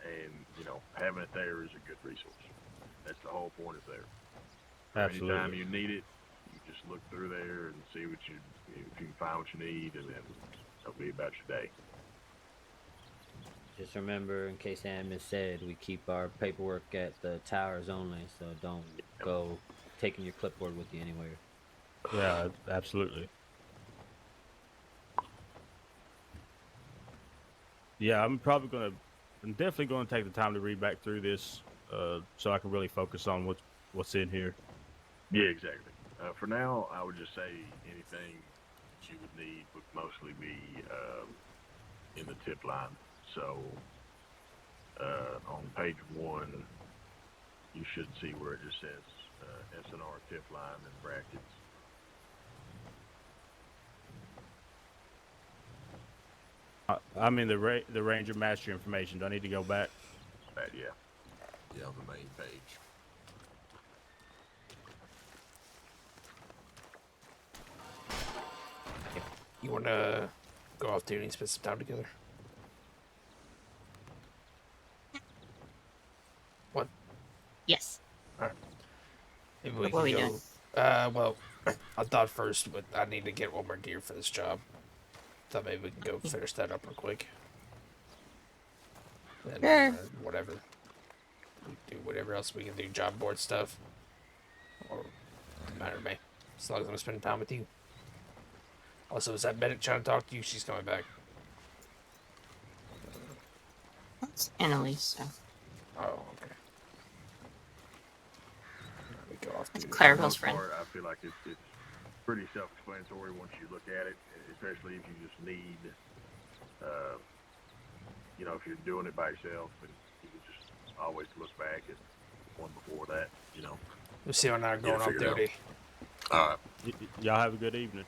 and you know, having it there is a good resource. That's the whole point is there. Absolutely. Anytime you need it, you just look through there and see what you if you can find what you need, and then it'll be about your day. Just remember, in case admin said, we keep our paperwork at the towers only, so don't go taking your clipboard with you anywhere. Yeah, absolutely. Yeah, I'm definitely going to take the time to read back through this, so I can really focus on what's in here. Yeah, exactly. For now, I would just say anything that you would need would mostly be in the tip line. So on page 1, you should see where it just says SNR tip line in brackets. I'm in the Ranger Master information. Do I need to go back? Yeah. Yeah, on the main page. You want to go off duty and spend some time together? What? Yes. All right. Maybe we What are we can doing? go. Well, I thought first, but I need to get one more gear for this job. Thought maybe we can go finish that up real quick. Then, Sure. Whatever. We do whatever else we can do, job board stuff. Or doesn't matter to me. As long as I'm spending time with you. Also, is that medic trying to talk to you? She's coming back. That's Annalise. So. Oh, okay. We go off duty. Clarabelle's For the most friend. part, I feel like it's pretty self-explanatory once you look at it, especially if you just need, you know, if you're doing it by yourself, and you can just always look back at one before that, you know. We'll see when I'm going off figure it out. duty. All right. Y'all have a good evening.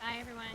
Bye, everyone.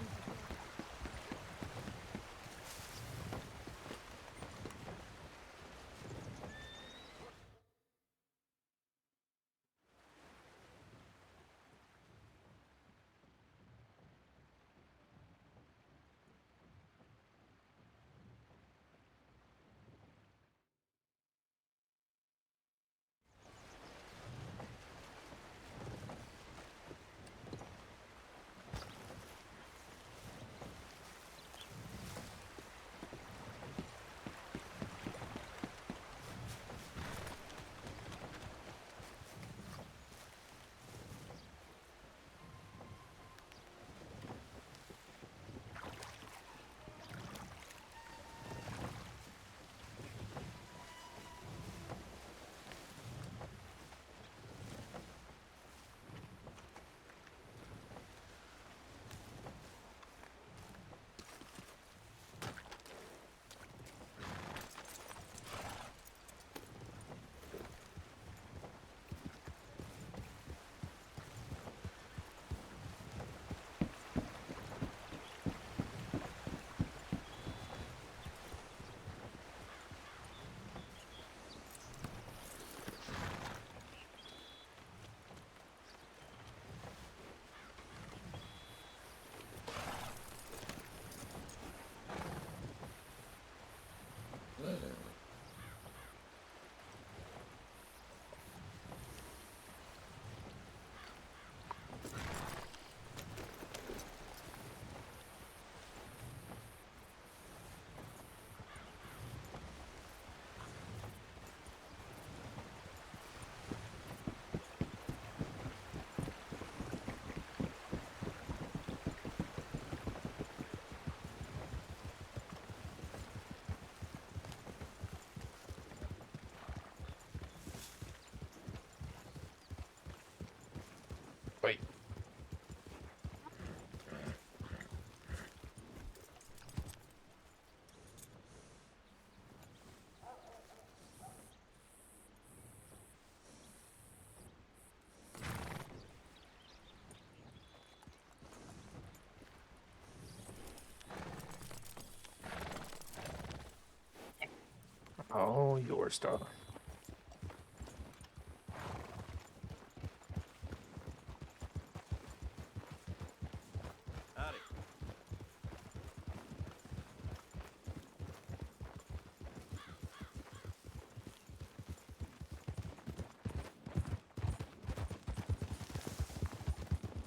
Oh, yours, darling. Howdy.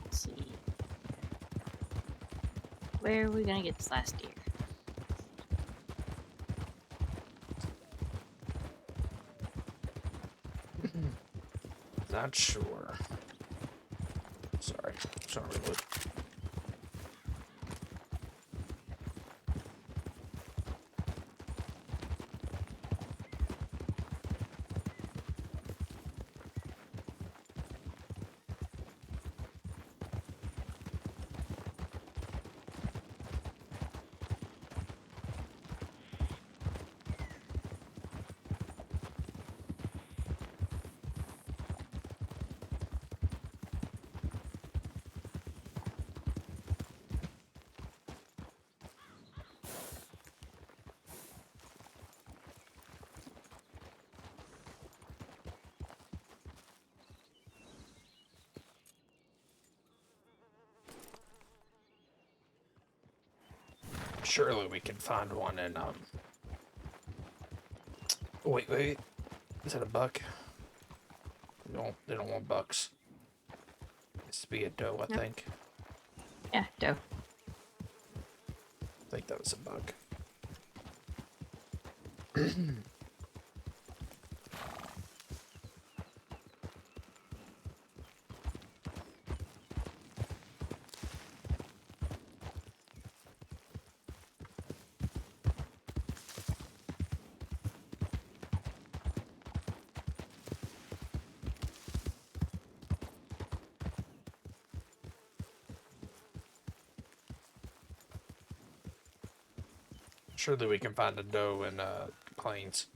Let's see. Where are we gonna get this last deer? Not sure. Sorry. Look. Surely we can find one in wait. Is that a buck? They don't want bucks. It's to be a doe, I think. Yeah, doe. I think that was a buck. Surely we can find a doe in Plains.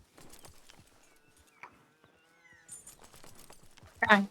Try.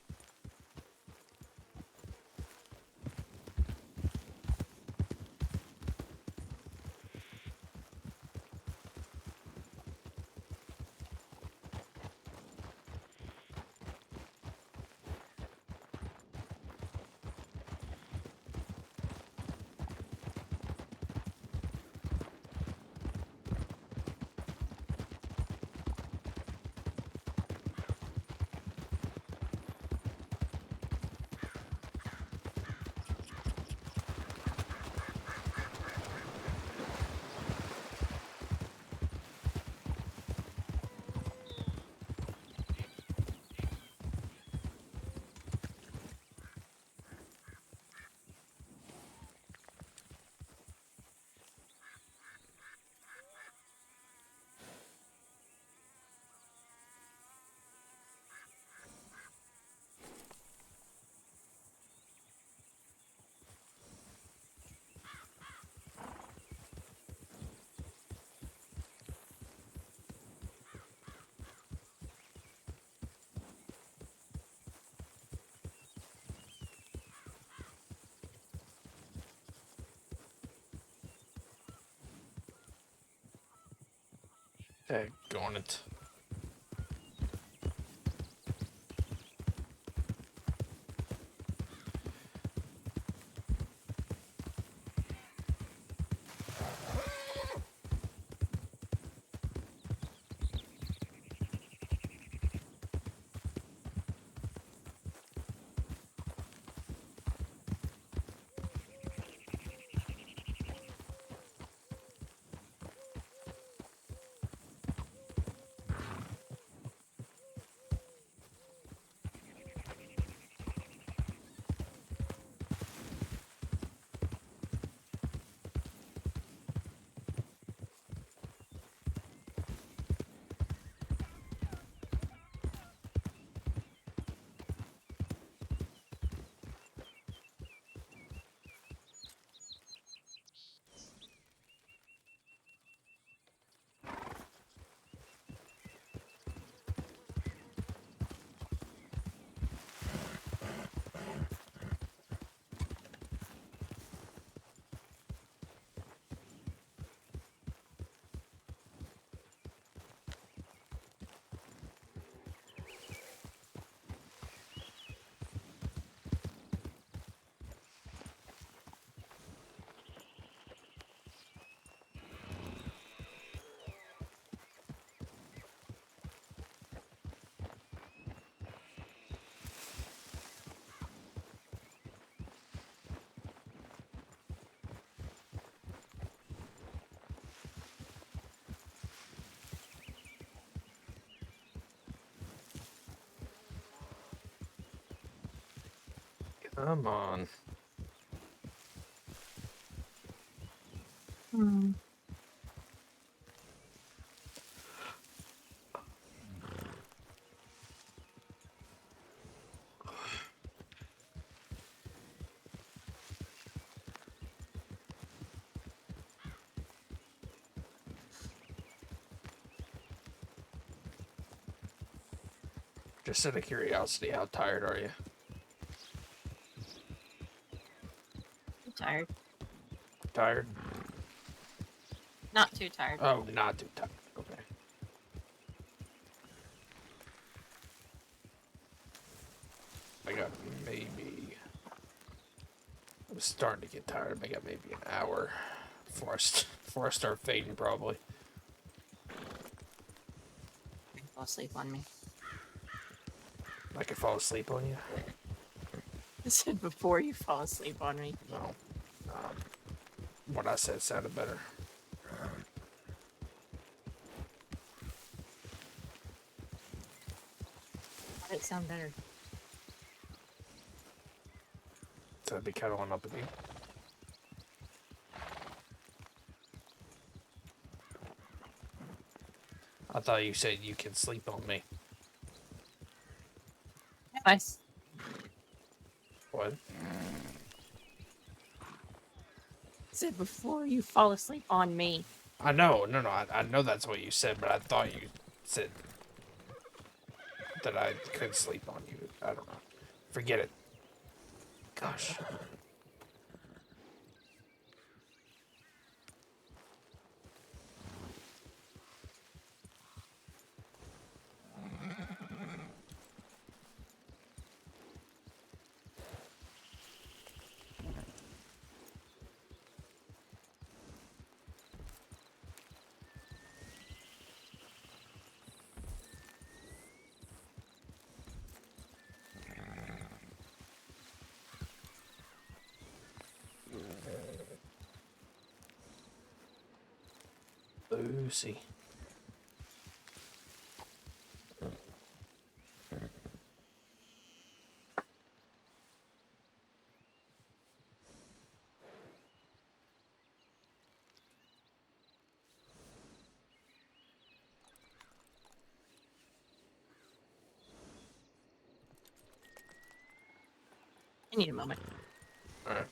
Going it. Come on. Hmm. Just out of curiosity, how tired are you? I'm tired. Tired? Not too tired. Oh, not too tired. Okay. I got maybe... I was starting to get tired. I got maybe an hour before I start fading, probably. Fall asleep on me. I could fall asleep on you? I said before you fall asleep on me. No. What I said sounded better. How did it sound better? So I'd be cuddling up with you. I thought you said you can sleep on me. Nice. What? I said before you fall asleep on me. I know, I know that's what you said, but I thought you said that I could sleep on you. I don't know. Forget it. Gosh. Lucy. I need a moment. Alright.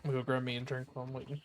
We'll grab me a drink while I'm waiting.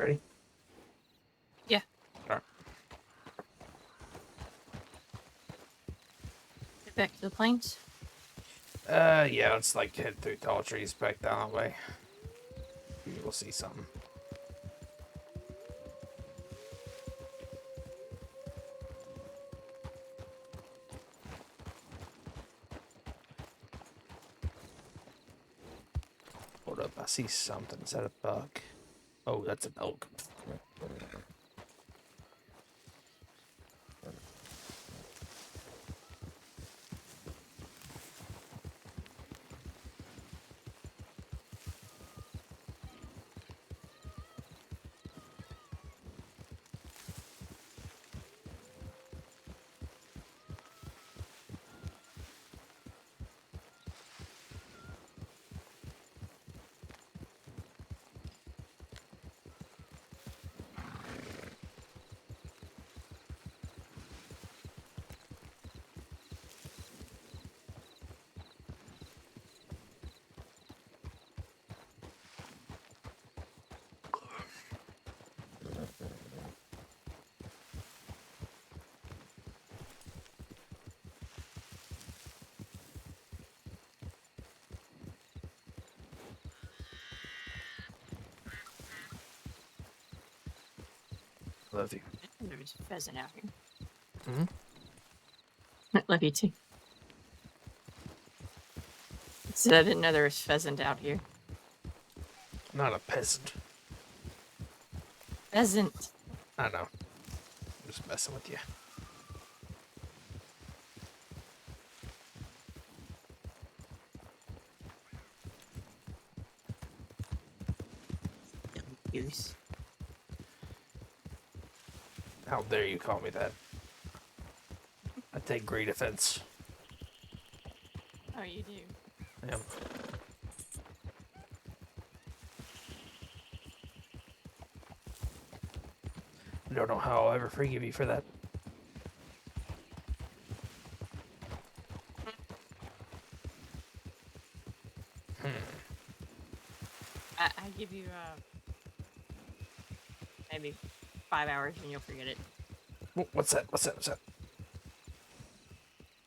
Ready? Yeah. Alright. Get back to the plains. Yeah, let's like head through tall trees back down that way. We'll see something. Hold up, I see something. Is that a bug? Oh, that's an elk. Love you. There's a pheasant out here. Hmm? I love you too. Said I didn't know there was pheasant out here. Not a peasant. Pheasant. I know. I'm just messing with you. Goose. How dare you call me that? I take great offense. Oh, you do. Yep. I don't know how I'll ever forgive you for that. I give you maybe 5 hours and you'll forget it. What's that? What's that? What's that?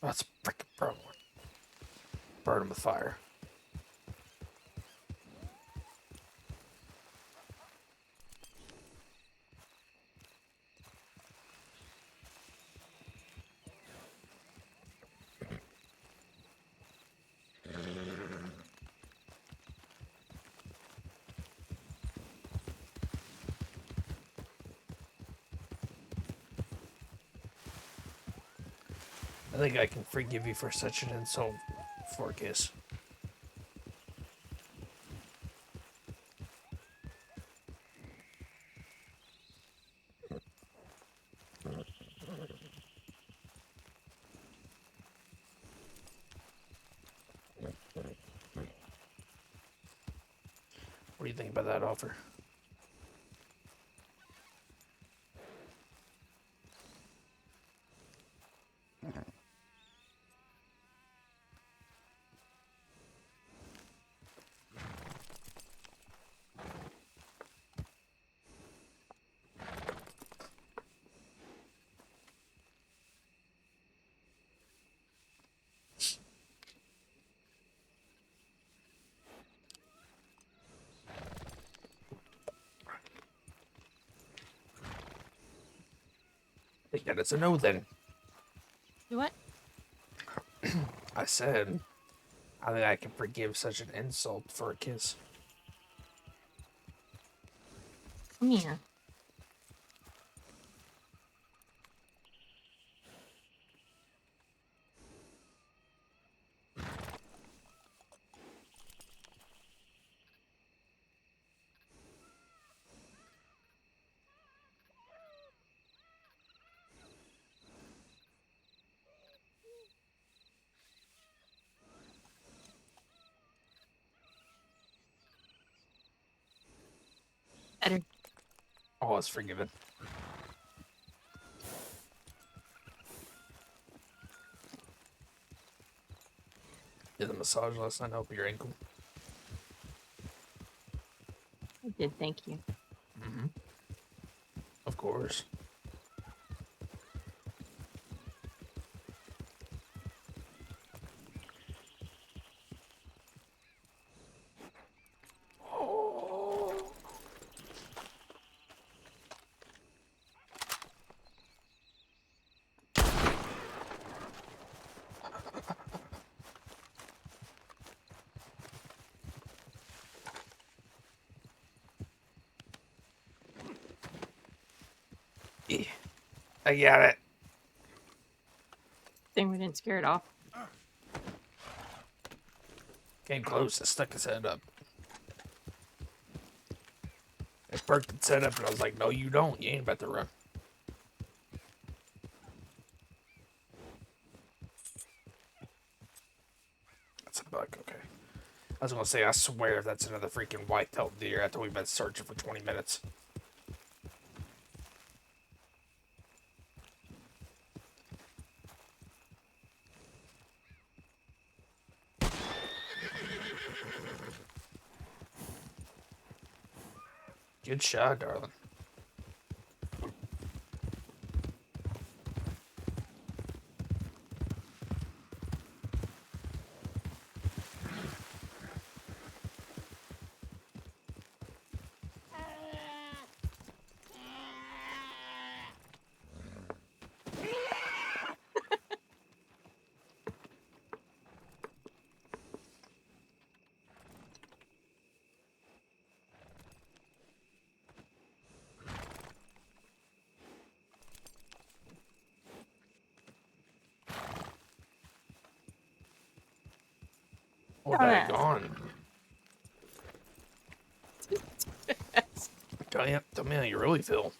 Oh, it's a freaking burn one. Burn him with fire. I think I can forgive you for such an insult for a kiss. What do you think about that offer? I think that is a no then. You what? I said, I think I can forgive such an insult for a kiss. Come here. Better. All is forgiven. Did the massage last night help your ankle? I did, thank you. Mm-hmm. course. Yeah, I got it. Thing we didn't scare it off. Came close. I stuck his head up. I perked its head up, and I was like, "No, you don't. You ain't about to run." That's a bug. Okay. I was gonna say, I swear that's another freaking white-tailed deer after we've been searching for 20 minutes. Good shot, darling. Oh, daggone. Tell me how you really feel.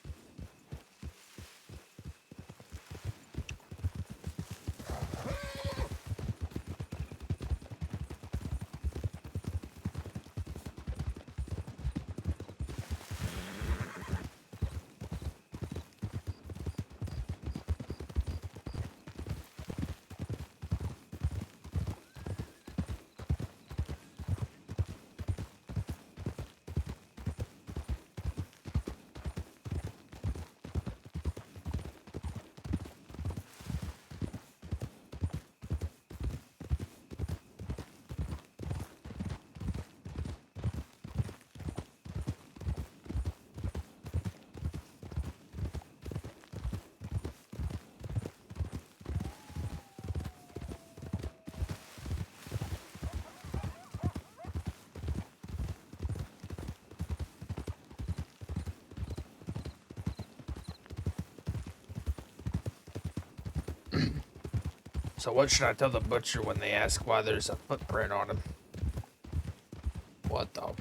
So what should I tell the butcher when they ask why there's a footprint on him? What the?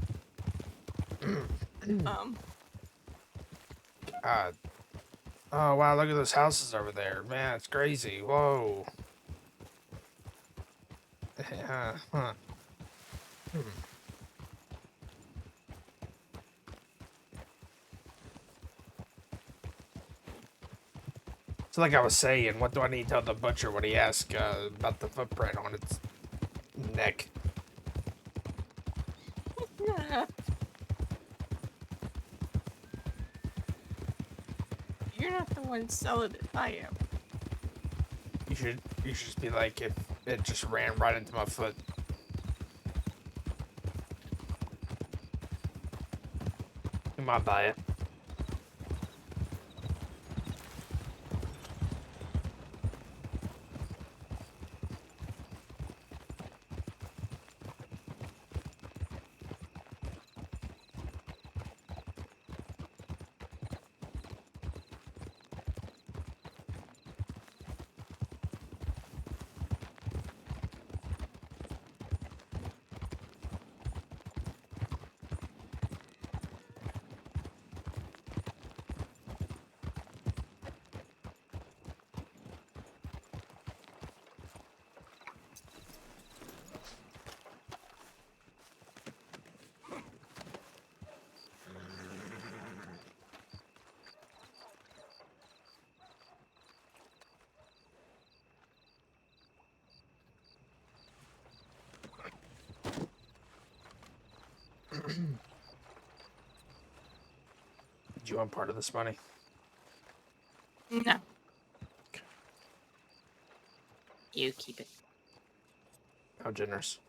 God. Oh, wow, look at those houses over there. Man, it's crazy. Whoa. Huh. So like I was saying, what do I need to tell the butcher when he asks about the footprint on its neck? You're not the one selling it, I am. You should just be like, it just ran right into my foot. You might buy it. Do you want part of this money? No. You keep it. How generous.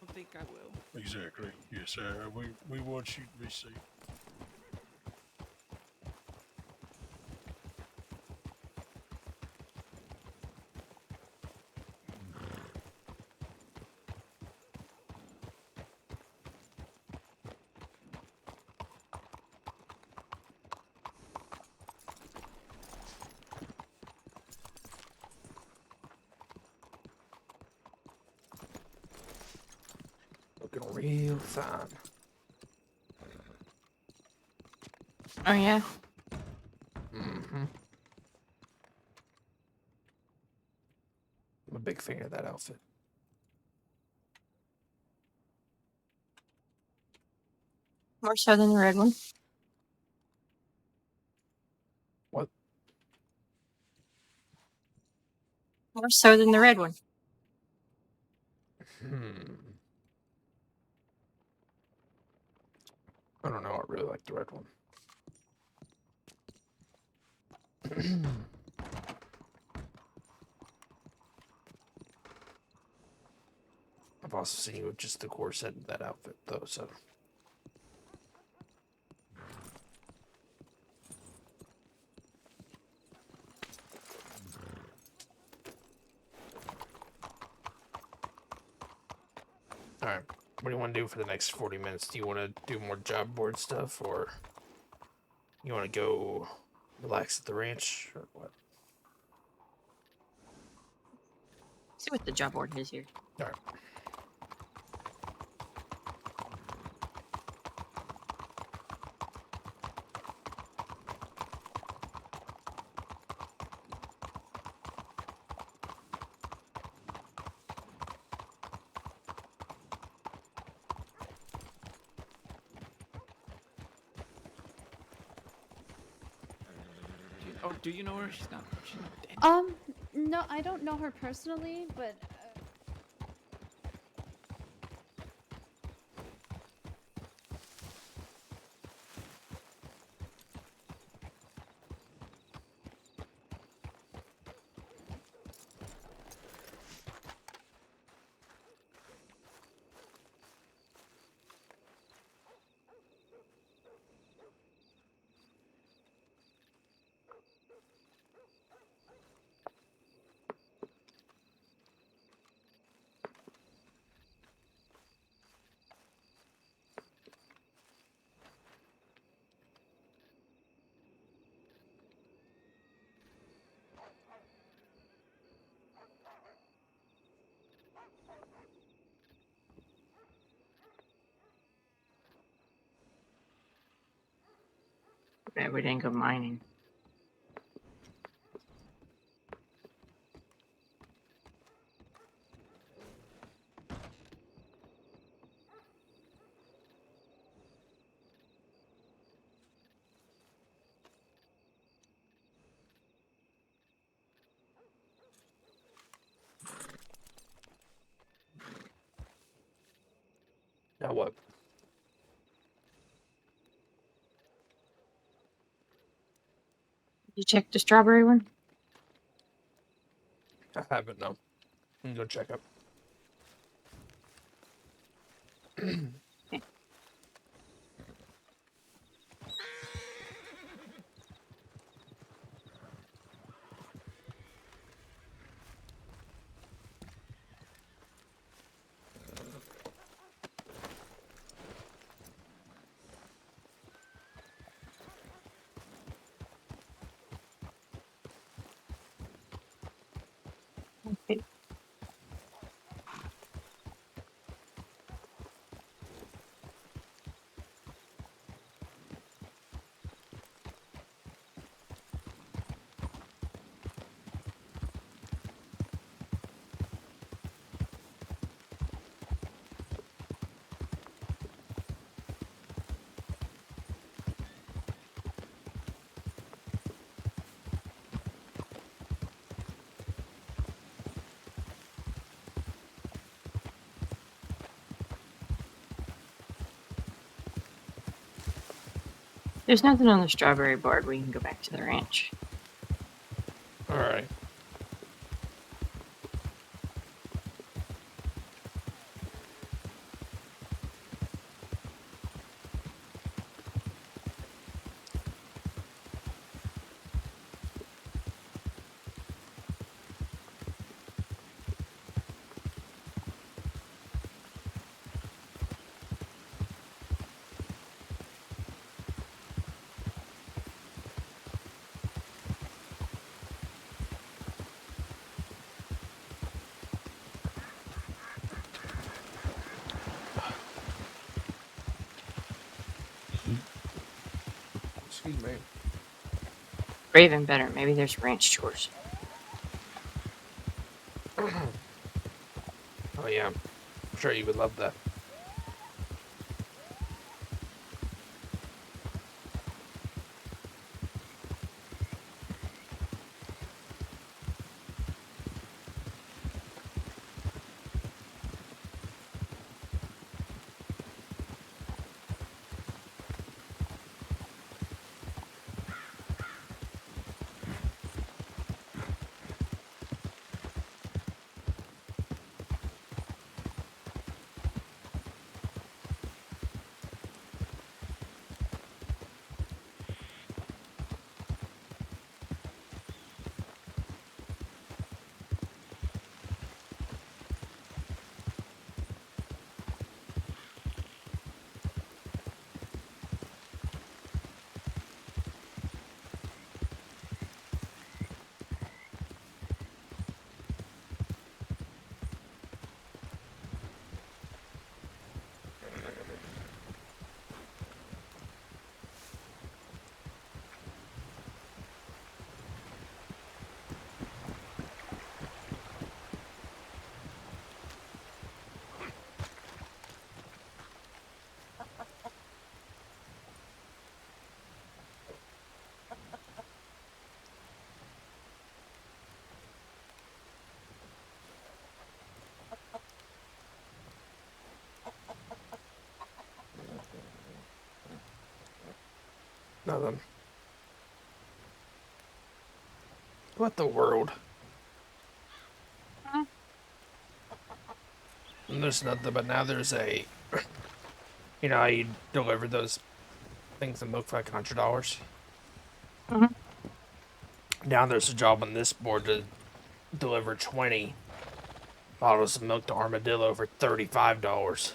I think I will. Exactly. Yes, we want you to be safe. Looking real fine. Oh yeah. Mm-hmm. I'm a big fan of that outfit. More so than the red one. What? More so than the red one. I don't know. I really like the red one. I've also seen you with just the corset and that outfit, though, so. Alright, what do you want to do for the next 40 minutes? Do you want to do more job board stuff, or you want to go relax at the ranch, or what? See what the job board is here. Alright. Oh, do you know her? She's not dead. No, I don't know her personally, but Bet we didn't go mining. Now what? You check the strawberry one? I haven't, no. I'm gonna go check up. Okay. There's nothing on the strawberry board. We can go back to the ranch. All right. Excuse me. Or even better, maybe there's ranch chores. Oh yeah, I'm sure you would love that. Nothing. What the world? And there's nothing, but now there's a. You know how you deliver those things in milk for like $100? Now there's a job on this board to deliver 20 bottles of milk to Armadillo for $35.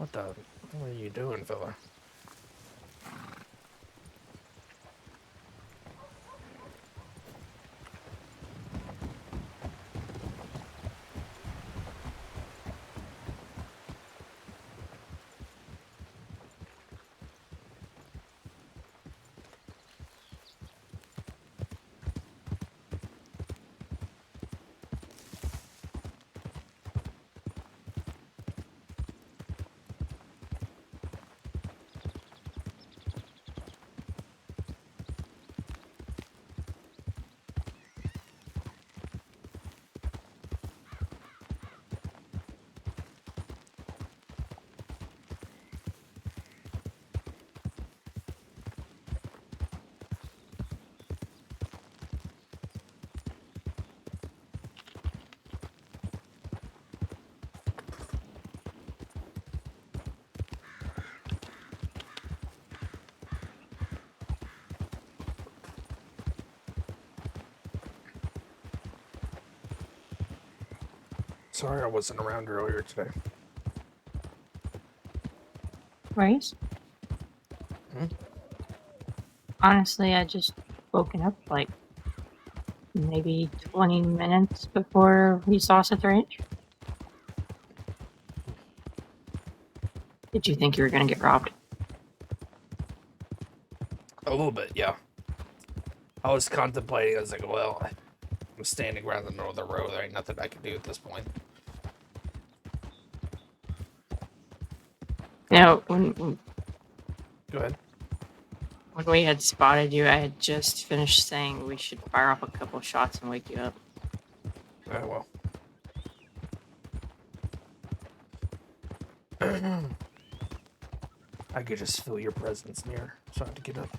What are you doing, fella? Sorry I wasn't around earlier today. Right? Honestly, I just woken up like maybe 20 minutes before we saw us at the ranch. Did you think you were gonna get robbed? A little bit, yeah. I was contemplating, I was like, well, I'm standing around the middle of the road, there ain't nothing I can do at this point. You know, Go ahead. When we had spotted you, I had just finished saying we should fire off a couple shots and wake you up. Oh, well. I could just feel your presence near, so I have to get up.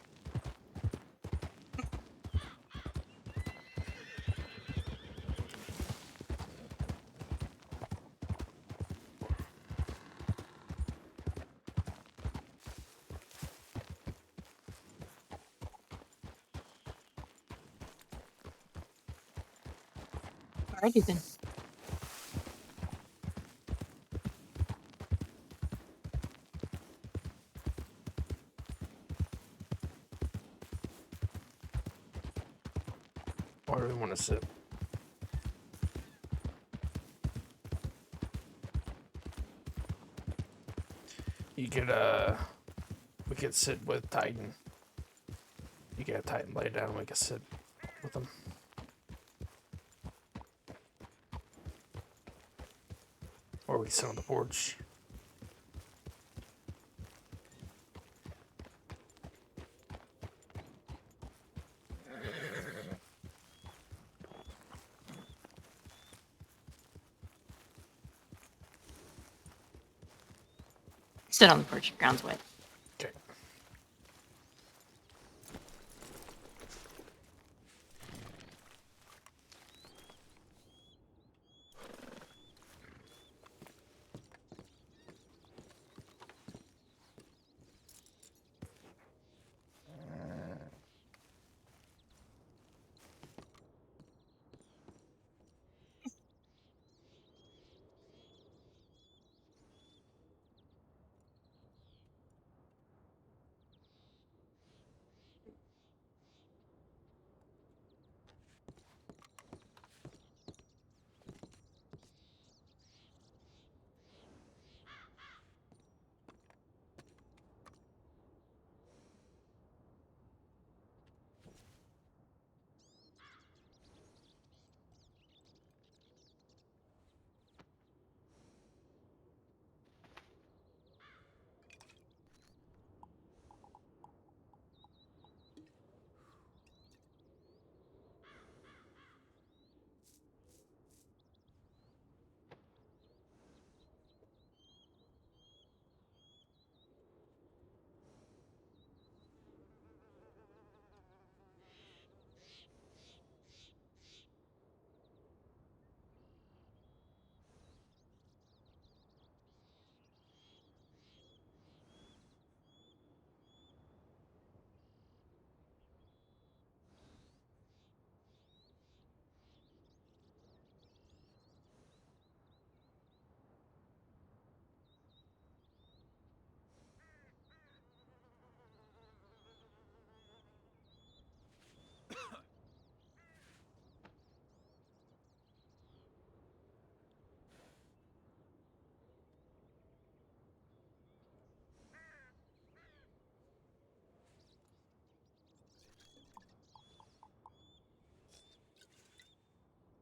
Alrighty then. Why do we want to sit? You could, we could sit with Titan. You could have Titan lay down, we could sit with him. Or we could sit on the porch. Sit on the porch. Ground's wet. Okay.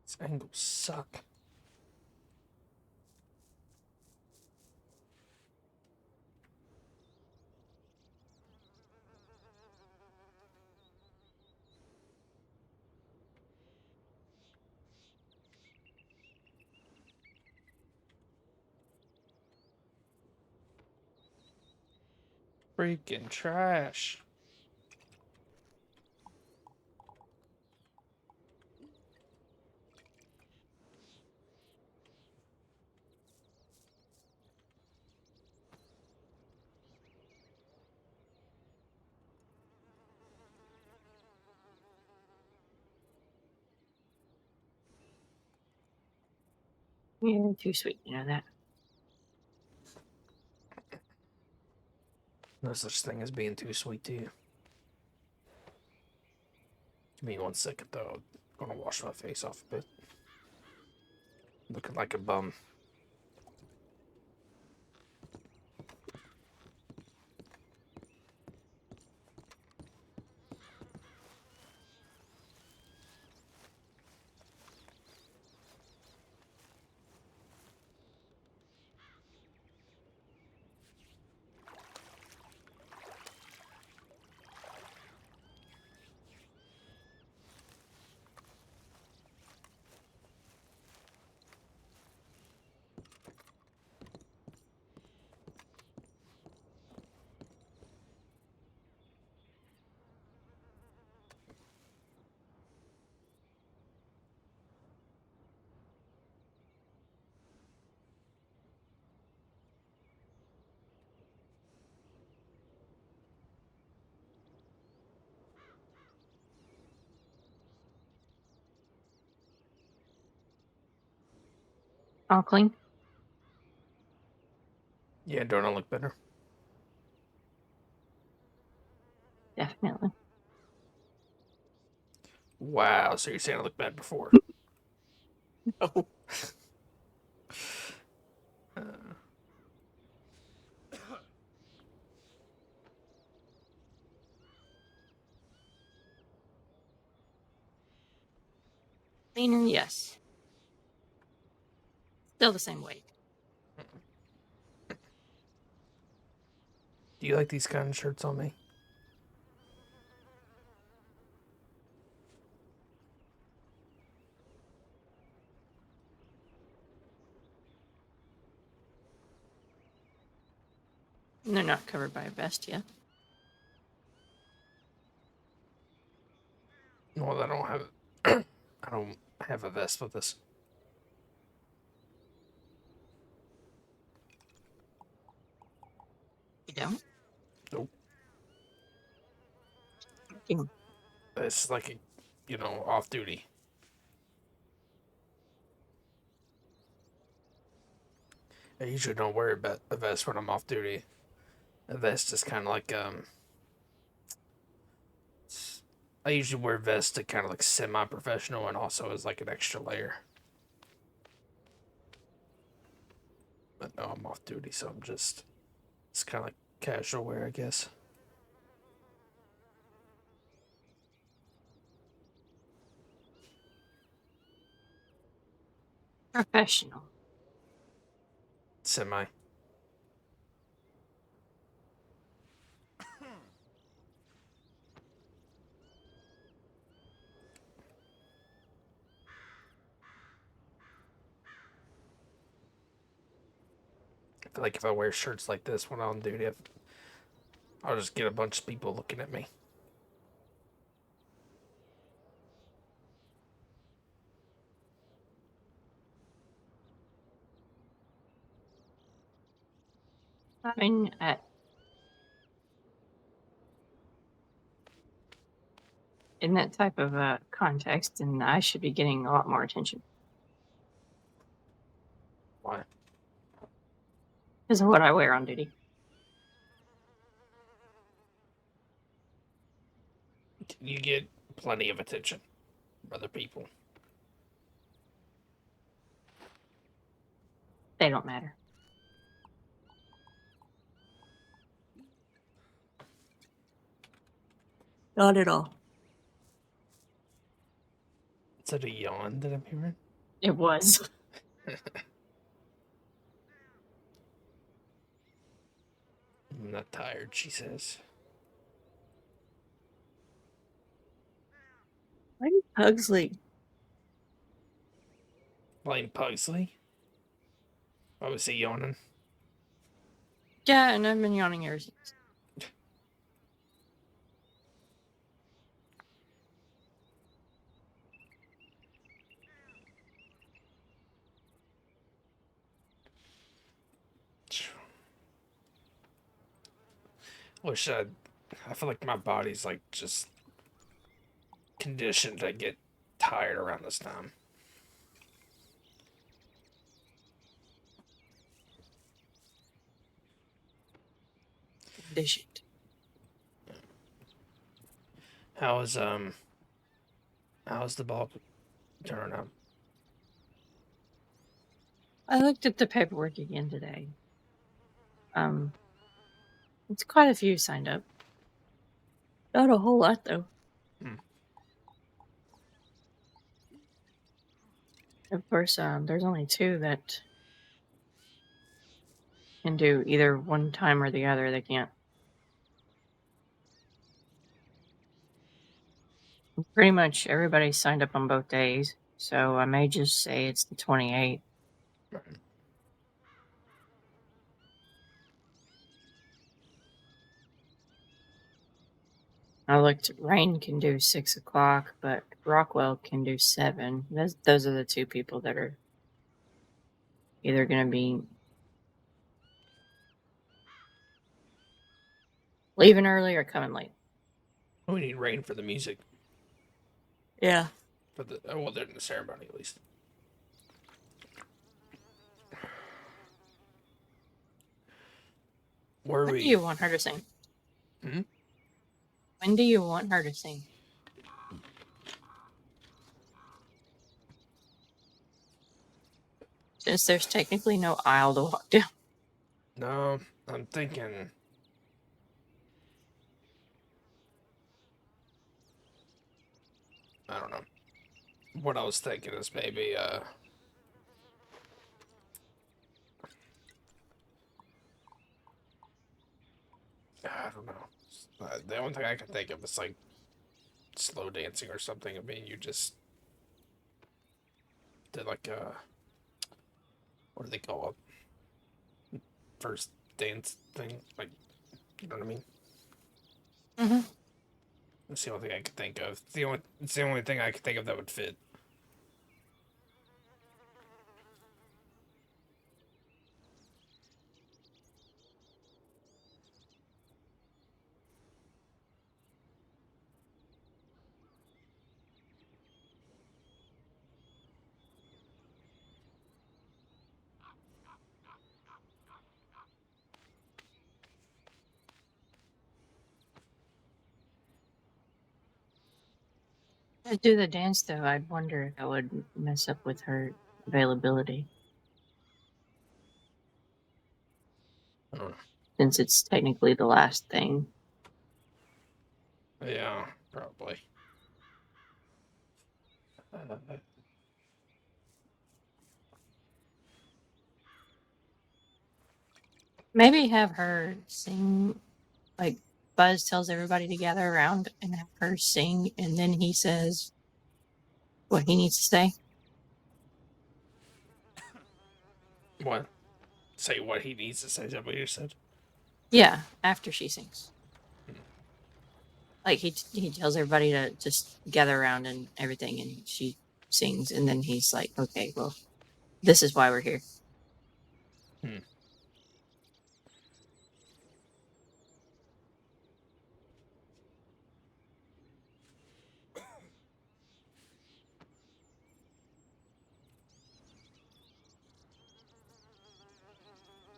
These angles suck. Freaking trash. Yeah, too sweet. You know that. No such thing as being too sweet to you. Give me 1 second though. I'm gonna wash my face off a bit. Looking like a bum. All clean? Yeah, don't I look better? Definitely. Wow, so you're saying I look bad before? No. Cleaner, yes. Still the same weight. Do you like these kind of shirts on me? They're not covered by a vest yet. Well, I don't have I don't have a vest with this. You don't? Nope. Fucking- It's like a, off duty. I usually don't wear a vest when I'm off duty. A vest is kind of like I usually wear vests to kind of like semi-professional and also as like an extra layer. But no, I'm off duty, so it's kind of like casual wear, I guess. Professional. Semi. I feel like if I wear shirts like this when I'm on duty, I'll just get a bunch of people looking at me. I mean, in that type of context, and I should be getting a lot more attention. Why? Because of what I wear on duty. You get plenty of attention from other people. They don't matter. Not at all. Is that a yawn that I'm hearing? It was. I'm not tired, she says. Why do Pugsley? Blame Pugsley? Why was he yawning? Yeah, and I've been yawning ever since. I feel like my body's like just conditioned to get tired around this time. Conditioned. How's the ball turning out? I looked at the paperwork again today. It's quite a few signed up. Not a whole lot, though. Of course, there's only 2 that can do either one time or the other. They can't. Pretty much everybody signed up on both days, so I may just say it's the 28th. I looked. Rain can do 6 o'clock, but Rockwell can do 7. Those are the 2 people that are either going to be leaving early or coming late. We need Rain for the music. Yeah. They're in the ceremony at least. Where are When we? do you want her to sing? Hmm? When do you want her to sing? Since there's technically no aisle to walk down. No, I'm thinking. I don't know. What I was thinking is maybe I don't know. The only thing I can think of is like slow dancing or something. I mean, you just did like what do they call it? First dance thing, like, you know what I mean? Mm-hmm. That's the only thing I can think of. It's the only thing I can think of that would fit. To do the dance, though, I'd wonder if that would mess up with her availability. Since it's technically the last thing. Yeah, probably. Maybe have her sing, like Buzz tells everybody to gather around and have her sing, and then he says what he needs to say. What? Say what he needs to say. Is that what you said? Yeah, after she sings. Like he tells everybody to just gather around and everything, and she sings, and then he's like, "Okay, well, this is why we're here."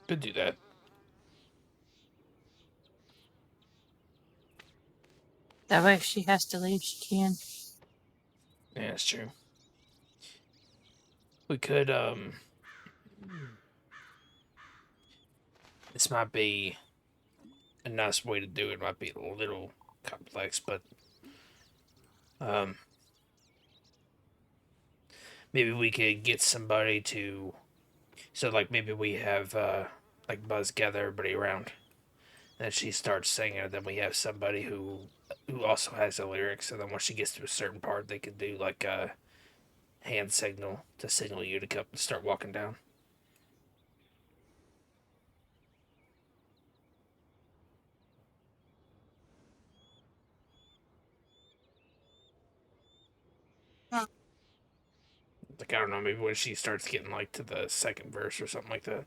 Could do that. That way, if she has to leave, she can. Yeah, that's true. We could, this might be a nice way to do it. Might be a little complex, but, maybe we could get somebody to, so like maybe we have, like Buzz gather everybody around. And she starts singing, and then we have somebody who also has the lyrics, and then when she gets to a certain part, they could do like a hand signal to signal you to come start walking down. Like, I don't know, maybe when she starts getting like to the second verse or something like that.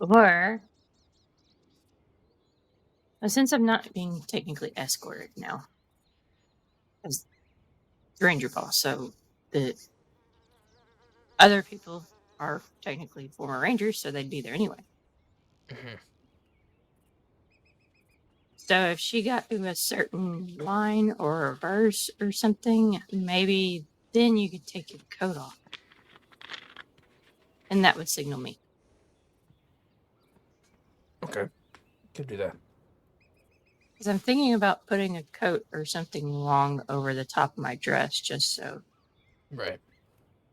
Or, since I'm not being technically escorted now, as the ranger boss, so the other people are technically former rangers, so they'd be there anyway. So if she got to a certain line or a verse or something, maybe then you could take your coat off. And that would signal me. Okay, could do that. Because I'm thinking about putting a coat or something long over the top of my dress just so. Right.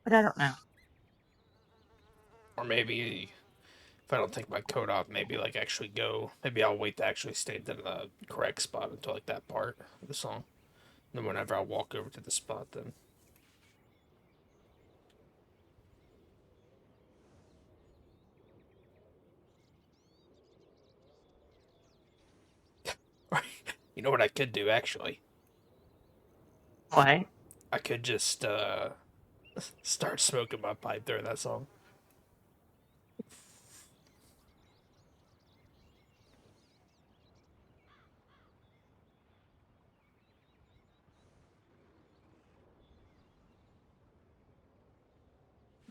But I don't know. Or maybe if I don't take my coat off, maybe like actually go. Maybe I'll wait to actually stay in the correct spot until like that part of the song. Then whenever I walk over to the spot, then. You know what I could do actually? What? I could just start smoking my pipe during that song.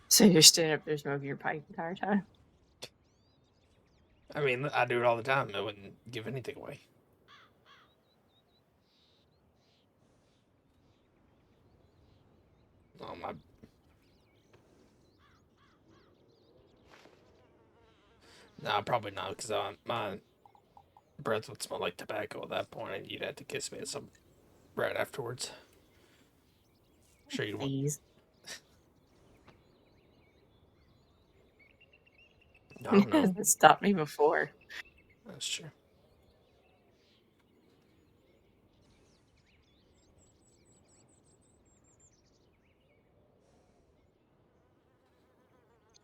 So you're standing up there smoking your pipe the entire time? I mean, I do it all the time. I wouldn't give anything away. Oh, my. Nah, probably not, because my breath would smell like tobacco at that point, and you'd have to kiss me right afterwards. Sure you want. Please. I don't know. It stopped me before. That's true.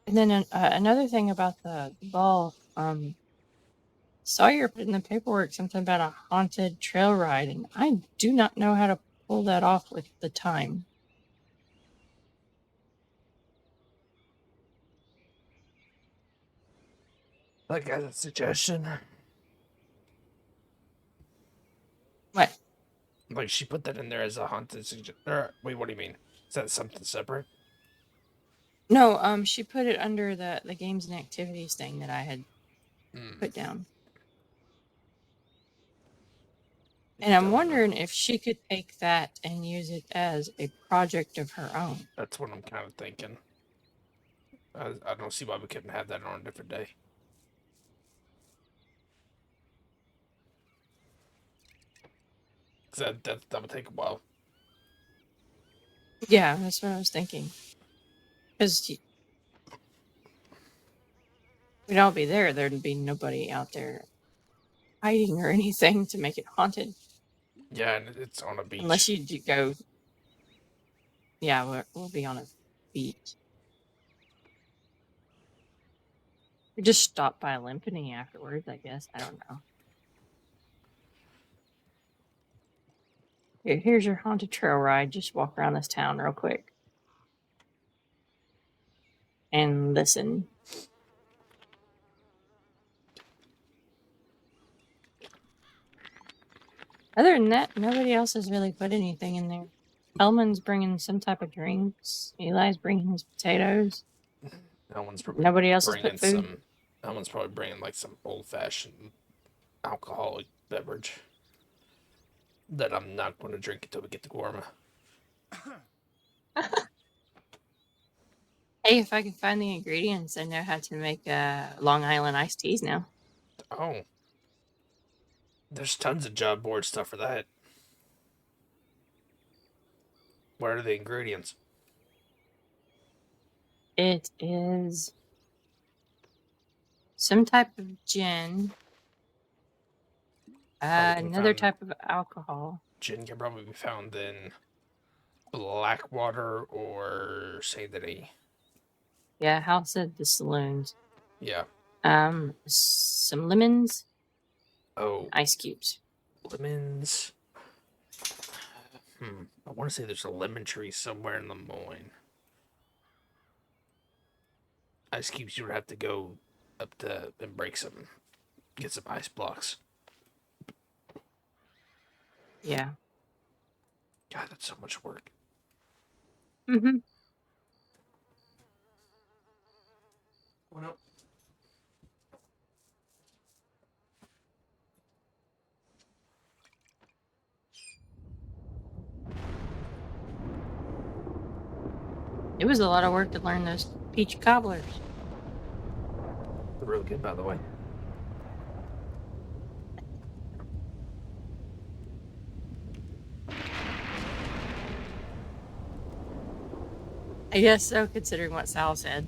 And then another thing about the ball, Sawyer put in the paperwork something about a haunted trail ride, and I do not know how to pull that off with the time. Like as a suggestion. What? Like she put that in there as a haunted suggestion. Wait, what do you mean? Is that something separate? No, she put it under the games and activities thing that I had put down. And I'm wondering if she could take that and use it as a project of her own. That's what I'm kind of thinking. I don't see why we couldn't have that on a different day. Because that would take a while. Yeah, that's what I was thinking. Because we'd all be there. There'd be nobody out there hiding or anything to make it haunted. Yeah, and it's on a beach. Unless you go... Yeah, we'll be on a beach. We just stop by Limpany afterwards, I guess. I don't know. Here's your haunted trail ride. Just walk around this town real quick. And listen. Other than that, nobody else has really put anything in there. Elman's bringing some type of drinks. Eli's bringing his potatoes. Nobody else has put food. Elman's probably bringing like some old-fashioned alcoholic beverage that I'm not going to drink until we get to Gorma. Hey, if I can find the ingredients, I know how to make Long Island iced teas now. Oh. There's tons of job board stuff for that. What are the ingredients? It is some type of gin, another type of alcohol. Gin can probably be found in Blackwater or Saint Denis. Yeah, House at the Saloons. Yeah. Some lemons. Oh. Ice cubes. Lemons. I want to say there's a lemon tree somewhere in Lemoyne. Ice cubes, you would have to go up to and break some, get some ice blocks. Yeah. God, that's so much work. Mm-hmm. What up? It was a lot of work to learn those peach cobblers. They're really good, by the way. I guess so, considering what Sal said.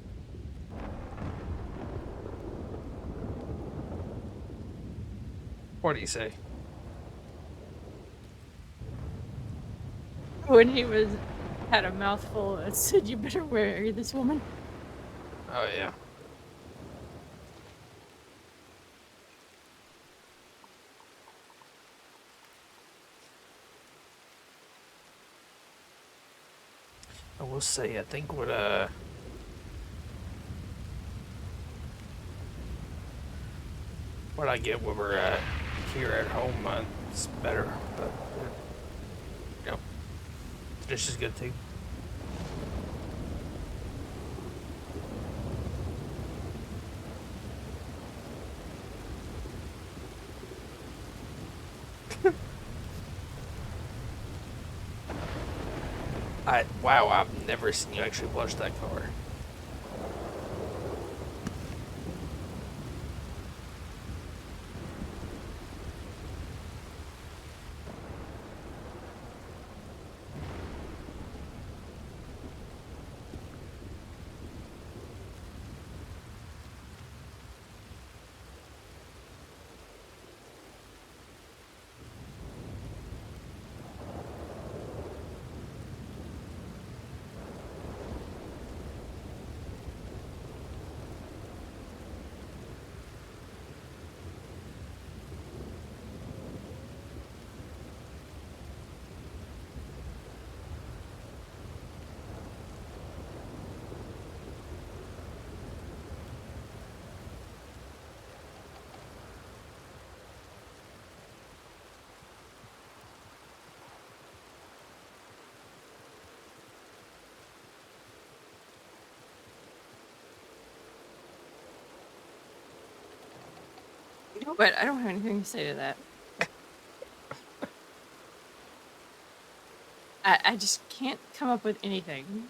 What do you say? When he had a mouthful and said, "You better marry this woman." Oh, yeah. I will say, I think what I get when we're here at home, it's better, but you know, the dish is good too. Wow, I've never seen you actually blush that far. You know what? I don't have anything to say to that. I just can't come up with anything.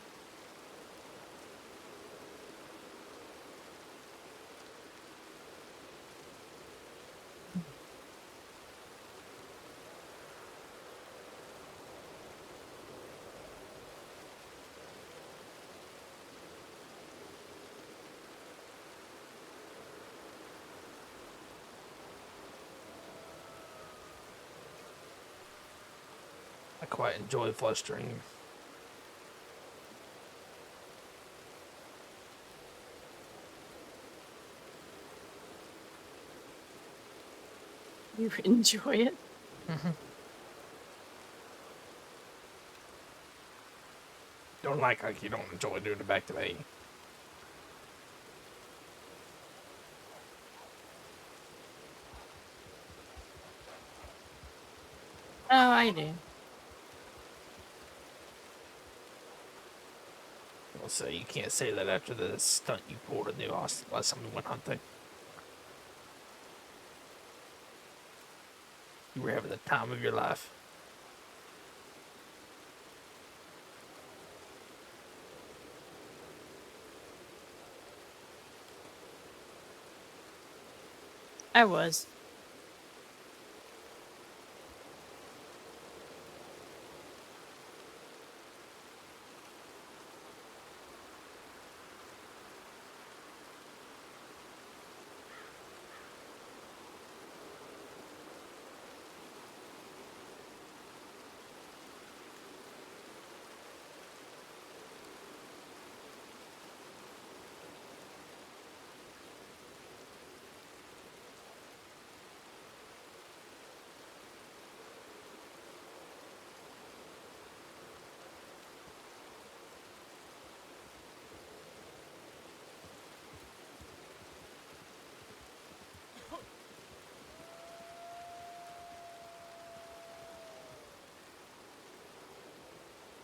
I quite enjoy flustering. You enjoy it? Don't like you don't enjoy doing it back to me. Oh, I do. Well, so you can't say that after the stunt you pulled in the last time we went hunting. You were having the time of your life. I was.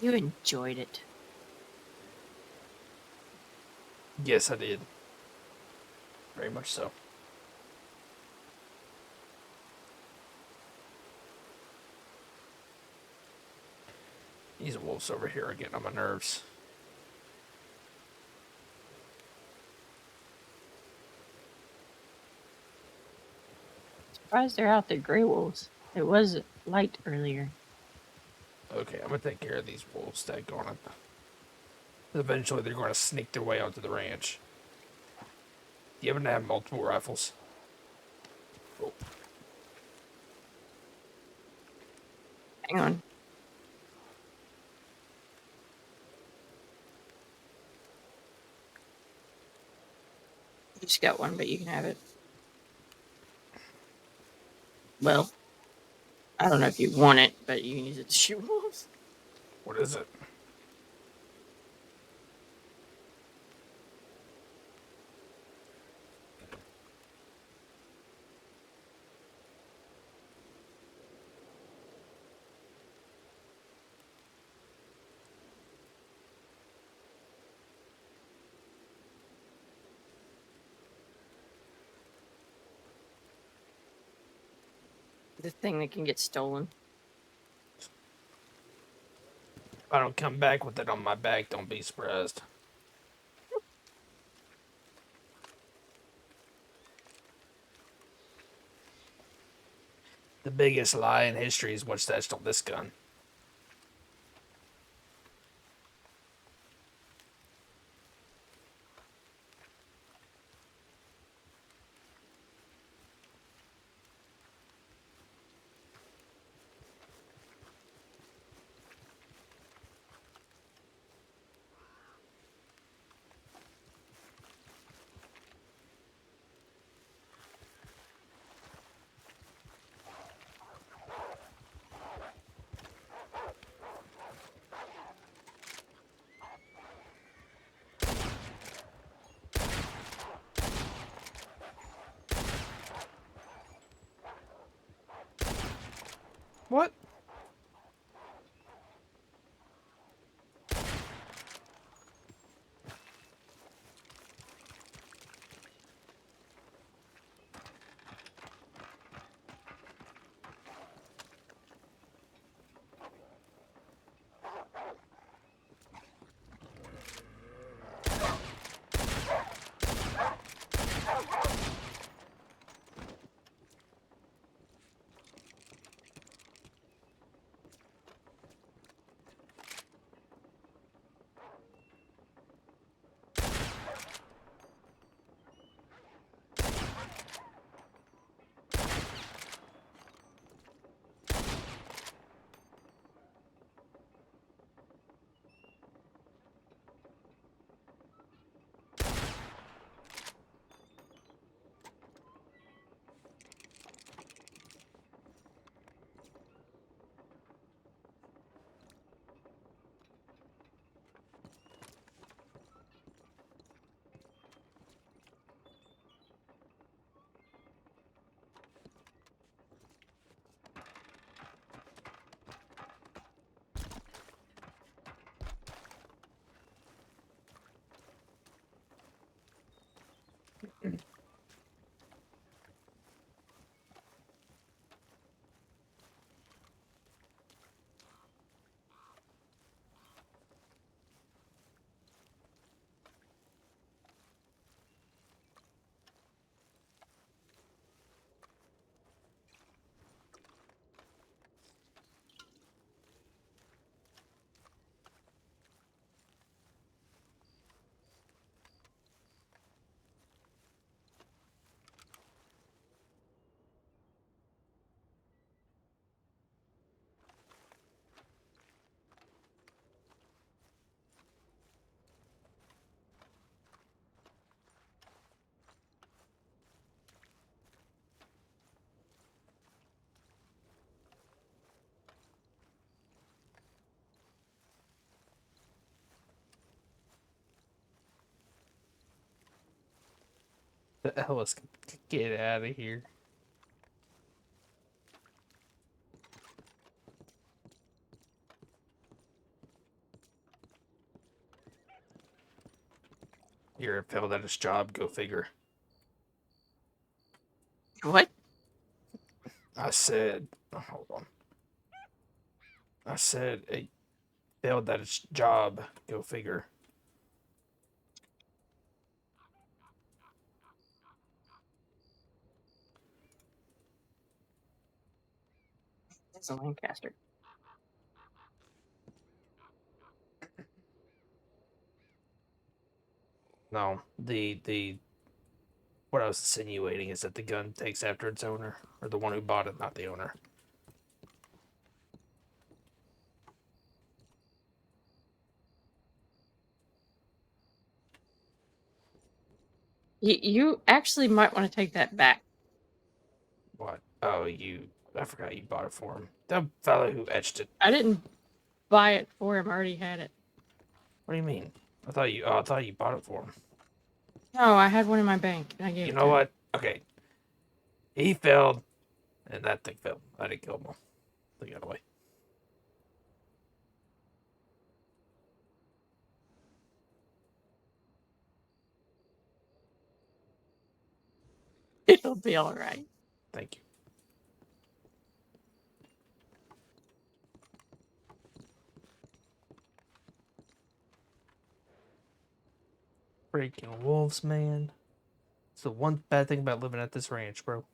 You enjoyed it. Yes, I did. Very much so. These wolves over here are getting on my nerves. Surprised they're out there, gray wolves. It was light earlier. Okay, I'm gonna take care of these wolves. Daggone it. Eventually, they're going to sneak their way onto the ranch. Do you happen to have multiple rifles? Oh. Hang on. I just got one, but you can have it. Well, I don't know if you want it, but you can use it to shoot wolves. What is it? The thing that can get stolen. If I don't come back with it on my back, don't be surprised. The biggest lie in history is what's stashed on this gun. What? Let's get out of here. Garrett failed at his job. Go figure. What? I said, hold on. I said he failed at his job. Go figure. It's a Lancaster. No, the what I was insinuating is that the gun takes after its owner, or the one who bought it, not the owner. You actually might want to take that back. What? Oh, I forgot you bought it for him. The fellow who etched it. I didn't buy it for him. I already had it. What do you mean? I thought you bought it for him. No, I had one in my bank. And I gave You it know to him. what? Okay. He failed, and that thing failed. I didn't kill him all. They got away. It'll be all right. Thank you. Freaking wolves, man. It's the one bad thing about living at this ranch, bro.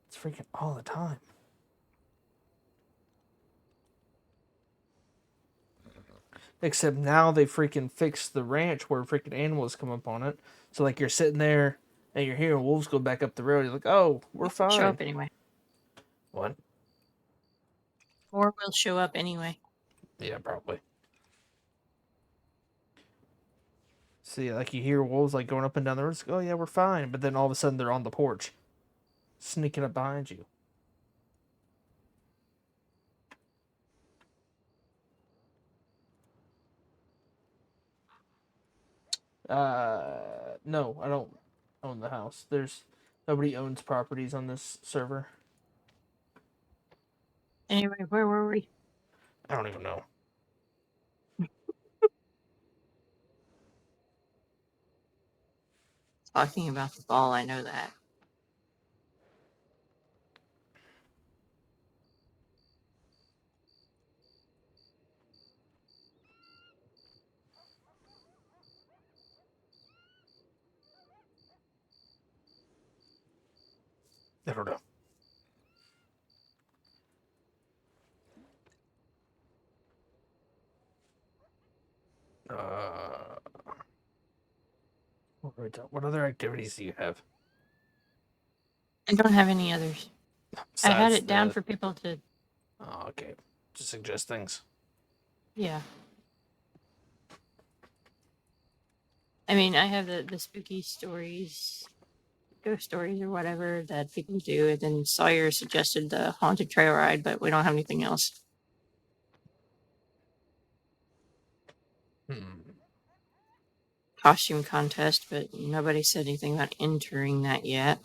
It's freaking all the time. Except now they freaking fixed the ranch where freaking animals come up on it. So like you're sitting there and you're hearing wolves go back up the road. You're like, oh, we're fine. Show up anyway. What? Or will show up anyway. Yeah, probably. See, like you hear wolves like going up and down the road. It's like, oh yeah, we're fine. But then all of a sudden they're on the porch, sneaking up behind you. No, I don't own the house. Nobody owns properties on this server. Anyway, where were we? I don't even know. Talking about the ball, I know that. I don't know. What other activities do you have? I don't have any others. I had Besides it down the- for people to. Oh, okay. To suggest things. Yeah. I mean, I have the spooky stories, ghost stories, or whatever that people do. And then Sawyer suggested the haunted trail ride, but we don't have anything else. Costume contest, but nobody said anything about entering that yet.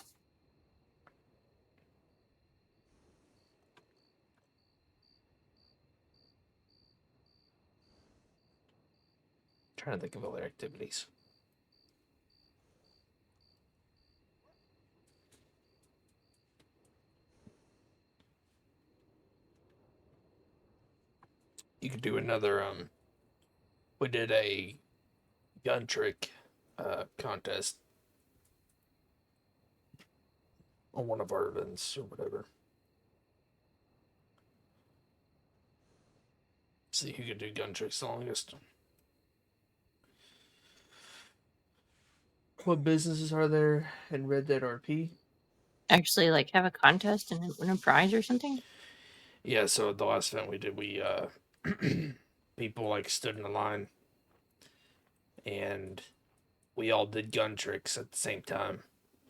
Trying to think of other activities. You could do another. We did a gun trick contest on one of our events or whatever. See who could do gun tricks the longest. What businesses are there in RedRP? Actually, like, have a contest and win a prize or something? Yeah, so the last event we did, we people like stood in a line and we all did gun tricks at the same time.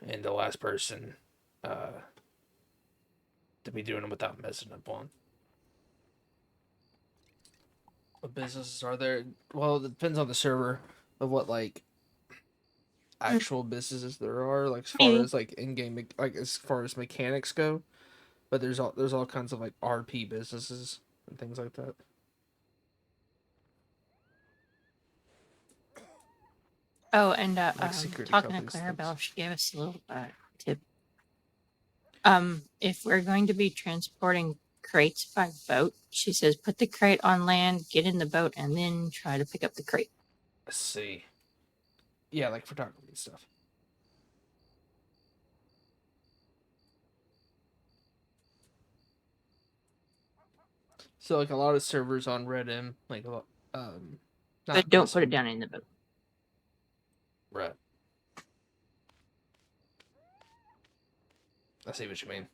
And the last person to be doing them without messing up one. What businesses are there? Well, it depends on the server of what like actual businesses there are, like as far as like in-game, like as far as mechanics go. But there's all kinds of like RP businesses and things like that. Oh, and Like security talking to companies, Clarabelle, she gave us a little tip. If we're going to be transporting crates by boat, she says put the crate on land, get in the boat, and then try to pick up the crate. Let's see. Yeah, like photography stuff. So like a lot of servers on RedM, like But don't put it down in the boat. Right. I see what you mean.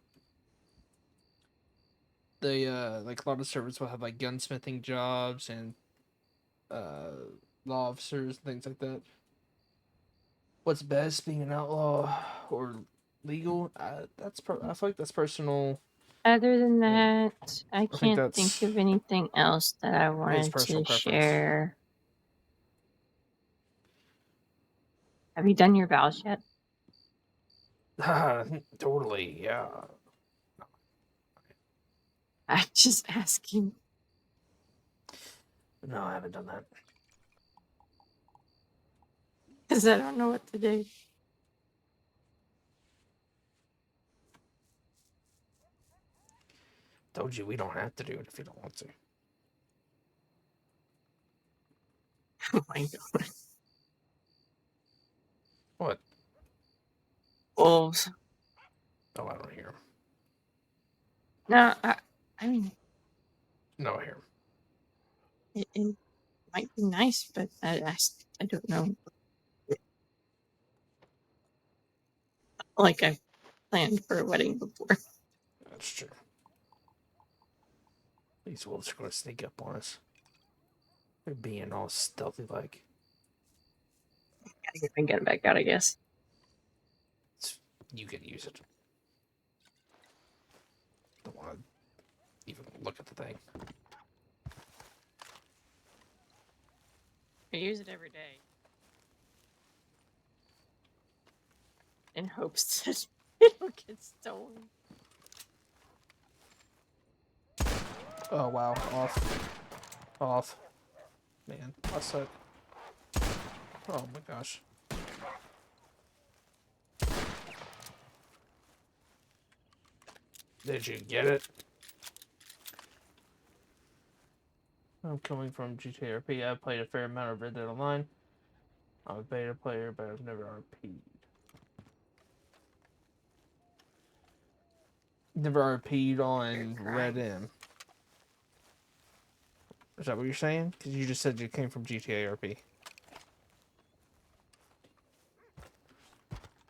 They like a lot of servers will have like gunsmithing jobs and law officers and things like that. What's best, being an outlaw or legal? I feel like that's personal. Other than that, I think can't that's- think of anything else that I wanted personal to preference. share. Have you done your vows yet? Totally, yeah. I'm just asking. No, I haven't done that. Because I don't know what to do. Told you we don't have to do it if you don't want to. Oh my god. What? Wolves. Oh, I don't hear him. No, I mean, No, I hear him. it might be nice, but I don't know. Like I planned for a wedding before. That's true. These wolves are going to sneak up on us. They're being all stealthy like. I get it back out, I guess. You can use it. Don't want to even look at the thing. I use it every day. In hopes that it'll get stolen. Oh, wow. Off. Man, I suck. Oh my gosh. Did you get it? I'm coming from GTRP. I've played a fair amount of Red Dead Online. I'm a beta player, but I've never RP'd. Never RP'd on RedM. Is that what you're saying? Because you just said you came from GTA RP.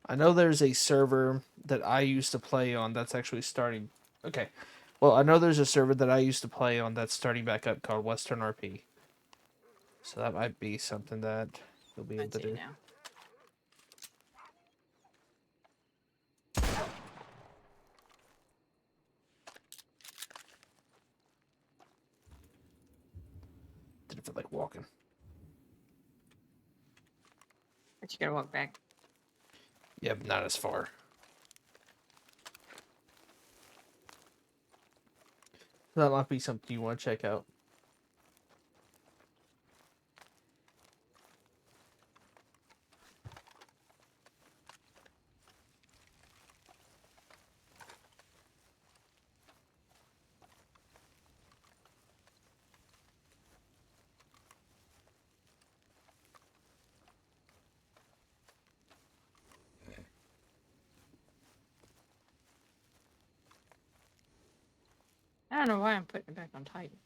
I know there's a server that I used to play on that's actually starting... Okay. Well, I know there's a server that I used to play on that's starting back up called Western RP. So that might be something that you'll be able to do. Now. Didn't feel like walking. But you gotta walk back. Yep, not as far. That might be something you want to check out. I don't know why I'm putting it back on Titan.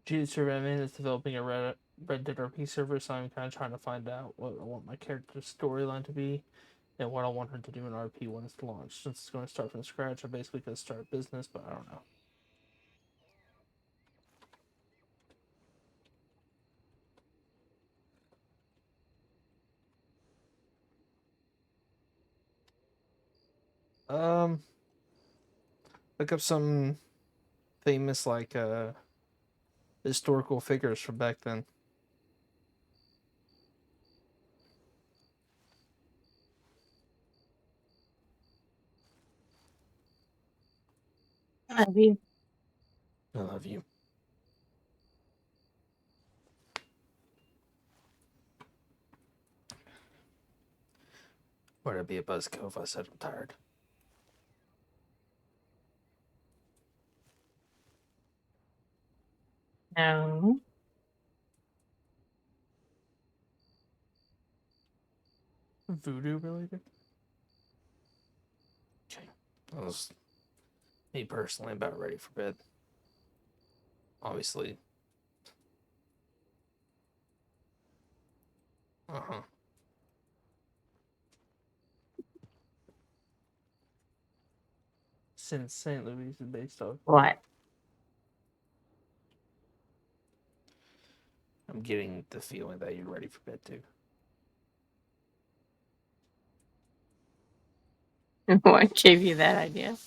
GTRP is developing a Red Dead RP server, so I'm kind of trying to find out what I want my character's storyline to be and what I want her to do in RP when it's launched. Since it's going to start from scratch, I'm basically going to start a business, but I don't know. Look up some famous, like, historical figures from back then. I love you. I love you. Would it be a buzzkill if I said I'm tired? No. Voodoo related? Okay. I was, me personally, about ready for bed. Obviously. Uh-huh. Since St. Louis is based off. What? I'm getting the feeling that you're ready for bed too. What gave you that idea?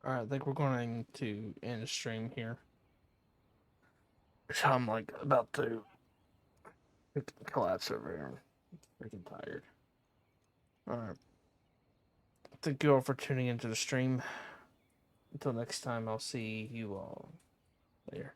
Alright, I think we're going to end the stream here. So I'm like about to collapse over here. I'm freaking tired. Alright. Thank you all for tuning into the stream. Until next time, I'll see you all later.